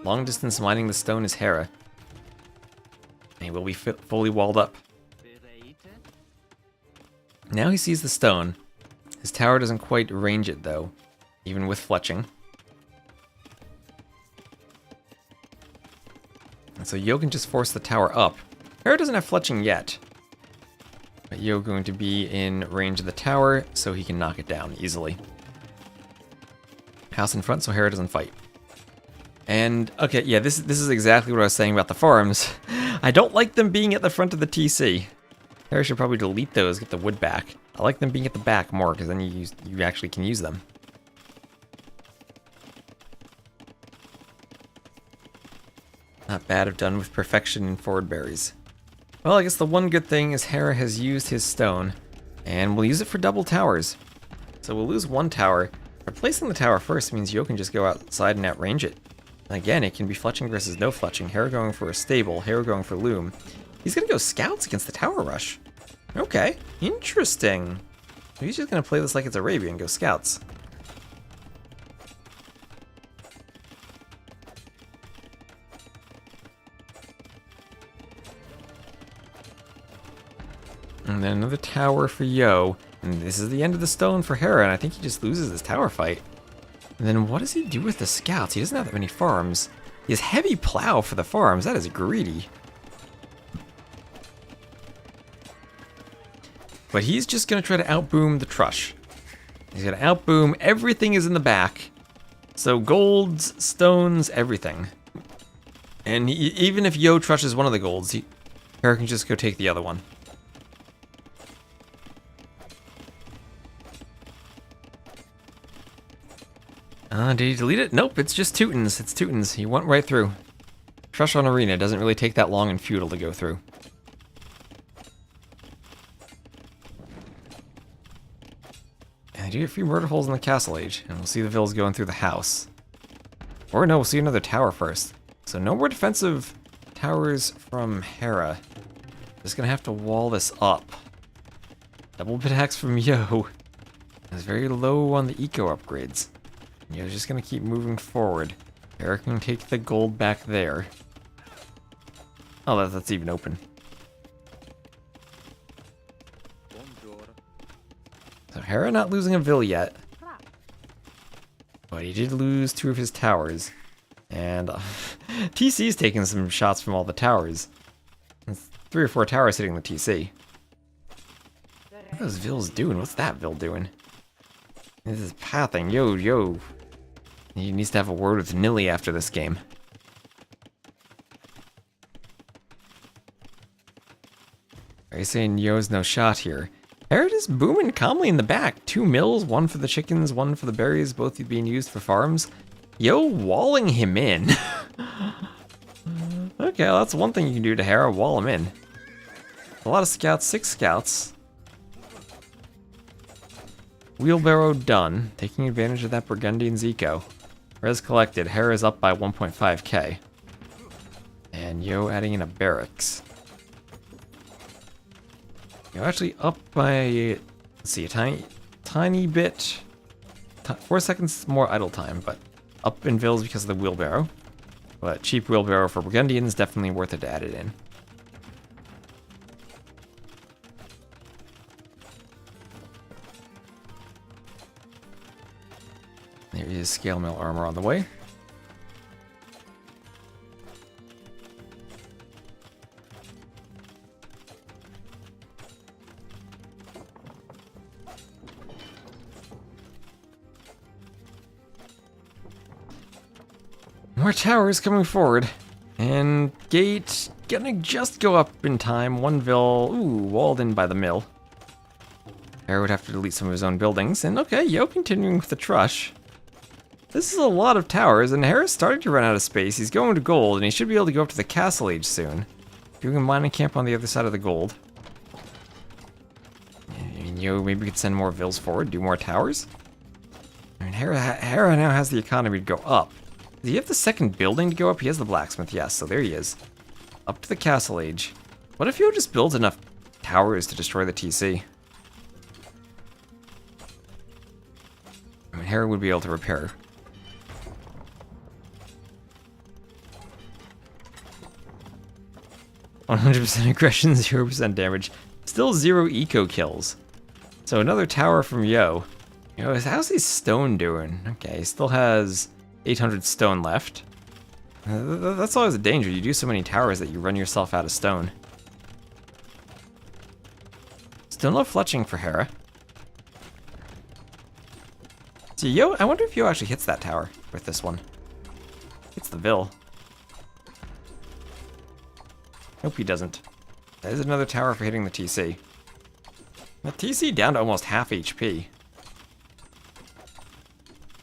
[SPEAKER 1] Long distance mining the stone is Hera. And he will be fully walled up. Now he sees the stone. His tower doesn't quite range it though, even with fletching. And so Yo can just force the tower up. Hera doesn't have fletching yet. But Yo going to be in range of the tower, so he can knock it down easily. House in front, so Hera doesn't fight. And, okay, yeah, this is exactly what I was saying about the farms. I don't like them being at the front of the TC. Hera should probably delete those, get the wood back. I like them being at the back more, because then you actually can use them. Not bad if done with perfection in forward berries. Well, I guess the one good thing is Hera has used his stone, and we'll use it for double towers. So we'll lose one tower. Replacing the tower first means Yo can just go outside and outrange it. And again, it can be fletching versus no fletching. Hera going for a stable, Hera going for loom. He's gonna go scouts against the tower rush. Okay, interesting. He's just gonna play this like it's Arabia and go scouts. And then another tower for Yo. And this is the end of the stone for Hera, and I think he just loses this tower fight. And then what does he do with the scouts? He doesn't have that many farms. He has heavy plow for the farms. That is greedy. But he's just going to try to outboom the trush. He's going to outboom. Everything is in the back. So golds, stones, everything. And even if Yo trushes one of the golds, Hera can just go take the other one. Did he delete it? Nope, it's just Teutons. It's Teutons. He went right through. Trush on Arena doesn't really take that long in Feudal to go through. And I do get a few murder holes in the Castle Age, and we'll see the villas going through the house. Or no, we'll see another tower first. So no more defensive towers from Hera. Just gonna have to wall this up. Double bit hacks from Yo. It's very low on the eco upgrades. Yo's just gonna keep moving forward. Hera can take the gold back there. Oh, that's even open. So Hera not losing a Vil yet. But he did lose 2 of his towers. And TC's taking some shots from all the towers. There's 3 or 4 towers hitting the TC. What are those Vils doing? What's that Vil doing? This is pathing. Yo. He needs to have a word with Nilly after this game. Are you saying Yo's no shot here? Hera just booming calmly in the back. 2 mills, 1 for the chickens, 1 for the berries, both being used for farms. Yo walling him in. Okay, well, that's one thing you can do to Hera, wall him in. A lot of scouts, 6 scouts. Wheelbarrow done, taking advantage of that Burgundian Zico. Res collected, Hera's up by 1.5k. And Yo adding in a barracks. You're actually up by, let's see, a tiny bit. 4 seconds more idle time, but up in Vils because of the wheelbarrow. But cheap wheelbarrow for Burgundians, definitely worth it to add it in. There is scale mill armor on the way. More towers coming forward. And gate gonna just go up in time. 1 Vil, walled in by the mill. Hera would have to delete some of his own buildings. And okay, Yo continuing with the trush. This is a lot of towers, and Hera's starting to run out of space. He's going to gold, and he should be able to go up to the castle age soon. Doing a mining camp on the other side of the gold. And Yo maybe could send more Vils forward, do more towers. I mean, Hera now has the economy to go up. Does he have the second building to go up? He has the blacksmith, yes, so there he is. Up to the castle age. What if Yo just builds enough towers to destroy the TC? I mean, Hera would be able to repair. 100% aggression, 0% damage. Still 0 eco kills. So another tower from Yo. How's his stone doing? Okay, he still has 800 stone left. That's always a danger. You do so many towers that you run yourself out of stone. Still no fletching for Hera. So Yo, I wonder if Yo actually hits that tower with this one. Hits the Vil. Nope, he doesn't. There's another tower for hitting the TC. The TC down to almost half HP.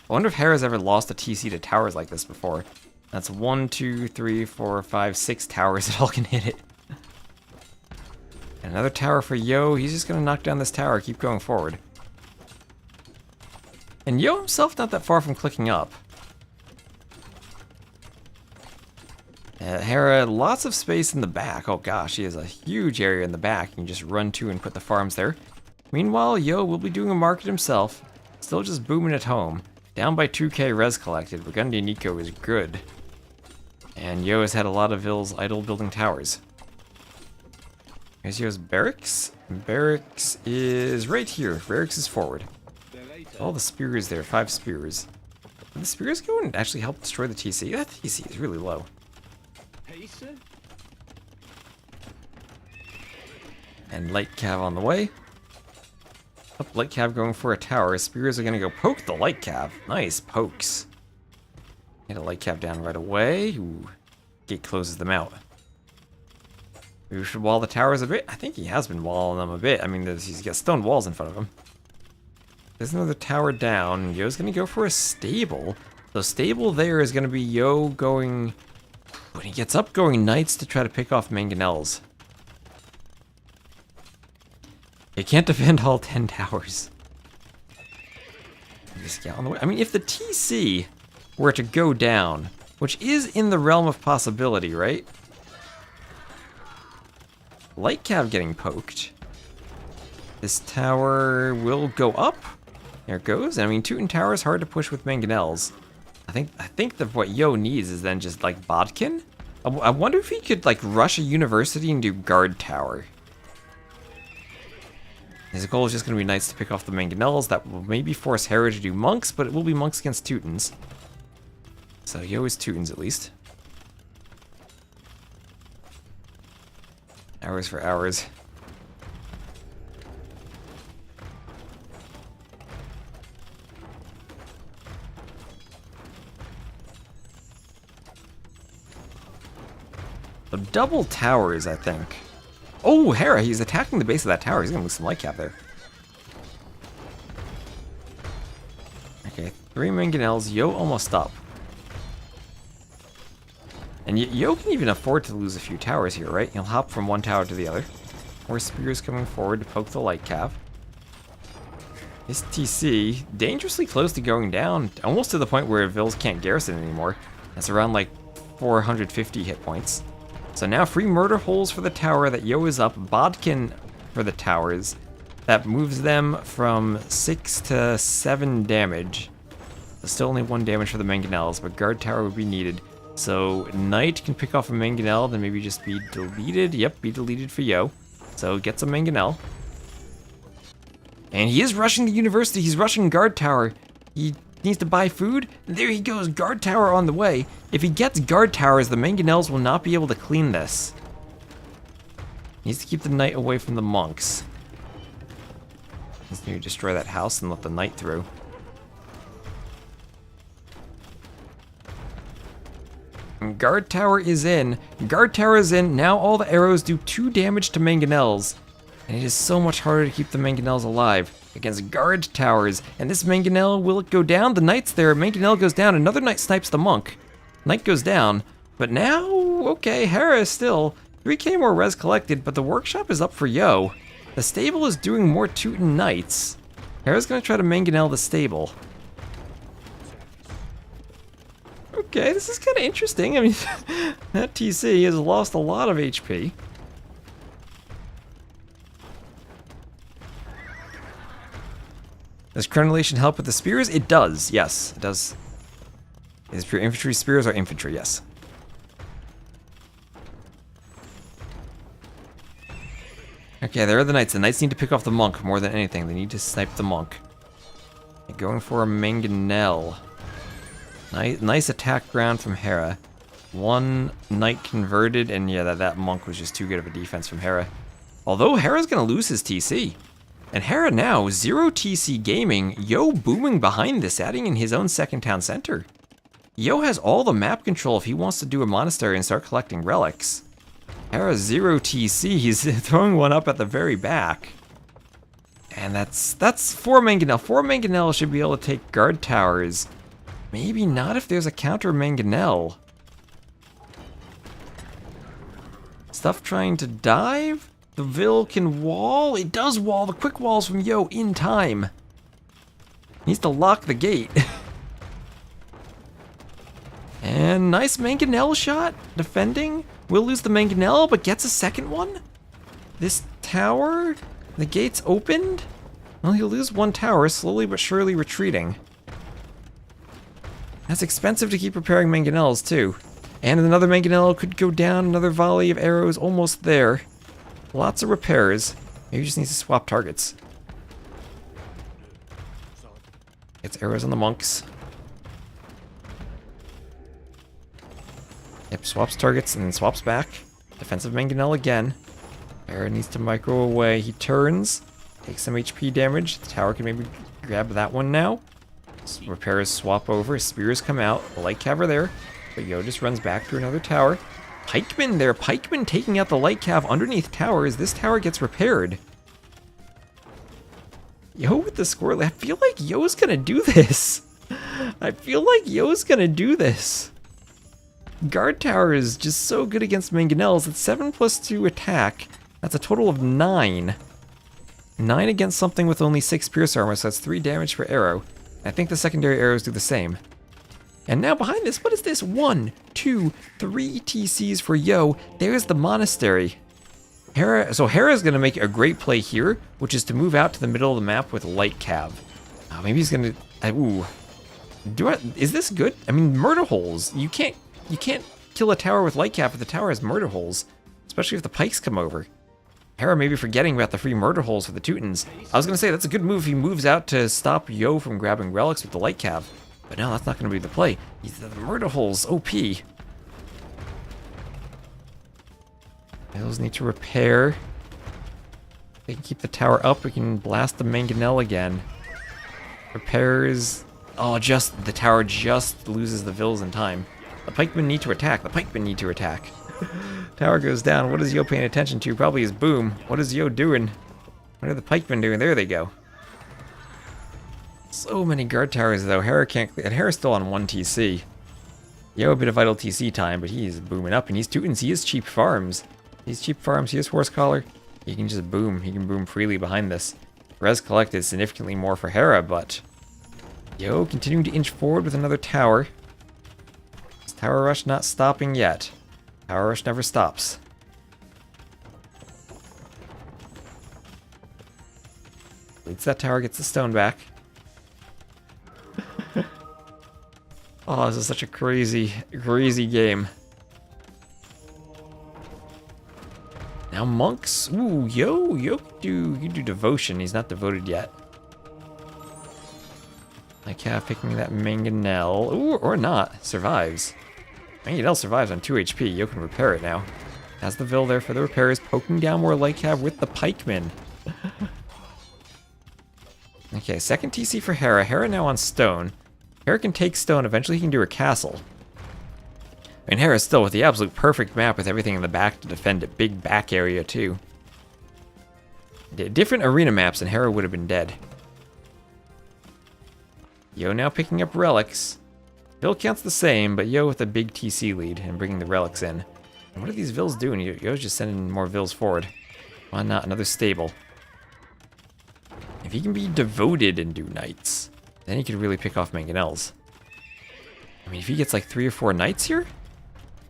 [SPEAKER 1] I wonder if Hera's ever lost a TC to towers like this before. That's 1, 2, 3, 4, 5, 6 towers that all can hit it. And another tower for Yo. He's just gonna knock down this tower, keep going forward. And Yo himself not that far from clicking up. Hera, lots of space in the back. Oh gosh, he has a huge area in the back. You can just run to and put the farms there. Meanwhile, Yo will be doing a market himself. Still just booming at home. Down by 2k res collected. Burgundian Eco is good. And Yo has had a lot of Vils idle building towers. Here's Yo's barracks. Barracks is right here. Barracks is forward. All the spears there, 5 spears. Did the spears go and actually help destroy the TC? That TC is really low. And light cav on the way. Up, light cav going for a tower. Spears are gonna go poke the light cav. Nice pokes. Get a light cav down right away. Ooh. Gate closes them out. Maybe we should wall the towers a bit. I think he has been walling them a bit. I mean, he's got stone walls in front of him. There's another tower down. Yo's gonna go for a stable. So stable there is gonna be Yo going, when he gets up, going knights to try to pick off mangonels. You can't defend all 10 towers. Just get on the way. I mean, if the TC were to go down, which is in the realm of possibility, right? Light cav getting poked. This tower will go up. There it goes. I mean, Teuton Tower is hard to push with mangonels. I think that what Yo needs is then just like Bodkin. I wonder if he could, like, rush a university and do guard tower. His goal is just going to be knights to pick off the mangonels. That will maybe force Hera to do monks, but it will be monks against Teutons. So Yo is Teutons at least. Hours for hours. So double towers, I think. Oh, Hera, he's attacking the base of that tower. He's gonna lose some light cap there. Okay, 3 mangonels. Yo almost up. And Yo can even afford to lose a few towers here, right? He'll hop from one tower to the other. More spears coming forward to poke the light cap. His TC, dangerously close to going down. Almost to the point where Vils can't garrison anymore. That's around like 450 hit points. So now free murder holes for the tower that Yo is up. Bodkin for the towers. That moves them from 6 to 7 damage. Still only 1 damage for the mangonels, but guard tower would be needed. So Knight can pick off a mangonel, then maybe just be deleted. Yep, be deleted for Yo. So gets a mangonel. And he is rushing the university. He's rushing guard tower. He needs to buy food. And there he goes, guard tower on the way. If he gets guard towers, the mangonels will not be able to clean this. Needs to keep the knight away from the monks. Needs to destroy that house and let the knight through. And guard tower is in. Guard tower is in. Now all the arrows do 2 damage to mangonels. And it is so much harder to keep the mangonels alive against guard towers. And this mangonel, will it go down? The knight's there. Mangonel goes down. Another knight snipes the monk. Knight goes down. But now, okay, Hera is still 3k more res collected, but the workshop is up for Yo. The stable is doing more Teuton knights. Hera's gonna try to mangonel the stable. Okay, this is kind of interesting. I mean, that TC has lost a lot of HP. Does Crenulation help with the spears? It does, yes, it does. Is it your infantry spears or infantry? Yes. Okay, there are the knights. The knights need to pick off the monk more than anything. They need to snipe the monk. Okay, going for a mangonel. Nice attack ground from Hera. 1 knight converted, and yeah, that monk was just too good of a defense from Hera. Although Hera's gonna lose his TC. And Hera now, 0 TC gaming, Yo booming behind this, adding in his own second town center. Yo has all the map control if he wants to do a monastery and start collecting relics. Hera 0 TC, he's throwing one up at the very back. And that's 4 mangonel. 4 mangonel should be able to take guard towers. Maybe not if there's a counter mangonel. Stuff trying to dive? The Vil can wall? It does wall. The quick walls from Yo in time. Needs to lock the gate. And nice mangonel shot. Defending. Will lose the mangonel, but gets a second one. This tower? The gate's opened? Well, he'll lose 1 tower, slowly but surely retreating. That's expensive to keep repairing mangonels, too. And another mangonel could go down. Another volley of arrows almost there. Lots of repairs. Maybe he just needs to swap targets. Gets arrows on the monks. Yep, swaps targets and then swaps back. Defensive mangonel again. Hera needs to micro away. He turns. Takes some HP damage. The tower can maybe grab that one now. Repairs swap over. Spears come out. The light cav are there. But Yo just runs back to another tower. Pikemen there. Pikemen taking out the light cav underneath towers. This tower gets repaired. Yo with the score. I feel like Yo's gonna do this. I feel like Yo's gonna do this. Guard tower is just so good against mangonels. It's 7+2 attack. That's a total of 9. 9 against something with only 6 pierce armor, so that's 3 damage per arrow. I think the secondary arrows do the same. And now behind this, what is this? 1, 2, 3 TCs for Yo. There's the monastery. So Hera's gonna make a great play here, which is to move out to the middle of the map with light cav. Maybe he's gonna. Ooh. Is this good? I mean, murder holes. You can't kill a tower with light cap if the tower has murder holes, especially if the pikes come over. Hera may be forgetting about the free murder holes for the Teutons. I was going to say, that's a good move. He moves out to stop Yo from grabbing relics with the light cap. But no, that's not going to be the play. The murder holes, OP. Those need to repair. They can keep the tower up. We can blast the mangonel again. Repairs. Oh, the tower just loses the vills in time. The pikemen need to attack. The pikemen need to attack. Tower goes down. What is Yo paying attention to? Probably his boom. What is Yo doing? What are the pikemen doing? There they go. So many guard towers though. Hera can't. And Hera's still on 1 TC. Yo, a bit of vital TC time, but he's booming up. And he's Teutons. He has cheap farms. He's cheap farms. He has horse collar. He can just boom. He can boom freely behind this. Res collected significantly more for Hera, but Yo continuing to inch forward with another tower. This tower rush not stopping yet. Tower rush never stops. Leads that tower, gets the stone back. Oh, this is such a crazy, crazy game. Now monks. Ooh, Yo you do devotion. He's not devoted yet. Like picking that mangonel. Ooh, or not. Survives. Mangonel survives on 2 HP. Yo can repair it now. Has the Vil there for the repairs. Poking down more light cav with the pikemen. Okay, second TC for Hera. Hera now on stone. Hera can take stone. Eventually he can do her castle. I mean, Hera's still with the absolute perfect map with everything in the back to defend it. Big back area, too. Different arena maps and Hera would have been dead. Yo now picking up relics. Vil counts the same, but Yo with a big TC lead and bringing the relics in. And what are these Vils doing? Yo's just sending more Vils forward. Why not? Another stable. If he can be devoted and do knights, then he could really pick off mangonels. I mean, if he gets like 3 or 4 knights here?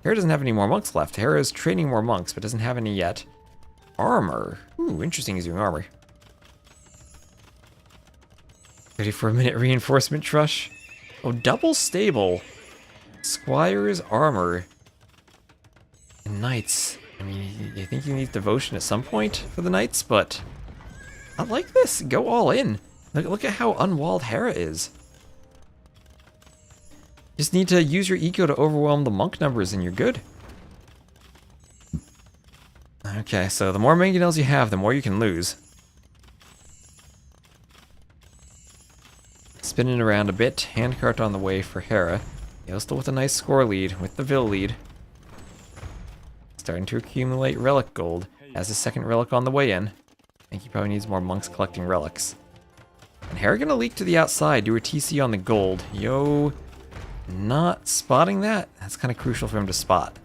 [SPEAKER 1] Hera doesn't have any more monks left. Hera is training more monks, but doesn't have any yet. Armor. Ooh, interesting he's doing armor. Ready for a minute reinforcement trush? Oh, double stable. Squire's armor. And knights. I mean, you think he needs devotion at some point for the knights, but I like this. Go all in. Look at how unwalled Hera is. Just need to use your eco to overwhelm the monk numbers and you're good. Okay, so the more mangonels you have, the more you can lose. Spinning around a bit, handcart on the way for Hera. Yo still with a nice score lead, with the Vil lead. Starting to accumulate relic gold. Has his second relic on the way in. I think he probably needs more monks collecting relics. And Hera gonna leak to the outside, do her TC on the gold. Yo, not spotting that. That's kind of crucial for him to spot.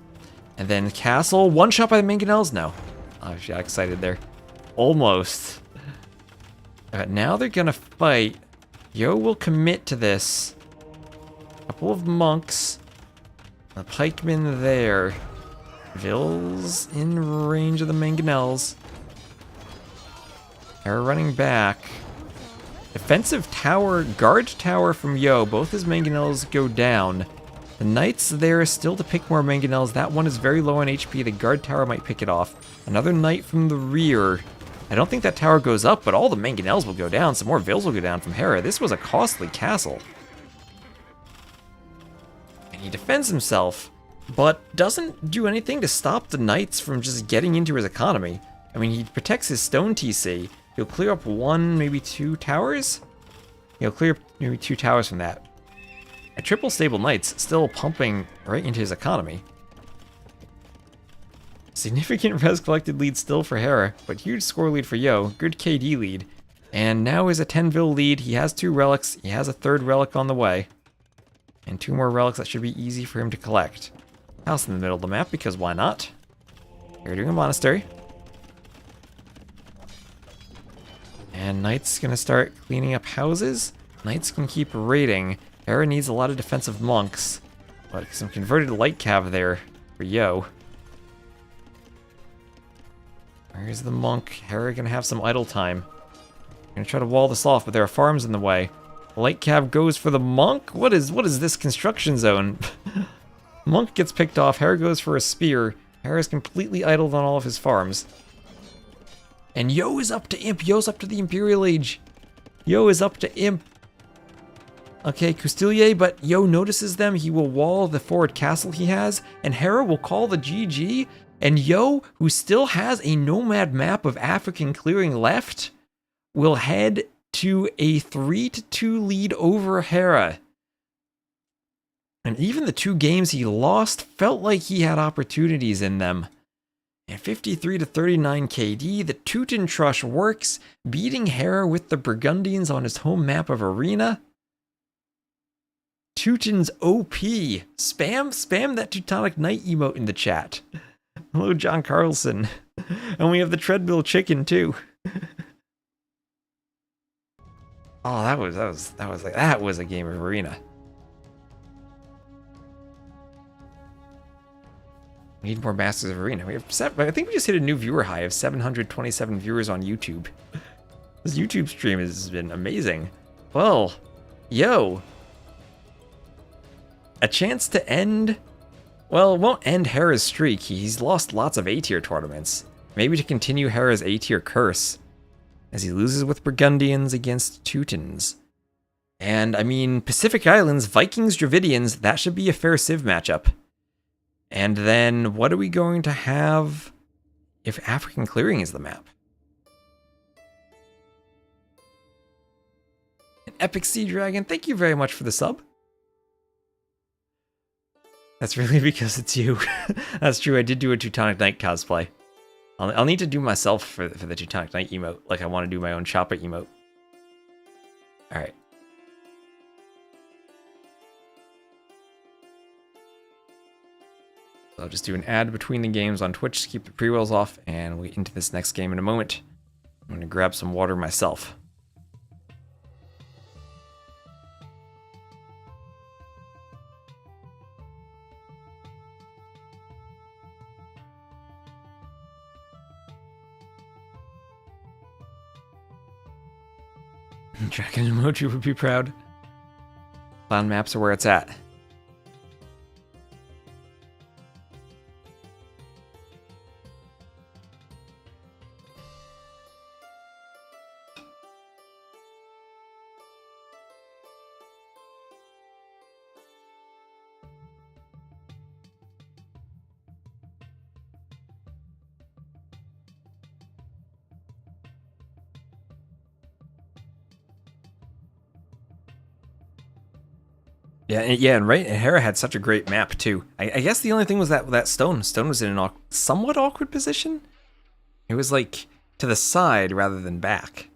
[SPEAKER 1] And then castle, one shot by the mangonels? No. I got excited there. Almost. Now they're gonna fight. Yo will commit to this. Couple of monks. The pikemen there. Vil's in range of the mangonels. Hera running back. Defensive tower, guard tower from Yo. Both his mangonels go down. The knights there still to pick more mangonels. That one is very low on HP. The guard tower might pick it off. Another knight from the rear. I don't think that tower goes up, but all the mangonels will go down. Some more Vils will go down from Hera. This was a costly castle. And he defends himself, but doesn't do anything to stop the knights from just getting into his economy. I mean, he protects his stone TC. He'll clear up 1, maybe 2 towers? He'll clear up maybe 2 towers from that. A triple stable knights still pumping right into his economy. Significant res collected lead still for Hera, but huge score lead for Yo. Good KD lead. And now is a 10 Vil lead. He has 2 relics. He has a 3rd relic on the way. And 2 more relics that should be easy for him to collect. House in the middle of the map, because why not? You're doing a monastery. And Knight's gonna start cleaning up houses. Knights can keep raiding. Hera needs a lot of defensive monks. But some converted light cav there for Yo. Where's the monk? Hera gonna have some idle time. Gonna try to wall this off, but there are farms in the way. The light cav goes for the monk? What is this construction zone? Monk gets picked off. Hera goes for a spear. Hera's completely idled on all of his farms. And Yo is up to Imp. Yo's up to the Imperial Age. Yo is up to Imp. Okay, Custilier, but Yo notices them. He will wall the forward castle he has, and Hera will call the GG. And Yo, who still has a Nomad map of African clearing left, will head to a 3-2 lead over Hera. And even the 2 games he lost felt like he had opportunities in them. At 53-39 KD, the Teuton Trush works, beating Hera with the Burgundians on his home map of Arena. Teuton's OP. Spam that Teutonic Knight emote in the chat. Hello, John Carlson. And we have the treadmill chicken too. Oh, that was a game of Arena. We need more Masters of Arena. We have I think we just hit a new viewer high of 727 viewers on YouTube. This YouTube stream has been amazing. Well, Yo. A chance to end... Well, it won't end Hera's streak. He's lost lots of A-tier tournaments. Maybe to continue Hera's A-tier curse, as he loses with Burgundians against Teutons. And, I mean, Pacific Islands, Vikings, Dravidians, that should be a fair Civ matchup. And then, what are we going to have if African Clearing is the map? An Epic Sea Dragon, thank you very much for the sub. That's really because it's you. That's true, I did do a Teutonic Knight cosplay. I'll need to do myself for the Teutonic Knight emote, like I want to do my own Choppa emote. Alright. I'll just do an ad between the games on Twitch to keep the pre-rolls off, and we'll get into this next game in a moment. I'm going to grab some water myself. Dragon emoji would be proud. Clown maps are where it's at. Yeah, and right, Hera had such a great map too. I guess the only thing was that stone. Stone was in an somewhat awkward position. It was like to the side rather than back.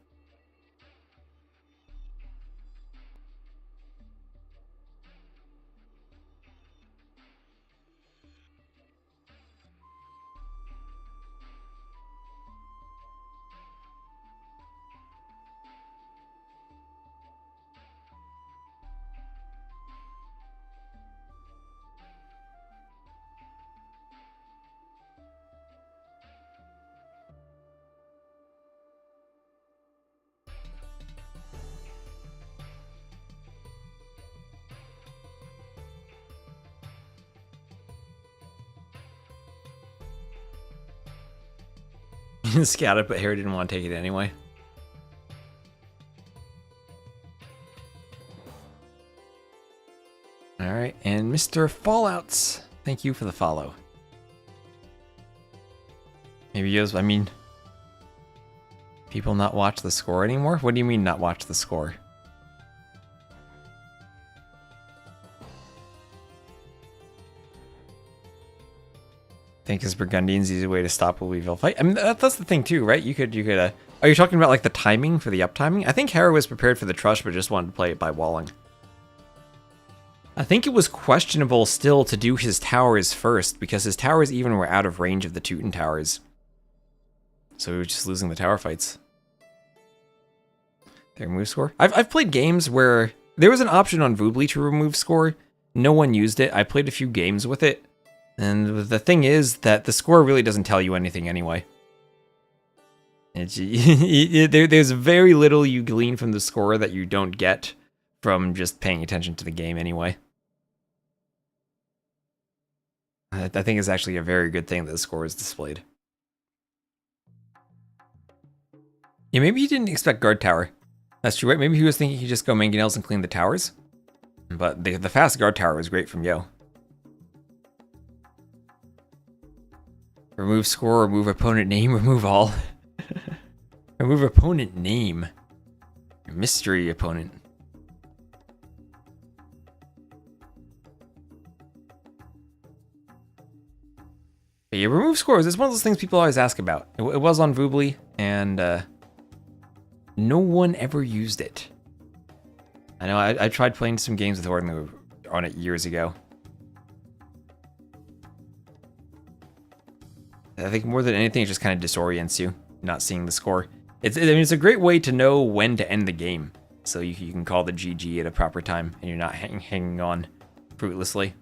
[SPEAKER 1] Scout it, but Hera didn't want to take it anyway. Alright, and Mr. Fallouts, thank you for the follow. Maybe Yo's, I mean, people not watch the score anymore? What do you mean not watch the score? Think his Burgundian's easy way to stop a Weevil fight. I mean, that's the thing too, right? You could. Are you talking about like the timing for the uptiming? I think Hera was prepared for the Trush, but just wanted to play it by walling. I think it was questionable still to do his towers first, because his towers even were out of range of the Teuton towers. So he was just losing the tower fights. Their remove score? I've played games where there was an option on Voobly to remove score. No one used it. I played a few games with it. And the thing is that the score really doesn't tell you anything anyway. There's very little you glean from the score that you don't get from just paying attention to the game anyway. I think it's actually a very good thing that the score is displayed. Yeah, maybe he didn't expect guard tower. That's true, right? Maybe he was thinking he'd just go mangonels and clean the towers. But the fast guard tower was great from Yo. Remove score, remove opponent name, remove all. Remove opponent name. Mystery opponent. But yeah, remove scores. It's one of those things people always ask about. It was on Voobly, and no one ever used it. I know I tried playing some games with Horton on it years ago. I think more than anything, it just kind of disorients you, not seeing the score. I mean, it's a great way to know when to end the game. So you can call the GG at a proper time, and you're not hanging on fruitlessly.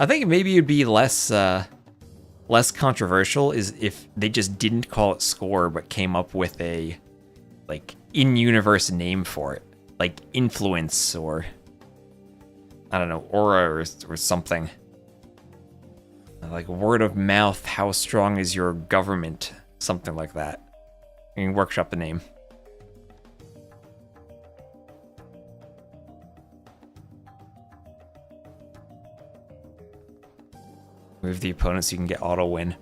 [SPEAKER 1] I think maybe it'd be less controversial is if they just didn't call it score, but came up with a, like, in-universe name for it. Like influence or, I don't know, aura or something. Like word of mouth, how strong is your government? Something like that. You can workshop the name. Move the opponent so you can get auto win.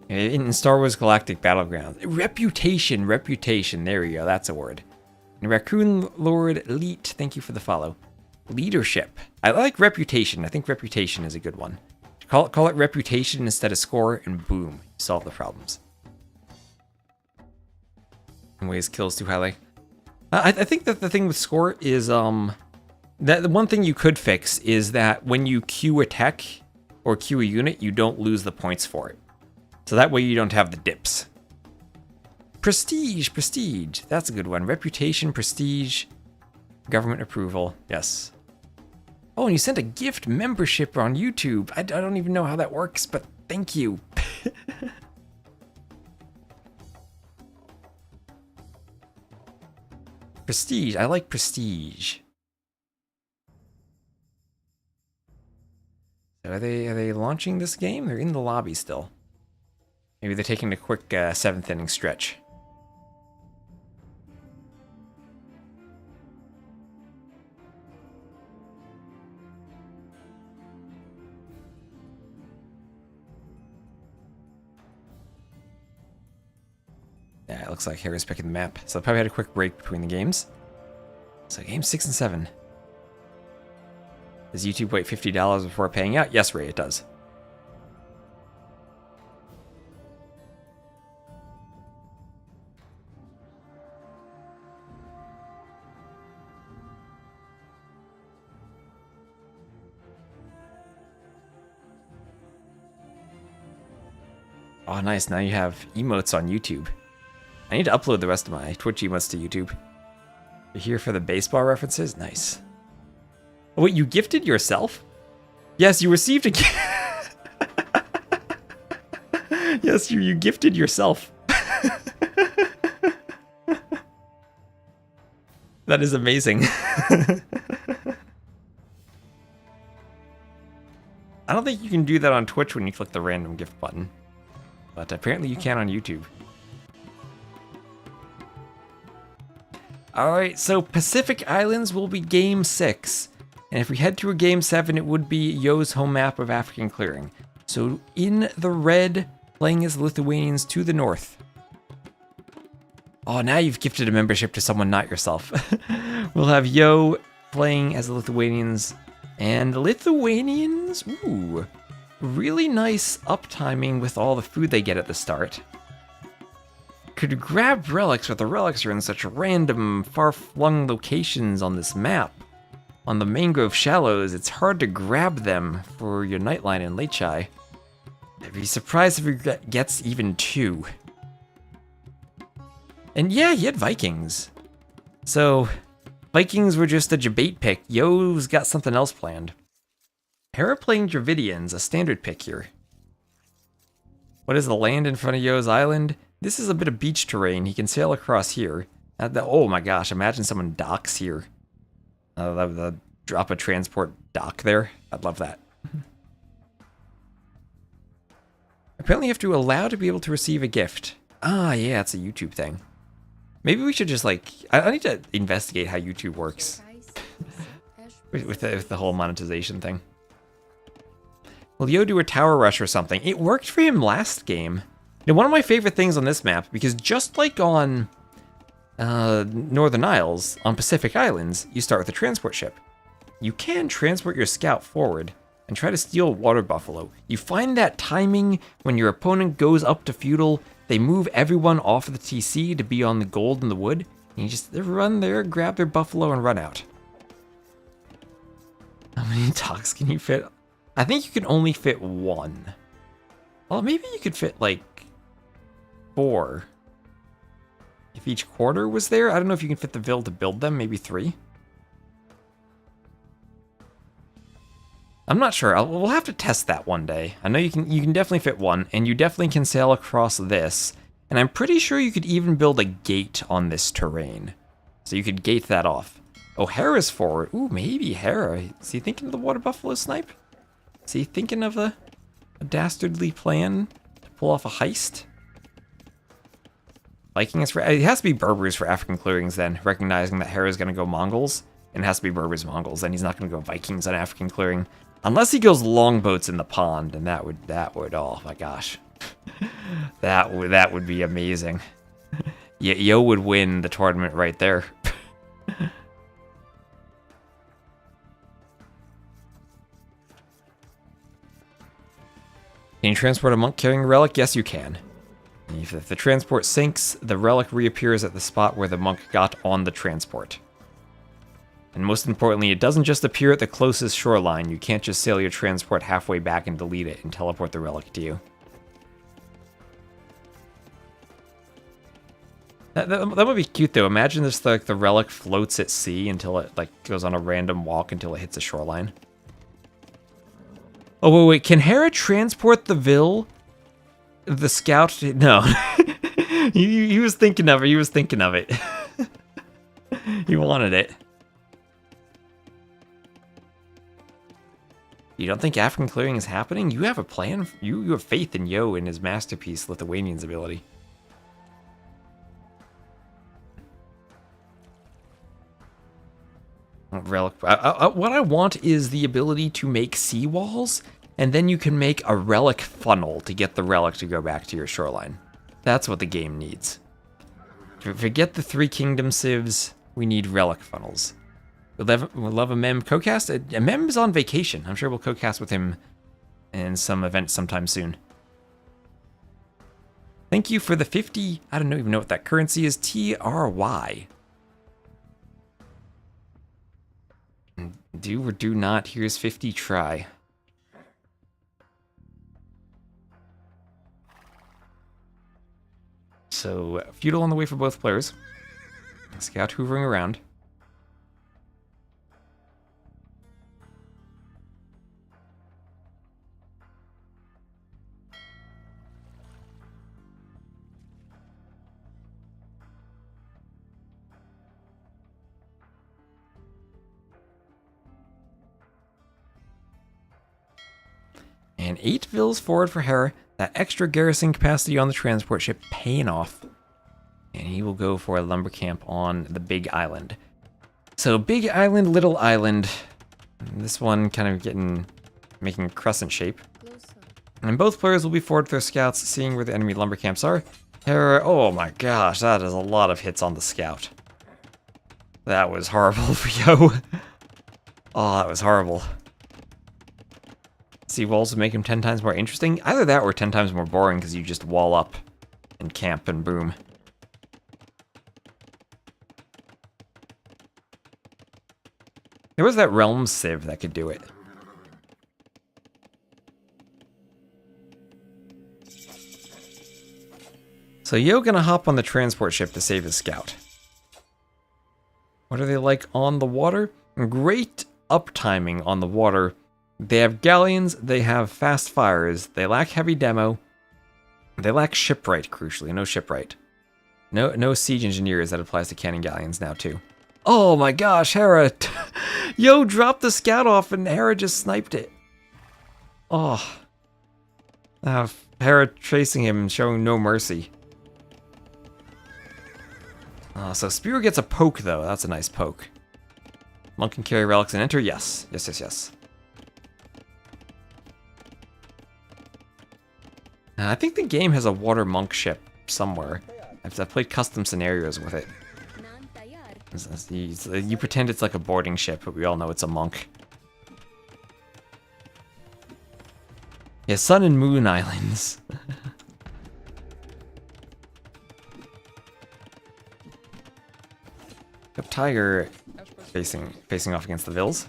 [SPEAKER 1] In Star Wars Galactic Battlegrounds. Reputation. There we go. That's a word. And Raccoon Lord Elite, thank you for the follow. Leadership. I like reputation. I think reputation is a good one. Call it reputation instead of score, and boom, you solve the problems. Weighs kills too highly. I think that the thing with score is that the one thing you could fix is that when you queue a tech or queue a unit, you don't lose the points for it. So that way you don't have the dips. Prestige. That's a good one. Reputation, prestige, government approval. Yes. Oh, and you sent a gift membership on YouTube. I don't even know how that works, but thank you. Prestige. I like prestige. So are they launching this game? They're in the lobby still. Maybe they're taking a quick 7th inning stretch. Yeah, it looks like Harry's picking the map. So they probably had a quick break between the games. So game 6 and 7. Does YouTube wait $50 before paying out? Yes, Ray, it does. Oh, nice. Now you have emotes on YouTube. I need to upload the rest of my Twitch emotes to YouTube. You're here for the baseball references? Nice. Oh, wait, you gifted yourself? Yes, you received a gift. Yes, you gifted yourself. That is amazing. I don't think you can do that on Twitch when you click the random gift button. But apparently you can on YouTube. Alright, so Pacific Islands will be Game 6. And if we head to a Game 7, it would be Yo's home map of African clearing. So in the red, playing as Lithuanians to the north. Oh, now you've gifted a membership to someone, not yourself. We'll have Yo playing as the Lithuanians. And the Lithuanians, ooh, really nice uptiming with all the food they get at the start. Could grab relics, but the relics are in such random, far-flung locations on this map. On the Mangrove Shallows, it's hard to grab them for your Nightline and Late Chai. I'd be surprised if he gets even 2. And yeah, he had Vikings. So, Vikings were just a debate pick. Yo's got something else planned. Hera playing Dravidians, a standard pick here. What is the land in front of Yo's island? This is a bit of beach terrain. He can sail across here. Oh my gosh, imagine someone docks here. The drop a transport dock there. I'd love that. Apparently you have to allow to be able to receive a gift. Ah, yeah, it's a YouTube thing. Maybe we should just like... I need to investigate how YouTube works. with the whole monetization thing. Will Yo do a tower rush or something? It worked for him last game. Now, one of my favorite things on this map, because just like on Northern Isles, on Pacific Islands, you start with a transport ship. You can transport your scout forward and try to steal Water Buffalo. You find that timing when your opponent goes up to feudal, they move everyone off of the TC to be on the gold in the wood, and you just run there, grab their buffalo, and run out. How many docks can you fit? I think you can only fit one. Well, maybe you could fit like 4. If each quarter was there, I don't know if you can fit the Ville to build them, maybe 3. I'm not sure. We'll have to test that one day. I know you can definitely fit one, and you definitely can sail across this. And I'm pretty sure you could even build a gate on this terrain. So you could gate that off. Oh, Hera's forward. Ooh, maybe Hera. Is he thinking of the Water Buffalo snipe? Is he thinking of a dastardly plan to pull off a heist? Viking is for... It has to be Berbers for African clearings then, recognizing that Hera's going to go Mongols. And it has to be Berbers Mongols, then he's not going to go Vikings on African clearing. Unless he goes longboats in the pond, and that would, oh my gosh. that would be amazing. Yo would win the tournament right there. Can you transport a monk carrying a relic? Yes, you can. If the transport sinks, the relic reappears at the spot where the monk got on the transport. And most importantly, it doesn't just appear at the closest shoreline. You can't just sail your transport halfway back and delete it and teleport the relic to you. That would be cute though. Imagine this, like the relic floats at sea until it like goes on a random walk until it hits a shoreline. Oh wait, can Hera transport the Ville? The scout? No. he was thinking of it. He was thinking of it. He wanted it. You don't think African clearing is happening? You have a plan? You have faith in Yo and his masterpiece, Lithuanian's ability. Relic. What I want is the ability to make seawalls, and then you can make a relic funnel to get the relic to go back to your shoreline. That's what the game needs. Forget the 3 kingdom civs. We need relic funnels. We'll love a Mem co-cast. Mem is on vacation. I'm sure we'll co-cast with him in some event sometime soon. Thank you for the 50... I don't even know what that currency is. TRY. Do or do not. Here's 50 try. So, feudal on the way for both players. Scout hoovering around. And 8 Vills forward for Hera. That extra garrison capacity on the transport ship paying off. And he will go for a lumber camp on the big island. So big island, little island. This one kind of making a crescent shape. And both players will be forward with their scouts, seeing where the enemy lumber camps are. Hera, oh my gosh, that is a lot of hits on the scout. That was horrible for Yo. Oh, that was horrible. Seawalls would make him 10 times more interesting. Either that or 10 times more boring because you just wall up and camp and boom. There was that Realm Civ that could do it. So Yo gonna hop on the transport ship to save his scout. What are they like on the water? Great uptiming on the water. They have galleons, they have fast fires, they lack heavy demo, they lack shipwright, crucially, no shipwright. No siege engineers. That applies to cannon galleons now too. Oh my gosh, Hera! Yo, dropped the scout off and Hera just sniped it. Oh. Hera chasing him and showing no mercy. So Spear gets a poke though. That's a nice poke. Monk can carry relics and enter. Yes. Yes. I think the game has a water monk ship somewhere. I've played custom scenarios with it. You pretend it's like a boarding ship, but we all know it's a monk. Yeah, Sun and Moon Islands. Yep, Tiger facing off against the Vils.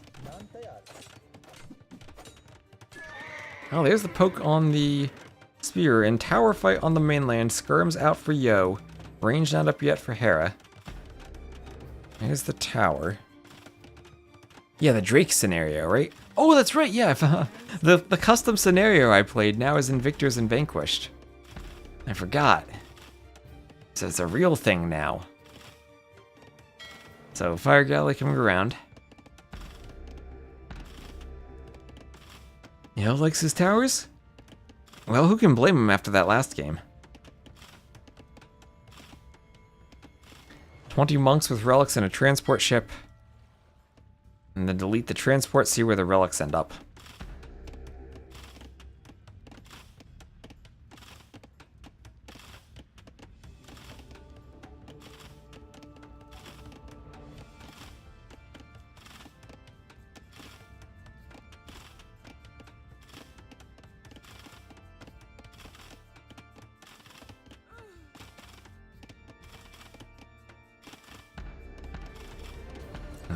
[SPEAKER 1] Oh, there's the poke on the Spear, and tower fight on the mainland. Skirms out for Yo. Range not up yet for Hera. Here's the tower. Yeah, the Drake scenario, right? Oh, that's right, yeah. The custom scenario I played now is in Victors and Vanquished. I forgot. So it's a real thing now. So, Fire Galley coming around. Yo likes his towers? Well, who can blame him after that last game? 20 monks with relics and a transport ship. And then delete the transport, see where the relics end up.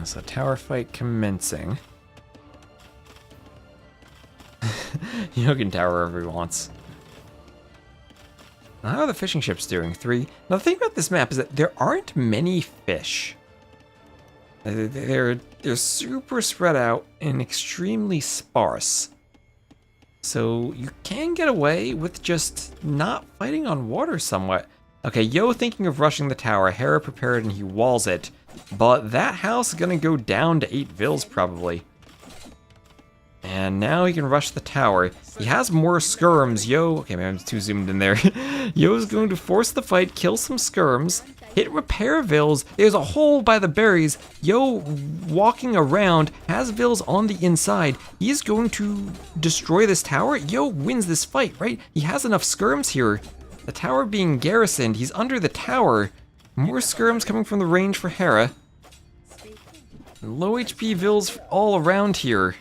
[SPEAKER 1] So tower fight commencing. Yo can tower wherever he wants. Now, how are the fishing ships doing? 3. Now the thing about this map is that there aren't many fish. They're super spread out and extremely sparse. So you can get away with just not fighting on water somewhat. Okay, Yo thinking of rushing the tower. Hera prepared and he walls it. But that house is going to go down to 8 Vils probably. And now he can rush the tower. He has more skirms. Yo, okay, maybe I'm too zoomed in there. Yo's going to force the fight, kill some skirms, hit repair Vils. There's a hole by the berries. Yo walking around, has Vils on the inside. He's going to destroy this tower. Yo wins this fight, right? He has enough skirms here. The tower being garrisoned, he's under the tower. More skirms coming from the range for Hera. Low HP Vils all around here.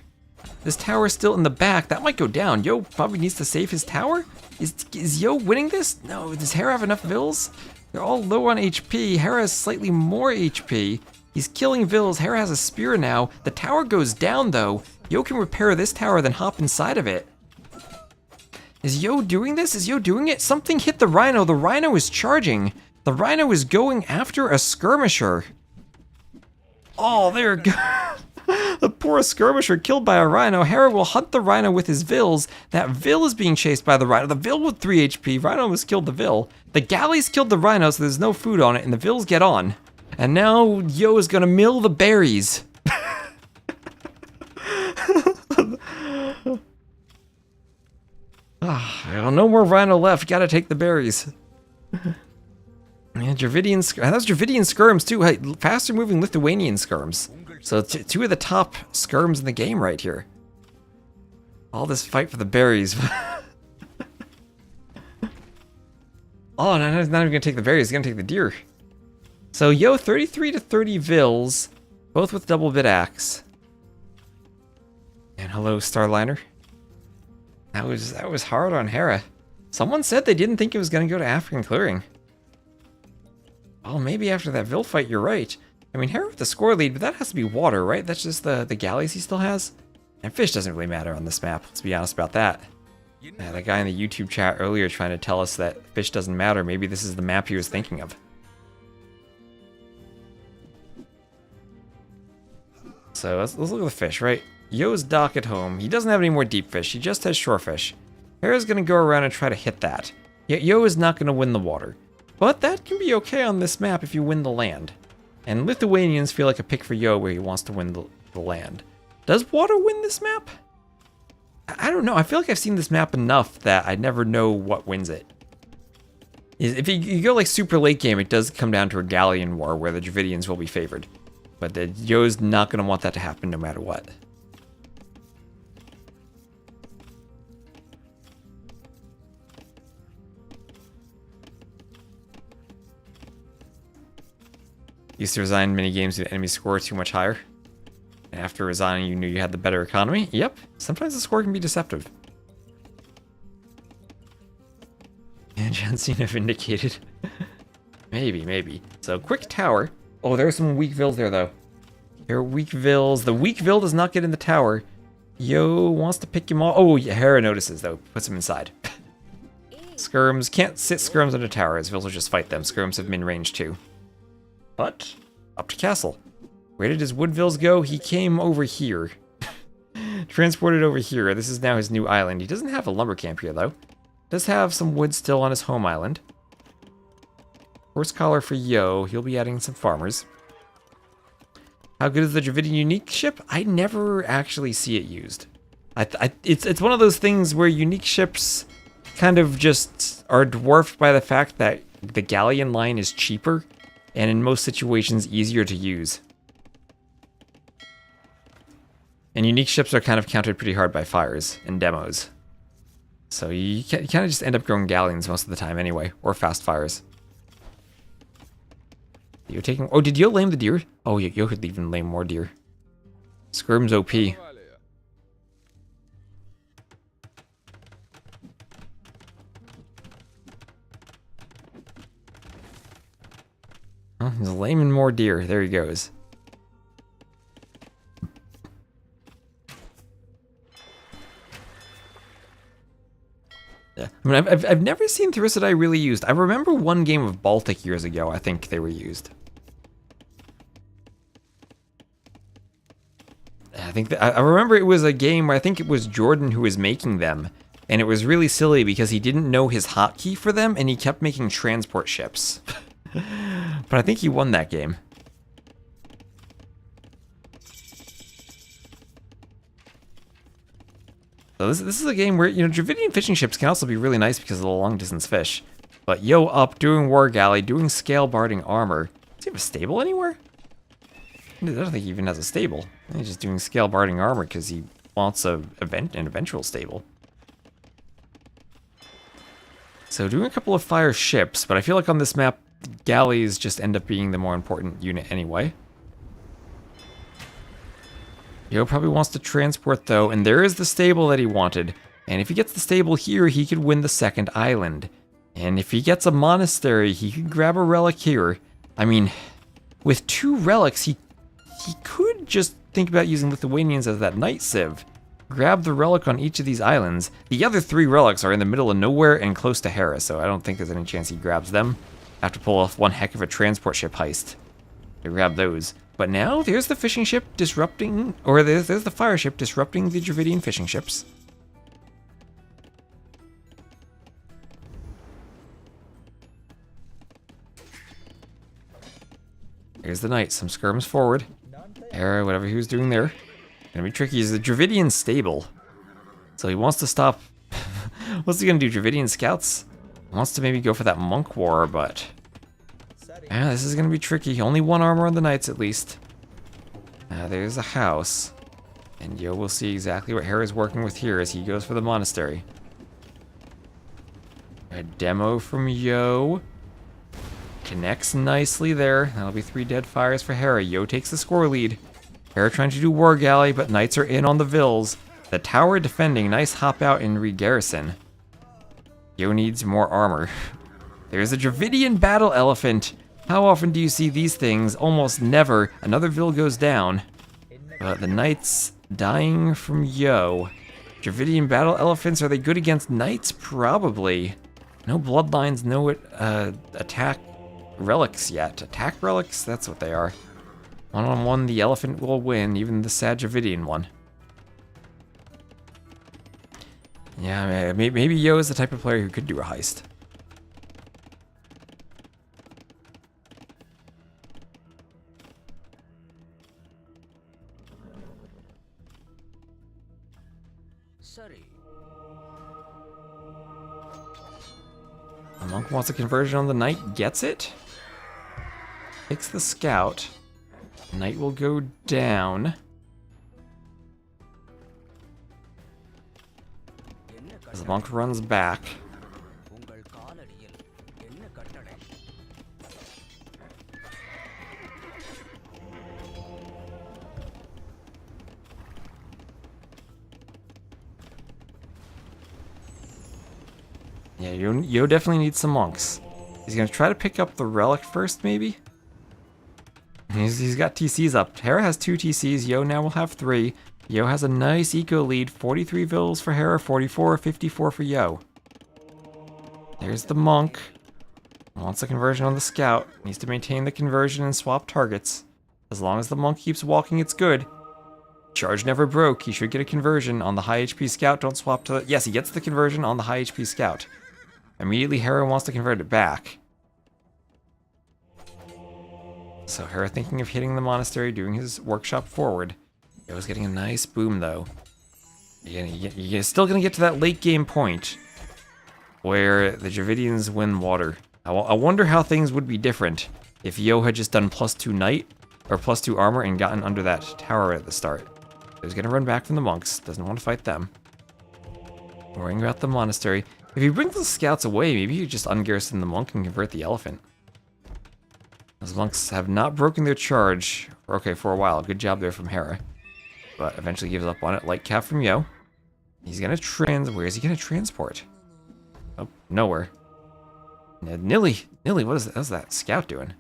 [SPEAKER 1] This tower is still in the back. That might go down. Yo probably needs to save his tower? Is Yo winning this? No, does Hera have enough Vils? They're all low on HP. Hera has slightly more HP. He's killing Vils. Hera has a spear now. The tower goes down though. Yo can repair this tower, then hop inside of it. Is Yo doing this? Is Yo doing it? Something hit the Rhino. The Rhino is charging. The Rhino is going after a skirmisher. Oh, there it goes. The poor skirmisher killed by a Rhino. Hera will hunt the Rhino with his Vils. That Vil is being chased by the Rhino. The Vil with 3 HP. Rhino almost killed the Vil. The galleys killed the Rhino, so there's no food on it, and the Vils get on. And now Yo is gonna mill the berries. No more Rhino left. Gotta take the berries. Yeah, that's Dravidian skirms too. Hey, faster moving Lithuanian skirms. So 2 of the top skirms in the game right here. All this fight for the berries. Oh, no, he's not even gonna take the berries. He's gonna take the deer. So Yo, 33 to 30 Vils, both with double bit axe. And hello, Starliner. That was hard on Hera. Someone said they didn't think it was gonna go to African clearing. Well, maybe after that Vil fight, you're right. I mean, Hera with the score lead, but that has to be water, right? That's just the galleys he still has. And fish doesn't really matter on this map, let's be honest about that. That guy in the YouTube chat earlier trying to tell us that fish doesn't matter. Maybe this is the map he was thinking of. So let's look at the fish, right? Yo's dock at home. He doesn't have any more deep fish. He just has shore fish. Hera's gonna go around and try to hit that. Yet Yo is not gonna win the water. But that can be okay on this map if you win the land. And Lithuanians feel like a pick for Yo where he wants to win the land. Does water win this map? I don't know. I feel like I've seen this map enough that I never know what wins it. If you go like super late game, it does come down to a Galleon war where the Dravidians will be favored. But the Yo's not going to want that to happen no matter what. Used to resign many games due to enemy score too much higher. And after resigning, you knew you had the better economy? Yep. Sometimes the score can be deceptive. And John Cena vindicated. Maybe. So, quick tower. Oh, there are some weak vills there, though. There are weak vills. The weak vill does not get in the tower. Yo wants to pick him off. Oh, yeah, Hera notices, though. Puts him inside. Skirms. Can't sit Skirms on a tower, as vills will just fight them. Skirms have min-range, too. But, up to castle. Where did his wood vills go? He came over here. Transported over here. This is now his new island. He doesn't have a lumber camp here, though. Does have some wood still on his home island. Horse collar for Yo. He'll be adding some farmers. How good is the Dravidian unique ship? I never actually see it used. It's one of those things where unique ships kind of just are dwarfed by the fact that the galleon line is cheaper and in most situations easier to use. And unique ships are kind of countered pretty hard by fires and demos. So you kind of just end up growing galleons most of the time anyway, or fast fires. You're taking... Oh, did Yo lame the deer? Oh, Yo could even lame more deer. Skirm's OP. Oh, he's laming more deer. There he goes. Yeah. I mean, I've never seen Therissidae really used. I remember one game of Baltic years ago, I think they were used. I remember it was a game where I think it was Jordan who was making them. And it was really silly because he didn't know his hotkey for them and he kept making transport ships. But I think he won that game. So this is a game where, you know, Dravidian fishing ships can also be really nice because of the long-distance fish. But Yo up, doing War Galley, doing scale barding armor. Does he have a stable anywhere? I don't think he even has a stable. He's just doing scale barding armor because he wants an eventual stable. So doing a couple of fire ships, but I feel like on this map, galleys just end up being the more important unit anyway. Yo probably wants to transport though, and there is the stable that he wanted. And if he gets the stable here, he could win the second island. And if he gets a monastery, he could grab a relic here. I mean, with 2 relics, he could just think about using Lithuanians as that knight civ. Grab the relic on each of these islands. The other 3 relics are in the middle of nowhere and close to Hera, so I don't think there's any chance he grabs them. Have to pull off one heck of a transport ship heist to grab those. But now there's the fishing ship disrupting, or there's the fire ship disrupting the Dravidian fishing ships. Here's the knight, some skirms forward. Hera, whatever he was doing there. Gonna be tricky. He's the Dravidian stable. So he wants to stop. What's he gonna do? Dravidian scouts? Wants to maybe go for that monk war, but yeah, this is gonna be tricky. Only 1 armor on the knights at least. There's a house. And Yo will see exactly what Hera's working with here as he goes for the monastery. A demo from Yo. Connects nicely there. That'll be 3 dead fires for Hera. Yo takes the score lead. Hera trying to do War Galley, but knights are in on the vills. The tower defending. Nice hop out and re-garrison. Yo needs more armor. There's a Dravidian battle elephant. How often do you see these things? Almost never. Another vill goes down. But the knights dying from Yo. Dravidian battle elephants, are they good against knights? Probably. No bloodlines, no attack relics yet. Attack relics? That's what they are. 1-on-1, the elephant will win, even the sad Dravidian one. Yeah, maybe Yo is the type of player who could do a heist. Monk wants a conversion on the knight, gets it. Takes the scout. Knight will go down. As the monk runs back. Yeah, Yo definitely needs some monks. He's gonna try to pick up the relic first, maybe? He's got TCs up. Hera has 2 TCs, Yo now will have 3. Yo has a nice eco lead, 43 vills for Hera, 44, 54 for Yo. There's the monk. Wants a conversion on the scout. Needs to maintain the conversion and swap targets. As long as the monk keeps walking, it's good. Charge never broke. He should get a conversion on the high HP scout. Don't swap to the... Yes, he gets the conversion on the high HP scout. Immediately, Hera wants to convert it back. So Hera thinking of hitting the monastery, doing his workshop forward. It was getting a nice boom, though. You're still going to get to that late game point where the Dravidians win water. I wonder how things would be different if Yo had just done +2 knight or +2 armor and gotten under that tower at the start. He's going to run back from the monks. Doesn't want to fight them. Worrying about the monastery. If he brings the scouts away, maybe you just ungarrison the monk and convert the elephant. Those monks have not broken their charge, for a while. Good job there from Hera. But eventually gives up on it. Light cap from Yo. He's gonna where is he gonna transport? Oh, nowhere. Nilly, what's that scout doing?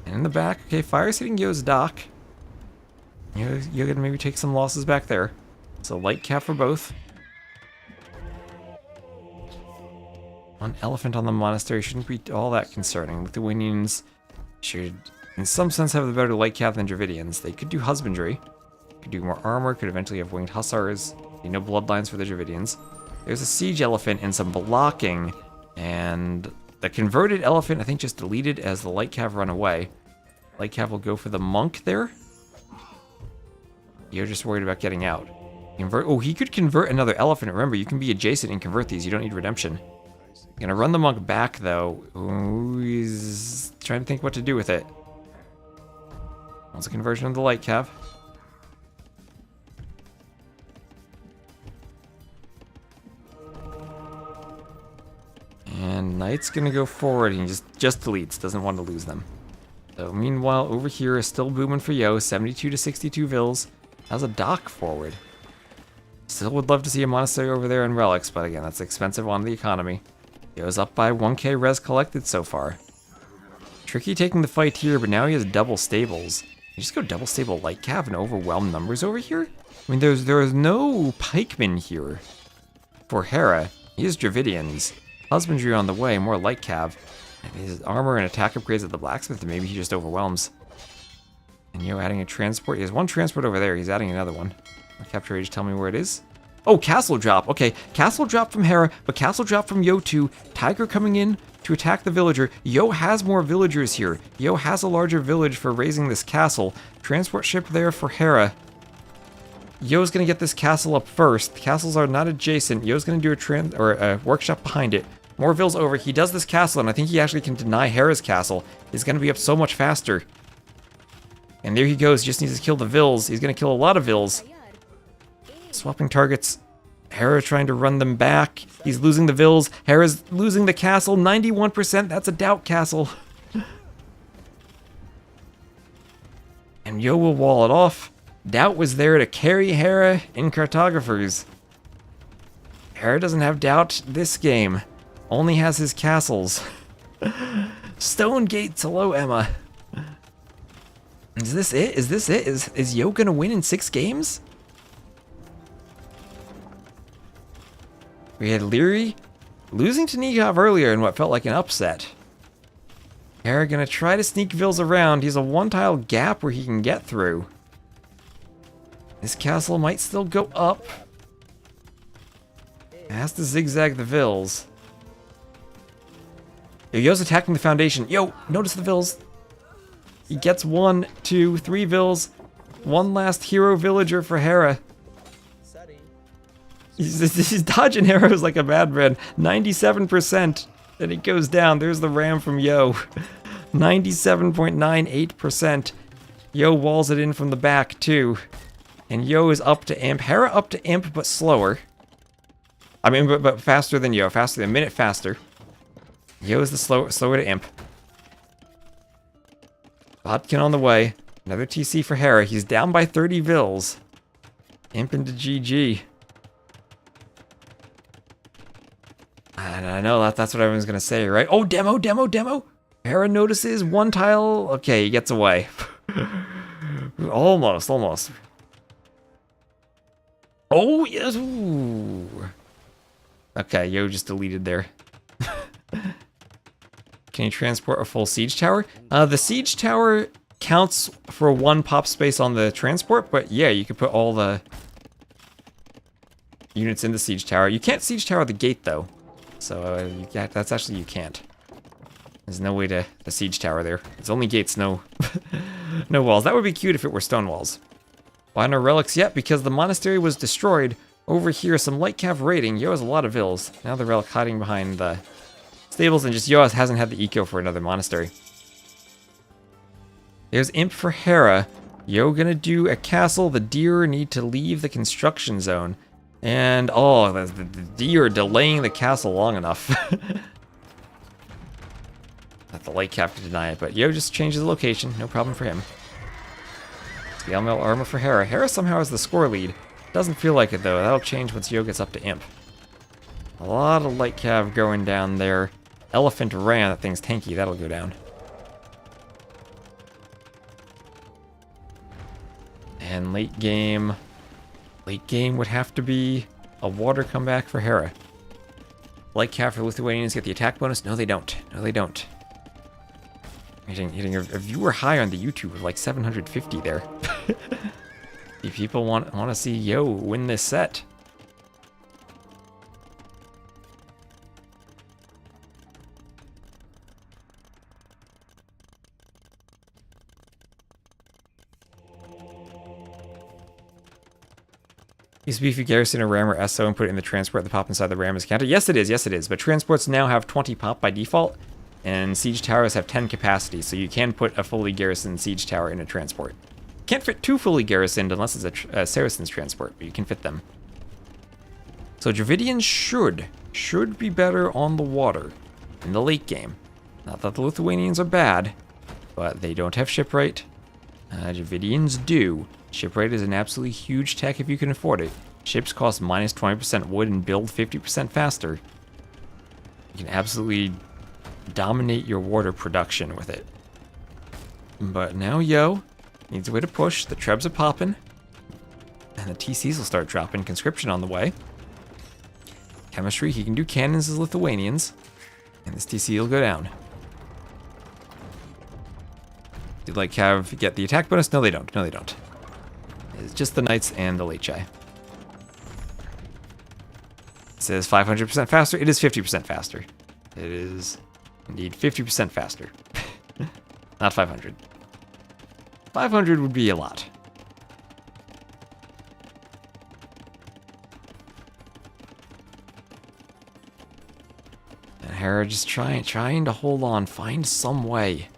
[SPEAKER 1] And in the back, okay, fire's hitting Yo's dock. You're gonna maybe take some losses back there. So light cap for both. One elephant on the monastery shouldn't be all that concerning. Lithuanians should, in some sense, have the better light cap than Dravidians. They could do husbandry, could do more armor, could eventually have winged hussars. No bloodlines for the Dravidians. There's a siege elephant and some blocking, and the converted elephant I think just deleted as the light cav run away. Light cav will go for the monk there. You're just worried about getting out. Oh, he could convert another elephant. Remember, you can be adjacent and convert these. You don't need redemption. Gonna run the monk back, though. Ooh, he's trying to think what to do with it. Wants a conversion of the light cav. And Knight's gonna go forward. He just deletes. Doesn't want to lose them. So meanwhile, over here is still booming for Yo. 72 to 62 vills. Has a dock forward. Still would love to see a monastery over there and relics, but again, that's expensive on the economy. Yo's up by 1k res collected so far. Tricky taking the fight here, but now he has double stables. You just go double stable light cav and overwhelm numbers over here? I mean, there is no pikemen here for Hera. He has Dravidians. Husbandry on the way, more light cav. And his armor and attack upgrades at the blacksmith, and maybe he just overwhelms. And Yo adding a transport. He has one transport over there. He's adding another one. Capture age, tell me where it is. Oh, castle drop. Okay, castle drop from Hera, but castle drop from Yo too. Tiger coming in to attack the villager. Yo has more villagers here. Yo has a larger village for raising this castle. Transport ship there for Hera. Yo's gonna get this castle up first. The castles are not adjacent. Yo's gonna do a workshop behind it. More vills over. He does this castle, and I think he actually can deny Hera's castle. He's gonna be up so much faster. And there he goes. Just needs to kill the vills. He's gonna kill a lot of vills. Swapping targets. Hera trying to run them back. He's losing the vills. Hera's losing the castle. 91%. That's a doubt castle. And Yo will wall it off. Doubt was there to carry Hera in cartographers. Hera doesn't have doubt this game. Only has his castles. Stone Gates, hello Emma. Is this it? Is this it? Is Yo gonna win in 6 games? We had Leary losing to Nikov earlier in what felt like an upset. Hera gonna try to sneak vills around. He's a 1-tile gap where he can get through. This castle might still go up. Has to zigzag the vills. Yo's attacking the foundation. Yo, notice the vills. He gets 1, 2, 3 vills. One last hero villager for Hera. He's dodging arrows like a madman. 97%. And it goes down. There's the ram from Yo. 97.98%. Yo walls it in from the back, too. And Yo is up to imp. Hera up to imp, but slower. I mean, but faster than Yo. Faster than a minute faster. Yo is the slower to imp. Botkin on the way. Another TC for Hera. He's down by 30 Vils. Imp into GG. I know that's what everyone's gonna say, right? Oh, demo! Hera notices one tile. Okay, he gets away. Almost. Oh, yes. Ooh. Okay, Yo just deleted there. Can you transport a full siege tower? The siege tower counts for one pop space on the transport, but yeah, you could put all the units in the siege tower. You can't siege tower the gate, though. So that's actually, you can't. There's no way to siege tower there. It's only gates, no no walls. That would be cute if it were stone walls. Why no relics yet? Because the monastery was destroyed. Over here, some light cav raiding. Yo has a lot of vills. Now the relic hiding behind the stables, and just Yo hasn't had the eco for another monastery. There's imp for Hera. Yo gonna do a castle. The deer need to leave the construction zone. And, oh, the deer delaying the castle long enough. Not the light cap to deny it, but Yo just changes the location. No problem for him. Scale mail armor for Hera. Hera somehow has the score lead. Doesn't feel like it, though. That'll change once Yo gets up to imp. A lot of light cav going down there. Elephant ran. That thing's tanky. That'll go down. And late game would have to be a water comeback for Hera. Light cav for Lithuanians get the attack bonus. No, they don't. Hitting a viewer high on the YouTube of like 750 there. If people want to see Yo win this set. Used to be if you garrison a ram or SO and put it in the transport, the pop inside the ram is counted. Yes, it is. But transports now have 20 pop by default, and siege towers have 10 capacity, so you can put a fully garrisoned siege tower in a transport. Can't fit two fully garrisoned unless it's a Saracen's transport, but you can fit them. So Dravidians should be better on the water in the late game. Not that the Lithuanians are bad, but they don't have shipwright. Dravidians do. Shipwright is an absolutely huge tech if you can afford it. Ships cost minus 20% wood and build 50% faster. You can absolutely dominate your water production with it. But now Yo needs a way to push. The trebs are popping. And the TCs will start dropping. Conscription on the way. Chemistry, he can do cannons as Lithuanians. And this TC will go down. Did like Cav get the attack bonus? No, they don't. It's just the knights and the late chai. It says 500% faster. It is 50% faster. It is indeed 50% faster. Not 500. 500 would be a lot. And Hera just trying to hold on, find some way.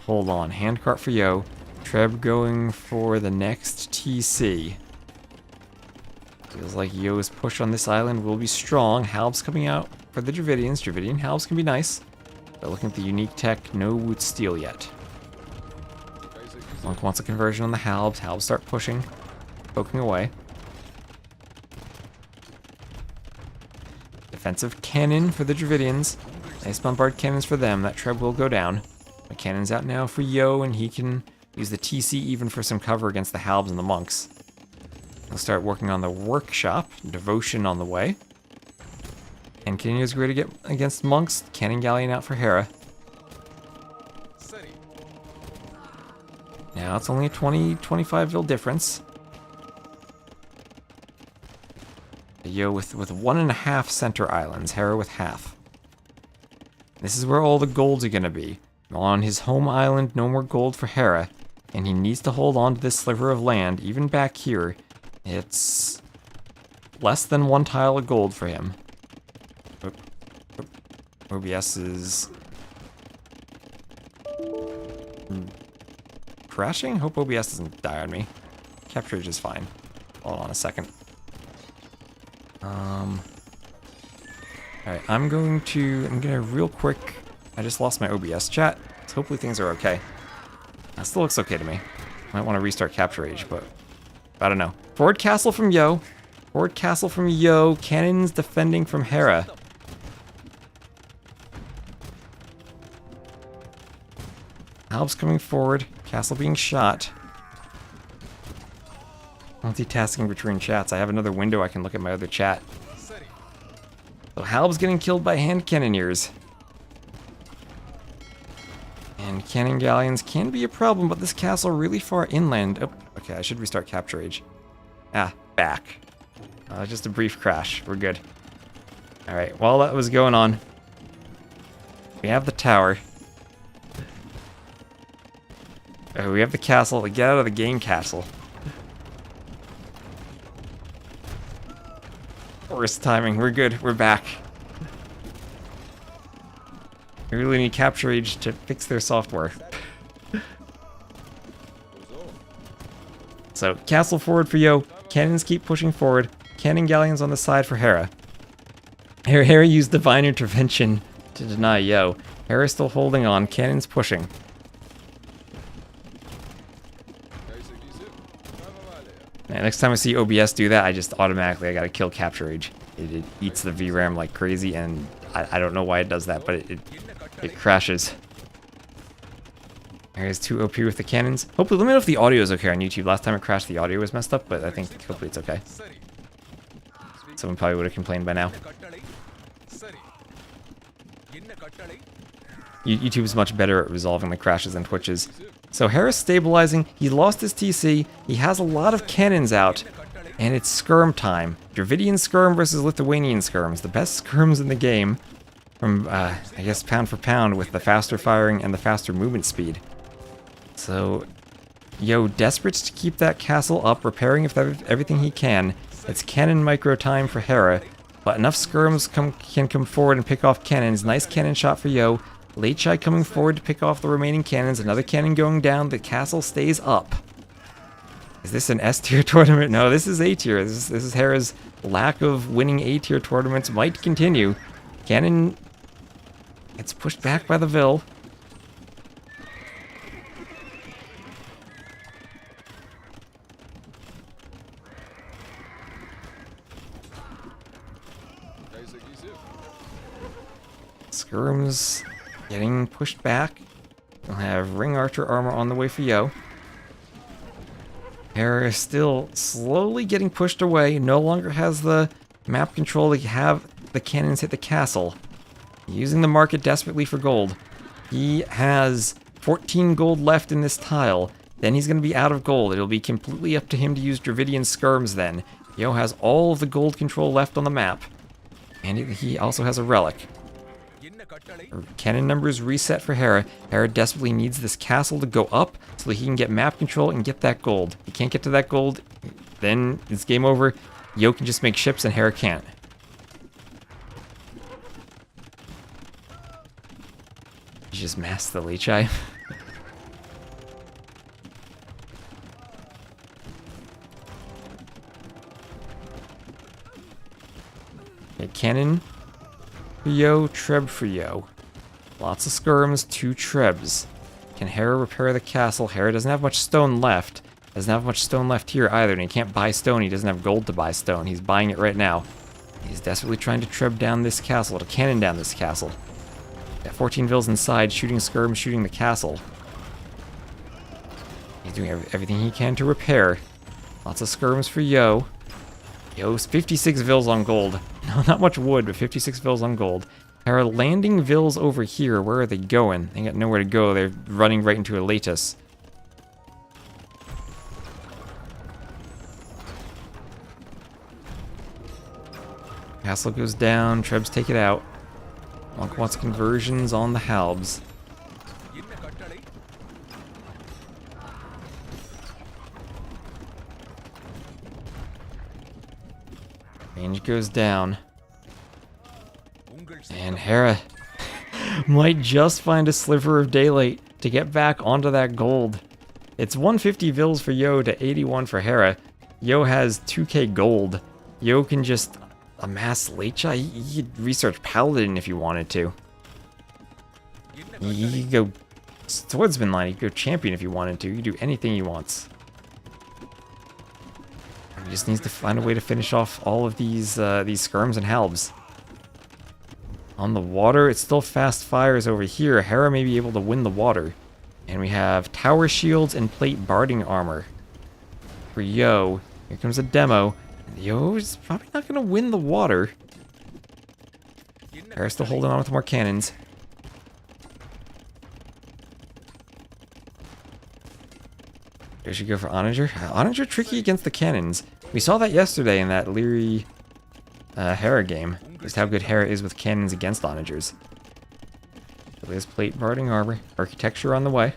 [SPEAKER 1] Hold on. Handcart for Yo. Treb going for the next TC. Feels like Yo's push on this island will be strong. Halbs coming out for the Dravidians. Dravidian Halbs can be nice. But looking at the unique tech, no wood steel yet. Monk wants a conversion on the Halbs. Halbs start pushing. Poking away. Defensive cannon for the Dravidians. Nice bombard cannons for them. That Treb will go down. My cannon's out now for Yo, and he can use the TC even for some cover against the Halbs and the monks. We'll start working on the workshop. Devotion on the way. And Kenya's great to get against monks. Cannon galleon out for Hera. Now it's only a 20-25 vil difference. Yo with 1.5 center islands. Hera with half. This is where all the golds are gonna be. On his home island, no more gold for Hera. And he needs to hold on to this sliver of land, even back here. It's less than 1 tile of gold for him. Oop, oop. OBS is crashing? Hope OBS doesn't die on me. Capture is fine. Hold on a second. Alright, I'm gonna real quick. I just lost my OBS chat, so hopefully things are okay. That still looks okay to me. Might want to restart Capture Age, but I don't know. Forward castle from Yo. Forward castle from Yo. Cannons defending from Hera. Alps coming forward. Castle being shot. Multitasking between chats. I have another window I can look at my other chat. So Halb's getting killed by hand cannoneers. And cannon galleons can be a problem, but this castle really far inland. Oh, okay, I should restart Capture Age. Ah, back. Just a brief crash. We're good. Alright, while that was going on, we have the tower. We have the castle. Get out of the game castle. Worst timing. We're good. We're back. We really need Capture Age to fix their software. So, castle forward for Yo. Cannons keep pushing forward. Cannon galleons on the side for Hera. Hera used Divine Intervention to deny Yo. Hera's still holding on. Cannons pushing. Yeah, next time I see OBS do that, I just automatically, I gotta kill Capture Age. It eats the VRAM like crazy, and I don't know why it does that, but it crashes. There's 2 OP with the cannons. Hopefully, let me know if the audio is okay on YouTube. Last time it crashed, the audio was messed up, but I think hopefully it's okay. Someone probably would have complained by now. YouTube is much better at resolving the crashes than Twitch's. So Hera's stabilizing. He lost his TC. He has a lot of cannons out. And it's skirm time. Dravidian skirm versus Lithuanian skirms. The best skirms in the game. From, I guess, pound for pound with the faster firing and the faster movement speed. So, Yo, desperate to keep that castle up, repairing everything he can. It's cannon micro time for Hera. But enough skirms can come forward and pick off cannons. Nice cannon shot for Yo. Leichai coming forward to pick off the remaining cannons. Another cannon going down. The castle stays up. Is this an S-tier tournament? No, this is A-tier. This is Hera's lack of winning A-tier tournaments might continue. Cannon gets pushed back by the Vil. Skirms getting pushed back. We'll have Ring Archer armor on the way for Yo. Hera is still slowly getting pushed away. No longer has the map control to have the cannons hit the castle. Using the market desperately for gold. He has 14 gold left in this tile. Then he's going to be out of gold. It'll be completely up to him to use Dravidian skirms then. Yo has all of the gold control left on the map. And he also has a relic. Cannon numbers reset for Hera. Hera desperately needs this castle to go up so that he can get map control and get that gold. If he can't get to that gold, then it's game over. Yo can just make ships and Hera can't. He just masked the Leichai. Okay, cannon for Yo, Treb for Yo. Lots of skirms, 2 Trebs. Can Hera repair the castle? Hera doesn't have much stone left. Doesn't have much stone left here either, and he can't buy stone. He doesn't have gold to buy stone. He's buying it right now. He's desperately trying to Treb down this castle, to cannon down this castle. Got 14 Vils inside, shooting skirms, shooting the castle. He's doing everything he can to repair. Lots of skirms for Yo. Yo's 56 Vils on gold. No, not much wood, but 56 Vils on gold. Hera landing Vils over here. Where are they going? They got nowhere to go. They're running right into a Latus. Castle goes down. Trebs take it out. Monk wants conversions on the Halbs. Range goes down. And Hera might just find a sliver of daylight to get back onto that gold. It's 150 Vils for Yo to 81 for Hera. Yo has 2k gold. Yo can just amass Leicha. He could research Paladin if you wanted to. He could go Swordsman line. He could go Champion if you wanted to. You could do anything he wants. He just needs to find a way to finish off all of these skirms and halbs. On the water, it's still fast fires over here. Hera may be able to win the water. And we have tower shields and plate barding armor. For Yo, here comes a demo. Yo is probably not going to win the water. Hera's still holding on with more cannons. There should go for Onager. Onager tricky against the cannons. We saw that yesterday in that Leary Hera game. Just how good Hera is with cannons against Onagers. So there's plate barding armor. Architecture on the way.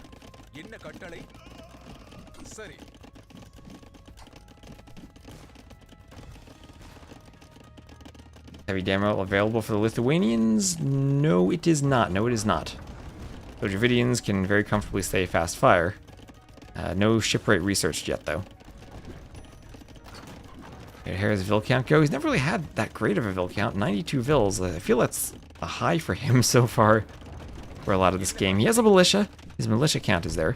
[SPEAKER 1] Heavy demo available for the Lithuanians? No, it is not. No, it is not. The Dravidians can very comfortably stay fast fire. No shipwright researched yet, though. Okay, here's Vil count go. He's never really had that great of a Vil count. 92 Vils. I feel that's a high for him so far for a lot of this game. He has a militia. His militia count is there.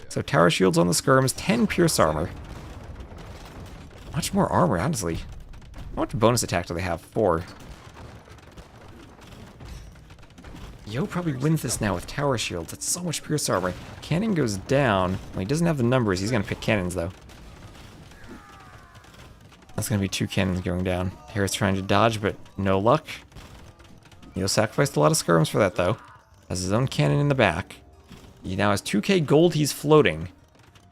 [SPEAKER 1] So tower shields on the skirms, 10 pierce armor. Much more armor, honestly. How much bonus attack do they have? 4. Yo probably wins this now with tower shields. That's so much pierce armor. Cannon goes down. Well, he doesn't have the numbers. He's going to pick cannons, though. That's going to be 2 cannons going down. Hera's trying to dodge, but no luck. Yo sacrificed a lot of skirms for that, though. Has his own cannon in the back. He now has 2k gold. He's floating.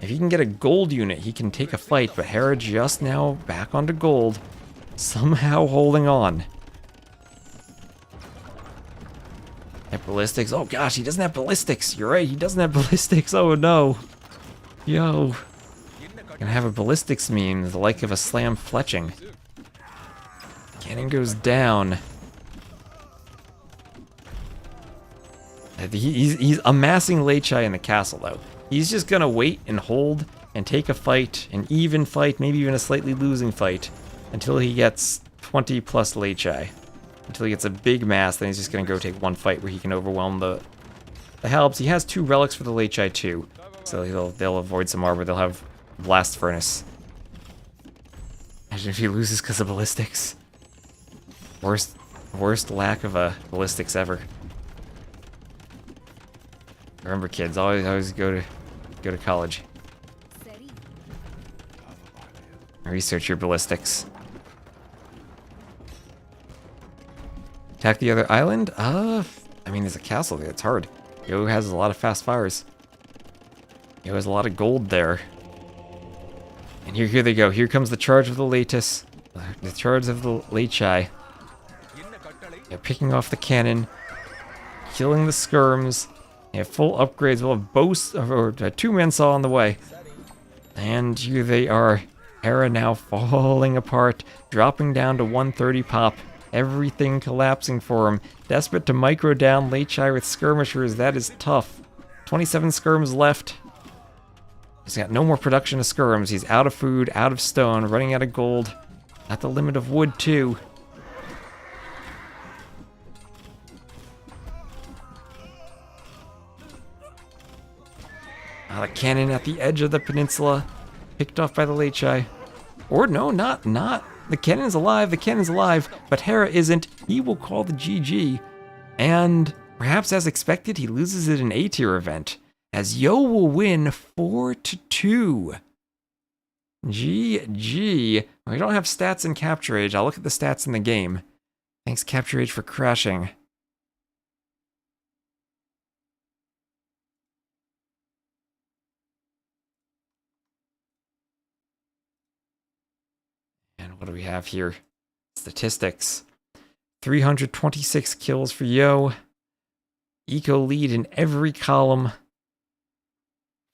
[SPEAKER 1] If he can get a gold unit, he can take a fight, but Hera just now back onto gold. Somehow holding on. Have ballistics. Oh gosh, he doesn't have ballistics. You're right, he doesn't have ballistics. Oh no. Yo. Gonna have a ballistics meme, the like of a slam fletching. Cannon goes down. He's amassing Leichai in the castle, though. He's just gonna wait and hold and take a fight, an even fight, maybe even a slightly losing fight, until he gets 20 plus Leichai. Until he gets a big mass, then he's just gonna go take one fight where he can overwhelm the helps. He has 2 relics for the Leichai too, so they'll avoid some armor. They'll have Blast Furnace. Imagine if he loses because of ballistics. Worst lack of ballistics ever. Remember, kids, always go to college. Research your ballistics. Attack the other island? I mean, there's a castle there. It's hard. Yo has a lot of fast fires. Yo has a lot of gold there. And here they go. Here comes the charge of the Leitus. The charge of the Leichai. They're picking off the cannon. Killing the skirms. They have full upgrades. We'll have both, or 2-man saw on the way. And here they are. Hera now falling apart. Dropping down to 130 pop. Everything collapsing for him. Desperate to micro down Leichai with skirmishers. That is tough. 27 skirms left. He's got no more production of skirms. He's out of food, out of stone, running out of gold. At the limit of wood, too. The cannon at the edge of the peninsula. Picked off by the Leichai. Or no, not. The cannon's alive, but Hera isn't. He will call the GG. And perhaps as expected, he loses it in A-tier event. As Yo will win 4-2. GG. We don't have stats in Capture Age. I'll look at the stats in the game. Thanks, Capture Age, for crashing. And what do we have here? Statistics. 326 kills for Yo. Eco lead in every column.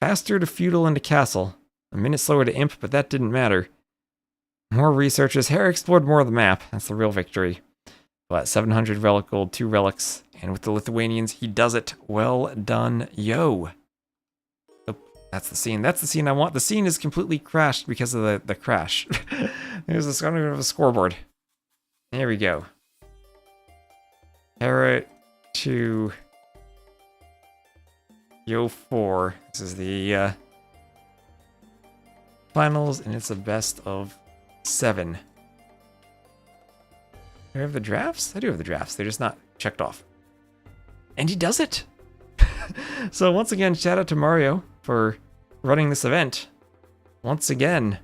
[SPEAKER 1] Faster to feudal and to castle. A minute slower to imp, but that didn't matter. More researchers. Hera explored more of the map. That's the real victory. But 700 relic gold, 2 relics. And with the Lithuanians, he does it. Well done, yo. Oh, that's the scene. That's the scene I want. The scene is completely crashed because of the crash. There's a kind of a scoreboard. There we go. Hera to Yo 4. This is the finals, and it's a best of 7. Do I have the drafts? I do have the drafts. They're just not checked off. And he does it! So once again, shout out to Mario for running this event. Once again,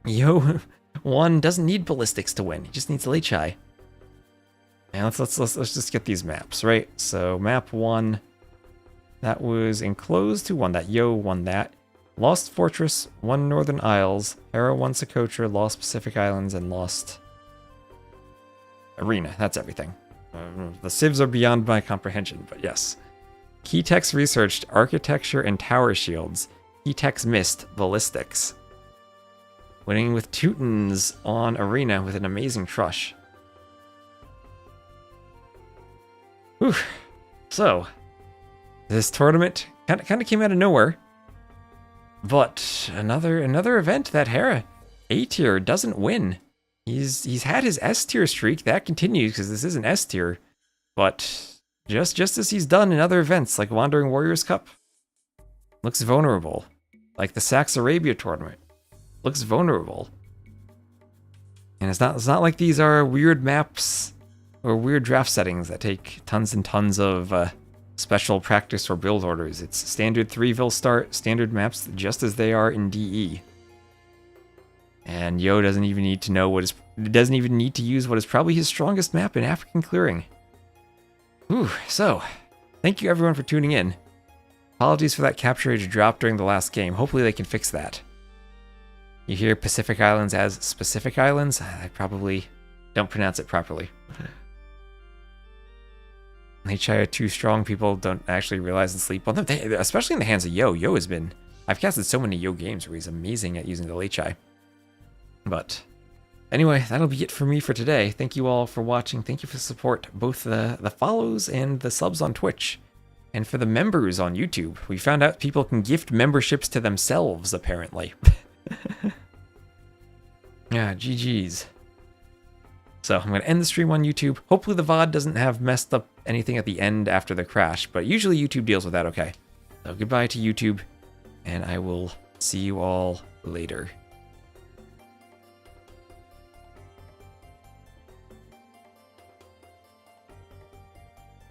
[SPEAKER 1] Yo 1 doesn't need ballistics to win. He just needs Lechai. And let's just get these maps, right? So map 1, that was enclosed. Who won that? Yo won that. Lost Fortress, won Northern Isles. Hera won Socotra, lost Pacific Islands, and lost Arena. That's everything. The civs are beyond my comprehension, but yes. Keytex researched architecture and tower shields. Keytex missed ballistics. Winning with Teutons on Arena with an amazing trush. Whew. So, this tournament kind of came out of nowhere. But another event that Hera A tier doesn't win. He's had his S tier streak that continues because this is an S tier, but just as he's done in other events like Wandering Warriors Cup, looks vulnerable. Like the Sax Arabia tournament, looks vulnerable. And it's not like these are weird maps or weird draft settings that take tons and tons of special practice or build orders. It's standard 3-vil start, standard maps just as they are in DE. And Yo doesn't even need to know doesn't even need to use what is probably his strongest map in African clearing. Whew, so, thank you everyone for tuning in. Apologies for that capture age drop during the last game. Hopefully they can fix that. You hear Pacific Islands as specific islands? I probably don't pronounce it properly. Lechai are too strong. People don't actually realize and sleep on them. Especially in the hands of Yo. Yo has been... I've casted so many Yo games where he's amazing at using the Lechai. But anyway, that'll be it for me for today. Thank you all for watching. Thank you for the support, both the follows and the subs on Twitch. And for the members on YouTube. We found out people can gift memberships to themselves, apparently. Yeah, GG's. So I'm going to end the stream on YouTube. Hopefully the VOD doesn't have messed up anything at the end after the crash, but usually YouTube deals with that okay. So goodbye to YouTube, and I will see you all later.